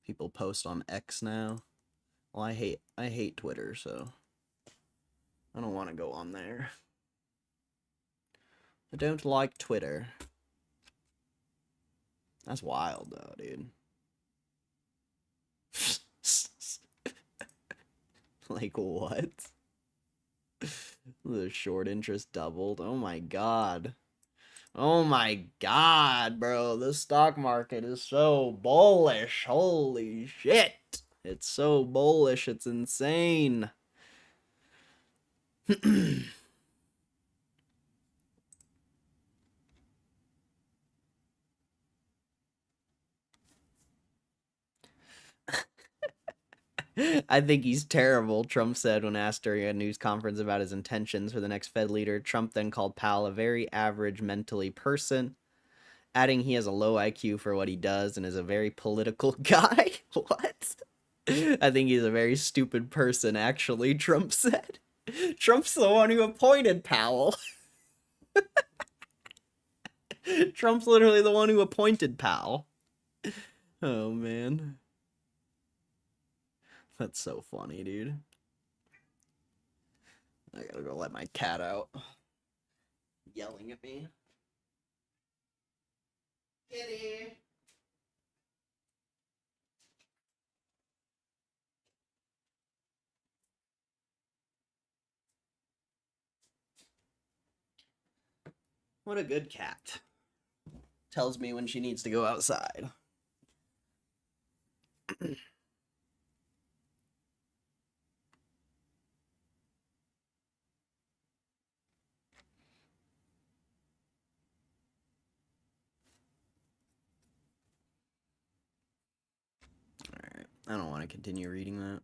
People post on X now. Well, I hate Twitter, so I don't want to go on there. I don't like Twitter. That's wild, though, dude. Like, what? The short interest doubled. Oh my god. Oh my god, bro. The stock market is so bullish. Holy shit. It's so bullish. It's insane. I think he's terrible, Trump said when asked during a news conference about his intentions for the next Fed leader. Trump then called Powell a very average mentally person, adding he has a low IQ for what he does and is a very political guy. What? I think he's a very stupid person, actually, Trump said. Trump's the one who appointed Powell. Trump's literally the one who appointed Powell. Oh, man. That's so funny, dude. I gotta go let my cat out. Yelling at me. Kitty! What a good cat. Tells me when she needs to go outside. Alright, I don't want to continue reading that.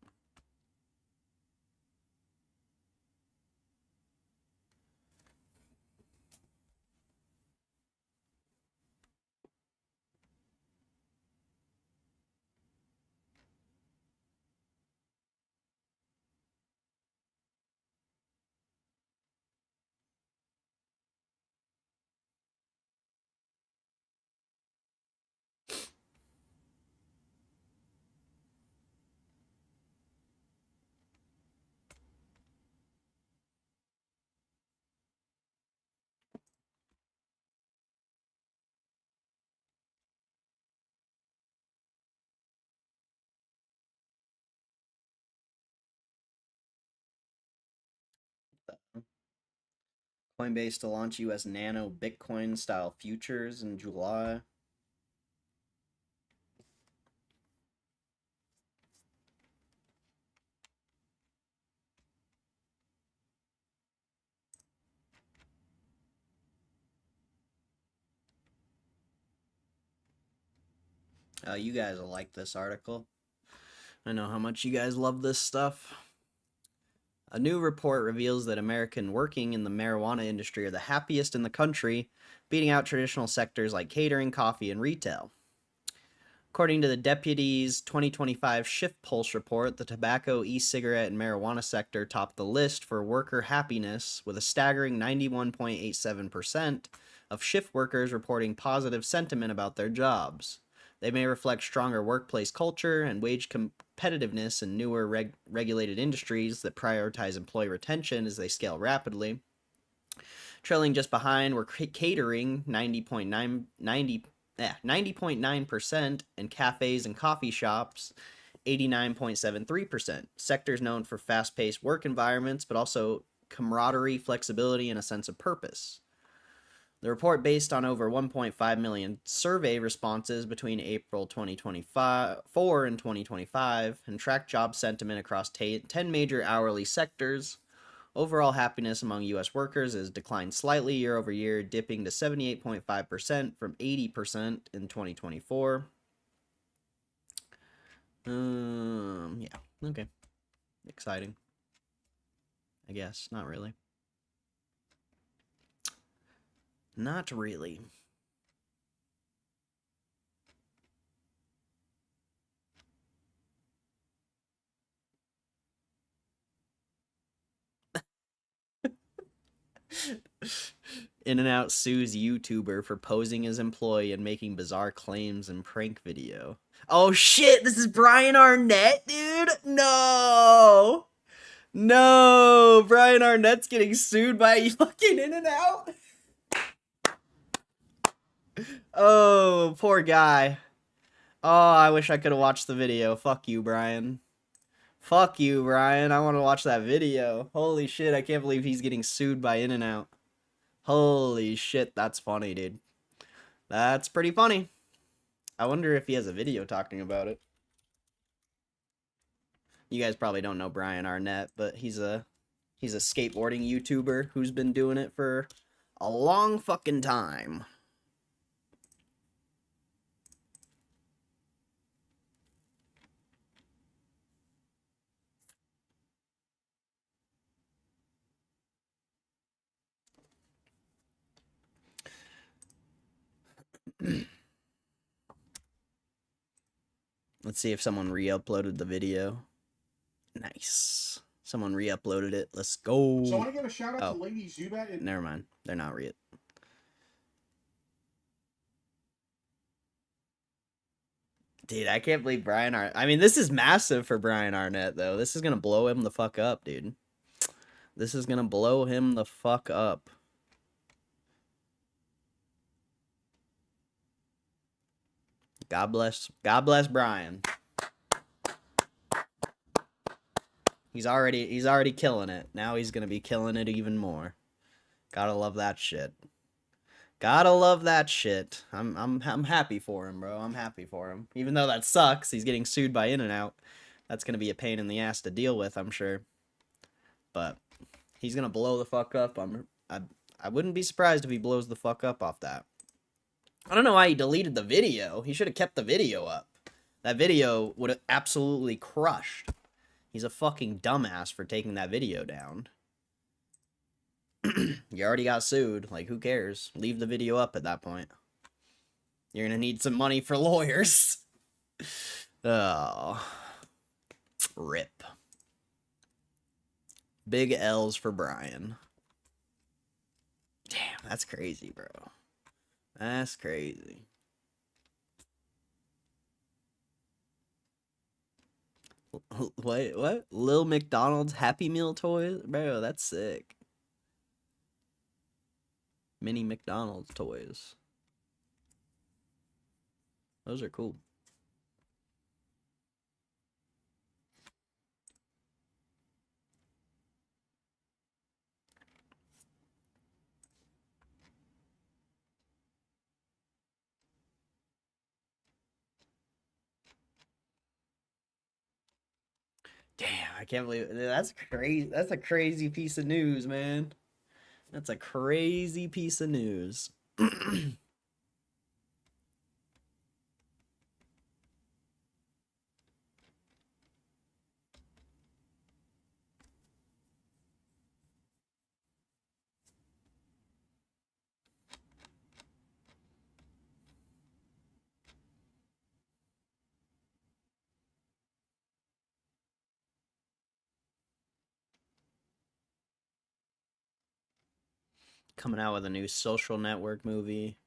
Coinbase to launch US Nano Bitcoin style futures in July. You guys will like this article. I know how much you guys love this stuff. A new report reveals that Americans working in the marijuana industry are the happiest in the country, beating out traditional sectors like catering, coffee, and retail. According to the Deputy's 2025 Shift Pulse report, the tobacco, e-cigarette, and marijuana sector topped the list for worker happiness with a staggering 91.87%, of shift workers reporting positive sentiment about their jobs. They may reflect stronger workplace culture and wage competitiveness in newer regulated industries that prioritize employee retention as they scale rapidly. Trailing just behind were catering 90.9%, and cafes and coffee shops 89.73%. Sectors known for fast-paced work environments, but also camaraderie, flexibility, and a sense of purpose. The report, based on over 1.5 million survey responses between April 2024 and 2025, and tracked job sentiment across 10 major hourly sectors. Overall happiness among U.S. workers has declined slightly year over year, dipping to 78.5% from 80% in 2024. Yeah, okay. Exciting. I guess. Not really. Not really. In-N-Out sues YouTuber for posing as employee and making bizarre claims in prank video. Oh shit, this is Brian Arnett, dude? No! No! Brian Arnett's getting sued by fucking In-N-Out? Oh, poor guy. Oh, I wish I could have watched the video. Fuck you, Brian. Fuck you, Brian. I want to watch that video. Holy shit, I can't believe he's getting sued by In-N-Out. Holy shit, that's funny, dude. That's pretty funny. I wonder if he has a video talking about it. You guys probably don't know Brian Arnett, but he's a skateboarding YouTuber who's been doing it for a long fucking time. Let's see if someone re-uploaded the video. Nice. Someone re-uploaded it. Let's go. So I want to give a shout out to Lady Zubat. Never mind. They're not re. Dude, I can't believe Brian Arnett. I mean, this is massive for Brian Arnett, though. This is going to blow him the fuck up, dude. This is going to blow him the fuck up. God bless Brian. He's already killing it. Now he's gonna be killing it even more. Gotta love that shit. Gotta love that shit. I'm happy for him, bro. I'm happy for him. Even though that sucks, he's getting sued by In-N-Out. That's gonna be a pain in the ass to deal with, I'm sure. But he's gonna blow the fuck up. I wouldn't be surprised if he blows the fuck up off that. I don't know why he deleted the video. He should have kept the video up. That video would have absolutely crushed. He's a fucking dumbass for taking that video down. You already got sued. Like, who cares? Leave the video up at that point. You're gonna need some money for lawyers. Oh. Rip. Big L's for Brian. Damn, that's crazy, bro. That's crazy. Wait, what? Lil McDonald's Happy Meal toys? Bro, that's sick. Mini McDonald's toys. Those are cool. Damn, I can't believe it. That's crazy. That's a crazy piece of news, man. That's a crazy piece of news. Coming out with a new social network movie.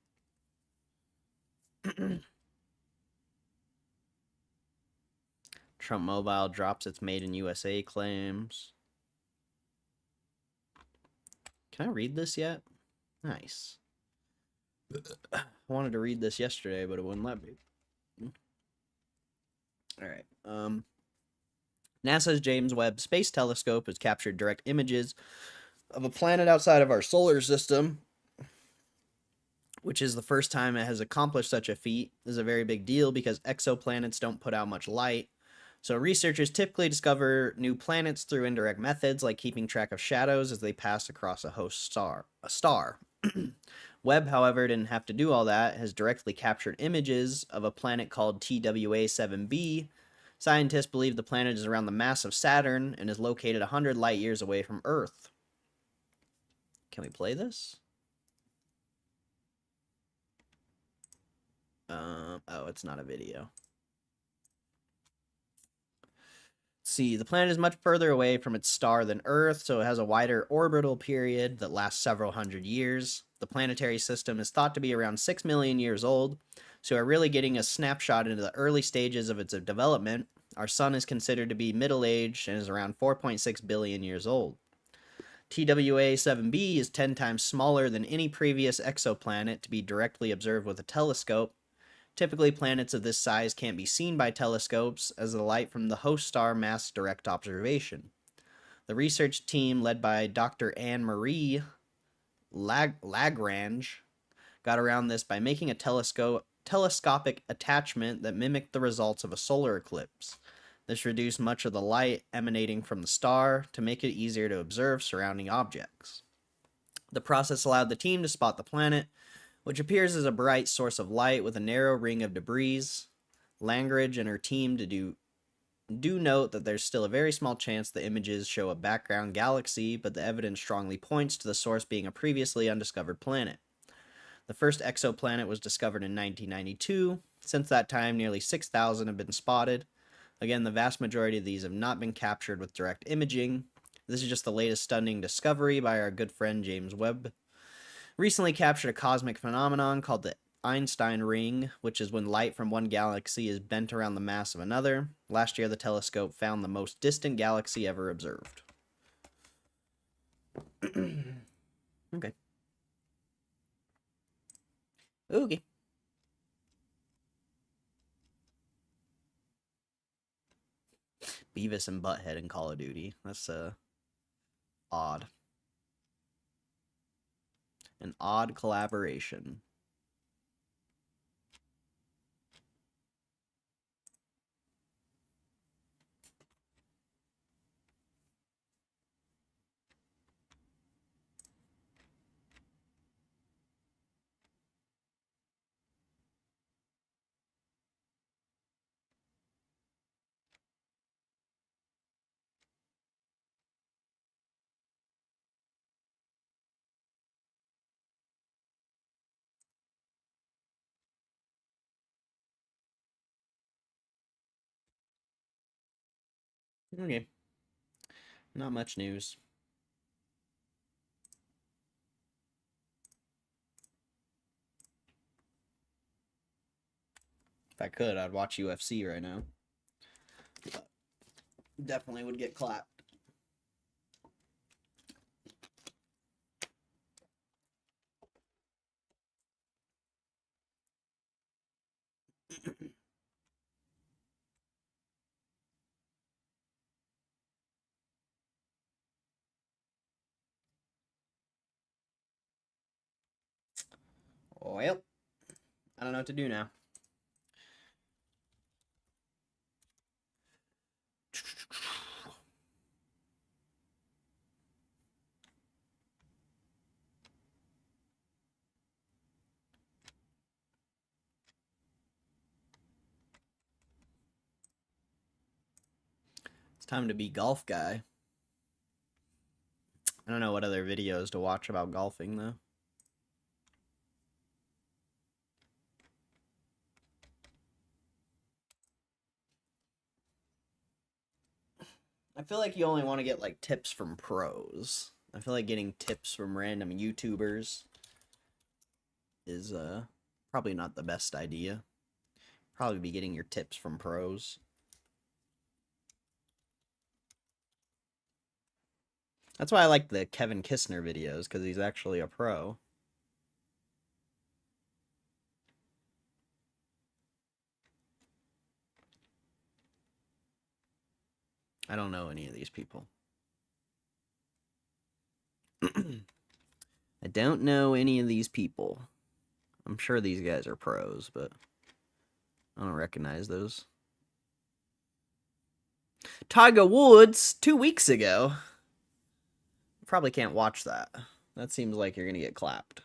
Trump Mobile drops its Made in USA claims. Can I read this yet? Nice. I wanted to read this yesterday, but it wouldn't let me. All right. NASA's James Webb Space Telescope has captured direct images of a planet outside of our solar system, which is the first time it has accomplished such a feat. This is a very big deal because exoplanets don't put out much light. So researchers typically discover new planets through indirect methods like keeping track of shadows as they pass across a host star. Webb, however, didn't have to do all that, has directly captured images of a planet called TWA-7b. Scientists believe the planet is around the mass of Saturn and is located 100 light years away from Earth. Can we play this? Oh, it's not a video. See, the planet is much further away from its star than Earth, so it has a wider orbital period that lasts several hundred years. The planetary system is thought to be around 6 million years old, so we're really getting a snapshot into the early stages of its development. Our sun is considered to be middle-aged and is around 4.6 billion years old. TWA-7b is 10 times smaller than any previous exoplanet to be directly observed with a telescope. Typically, planets of this size can't be seen by telescopes, as the light from the host star masks direct observation. The research team, led by Dr. Anne-Marie Lagrange, got around this by making a telescopic attachment that mimicked the results of a solar eclipse. This reduced much of the light emanating from the star to make it easier to observe surrounding objects. The process allowed the team to spot the planet, which appears as a bright source of light with a narrow ring of debris. Lagrange and her team do note that there's still a very small chance the images show a background galaxy, but the evidence strongly points to the source being a previously undiscovered planet. The first exoplanet was discovered in 1992. Since that time, nearly 6,000 have been spotted. Again, the vast majority of these have not been captured with direct imaging. This is just the latest stunning discovery by our good friend James Webb. Recently captured a cosmic phenomenon called the Einstein ring, which is when light from one galaxy is bent around the mass of another. Last year, the telescope found the most distant galaxy ever observed. Okay. Okay. Beavis and Butthead in Call of Duty. That's odd. An odd collaboration. Okay. Not much news. If I could, I'd watch UFC right now. But definitely would get clapped. Well, I don't know what to do now. It's time to be golf guy. I don't know what other videos to watch about golfing, though. I feel like you only want to get, like, tips from pros. I feel like getting tips from random YouTubers is probably not the best idea. Probably be getting your tips from pros. That's why I like the Kevin Kistner videos, because he's actually a pro. I don't know any of these people. I don't know any of these people. I'm sure these guys are pros, but I don't recognize those. Tiger Woods 2 weeks ago. Probably can't watch that. That seems like you're gonna get clapped.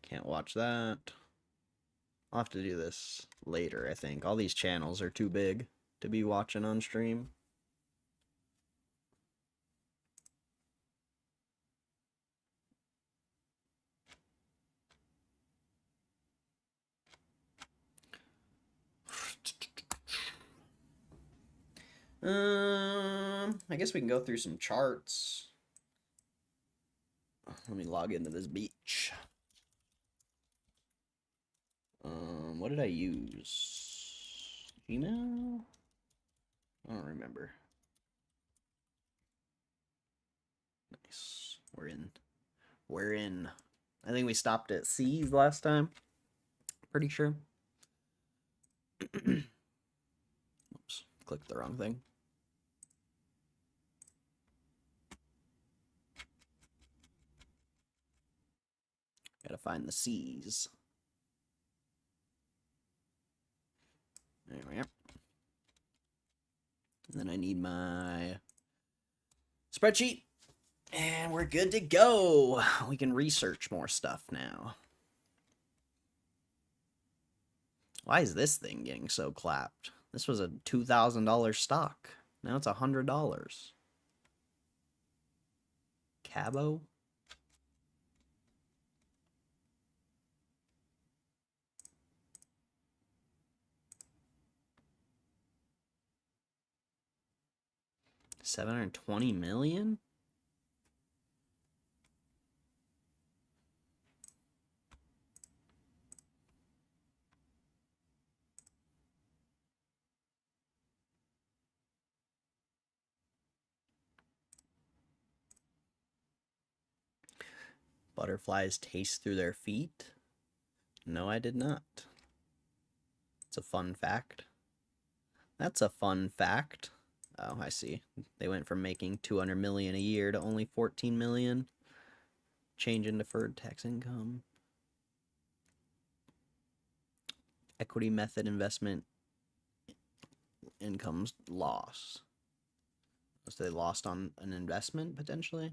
Can't watch that. I'll have to do this later, I think. All these channels are too big to be watching on stream. I guess we can go through some charts. Let me log into this beach. What did I use? Gmail? I don't remember. Nice. We're in. I think we stopped at C's last time. Pretty sure. Oops. Clicked the wrong thing. Gotta find the C's. There we are. And then I need my spreadsheet. And we're good to go. We can research more stuff now. Why is this thing getting so clapped? This was a $2,000 stock. Now it's $100. Cabo? $720 million? Butterflies taste through their feet? No, I did not. It's a fun fact. That's a fun fact. Oh, I see. They went from making $200 million a year to only $14 million. Change in deferred tax income. Equity method investment income's loss. So they lost on an investment, potentially?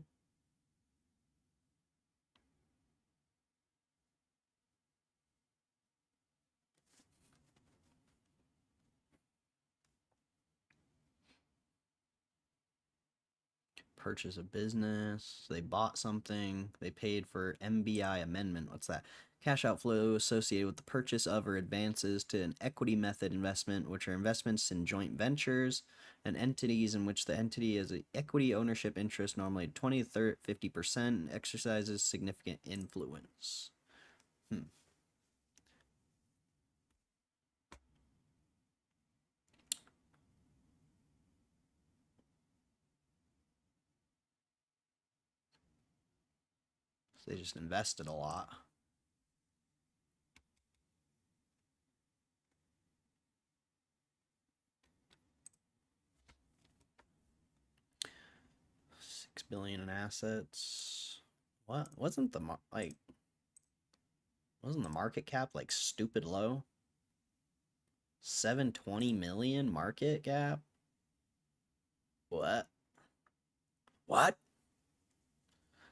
Purchase a business. They bought something. They paid for MBI amendment. What's that? Cash outflow associated with the purchase of or advances to an equity method investment, which are investments in joint ventures and entities in which the entity has an equity ownership interest, normally 20 to 50%, and exercises significant influence. So they just invested a lot. $6 billion in assets. What? Wasn't the market cap like stupid low? 720 million market cap? What? What?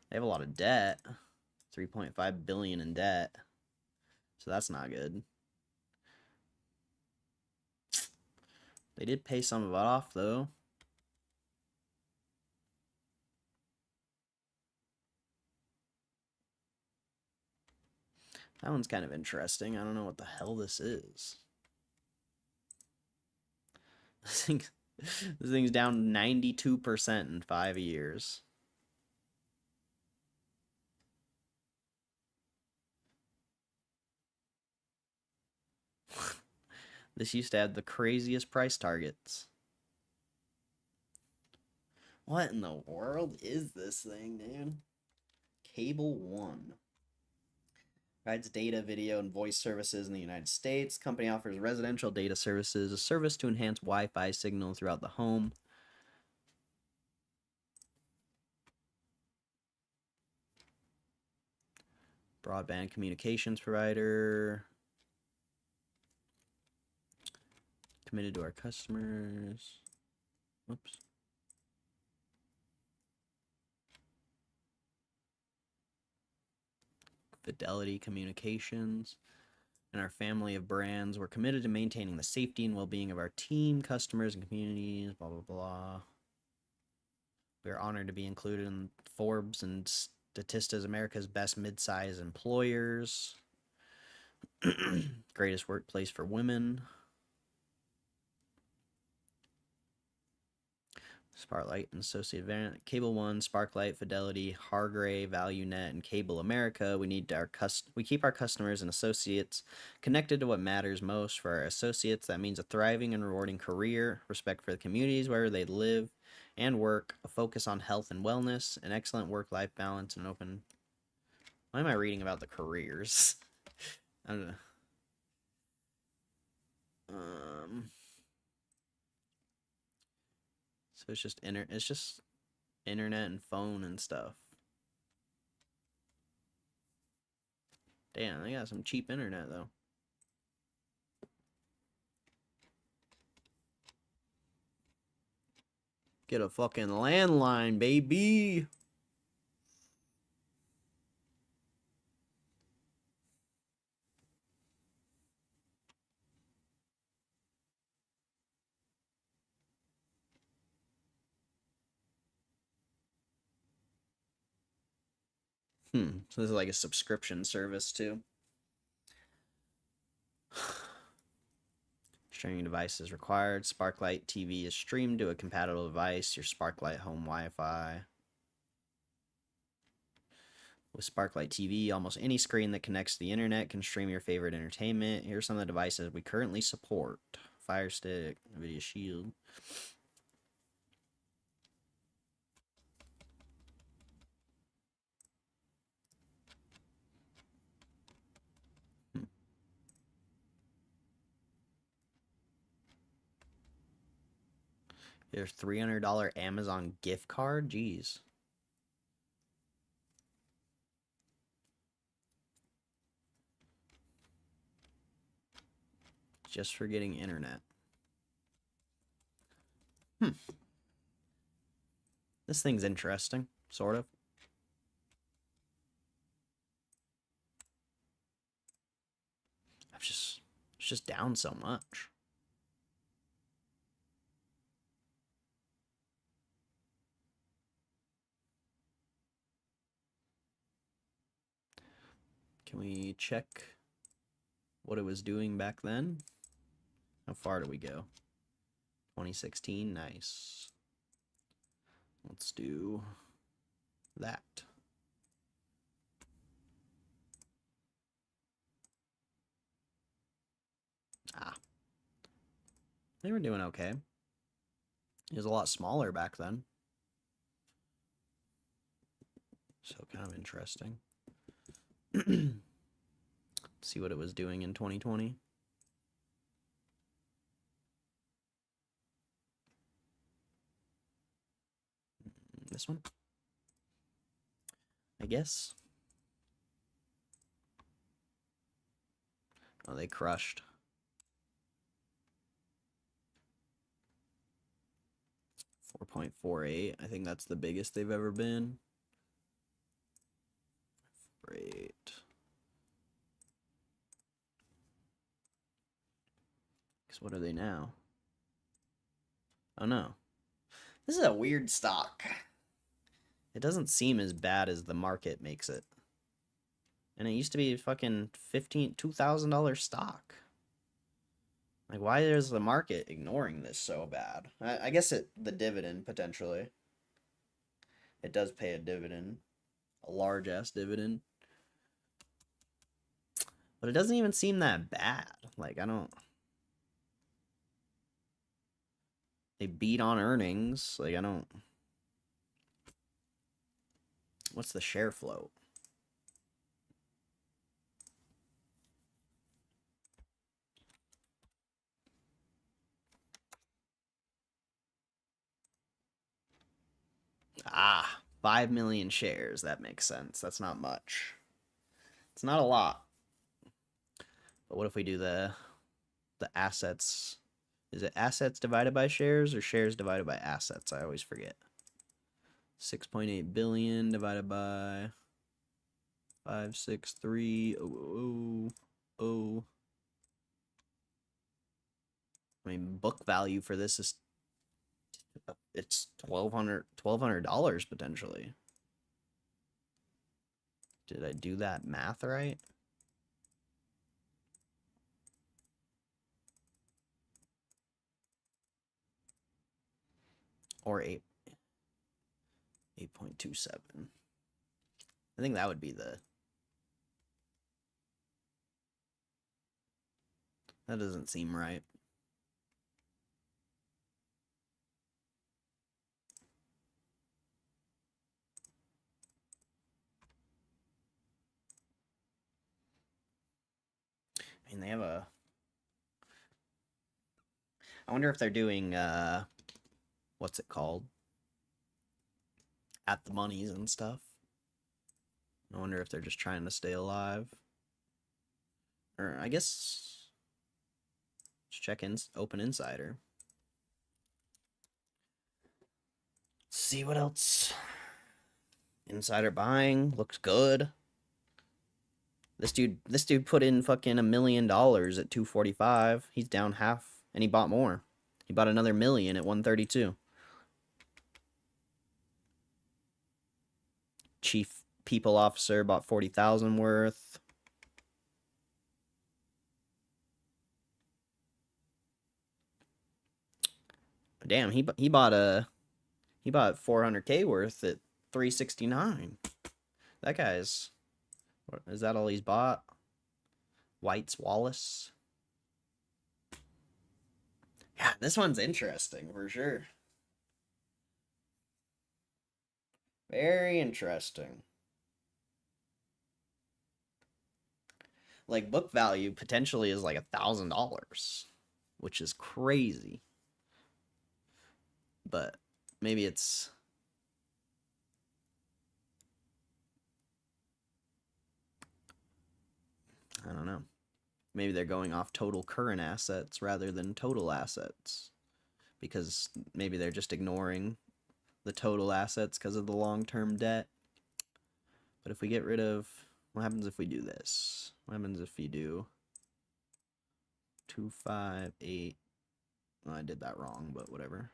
They have a lot of debt. 3.5 billion in debt. So that's not good. They did pay some of it off though. That one's kind of interesting. I don't know what the hell this is. I think This thing's down 92% in 5 years. This used to have the craziest price targets. What in the world is this thing, dude? Cable One. Provides data, video, and voice services in the United States. Company offers residential data services, a service to enhance Wi-Fi signal throughout the home. Broadband communications provider. Committed to our customers. Whoops. Fidelity Communications. And our family of brands. We're committed to maintaining the safety and well-being of our team, customers, and communities. Blah, blah, blah. We are honored to be included in Forbes and Statista's America's Best Mid-Size Employers. Greatest Workplace for Women. Sparklight and Associated Event, Cable One, Sparklight, Fidelity, Hargrave, ValueNet, and Cable America. We keep our customers and associates connected to what matters most. For our associates, that means a thriving and rewarding career, respect for the communities where they live and work, a focus on health and wellness, an excellent work-life balance, and open. Why am I reading about the careers? I don't know. So it's just internet and phone and stuff. Damn, they got some cheap internet though. Get a fucking landline, baby. So this is like a subscription service too. Streaming devices required. Sparklight TV is streamed to a compatible device. Your Sparklight home Wi-Fi. With Sparklight TV, almost any screen that connects to the internet can stream your favorite entertainment. Here are some of the devices we currently support. Fire Stick, Nvidia Shield. There's $300 Amazon gift card. Jeez. Just for getting internet. This thing's interesting, sort of. It's just down so much. Can we check what it was doing back then? How far do we go? 2016, nice. Let's do that. They were doing okay. It was a lot smaller back then. So kind of interesting. See what it was doing in 2020. This one, I guess. Oh, they crushed. 4.48. I think that's the biggest they've ever been. Great. Because what are they now? Oh no. This is a weird stock. It doesn't seem as bad as the market makes it. And it used to be fucking $2,000 stock. Like, why is the market ignoring this so bad? I guess the dividend, potentially. It does pay a dividend. A large-ass dividend. But it doesn't even seem that bad. Like, I don't... They beat on earnings. Like, I don't... What's the share float? Ah, 5 million shares. That makes sense. That's not much. It's not a lot. But what if we do the assets? Is it assets divided by shares or shares divided by assets? I always forget. 6.8 billion divided by 563. Oh. I mean, book value for this is it's $1,200 potentially. Did I do that math right? Or 8.27. I think that would be the... That doesn't seem right. I mean, they have a... I wonder if they're doing, what's it called? At the monies and stuff. I wonder if they're just trying to stay alive. Or, I guess... Let's check in Open Insider. See what else. Insider buying looks good. This dude put in fucking $1 million at 245. He's down half, and he bought more. He bought another $1 million at 132. Chief people officer bought 40,000 worth. Damn, he bought 400K worth at 369. That guy's... Is that all he's bought? White's Wallace. Yeah, this one's interesting for sure. Very interesting. Like, book value potentially is like $1,000, which is crazy. But maybe it's... I don't know. Maybe they're going off total current assets rather than total assets. Because maybe they're just ignoring the total assets because of the long-term debt. But if we get rid of... What happens if we do this? What happens if you do 258? Well, I did that wrong, but whatever.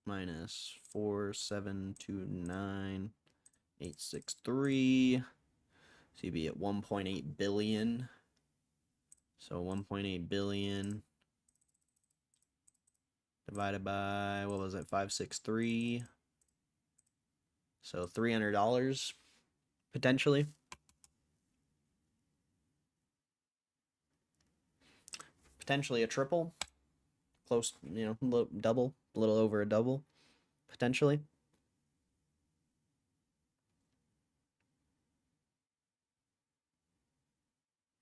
Minus 4,729,863. So you'd be at 1.8 billion. So 1.8 billion divided by, what was it, 563. So $300 potentially. Potentially a triple. Close, you know, double, a little over a double potentially.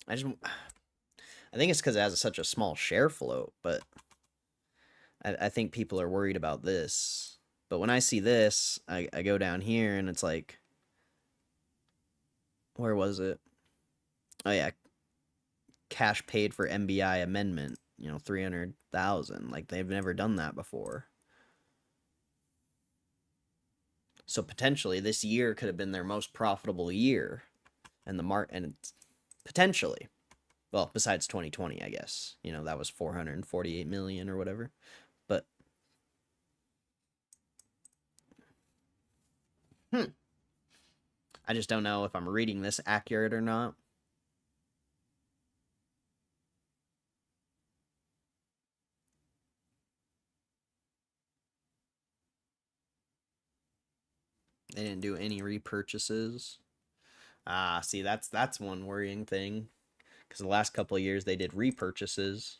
I think it's because it has such a small share float, but I think people are worried about this. But when I see this, I go down here and it's like, where was it? Oh yeah, cash paid for MBI amendment, you know, 300,000. Like, they've never done that before. So potentially this year could have been their most profitable year, and it's potentially, well, besides 2020, I guess, you know, that was 448 million or whatever. But I just don't know if I'm reading this accurate or not. They didn't do any repurchases. Ah, see, that's one worrying thing. Because the last couple of years they did repurchases.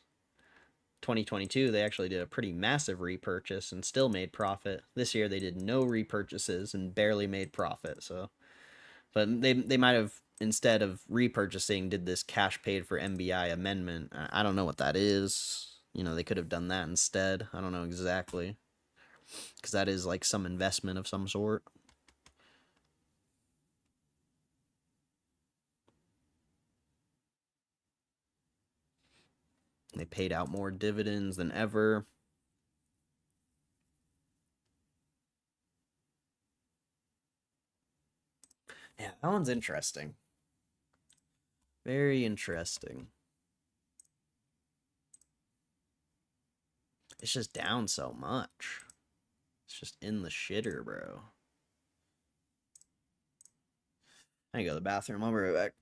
2022 they actually did a pretty massive repurchase and still made profit. This year they did no repurchases and barely made profit. So, but they might have, instead of repurchasing, did this cash paid for MBI amendment. I don't know what that is. You know, they could have done that instead. I don't know exactly, because that is like some investment of some sort. They paid out more dividends than ever. Yeah, that one's interesting. Very interesting. It's just down so much. It's just in the shitter, bro. I gotta go to the bathroom. I'll be right back.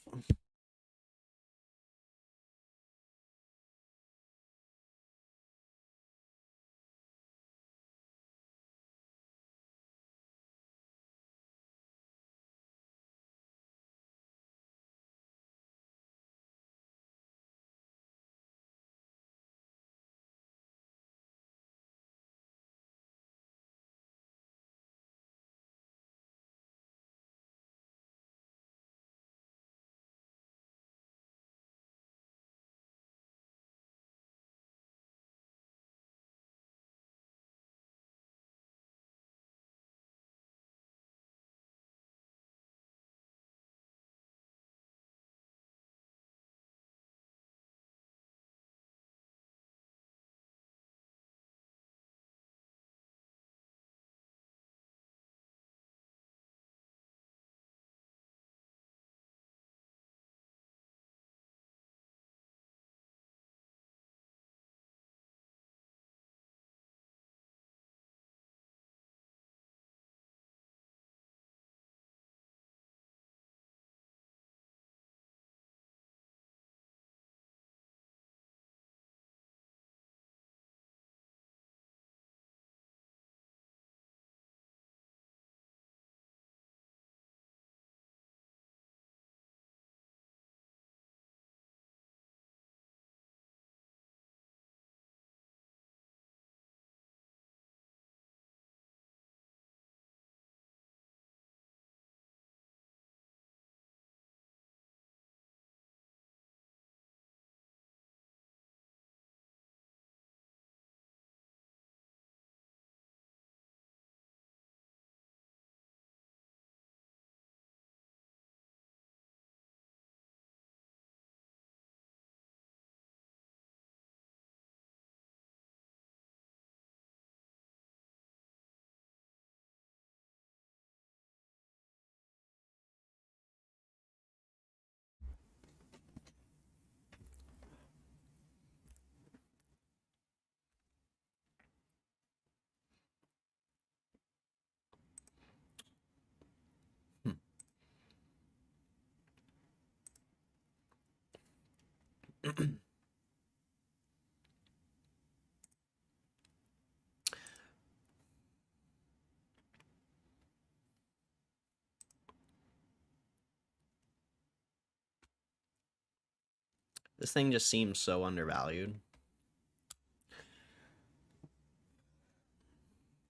This thing just seems so undervalued.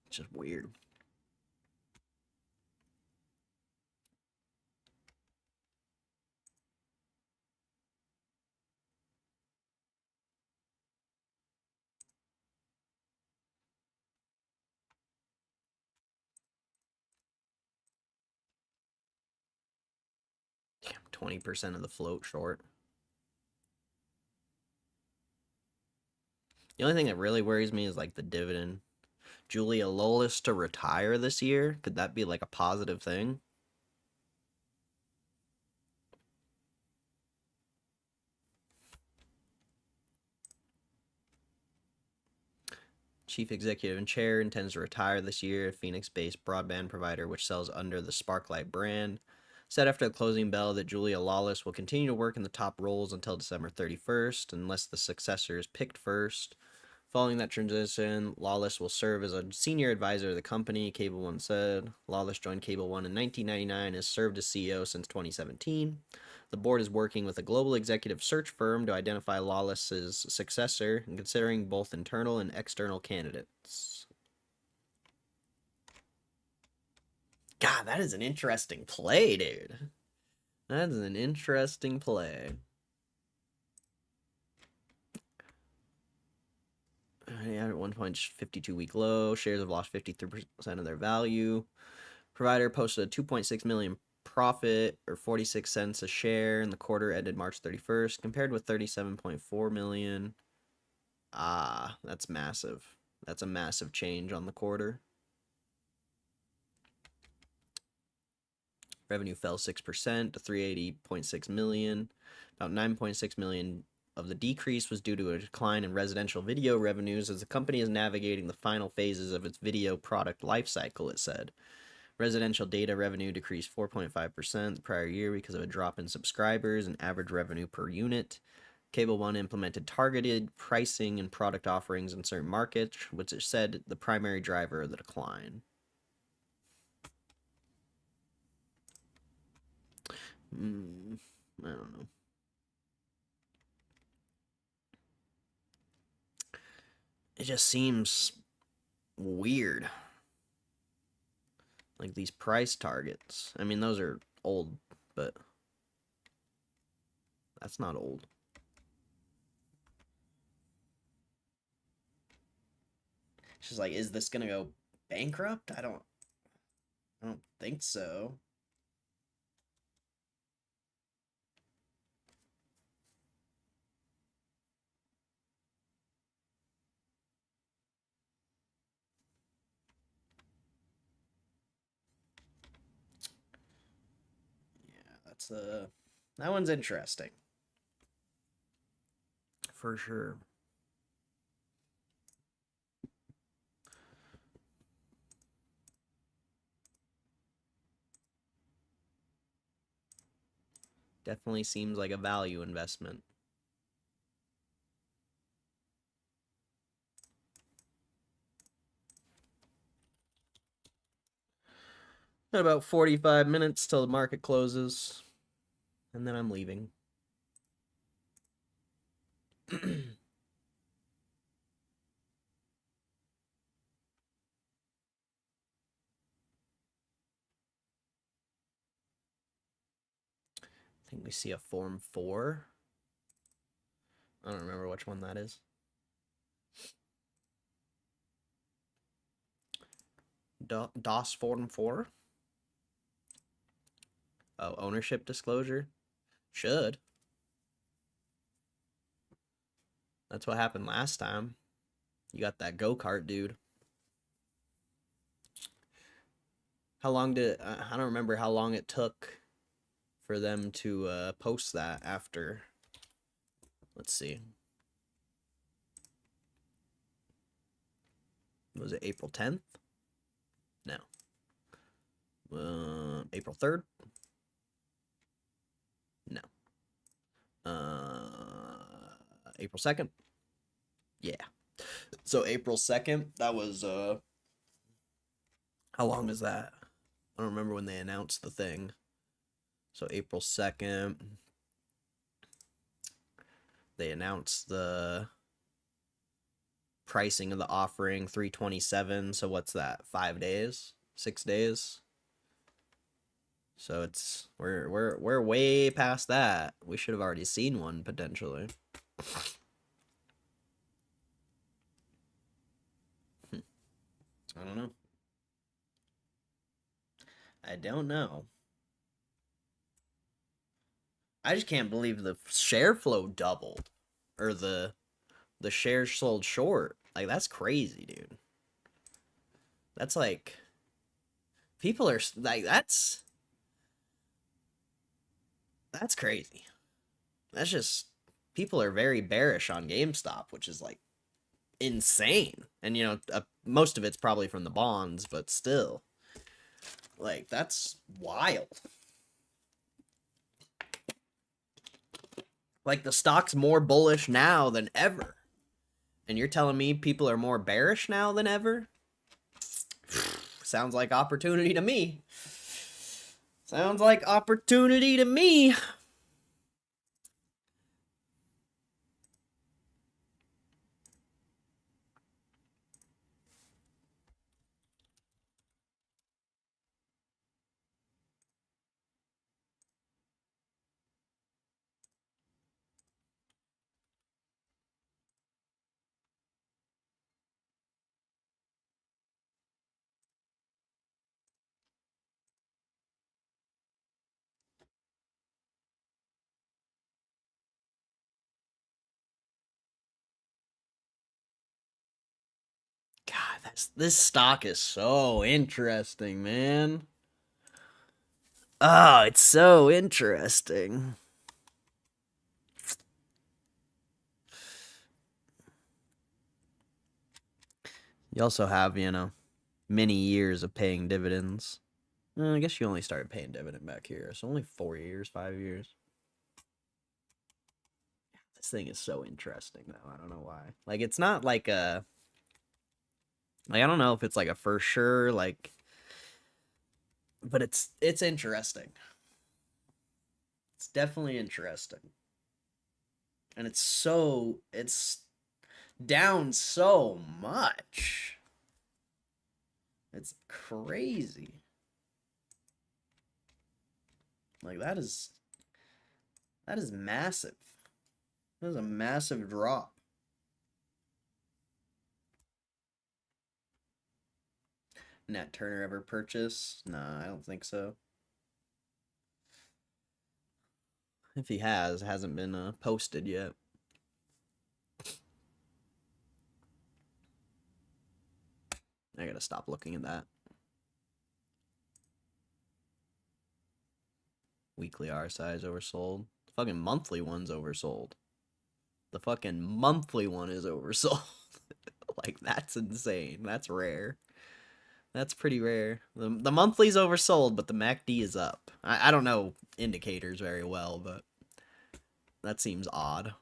It's just weird. Damn, 20% of the float short. The only thing that really worries me is like the dividend. Julia Lolis to retire this year? Could that be like a positive thing? Chief Executive and Chair intends to retire this year. Phoenix-based broadband provider which sells under the Sparklight brand said after the closing bell that Julia Lawless will continue to work in the top roles until December 31st unless the successor is picked first. Following that transition, Lawless will serve as a senior advisor of the company, Cable One said. Lawless joined Cable One in 1999 and has served as CEO since 2017. The board is working with a global executive search firm to identify Lawless's successor and considering both internal and external candidates. God, that is an interesting play, dude. That is an interesting play. Yeah, at 1.52-week low. Shares have lost 53% of their value. Provider posted a 2.6 million profit, or 46 cents a share, in the quarter ended March 31st, compared with 37.4 million. Ah, that's massive. That's a massive change on the quarter. Revenue fell 6% to 380.6 million. About 9.6 million of the decrease was due to a decline in residential video revenues as the company is navigating the final phases of its video product lifecycle, it said. Residential data revenue decreased 4.5% the prior year because of a drop in subscribers and average revenue per unit. Cable One implemented targeted pricing and product offerings in certain markets, which is said the primary driver of the decline. I don't know. It just seems weird. Like these price targets. I mean, those are old, but that's not old. It's just like, is this gonna go bankrupt? I don't think so. That's that one's interesting. For sure. Definitely seems like a value investment. Got about 45 minutes till the market closes. And then I'm leaving. I think we see a Form 4. I don't remember which one that is. DOS Form 4? Oh, ownership disclosure? Should. That's what happened last time. You got that go-kart dude. How long did... I don't remember how long it took for them to post that after. Let's see. Was it April 10th? No. April 3rd? No. April 2nd? Yeah. So April 2nd, that was, how long is that? I don't remember when they announced the thing. So April 2nd, they announced the pricing of the offering, $327. So what's that? 5 days? 6 days? So it's we're way past that. We should have already seen one potentially. I don't know. I don't know. I just can't believe the share flow doubled, or the shares sold short. Like, that's crazy, dude. That's like, people are like, that's crazy. That's just, people are very bearish on GameStop, which is like insane. And you know, most of it's probably from the bonds, but still, like, that's wild. Like, the stock's more bullish now than ever. And you're telling me people are more bearish now than ever? Sounds like opportunity to me. Sounds like opportunity to me. God, this stock is so interesting, man. Oh, it's so interesting. You also have, you know, many years of paying dividends. I guess you only started paying dividend back here, so only 4 years, 5 years. This thing is so interesting, though. I don't know why. Like, it's not like a... Like, I don't know if it's like a for sure, like... But it's interesting. It's definitely interesting. And it's down so much. It's crazy. Like, that is massive. That is a massive drop. Nat Turner ever purchase? Nah, I don't think so. If he has, it hasn't been posted yet. I gotta stop looking at that. Weekly RSI is oversold. The fucking monthly one's oversold. The fucking monthly one is oversold. Like, that's insane. That's rare. That's pretty rare. The monthly's oversold, but the MACD is up. I don't know indicators very well, but that seems odd.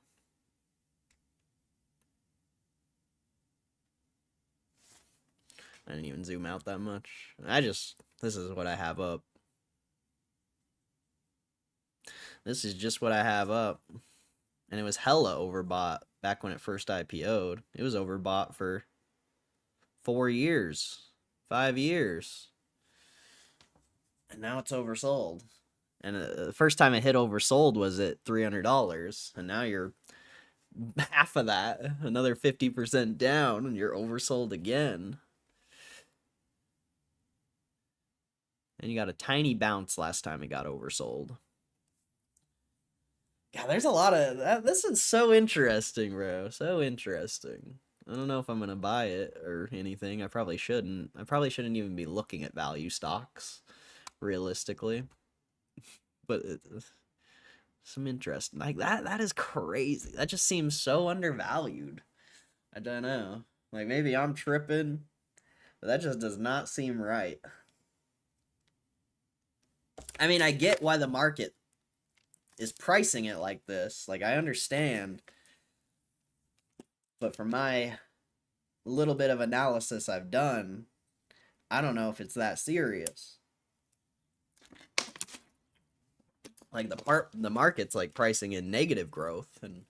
I didn't even zoom out that much. This is what I have up. This is just what I have up. And it was hella overbought back when it first IPO'd. It was overbought for 4 years, 5 years. And now it's oversold. And the first time it hit oversold was at $300. And now you're half of that, another 50% down, and you're oversold again. And you got a tiny bounce last time it got oversold. Yeah, there's a lot of that. This is so interesting, bro. So interesting. I don't know if I'm gonna buy it or anything. I probably shouldn't. I probably shouldn't even be looking at value stocks, realistically. But some interest like that. That is crazy. That just seems so undervalued. I don't know. Like, maybe I'm tripping, but that just does not seem right. I mean, I get why the market is pricing it like this. Like, I understand. But from my little bit of analysis I've done, I don't know if it's that serious. Like, the market's like pricing in negative growth, and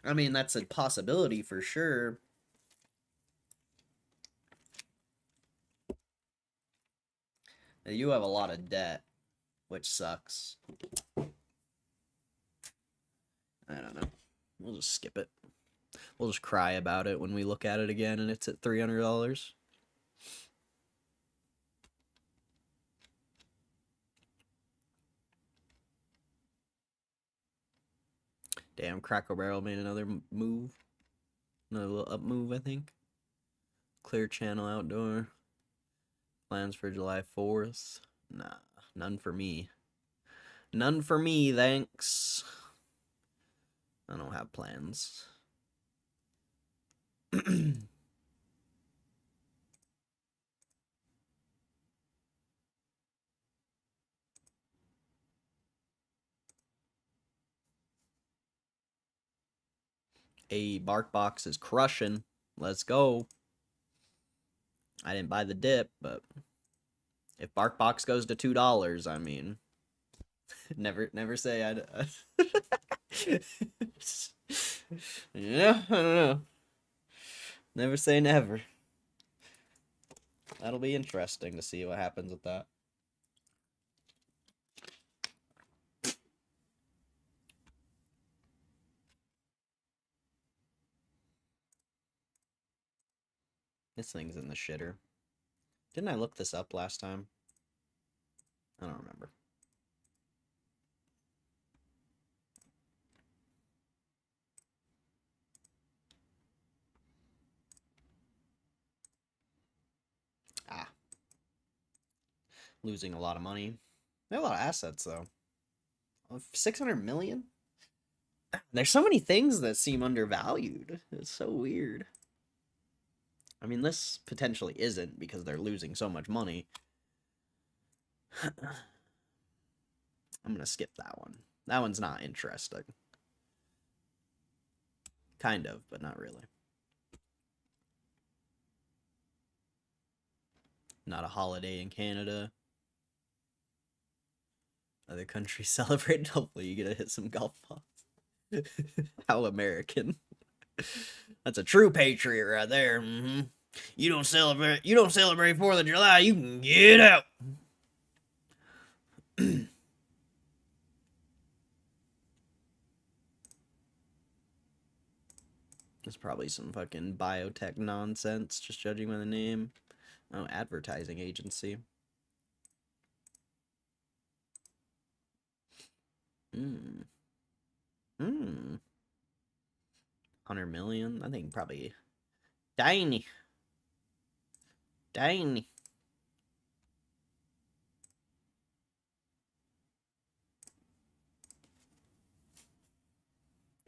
I mean, that's a possibility for sure. You have a lot of debt, which sucks. I don't know. We'll just skip it. We'll just cry about it when we look at it again and it's at $300. Damn, Cracker Barrel made another move. Another little up move, I think. Clear Channel Outdoor. Plans for July 4th. Nah, none for me. None for me, thanks. I don't have plans. A Bark Box is crushing. Let's go. I didn't buy the dip, but if Bark Box goes to $2, I mean, never say I. Yeah, I don't know. Never say never. That'll be interesting to see what happens with that. This thing's in the shitter. Didn't I look this up last time? I don't remember. Ah. Losing a lot of money. They have a lot of assets, though. 600 million? There's so many things that seem undervalued. It's so weird. I mean, this potentially isn't because they're losing so much money. I'm gonna skip that one. That one's not interesting. Kind of, but not really. Not a holiday in Canada. Other countries celebrated. Hopefully you get to hit some golf balls. How American. That's a true patriot right there. Mm-hmm. You don't celebrate 4th of July, you can get out. There's probably some fucking biotech nonsense, just judging by the name. Oh, advertising agency. Hmm. 100 million? I think probably tiny. Tiny.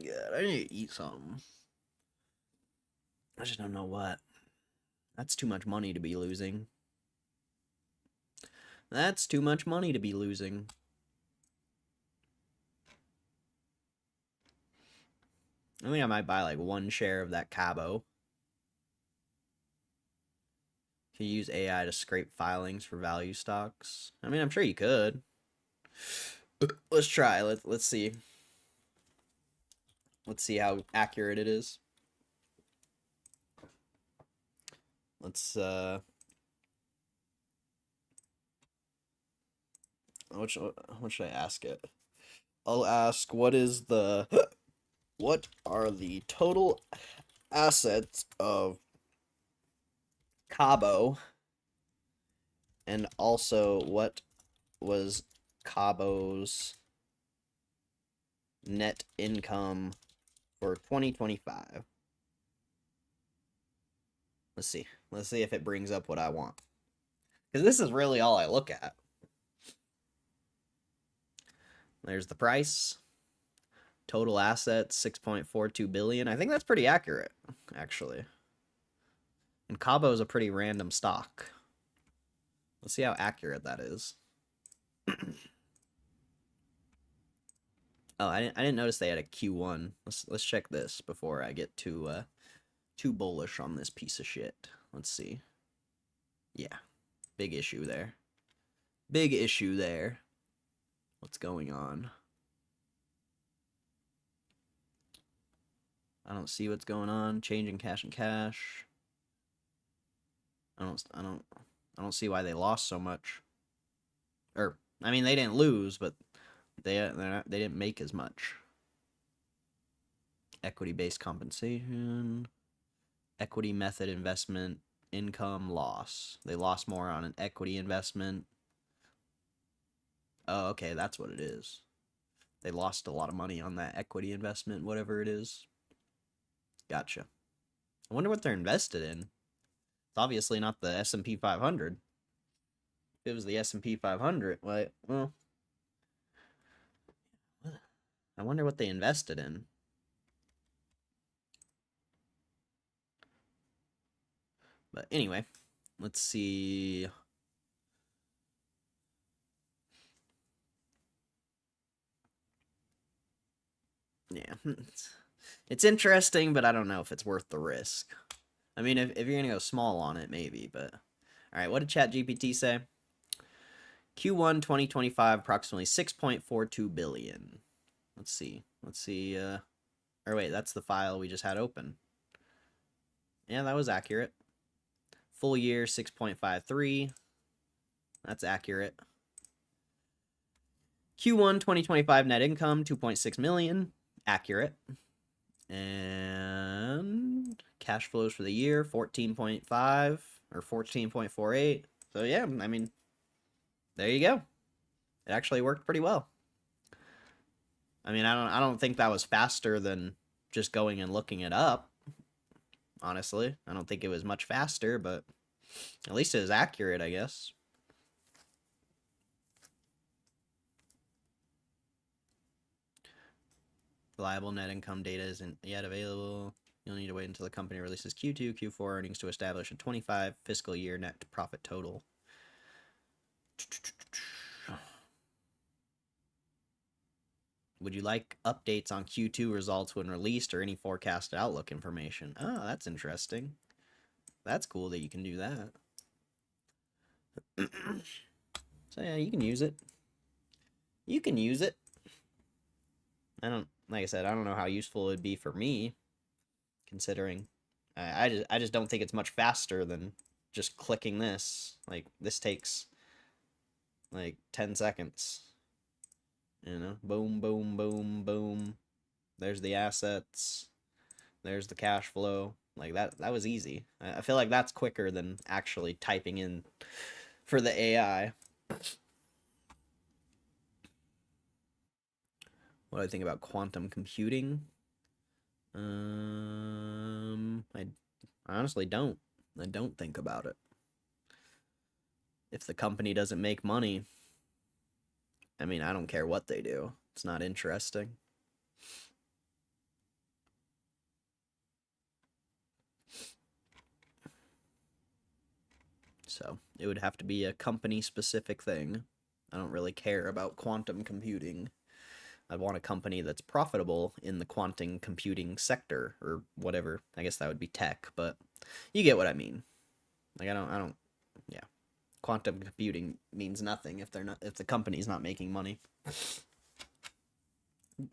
God, I need to eat something. I just don't know what. That's too much money to be losing. That's too much money to be losing. I think I might buy like 1 share of that Cabo. Can you use AI to scrape filings for value stocks? I mean, I'm sure you could. Let's try. Let's see. Let's see how accurate it is. Let's what should I ask it? I'll ask what are the total assets of Cabo, and also what was Cabo's net income for 2025. Let's see if it brings up what I want, because this is really all I look at. There's the price. Total assets, 6.42 billion. I think that's pretty accurate, actually. And Cabo is a pretty random stock. Let's see how accurate that is. Oh, I didn't notice they had a Q1. Let's check this before I get too bullish on this piece of shit. Let's see. Yeah, big issue there. Big issue there. What's going on? I don't see what's going on. Changing cash and cash. I don't see why they lost so much. Or I mean, they didn't lose, but they didn't make as much. Equity-based compensation, equity method investment, income loss. They lost more on an equity investment. Oh, okay, that's what it is. They lost a lot of money on that equity investment, whatever it is. Gotcha. I wonder what they're invested in. It's obviously not the S&P 500. If it was the S&P 500, well, I wonder what they invested in. But anyway, let's see. Yeah. It's interesting, but I don't know if it's worth the risk. I mean, if you're going to go small on it, maybe, but... Alright, what did ChatGPT say? Q1 2025, approximately 6.42 billion. Let's see. Or wait, that's the file we just had open. Yeah, that was accurate. Full year, 6.53. That's accurate. Q1 2025 net income, 2.6 million. Accurate. And cash flows for the year, 14.5 or 14.48. So yeah, I mean, there you go. It actually worked pretty well. I mean, I don't think that was faster than just going and looking it up. Honestly, I don't think it was much faster, but at least it was accurate, I guess. Reliable net income data isn't yet available. You'll need to wait until the company releases Q2, Q4 earnings to establish a 25 fiscal year net profit total. Would you like updates on Q2 results when released or any forecasted outlook information? Oh, that's interesting. That's cool that you can do that. So yeah, you can use it. You can use it. Like I said, I don't know how useful it would be for me, considering I just don't think it's much faster than just clicking this. Like, this takes like 10 seconds. You know, boom, boom, boom, boom. There's the assets. There's the cash flow. Like, that was easy. I feel like that's quicker than actually typing in for the AI. What do I think about quantum computing? I honestly don't. I don't think about it. If the company doesn't make money, I mean, I don't care what they do. It's not interesting. So, it would have to be a company-specific thing. I don't really care about quantum computing. I want a company that's profitable in the quantum computing sector, or whatever. I guess that would be tech, but you get what I mean. Like, I don't, yeah. Quantum computing means nothing if the company's not making money.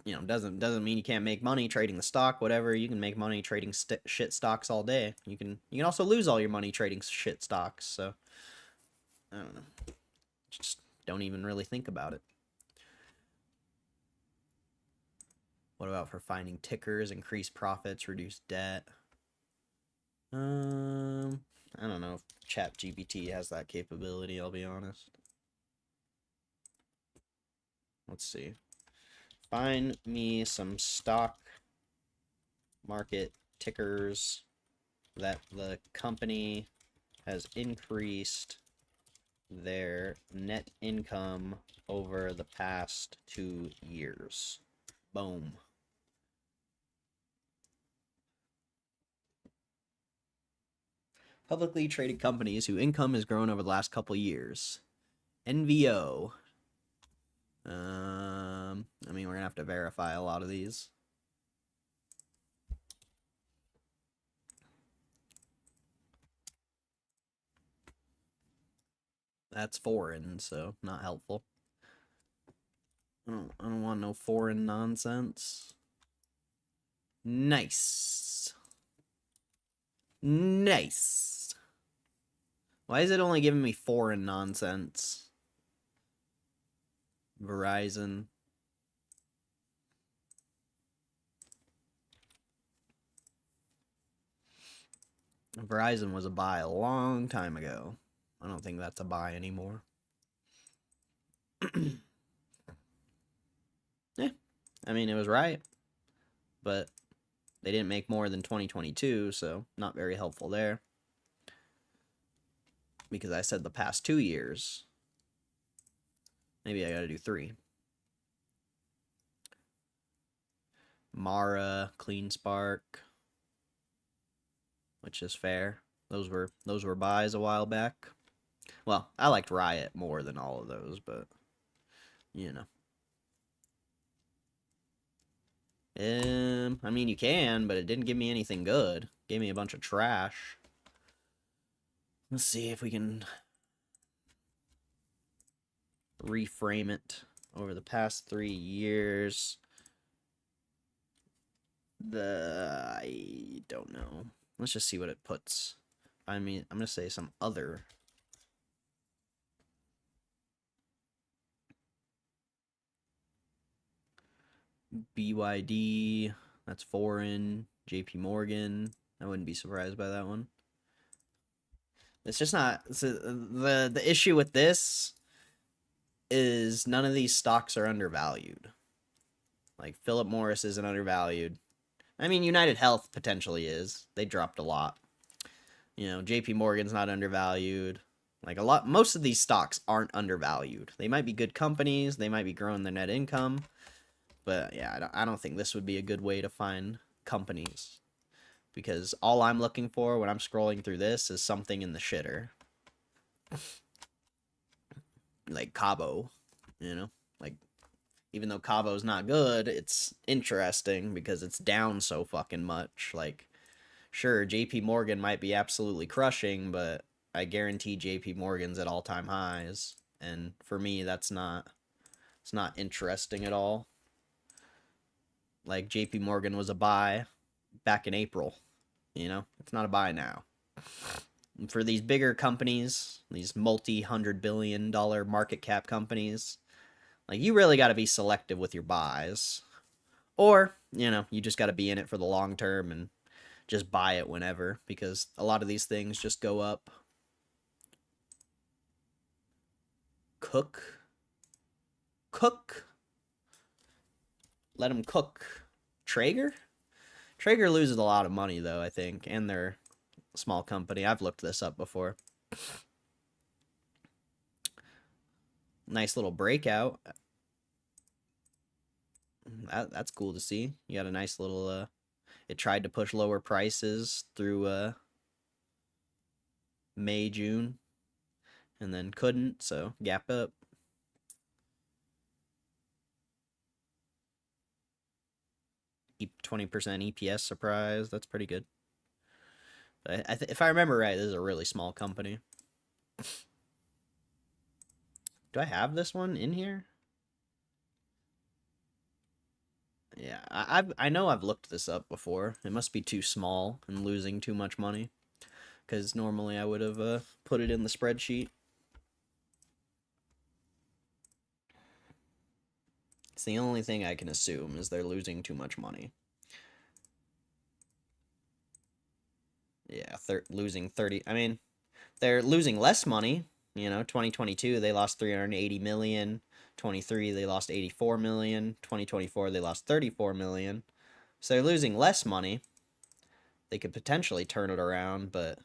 You know, doesn't mean you can't make money trading the stock, whatever. You can make money trading shit stocks all day. You can also lose all your money trading shit stocks. So I don't know. Just don't even really think about it. What about for finding tickers, increase profits, reduce debt? I don't know if ChatGPT has that capability, I'll be honest. Let's see. Find me some stock market tickers that the company has increased their net income over the past 2 years. Boom. Publicly traded companies whose income has grown over the last couple years. NVO. I mean, we're gonna have to verify a lot of these. That's foreign, so not helpful. I don't want no foreign nonsense. Nice. Nice. Why is it only giving me foreign nonsense? Verizon. Verizon was a buy a long time ago. I don't think that's a buy anymore. Yeah, I mean, it was right, but they didn't make more than 2022, so not very helpful there. Because I said the past 2 years. Maybe I gotta do 3. Mara, Clean Spark, which is fair. Those were buys a while back. Well, I liked Riot more than all of those, but you know. I mean, you can, but it didn't give me anything good. Gave me a bunch of trash. Let's see if we can reframe it over the past 3 years. I don't know. Let's just see what it puts. I mean, I'm gonna say some other. BYD, that's foreign. JP Morgan, I wouldn't be surprised by that one. It's just not. The issue with this is none of these stocks are undervalued. Like Philip Morris isn't undervalued. I mean, United Health potentially is. They dropped a lot. You know, JP Morgan's not undervalued. Like most of these stocks aren't undervalued. They might be good companies. They might be growing their net income. But yeah, I don't think this would be a good way to find companies. Because all I'm looking for when I'm scrolling through this is something in the shitter. Like Cabo, you know? Like, even though Cabo's not good, it's interesting because it's down so fucking much. Like, sure, JP Morgan might be absolutely crushing, but I guarantee JP Morgan's at all-time highs. And for me, it's not interesting at all. Like, JP Morgan was a buy back in April. You know, it's not a buy now. And for these bigger companies, these multi-$100 billion market cap companies, like, you really got to be selective with your buys. Or, you know, you just got to be in it for the long term and just buy it whenever, because a lot of these things just go up. Cook. Let them cook. Traeger? Traeger loses a lot of money, though, I think, and they're a small company. I've looked this up before. Nice little breakout. That's cool to see. You got a nice little, it tried to push lower prices through, May, June, and then couldn't, so gap up. E 20% EPS surprise. That's pretty good. But if I remember right, this is a really small company. Do I have this one in here? Yeah, I know I've looked this up before. It must be too small and losing too much money. Because normally I would have put it in the spreadsheet. It's the only thing I can assume is they're losing too much money. Yeah, losing 30. I mean, they're losing less money. You know, 2022 they lost 380 million. 23 they lost 84 million. 2024 they lost 34 million. So they're losing less money. They could potentially turn it around, but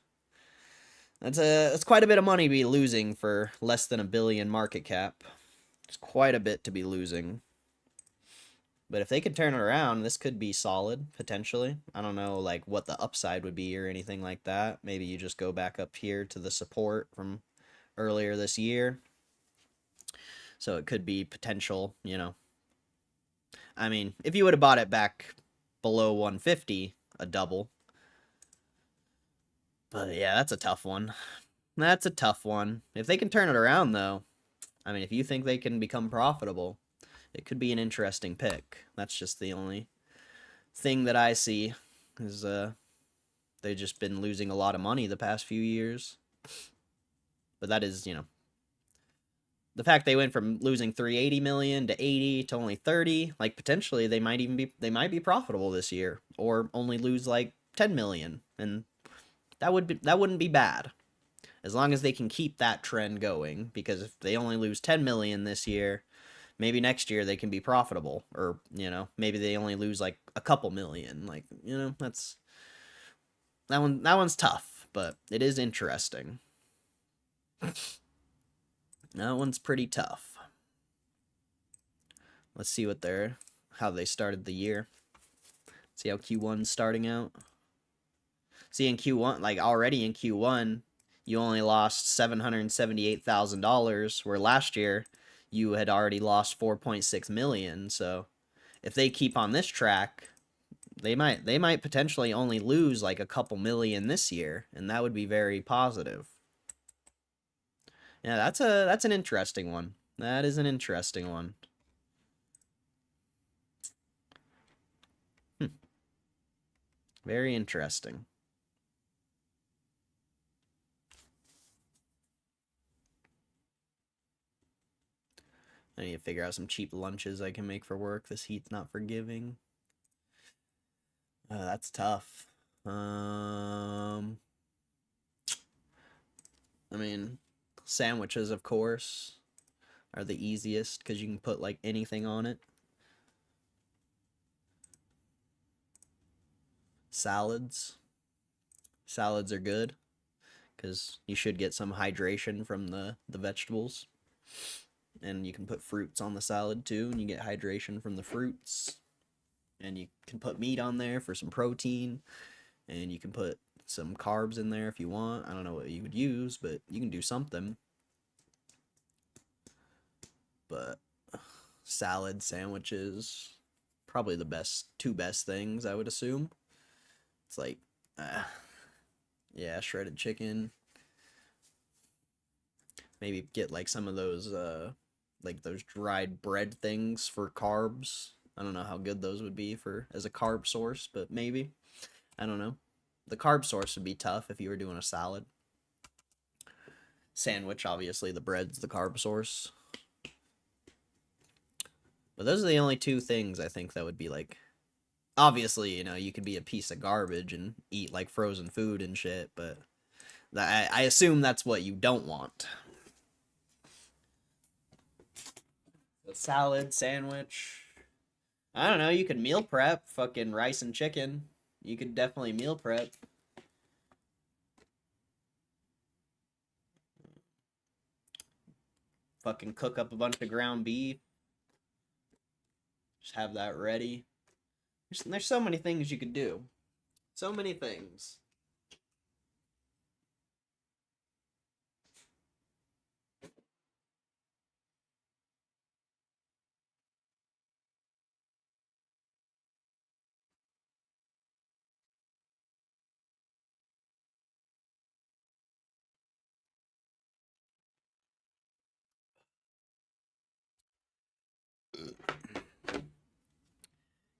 that's quite a bit of money to be losing for less than $1 billion market cap. It's quite a bit to be losing. But if they could turn it around, this could be solid, potentially. I don't know, like, what the upside would be or anything like that. Maybe you just go back up here to the support from earlier this year. So it could be potential, you know. I mean, if you would have bought it back below 150, a double. But yeah, that's a tough one. That's a tough one. If they can turn it around, though, I mean, if you think they can become profitable, it could be an interesting pick. That's just the only thing that I see is they've just been losing a lot of money the past few years. But that is, you know, the fact they went from losing 380 million to 80 to only 30, like, potentially they might be profitable this year, or only lose like 10 million, and that wouldn't be bad. As long as they can keep that trend going, because if they only lose 10 million this year, maybe next year they can be profitable, or, you know, maybe they only lose like a couple million. Like, you know, that one's tough, but it is interesting. That one's pretty tough. Let's see how they started the year. See how Q1's starting out. See, in Q1, like, already in Q1, you only lost $778,000, where last year you had already lost 4.6 million. So if they keep on this track, they might potentially only lose like a couple million this year, and that would be very positive. Yeah, that's an interesting one. That is an interesting one. Very interesting. I need to figure out some cheap lunches I can make for work. This heat's not forgiving. That's tough. I mean, sandwiches, of course, are the easiest because you can put like anything on it. Salads. Salads are good because you should get some hydration from the vegetables. And you can put fruits on the salad too, and you get hydration from the fruits. And you can put meat on there for some protein, and you can put some carbs in there if you want. I don't know what you would use, but you can do something. But salad, sandwiches, probably the two best things, I would assume. It's like, yeah, shredded chicken. Maybe get like some of those, like those dried bread things for carbs. I don't know how good those would be as a carb source, but maybe. I don't know. The carb source would be tough if you were doing a salad. Sandwich, obviously, the bread's the carb source. But those are the only two things I think that would be like... Obviously, you know, you could be a piece of garbage and eat like frozen food and shit, but I assume that's what you don't want. A salad, sandwich... I don't know, you could meal prep, fucking rice and chicken. You could definitely meal prep. Fucking cook up a bunch of ground beef. Just have that ready. There's so many things you could do. So many things.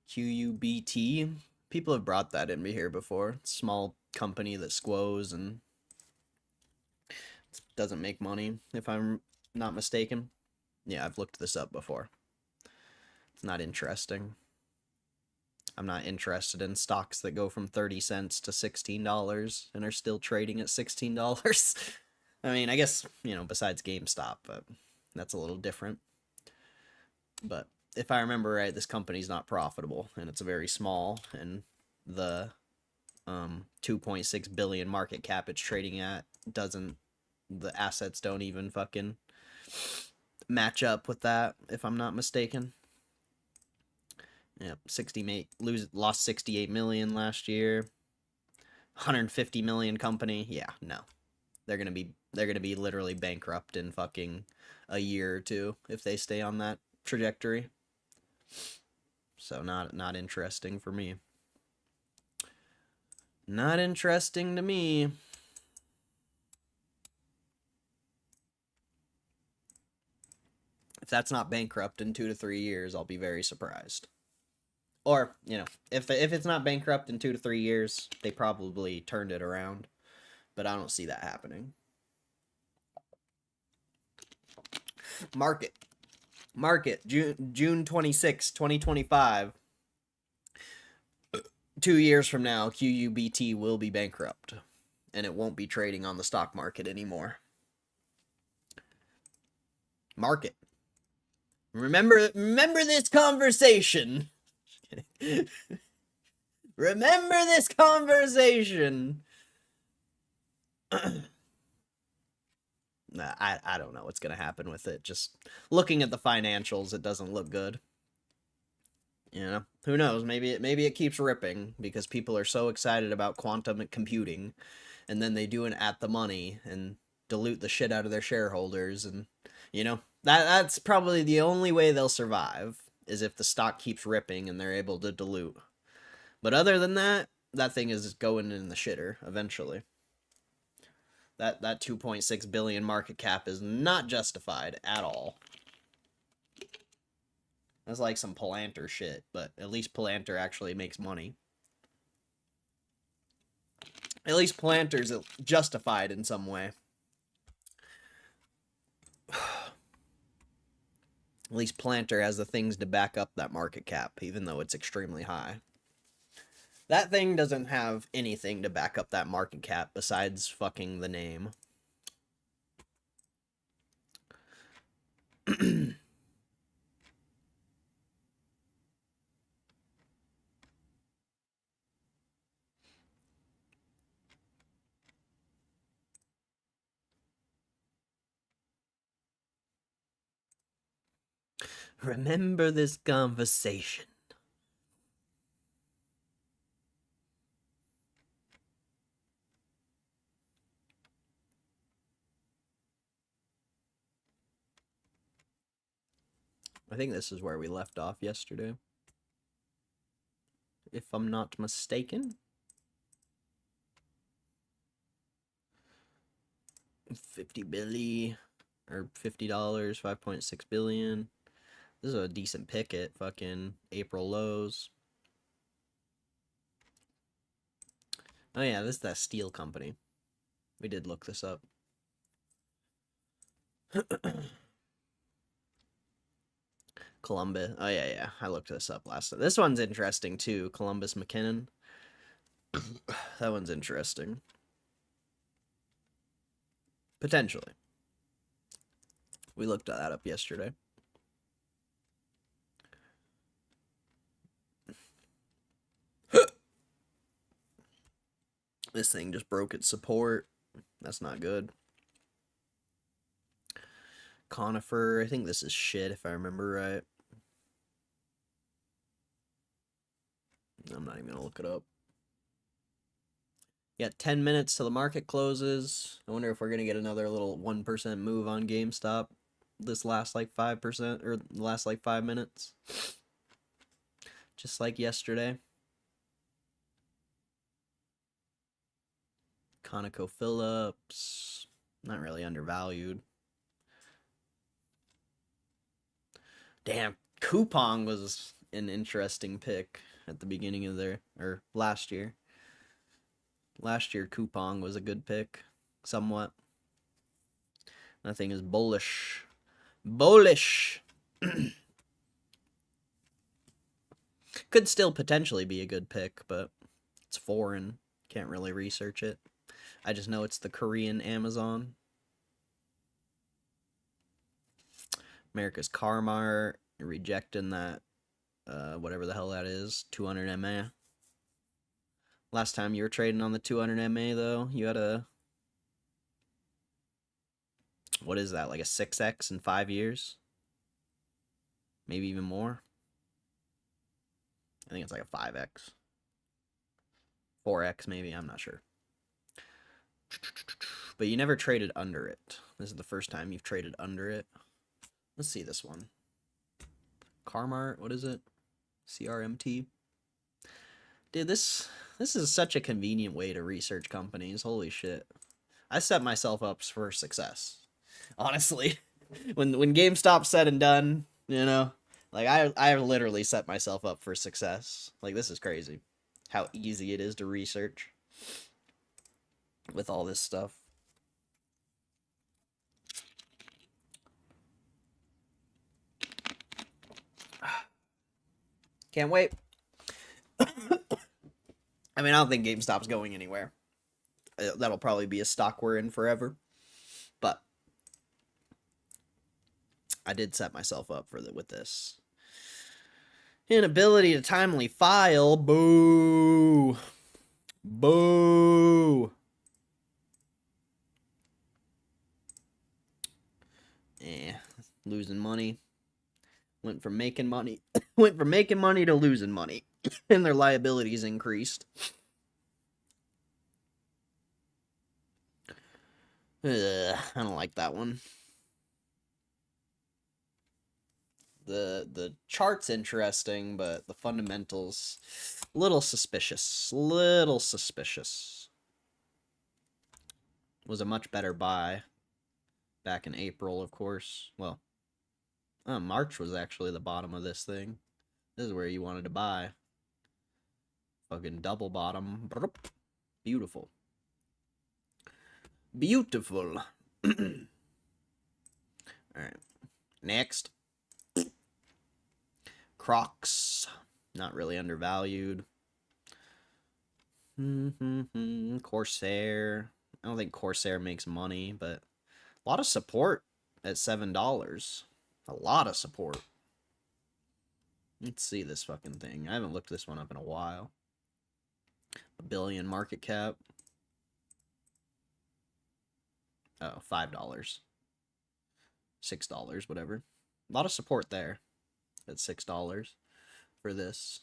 QUBT. People have brought that in here before. Small company that squoze and doesn't make money, if I'm not mistaken. Yeah, I've looked this up before. It's not interesting. I'm not interested in stocks that go from 30 cents to $16 and are still trading at $16. I mean, I guess, you know, besides GameStop, but that's a little different. But if I remember right, this company's not profitable, and it's very small, and the 2.6 billion market cap it's trading at the assets don't even fucking match up with that, if I'm not mistaken. Yep, lost 68 million last year. 150 million company. Yeah, no. They're gonna be literally bankrupt in fucking a year or two if they stay on that trajectory. So not interesting for me. Not interesting to me. If that's not bankrupt in 2 to 3 years, I'll be very surprised. Or, you know, if it's not bankrupt in 2 to 3 years, they probably turned it around. But I don't see that happening. Market, June 26, 2025. 2 years from now, QUBT will be bankrupt. And it won't be trading on the stock market anymore. Market. Remember this conversation. Remember this conversation. Nah, I don't know what's going to happen with it. Just looking at the financials, it doesn't look good. You know, who knows? Maybe it keeps ripping because people are so excited about quantum computing, and then they do an at the money and dilute the shit out of their shareholders, and you know, that's probably the only way they'll survive is if the stock keeps ripping and they're able to dilute. But other than that, that thing is going in the shitter eventually. That 2.6 billion market cap is not justified at all. That's like some Palantir shit, but at least Palantir actually makes money. At least Palantir's justified in some way. At least Palantir has the things to back up that market cap, even though it's extremely high. That thing doesn't have anything to back up that market cap besides fucking the name. Remember this conversation. I think this is where we left off yesterday, if I'm not mistaken. 50 billion, or $50, 5.6 billion. This is a decent pick at fucking April lows. Oh yeah, this is that steel company. We did look this up. Columbus. Oh yeah, I looked this up last time. This one's interesting too. Columbus McKinnon. That one's interesting. Potentially. We looked that up yesterday. This thing just broke its support. That's not good. Conifer. I think this is shit if I remember right. I'm not even going to look it up. Yeah, 10 minutes till the market closes. I wonder if we're going to get another little 1% move on GameStop this last like 5% or last like 5 minutes. Just like yesterday. ConocoPhillips. Not really undervalued. Damn, Coupang was an interesting pick at the beginning of their, or last year. Last year, Coupang was a good pick, somewhat. That thing is bullish. Bullish! Could still potentially be a good pick, but it's foreign. Can't really research it. I just know it's the Korean Amazon. America's Car Mart, rejecting that, whatever the hell that is, 200 MA. Last time you were trading on the 200 MA, though, you had a, what is that, like a 6x in 5 years? Maybe even more? I think it's like a 5x. 4x maybe, I'm not sure. But you never traded under it. This is the first time you've traded under it. Let's see this one. Carmart, what is it? CRMT. Dude, this is such a convenient way to research companies. Holy shit. I set myself up for success. Honestly. When GameStop's said and done, you know, like I literally set myself up for success. Like, this is crazy. How easy it is to research with all this stuff. Can't wait. I mean, I don't think GameStop's going anywhere. That'll probably be a stock we're in forever. But I did set myself up for with this. Inability to timely file. Boo. Boo. Losing money. Went from making money to losing money. And their liabilities increased. I don't like that one. The chart's interesting, but the fundamentals little suspicious. Little suspicious. Was a much better buy back in April, of course. Well, March was actually the bottom of this thing. This is where you wanted to buy. Fucking double bottom. Beautiful. Beautiful. Alright. Next. Crocs. Not really undervalued. Corsair. I don't think Corsair makes money, but a lot of support at $7. A lot of support. Let's see this fucking thing. I haven't looked this one up in a while. $1 billion market cap. Oh, $5. $6, whatever. A lot of support there at $6 for this.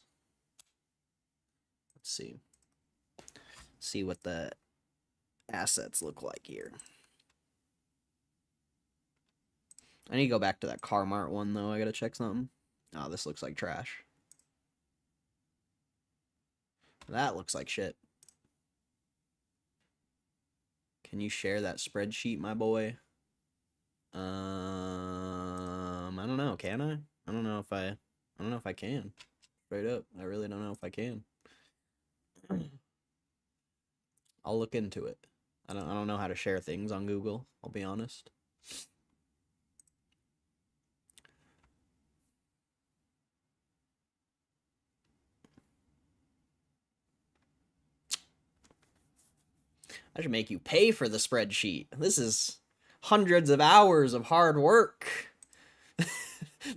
Let's see. See what the assets look like here. I need to go back to that Carmart one, though. I gotta check something. Oh, this looks like trash. That looks like shit. Can you share that spreadsheet, my boy? I don't know. Can I? I don't know if I can. Straight up, I really don't know if I can. I'll look into it. I don't know how to share things on Google. I'll be honest. I should make you pay for the spreadsheet. This is hundreds of hours of hard work.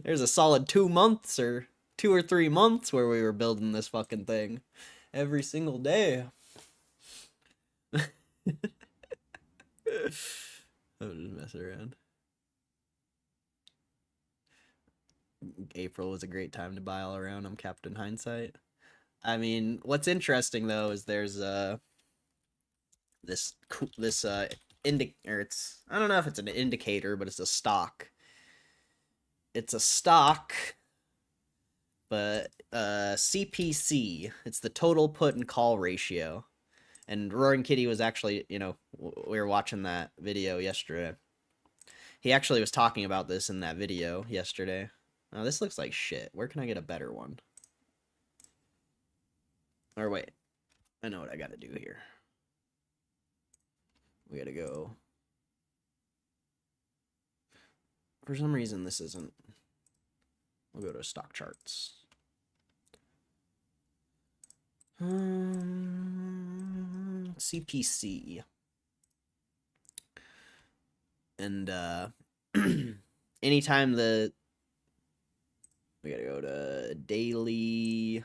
There's a solid 2 months or 2 or 3 months where we were building this fucking thing every single day. I'm just messing around. April was a great time to buy all around. I'm Captain Hindsight. I mean, what's interesting though is there's this indicator. It's, I don't know if it's an indicator, but it's a stock. It's a stock, but CPC. It's the total put and call ratio. And Roaring Kitty was actually, you know, we were watching that video yesterday. He actually was talking about this in that video yesterday. Oh, this looks like shit. Where can I get a better one? Or wait, I know what I gotta do here. We gotta go. For some reason, this isn't. We'll go to stock charts. CPC. And anytime we gotta go to daily.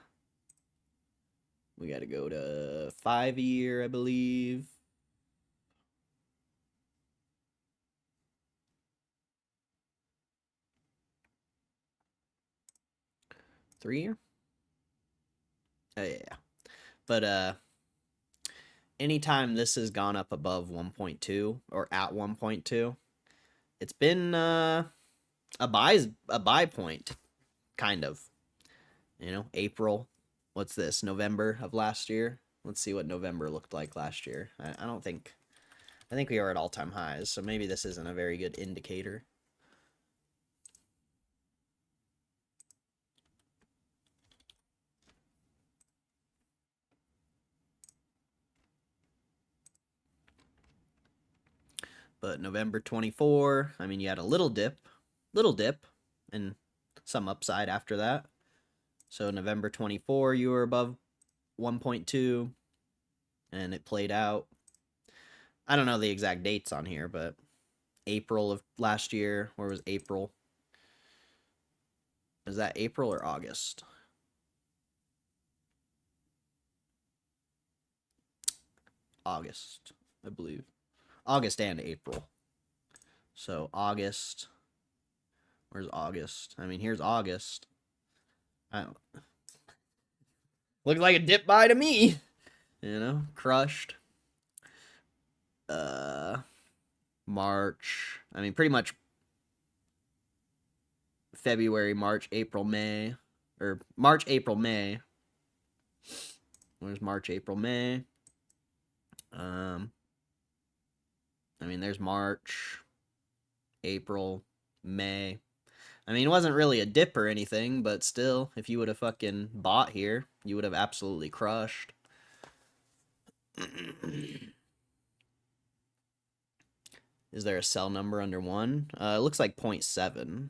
We gotta go to 5-year, I believe. Three-year? Oh, yeah. But, anytime this has gone up above 1.2 or at 1.2, it's been, a buy point, kind of. You know, April. What's this? November of last year? Let's see what November looked like last year. I think we are at all-time highs, so maybe this isn't a very good indicator. But November 24, I mean, you had a little dip, and some upside after that. So November 24, you were above 1.2, and it played out. I don't know the exact dates on here, but April of last year, where was April? Is that April or August? August, I believe. August and April. So August. Where's August? I mean, here's August. I don't. Looks like a dip buy to me. You know, crushed. March. I mean, pretty much. February, March, April, May, or March, April, May. Where's March, April, May? I mean, there's March, April, May. I mean, it wasn't really a dip or anything, but still, if you would have fucking bought here, you would have absolutely crushed. Is there a cell number under 1? It looks like 0.7,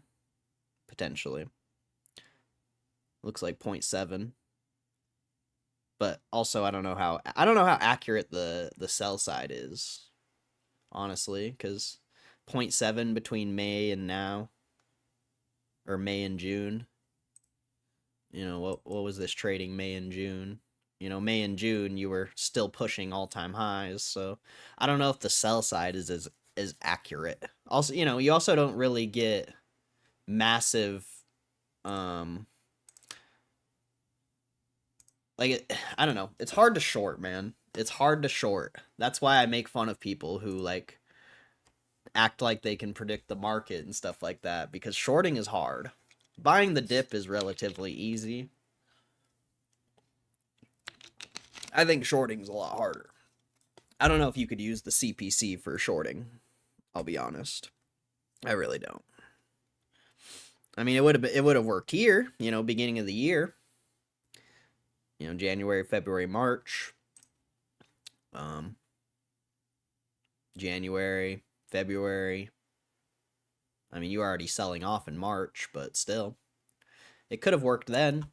potentially. Looks like 0.7. But also, I don't know how accurate the sell side is, honestly, because 0.7 between May and now, or May and June. You know, what was this trading May and June? You know, May and June, you were still pushing all-time highs, so I don't know if the sell side is as accurate. Also, you know, you also don't really get massive, like, I don't know. It's hard to short, man. It's hard to short. That's why I make fun of people who, like, act like they can predict the market and stuff like that, because shorting is hard. Buying the dip is relatively easy. I think shorting's a lot harder. I don't know if you could use the CPC for shorting. I'll be honest. I really don't. I mean, it would have worked here, you know, beginning of the year. You know, January, February, March. January, February. I mean, you were already selling off in March, but still. It could have worked then,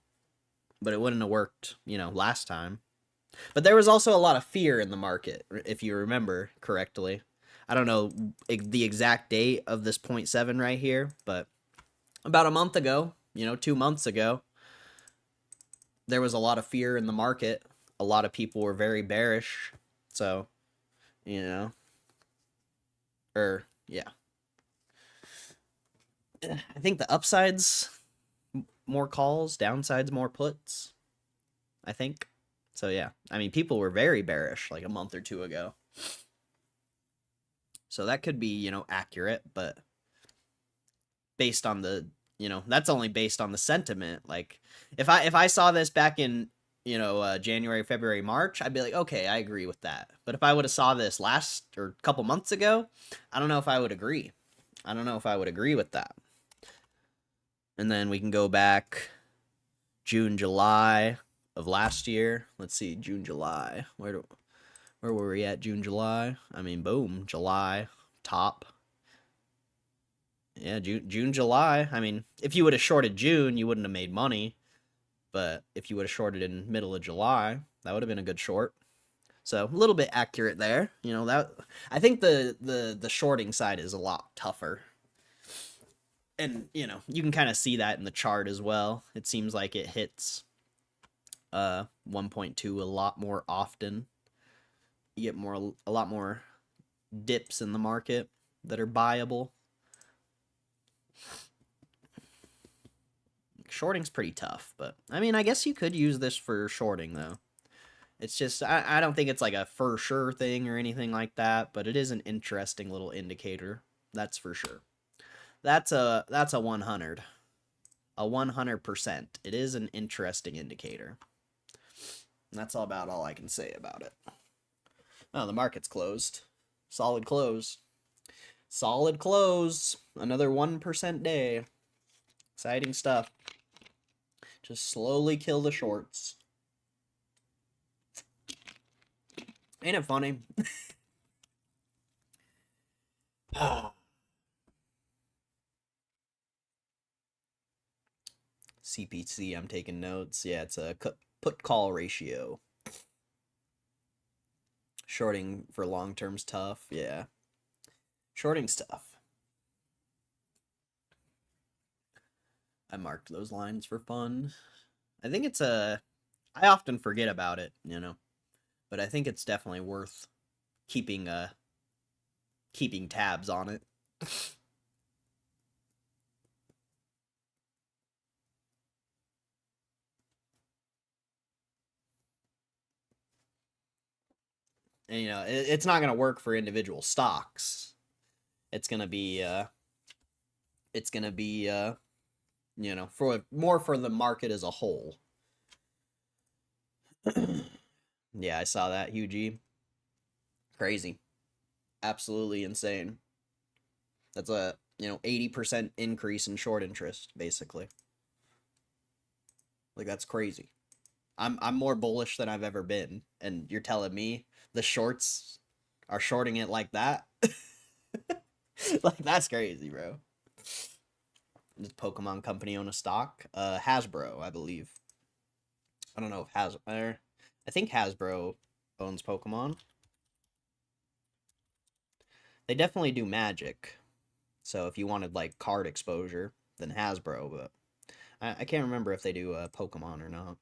but it wouldn't have worked, you know, last time. But there was also a lot of fear in the market, if you remember correctly. I don't know the exact date of this 0.7 right here, but about a month ago, you know, 2 months ago, there was a lot of fear in the market. A lot of people were very bearish. So, you know, yeah. I think the upside's more calls, downside's more puts, I think. So, yeah. I mean, people were very bearish like a month or 2 ago. So that could be, you know, accurate, but based on the, you know, that's only based on the sentiment. Like, if I saw this back in, you know, January, February, March, I'd be like, okay, I agree with that. But if I would have saw this last or a couple months ago, I don't know if I would agree. I don't know if I would agree with that. And then we can go back June, July of last year. Let's see, June, July. Where were we at June, July? I mean, boom, July, top. Yeah, June, July. I mean, if you would have shorted June, you wouldn't have made money. But if you would have shorted in middle of July, that would have been a good short. So, a little bit accurate there. You know, that I think the shorting side is a lot tougher. And, you know, you can kind of see that in the chart as well. It seems like it hits 1.2 a lot more often. You get a lot more dips in the market that are buyable. Shorting's pretty tough, but I mean, I guess you could use this for shorting though. It's just I don't think it's like a for sure thing or anything like that, but it is an interesting little indicator. That's for sure. That's a 100. A 100%. It is an interesting indicator. And that's about all I can say about it. Oh, the market's closed. Solid close. Solid close. Another 1% day. Exciting stuff. Just slowly kill the shorts. Ain't it funny? CPC, I'm taking notes. Yeah, it's a put-call ratio. Shorting for long-term's tough. Yeah. Shorting's tough. I marked those lines for fun. I think it's I often forget about it, you know. But I think it's definitely worth keeping tabs on it. And, you know, it's not going to work for individual stocks. It's going to be you know, for more for the market as a whole. Yeah, I saw that, Hugh. Crazy. Absolutely insane. That's a, you know, 80% increase in short interest, basically. Like, that's crazy. I'm more bullish than I've ever been, and you're telling me the shorts are shorting it like that? Like, that's crazy, bro. Does Pokemon Company own a stock? Hasbro, I believe. I don't know if I think Hasbro owns Pokemon. They definitely do Magic. So if you wanted like card exposure, then Hasbro, but I can't remember if they do Pokemon or not.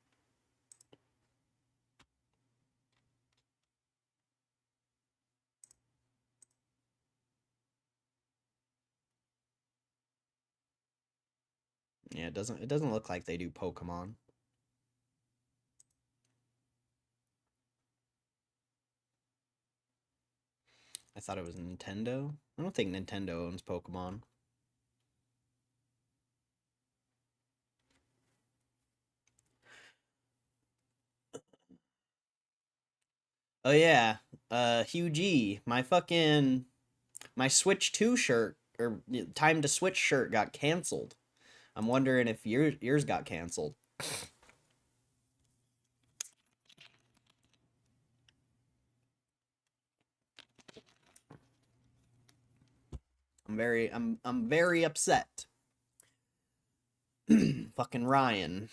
Yeah, it doesn't look like they do Pokemon. I thought it was Nintendo. I don't think Nintendo owns Pokemon. Oh yeah, Hugh, my Switch 2 shirt or Time to Switch shirt got canceled. I'm wondering if yours got canceled. I'm very upset. Fucking Ryan.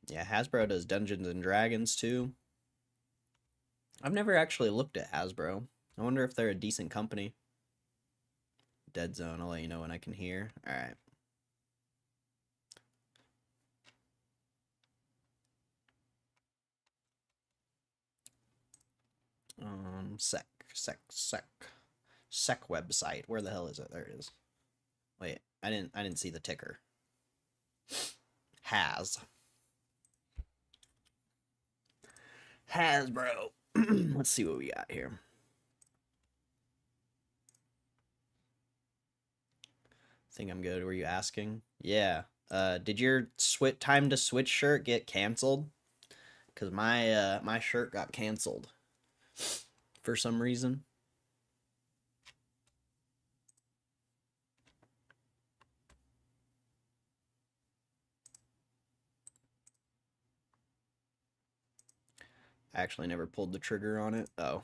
Yeah, Hasbro does Dungeons and Dragons too. I've never actually looked at Hasbro. I wonder if they're a decent company. Dead zone, I'll let you know when I can hear. Alright. Sec website. Where the hell is it? There it is. Wait, I didn't see the ticker. Hasbro. Let's see what we got here. Think I'm good. Were you asking? Yeah. Did your Time to Switch shirt get canceled? Cause my shirt got canceled for some reason. I actually never pulled the trigger on it. Oh.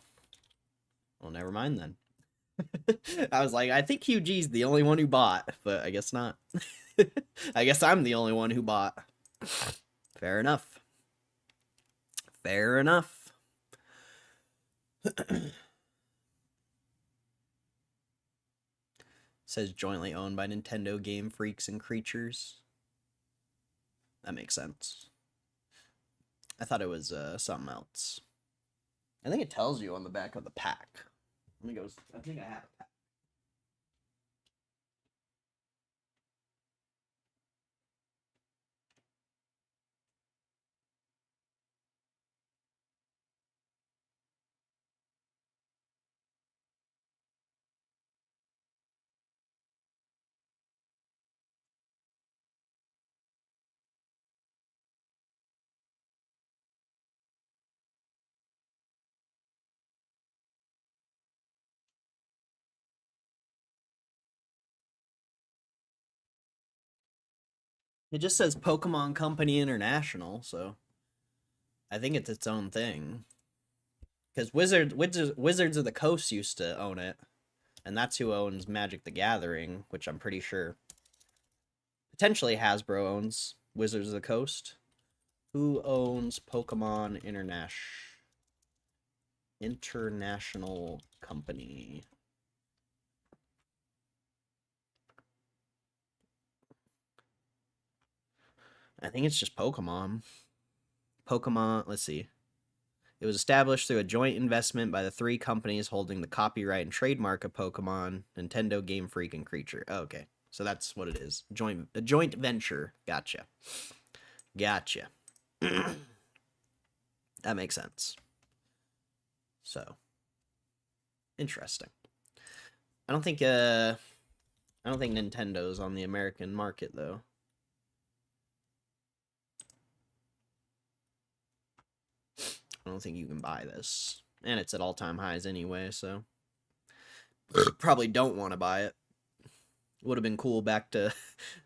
Well, never mind then. I was like, I think Hugh's the only one who bought, but I guess not. I guess I'm the only one who bought. Fair enough. Fair enough. Says jointly owned by Nintendo Game Freaks and Creatures. That makes sense. I thought it was something else. I think it tells you on the back of the pack. Let me go. I think I have a pack. It just says Pokemon Company International, so I think it's its own thing. Because Wizards of the Coast used to own it, and that's who owns Magic the Gathering, which I'm pretty sure potentially Hasbro owns Wizards of the Coast. Who owns Pokemon International Company? I think it's just Pokemon. Let's see. It was established through a joint investment by the three companies holding the copyright and trademark of Pokemon, Nintendo, Game Freak, and Creature. Oh, okay, so that's what it is. A joint venture. Gotcha. That makes sense. So, interesting. I don't think Nintendo's on the American market though. I don't think you can buy this. And it's at all-time highs anyway, so probably don't want to buy it. Would have been cool back to,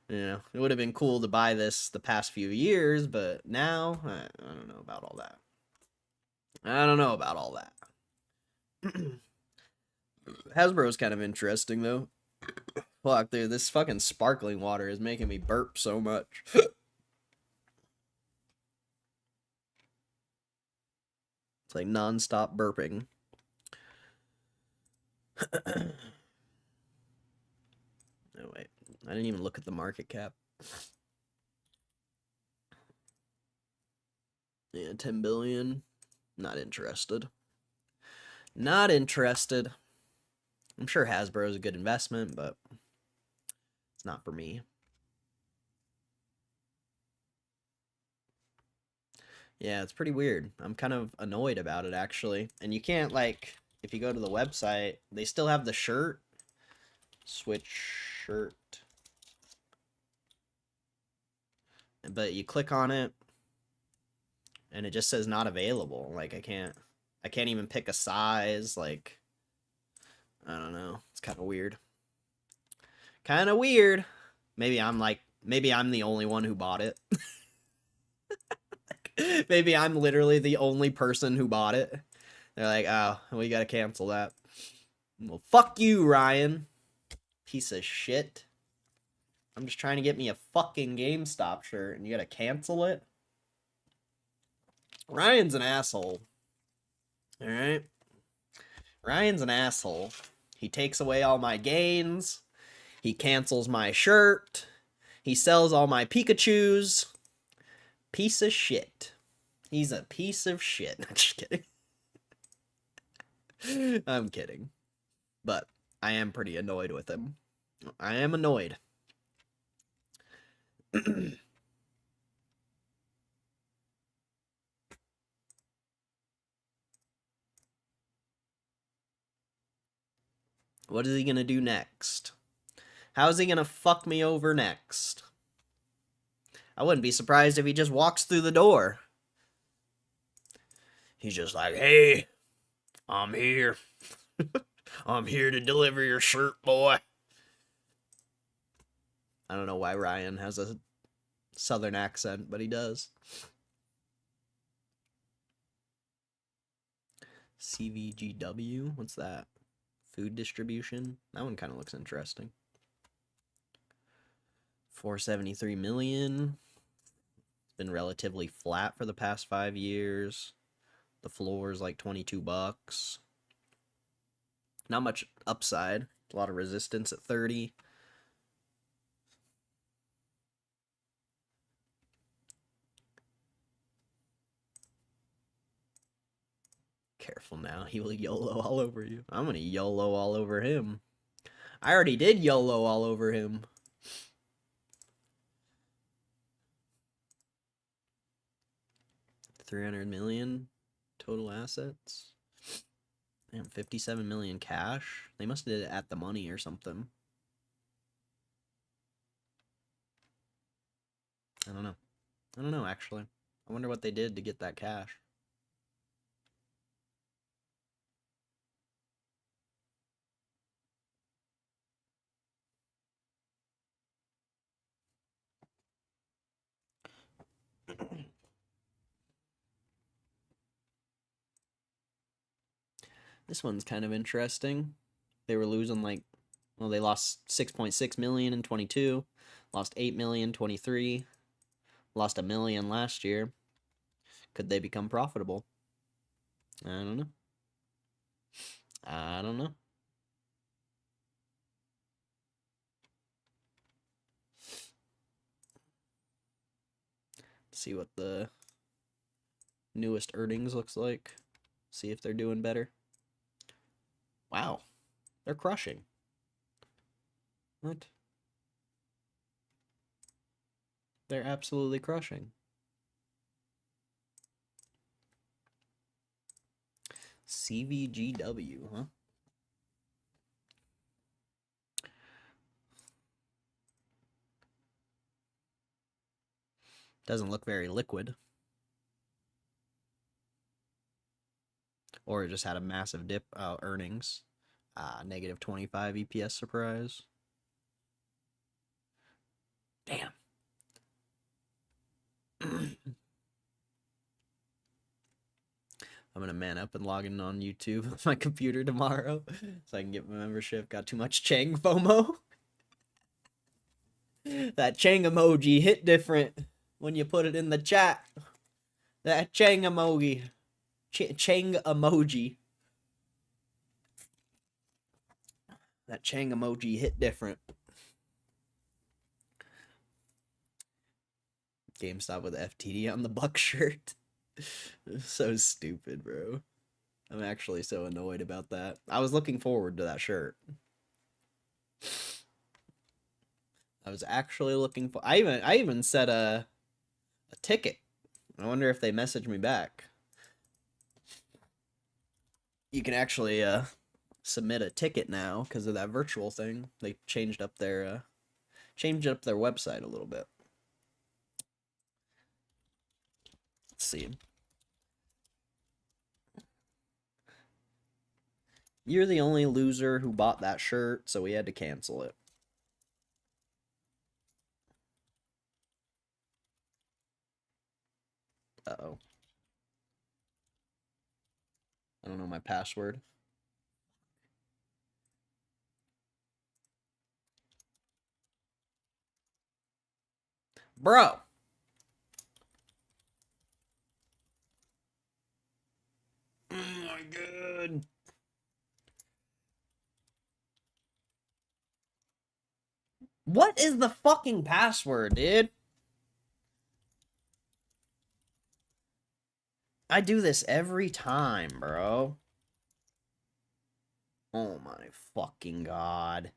it would have been cool to buy this the past few years, but now, I don't know about all that. I don't know about all that. Hasbro's kind of interesting, though. Fuck, dude, this fucking sparkling water is making me burp so much. It's like non-stop burping. Oh, wait. I didn't even look at the market cap. Yeah, 10 billion. Not interested. Not interested. I'm sure Hasbro is a good investment, but it's not for me. Yeah, it's pretty weird. I'm kind of annoyed about it, actually. And you can't, like, if you go to the website, they still have the shirt. Switch shirt. But you click on it, and it just says not available. Like, I can't even pick a size. Like, I don't know. It's kind of weird. Kind of weird. Maybe I'm the only one who bought it. Maybe I'm literally the only person who bought it. They're like, oh, we gotta cancel that. Well, fuck you, Ryan. Piece of shit. I'm just trying to get me a fucking GameStop shirt, and you gotta cancel it? Ryan's an asshole. Alright? Ryan's an asshole. He takes away all my gains. He cancels my shirt. He sells all my Pikachus. Piece of shit. He's a piece of shit. I'm just kidding. I'm kidding. But I am pretty annoyed with him. I am annoyed. What is he gonna do next? How's he gonna fuck me over next? I wouldn't be surprised if he just walks through the door. He's just like, hey, I'm here. I'm here to deliver your shirt, boy. I don't know why Ryan has a southern accent, but he does. CVGW? What's that? Food distribution? That one kind of looks interesting. 473 million. It's been relatively flat for the past 5 years. The floor is like $22. Not much upside. A lot of resistance at 30. Careful now. He will YOLO all over you. I'm going to YOLO all over him. I already did YOLO all over him. $300 million total assets. Damn, 57 million cash. They must have did it at the money or something. I don't know. I don't know, actually. I wonder what they did to get that cash. This one's kind of interesting. They were losing like, well, they lost 6.6 million in 22, lost 8 million 23, lost $1 million last year. Could they become profitable? I don't know. I don't know. See what the newest earnings looks like. See if they're doing better. Wow. They're crushing. What? They're absolutely crushing. CVGW, huh? Doesn't look very liquid. Or it just had a massive dip. Earnings. Negative 25 EPS surprise. Damn. I'm gonna man up and log in on YouTube on my computer tomorrow so I can get my membership. Got too much Chang FOMO. That Chang emoji hit different when you put it in the chat. That Chang emoji. Chang emoji. That Chang emoji hit different. GameStop with FTD on the Buck shirt. So stupid, bro. I'm actually so annoyed about that. I was looking forward to that shirt. I was actually looking for. I even set a ticket. I wonder if they message me back. You can actually submit a ticket now because of that virtual thing. They changed up their website a little bit. Let's see. You're the only loser who bought that shirt, so we had to cancel it. Uh-oh. I don't know my password. Bro! Oh my god. What is the fucking password, dude? I do this every time, bro. Oh my fucking god.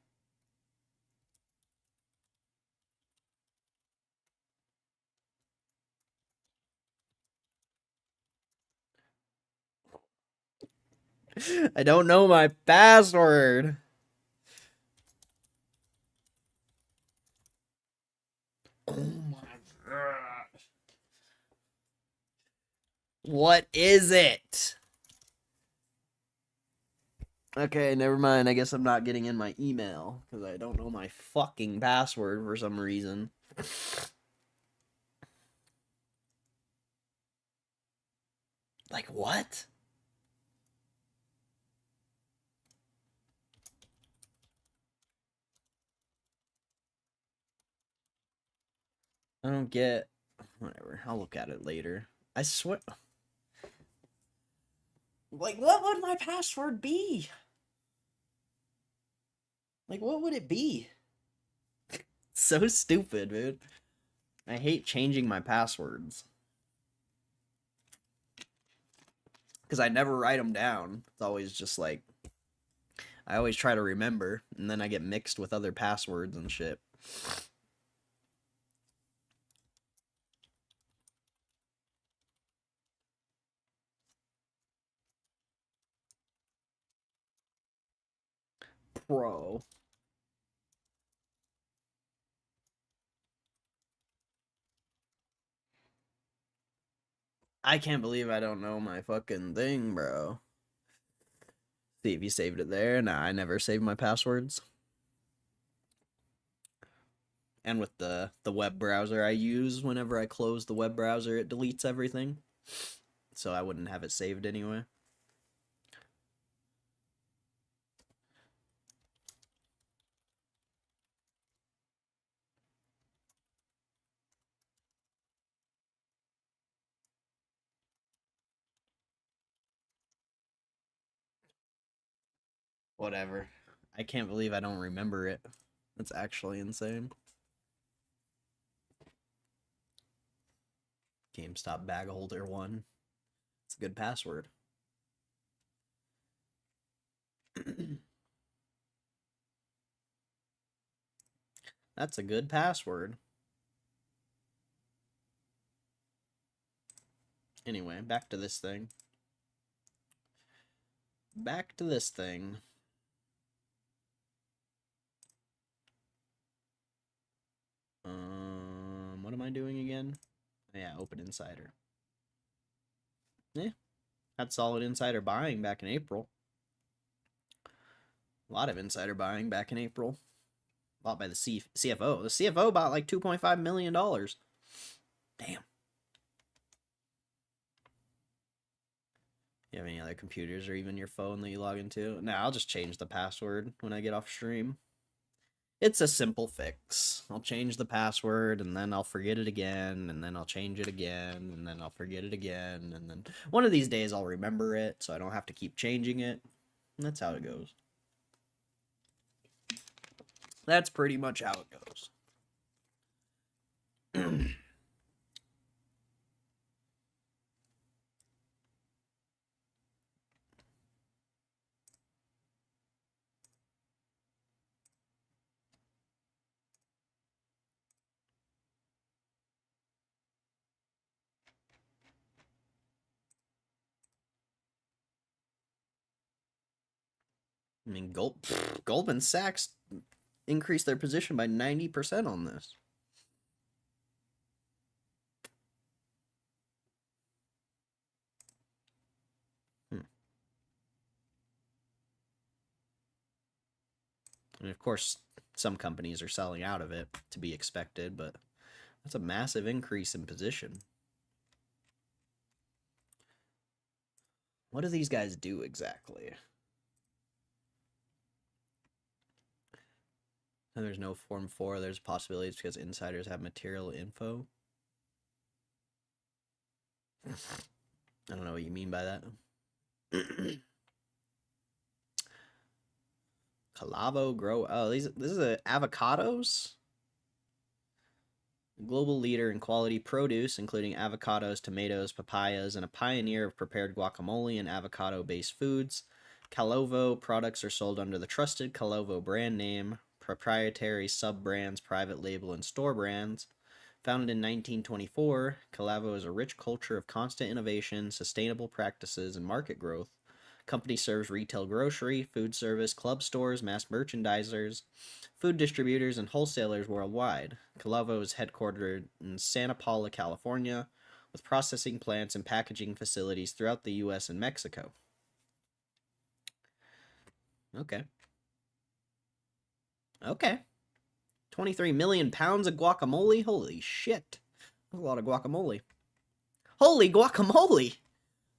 I don't know my password. Oh my god. What is it? Okay, never mind. I guess I'm not getting in my email because I don't know my fucking password for some reason. Like, what? I don't get... Whatever, I'll look at it later. I swear... Like, what would my password be? Like, what would it be? So stupid, dude. I hate changing my passwords. Because I never write them down. It's always just like... I always try to remember, and then I get mixed with other passwords and shit. Pro. I can't believe I don't know my fucking thing, bro. See if you saved it there. Nah, I never save my passwords. And with the web browser I use, whenever I close the web browser, it deletes everything. So I wouldn't have it saved anyway. Whatever. I can't believe I don't remember it. That's actually insane. GameStop bag holder 1. It's a good password. That's a good password. Anyway, back to this thing. Back to this thing. What am I doing again? Yeah, open insider. Yeah, had solid insider buying back in April. A lot of insider buying back in April. Bought by the CFO. The CFO bought like $2.5 million. Damn. You have any other computers or even your phone that you log into? No, I'll just change the password when I get off stream. It's a simple fix. I'll change the password and then I'll forget it again, and then I'll change it again, and then I'll forget it again, and then one of these days I'll remember it so I don't have to keep changing it. And that's how it goes. That's pretty much how it goes. I mean, Goldman Sachs increased their position by 90% on this. And of course, some companies are selling out of it, to be expected, but that's a massive increase in position. What do these guys do exactly? And there's no Form 4. There's possibilities because insiders have material info. I don't know what you mean by that. Calavo grow. Oh, this is avocados. Global leader in quality produce, including avocados, tomatoes, papayas, and a pioneer of prepared guacamole and avocado-based foods. Calovo products are sold under the trusted Calovo brand name, proprietary sub-brands, private label, and store brands. Founded in 1924, Calavo is a rich culture of constant innovation, sustainable practices, and market growth. Company serves retail grocery, food service, club stores, mass merchandisers, food distributors, and wholesalers worldwide. Calavo is headquartered in Santa Paula, California, with processing plants and packaging facilities throughout the U.S. and Mexico. Okay. Okay. 23 million pounds of guacamole? Holy shit. That's a lot of guacamole. Holy guacamole!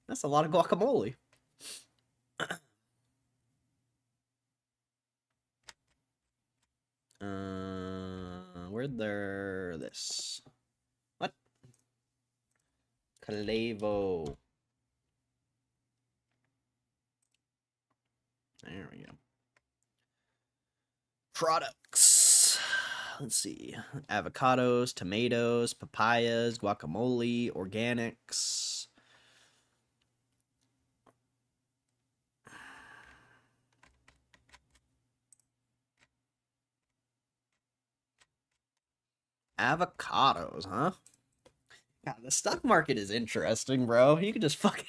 That's a lot of guacamole. Where'd there this? What? Calavo. There we go. Products. Let's see. Avocados, tomatoes, papayas, guacamole, organics. Avocados, huh? God, the stock market is interesting, bro. You can just fucking...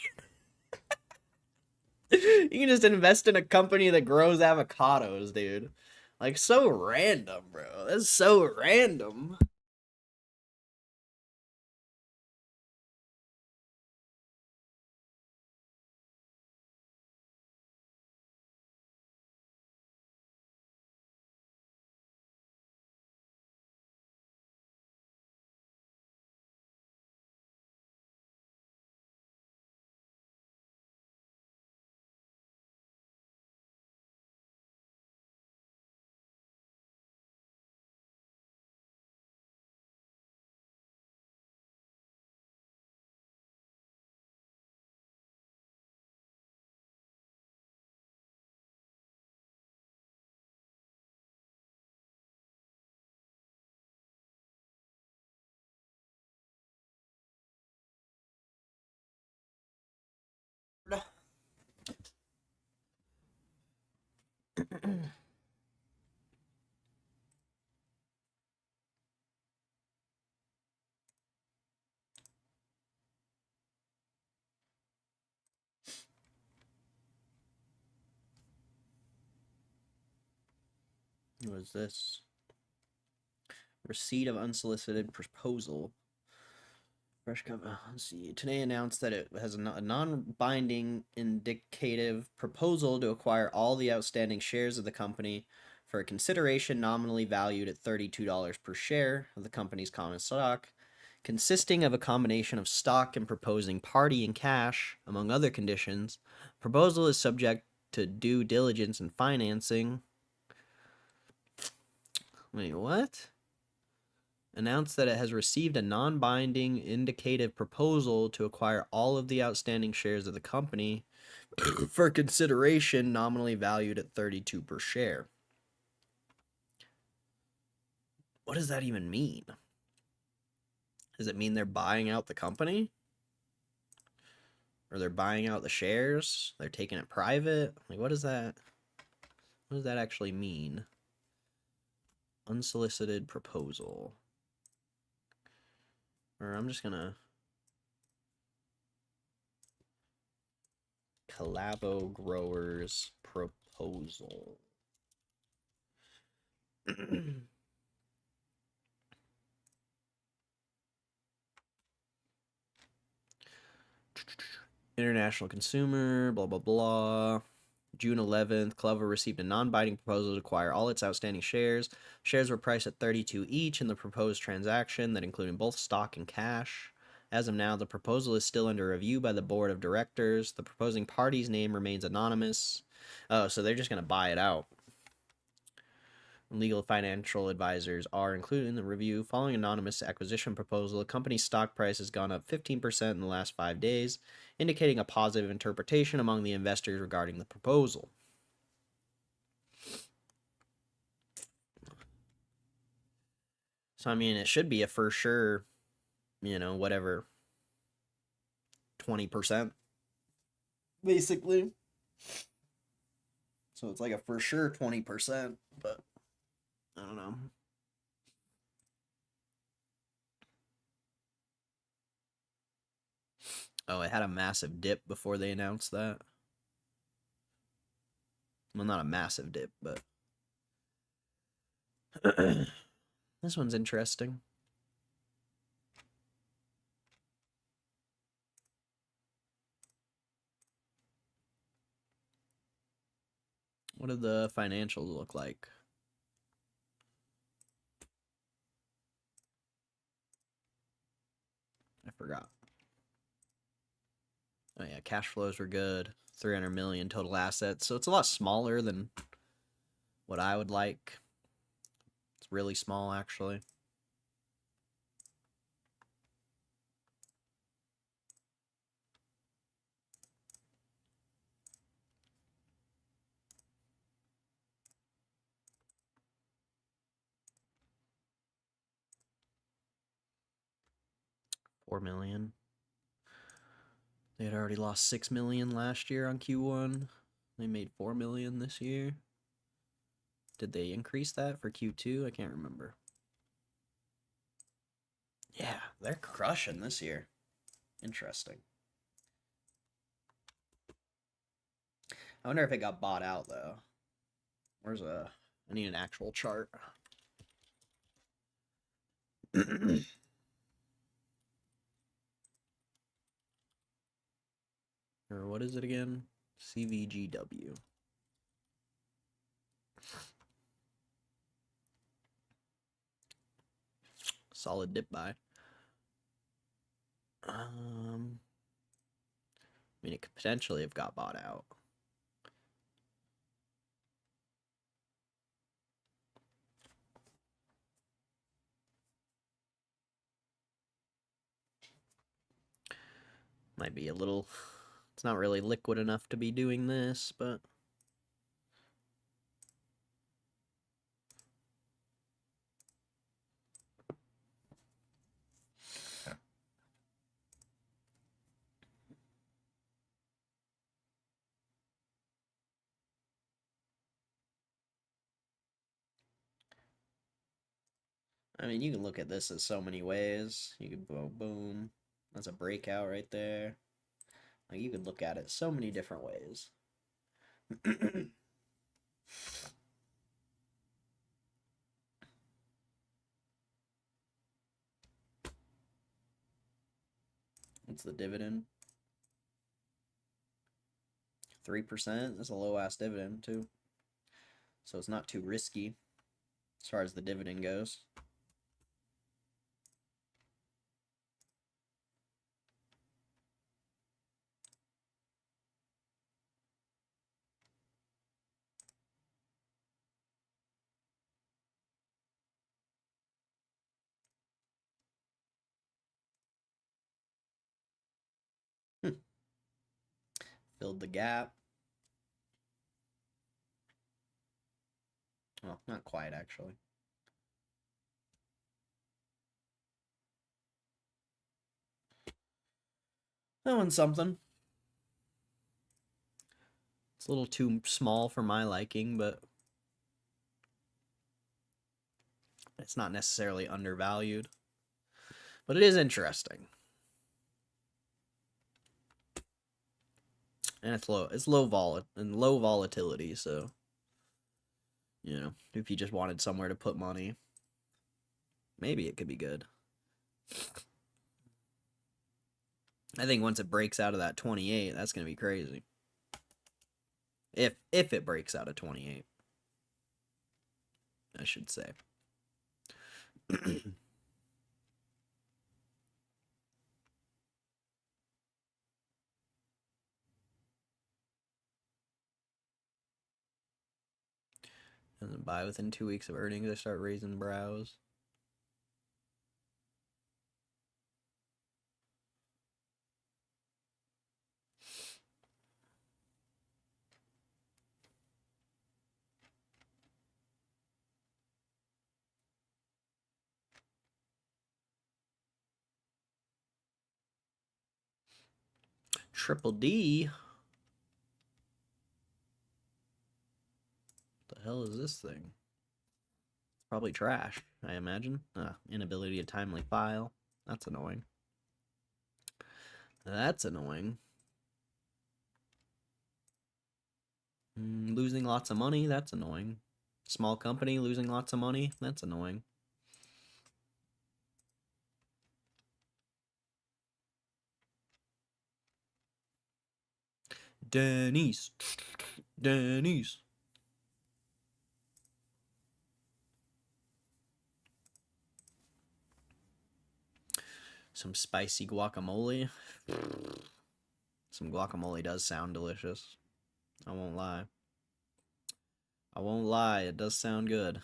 you can just invest in a company that grows avocados, dude. Like, so random, bro. That's so random. What is this? Receipt of unsolicited proposal. Fresh cover. Let's see. Today announced that it has a non-binding indicative proposal to acquire all the outstanding shares of the company for a consideration nominally valued at $32 per share of the company's common stock, consisting of a combination of stock and proposing party in cash, among other conditions. Proposal is subject to due diligence and financing. Wait, what? Announced that it has received a non-binding indicative proposal to acquire all of the outstanding shares of the company for consideration nominally valued at 32 per share. What does that even mean? Does it mean they're buying out the company? Or they're buying out the shares? They're taking it private? Like, what does that actually mean? Unsolicited proposal. Or I'm just gonna Collabo Growers proposal. International consumer, blah blah blah. June 11th, Clover received a non-binding proposal to acquire all its outstanding shares. Shares were priced at 32 each in the proposed transaction that included both stock and cash. As of now, the proposal is still under review by the board of directors. The proposing party's name remains anonymous. Oh, so they're just going to buy it out. Legal financial advisors are included in the review. Following anonymous acquisition proposal, the company's stock price has gone up 15% in the last 5 days, indicating a positive interpretation among the investors regarding the proposal. So, I mean, it should be a for sure, whatever, 20%, basically. So it's like a for sure 20%, but I don't know. Oh, it had a massive dip before they announced that. Well, not a massive dip, but this one's interesting. What do the financials look like? I forgot. Oh yeah, cash flows were good. 300 million total assets. So it's a lot smaller than what I would like. It's really small, actually. $4 million. They had already lost 6 million last year on Q1. They made 4 million this year. Did they increase that for Q2? I can't remember. Yeah, they're crushing this year. Interesting. I wonder if it got bought out, though. I need an actual chart. Or what is it again? CVGW. Solid dip buy. I mean, it could potentially have got bought out. Might be a little... It's not really liquid enough to be doing this, but... I mean, you can look at this as so many ways. You could go boom. That's a breakout right there. Like, you could look at it so many different ways. What's the dividend? 3%. That's a low ass dividend too. So it's not too risky as far as the dividend goes. Filled the gap. Well, not quite actually. That one's something. It's a little too small for my liking, but it's not necessarily undervalued. But it is interesting. And it's low volatility, so you know, if you just wanted somewhere to put money, maybe it could be good. I think once it breaks out of that 28, that's going to be crazy. If it breaks out of 28, I should say. And then buy within 2 weeks of earnings, I start raising brows. Triple D. What the hell is this thing? It's probably trash, I imagine. Inability to timely file. That's annoying. That's annoying. Losing lots of money. That's annoying. Small company losing lots of money. That's annoying. Denise. Denise. Some spicy guacamole. Some guacamole does sound delicious. I won't lie. I won't lie, it does sound good.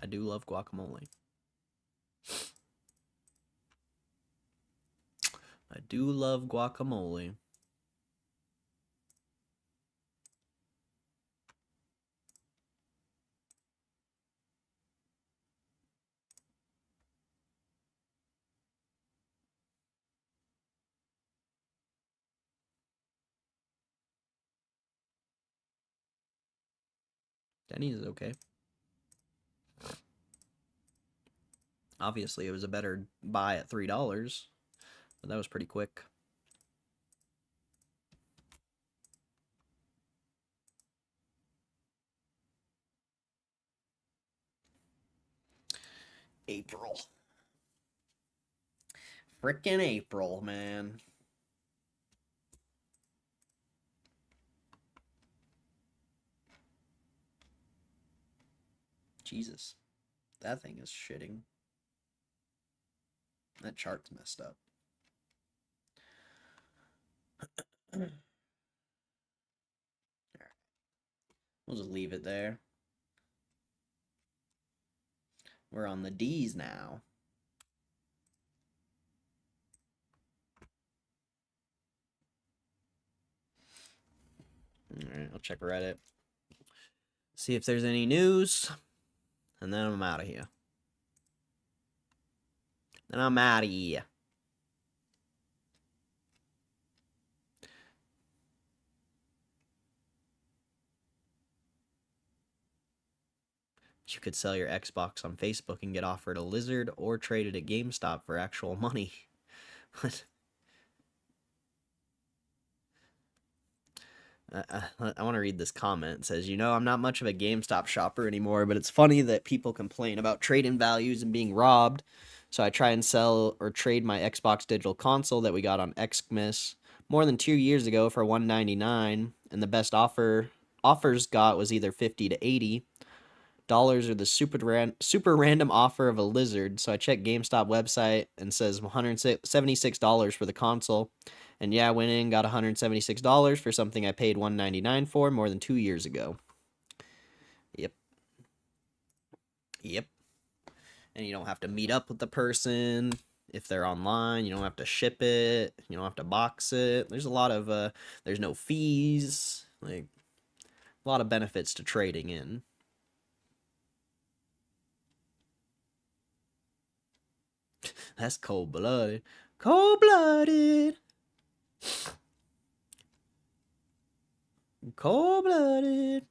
I do love guacamole. I do love guacamole. Denny's is okay. Obviously, it was a better buy at $3, but that was pretty quick. April. Frickin' April, man. Jesus. That thing is shitting. That chart's messed up. Alright. We'll just leave it there. We're on the D's now. Alright, I'll check Reddit. See if there's any news. And then I'm out of here. Then I'm out of here. You could sell your Xbox on Facebook and get offered a lizard or trade it at GameStop for actual money. I want to read this comment. It says, I'm not much of a GameStop shopper anymore, but it's funny that people complain about trade-in values and being robbed. So I try and sell or trade my Xbox digital console that we got on Xmas more than 2 years ago for $199, and the best offers got was either $50 to $80 or the super random offer of a lizard. So I checked GameStop website and says $176 for the console. And yeah, I went in, got $176 for something I paid $199 for more than 2 years ago. Yep. And you don't have to meet up with the person if they're online. You don't have to ship it. You don't have to box it. There's a lot of there's no fees. Like, a lot of benefits to trading in. That's cold-blooded. Cold-blooded. Cold-blooded.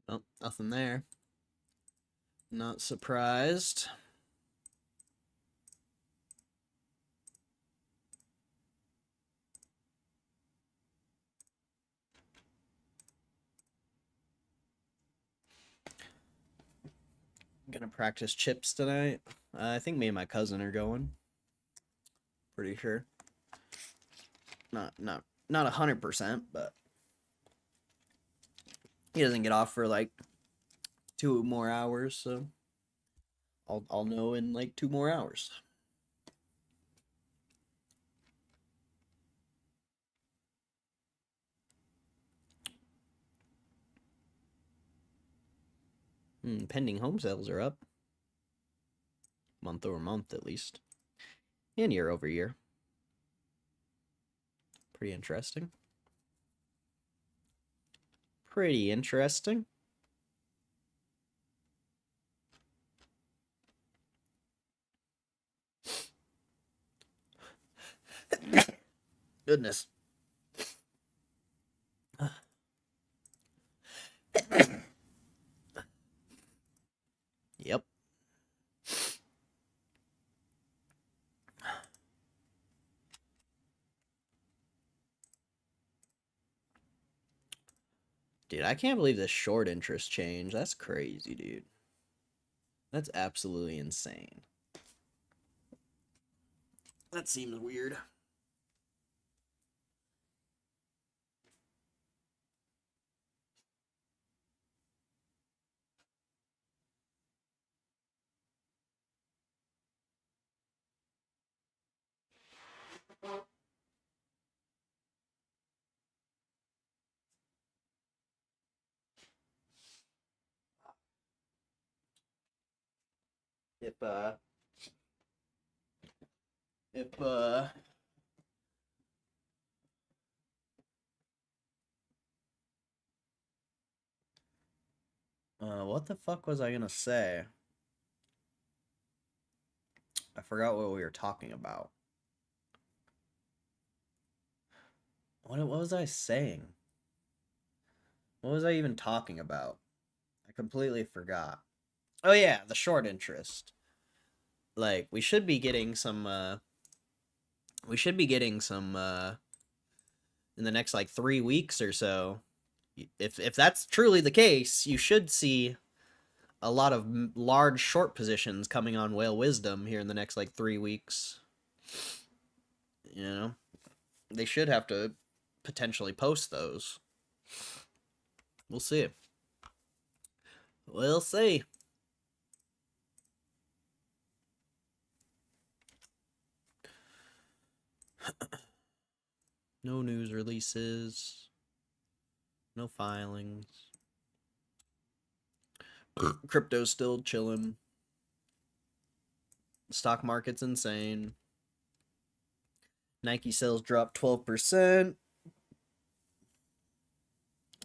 Oh, nothing there. Not surprised. Gonna practice chips tonight. I think me and my cousin are going. Pretty sure. Not 100%, but he doesn't get off for like 2 more hours, so I'll know in like 2 more hours. Pending home sales are up. Month over month, at least. And year over year. Pretty interesting. Pretty interesting. Goodness. Yep. Dude, I can't believe this short interest change. That's crazy, dude. That's absolutely insane. That seems weird. If what the fuck was I gonna say? I forgot what we were talking about. What was I saying? What was I even talking about? I completely forgot. Oh yeah, the short interest. Like, we should be getting some in the next like 3 weeks or so. If that's truly the case, you should see a lot of large short positions coming on Whale Wisdom here in the next like 3 weeks. They should have to potentially post those. We'll see. We'll see. No news releases. No filings. Crypto's still chilling. The stock market's insane. Nike sales dropped 12%.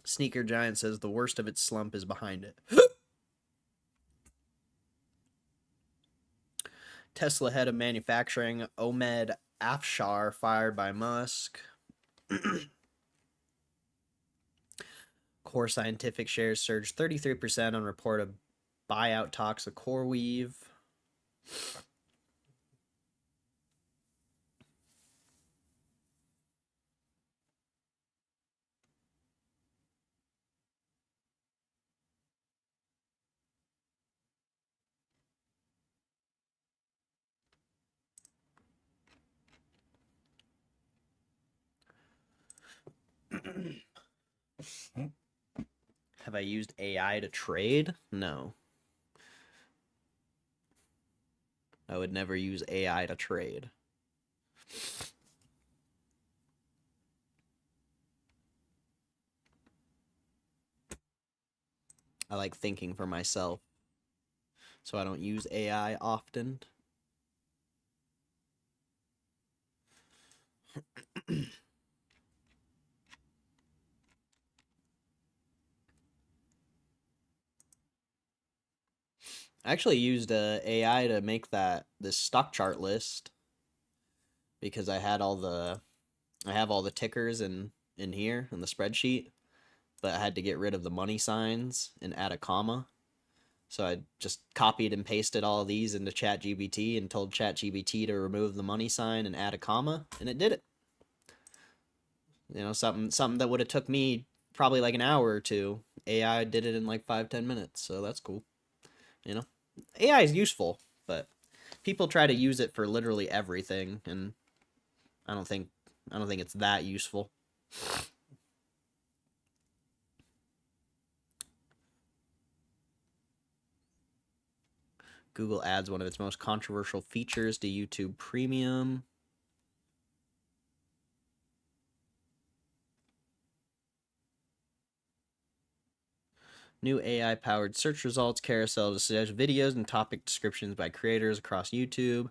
Sneaker Giant says the worst of its slump is behind it. Tesla head of manufacturing Ahmed Afshar fired by Musk. Core Scientific shares surged 33% on report of buyout talks of CoreWeave. Have I used AI to trade? No. I would never use AI to trade. I like thinking for myself, so I don't use AI often. I actually used AI to make this stock chart list because I have all the tickers in here in the spreadsheet, but I had to get rid of the money signs and add a comma. So I just copied and pasted all of these into ChatGPT and told ChatGPT to remove the money sign and add a comma, and it did it. You know, something that would have took me probably like an hour or two. AI did it in like 5-10 minutes, so that's cool. You know, AI is useful, but people try to use it for literally everything, and I don't think it's that useful. Google adds one of its most controversial features to YouTube Premium. New AI-powered search results carousel to suggest videos and topic descriptions by creators across YouTube.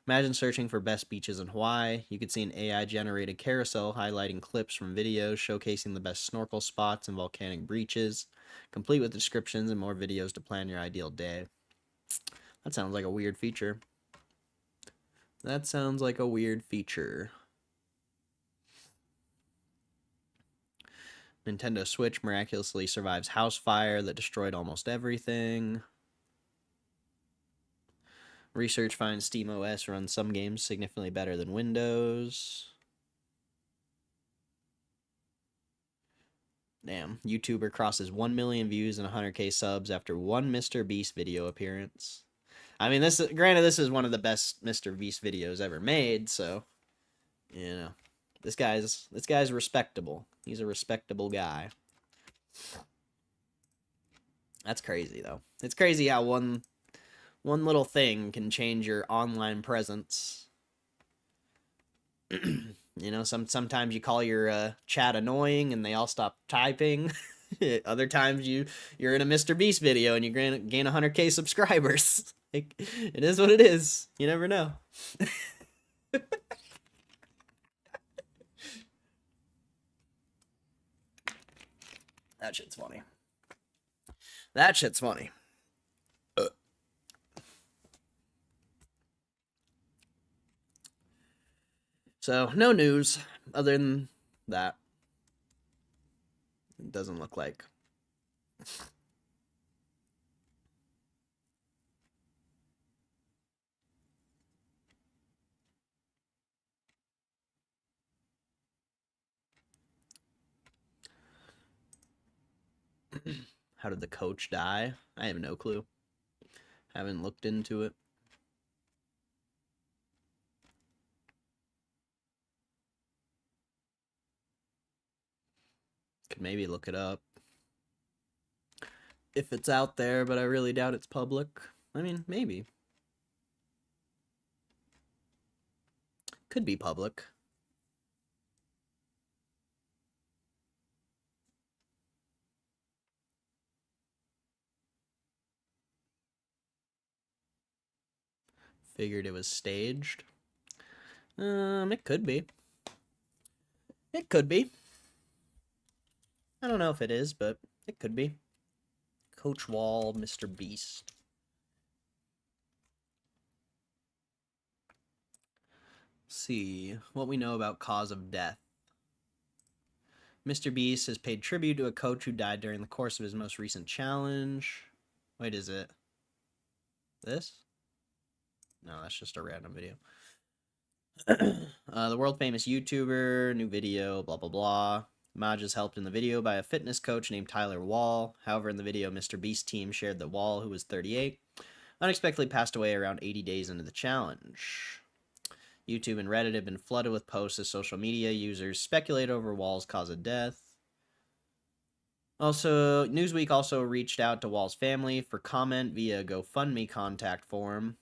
Imagine searching for best beaches in Hawaii. You could see an AI-generated carousel highlighting clips from videos showcasing the best snorkel spots and volcanic beaches, complete with descriptions and more videos to plan your ideal day. That sounds like a weird feature. That sounds like a weird feature. Nintendo Switch miraculously survives house fire that destroyed almost everything. Research finds SteamOS runs some games significantly better than Windows. Damn, YouTuber crosses 1 million views and 100K subs after one Mr. Beast video appearance. I mean, this is one of the best Mr. Beast videos ever made, so you know, this guy's respectable. He's a respectable guy. That's crazy though. It's crazy how one little thing can change your online presence. You know, sometimes you call your chat annoying and they all stop typing. Other times you're in a Mr. Beast video and you gain 100K subscribers. Like, it is what it is. You never know. That shit's funny. That shit's funny. So, no news other than that. It doesn't look like. How did the coach die? I have no clue. Haven't looked into it. Could maybe look it up. If it's out there, but I really doubt it's public. I mean, maybe. Could be public. Figured it was staged. It could be. It could be. I don't know if it is, but it could be. Coach Wall, Mr. Beast. see what we know about cause of death. Mr. Beast has paid tribute to a coach who died during the course of his most recent challenge. Wait, is it this? No, that's just a random video. The world famous YouTuber, new video, blah blah blah. Maj is helped in the video by a fitness coach named Tyler Wall. However, in the video, Mr. Beast team shared that Wall, who was 38, unexpectedly passed away around 80 days into the challenge. YouTube and Reddit have been flooded with posts as social media users speculate over Wall's cause of death. Also, Newsweek also reached out to Wall's family for comment via GoFundMe contact form.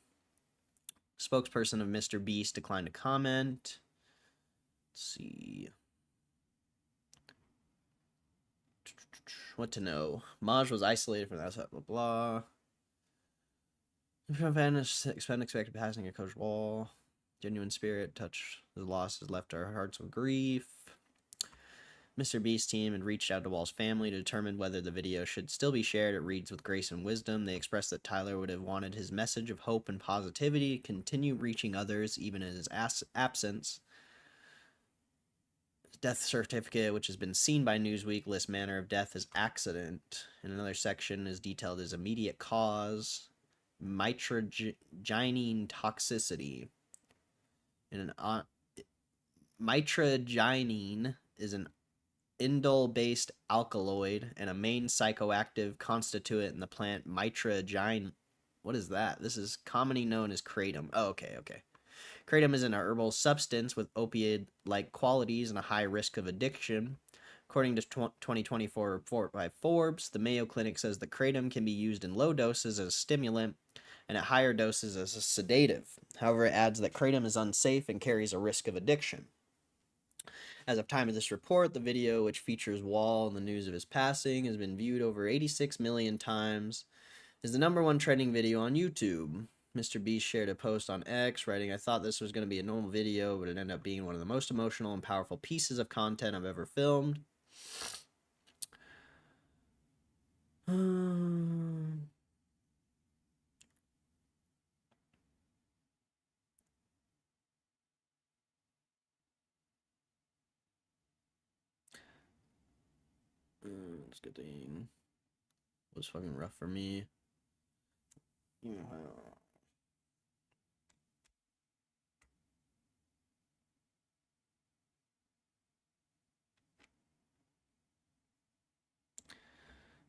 Spokesperson of Mr. Beast declined to comment. Let's see. What to know? Maj was isolated from that, blah blah. Unexpected passing of Coach Wall. Genuine spirit, touch the loss has left our hearts with grief. Mr. Beast's team had reached out to Wall's family to determine whether the video should still be shared. It reads with grace and wisdom. They expressed that Tyler would have wanted his message of hope and positivity to continue reaching others even in his absence. His death certificate, which has been seen by Newsweek, lists manner of death as accident. In another section is detailed as immediate cause, mitragynine toxicity. Mitragynine is an indole-based alkaloid and a main psychoactive constituent in the plant mitragynine. What is that? This is commonly known as kratom. Oh, okay. Kratom is an herbal substance with opioid-like qualities and a high risk of addiction. According to 2024 report by Forbes, the Mayo Clinic says that kratom can be used in low doses as a stimulant and at higher doses as a sedative. However, it adds that kratom is unsafe and carries a risk of addiction. As of time of this report, the video, which features Wall and the news of his passing, has been viewed over 86 million times, is the #1 trending video on YouTube. Mr. Beast shared a post on X, writing, "I thought this was going to be a normal video, but it ended up being one of the most emotional and powerful pieces of content I've ever filmed." It's a good thing. It was fucking rough for me.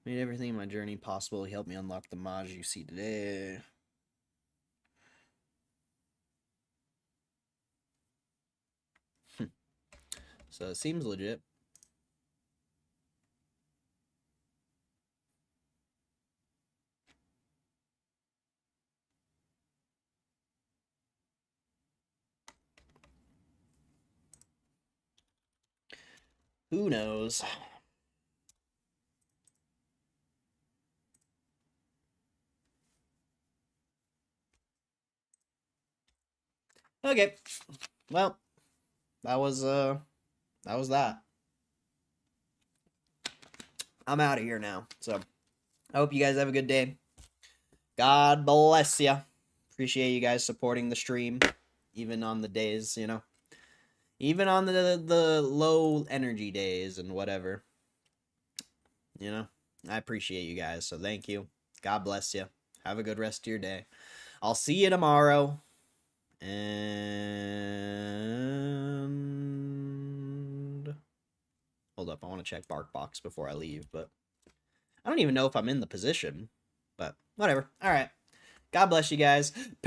Made everything in my journey possible. He helped me unlock the Maj you see today. So it seems legit. Who knows? Okay. Well, that was that. I'm out of here now. So, I hope you guys have a good day. God bless you. Appreciate you guys supporting the stream, even on the days, you know, even on the low energy days and whatever. You know, I appreciate you guys. So thank you. God bless you. Have a good rest of your day. I'll see you tomorrow. And hold up, I want to check BarkBox before I leave, but I don't even know if I'm in the position, but whatever. All right. God bless you guys.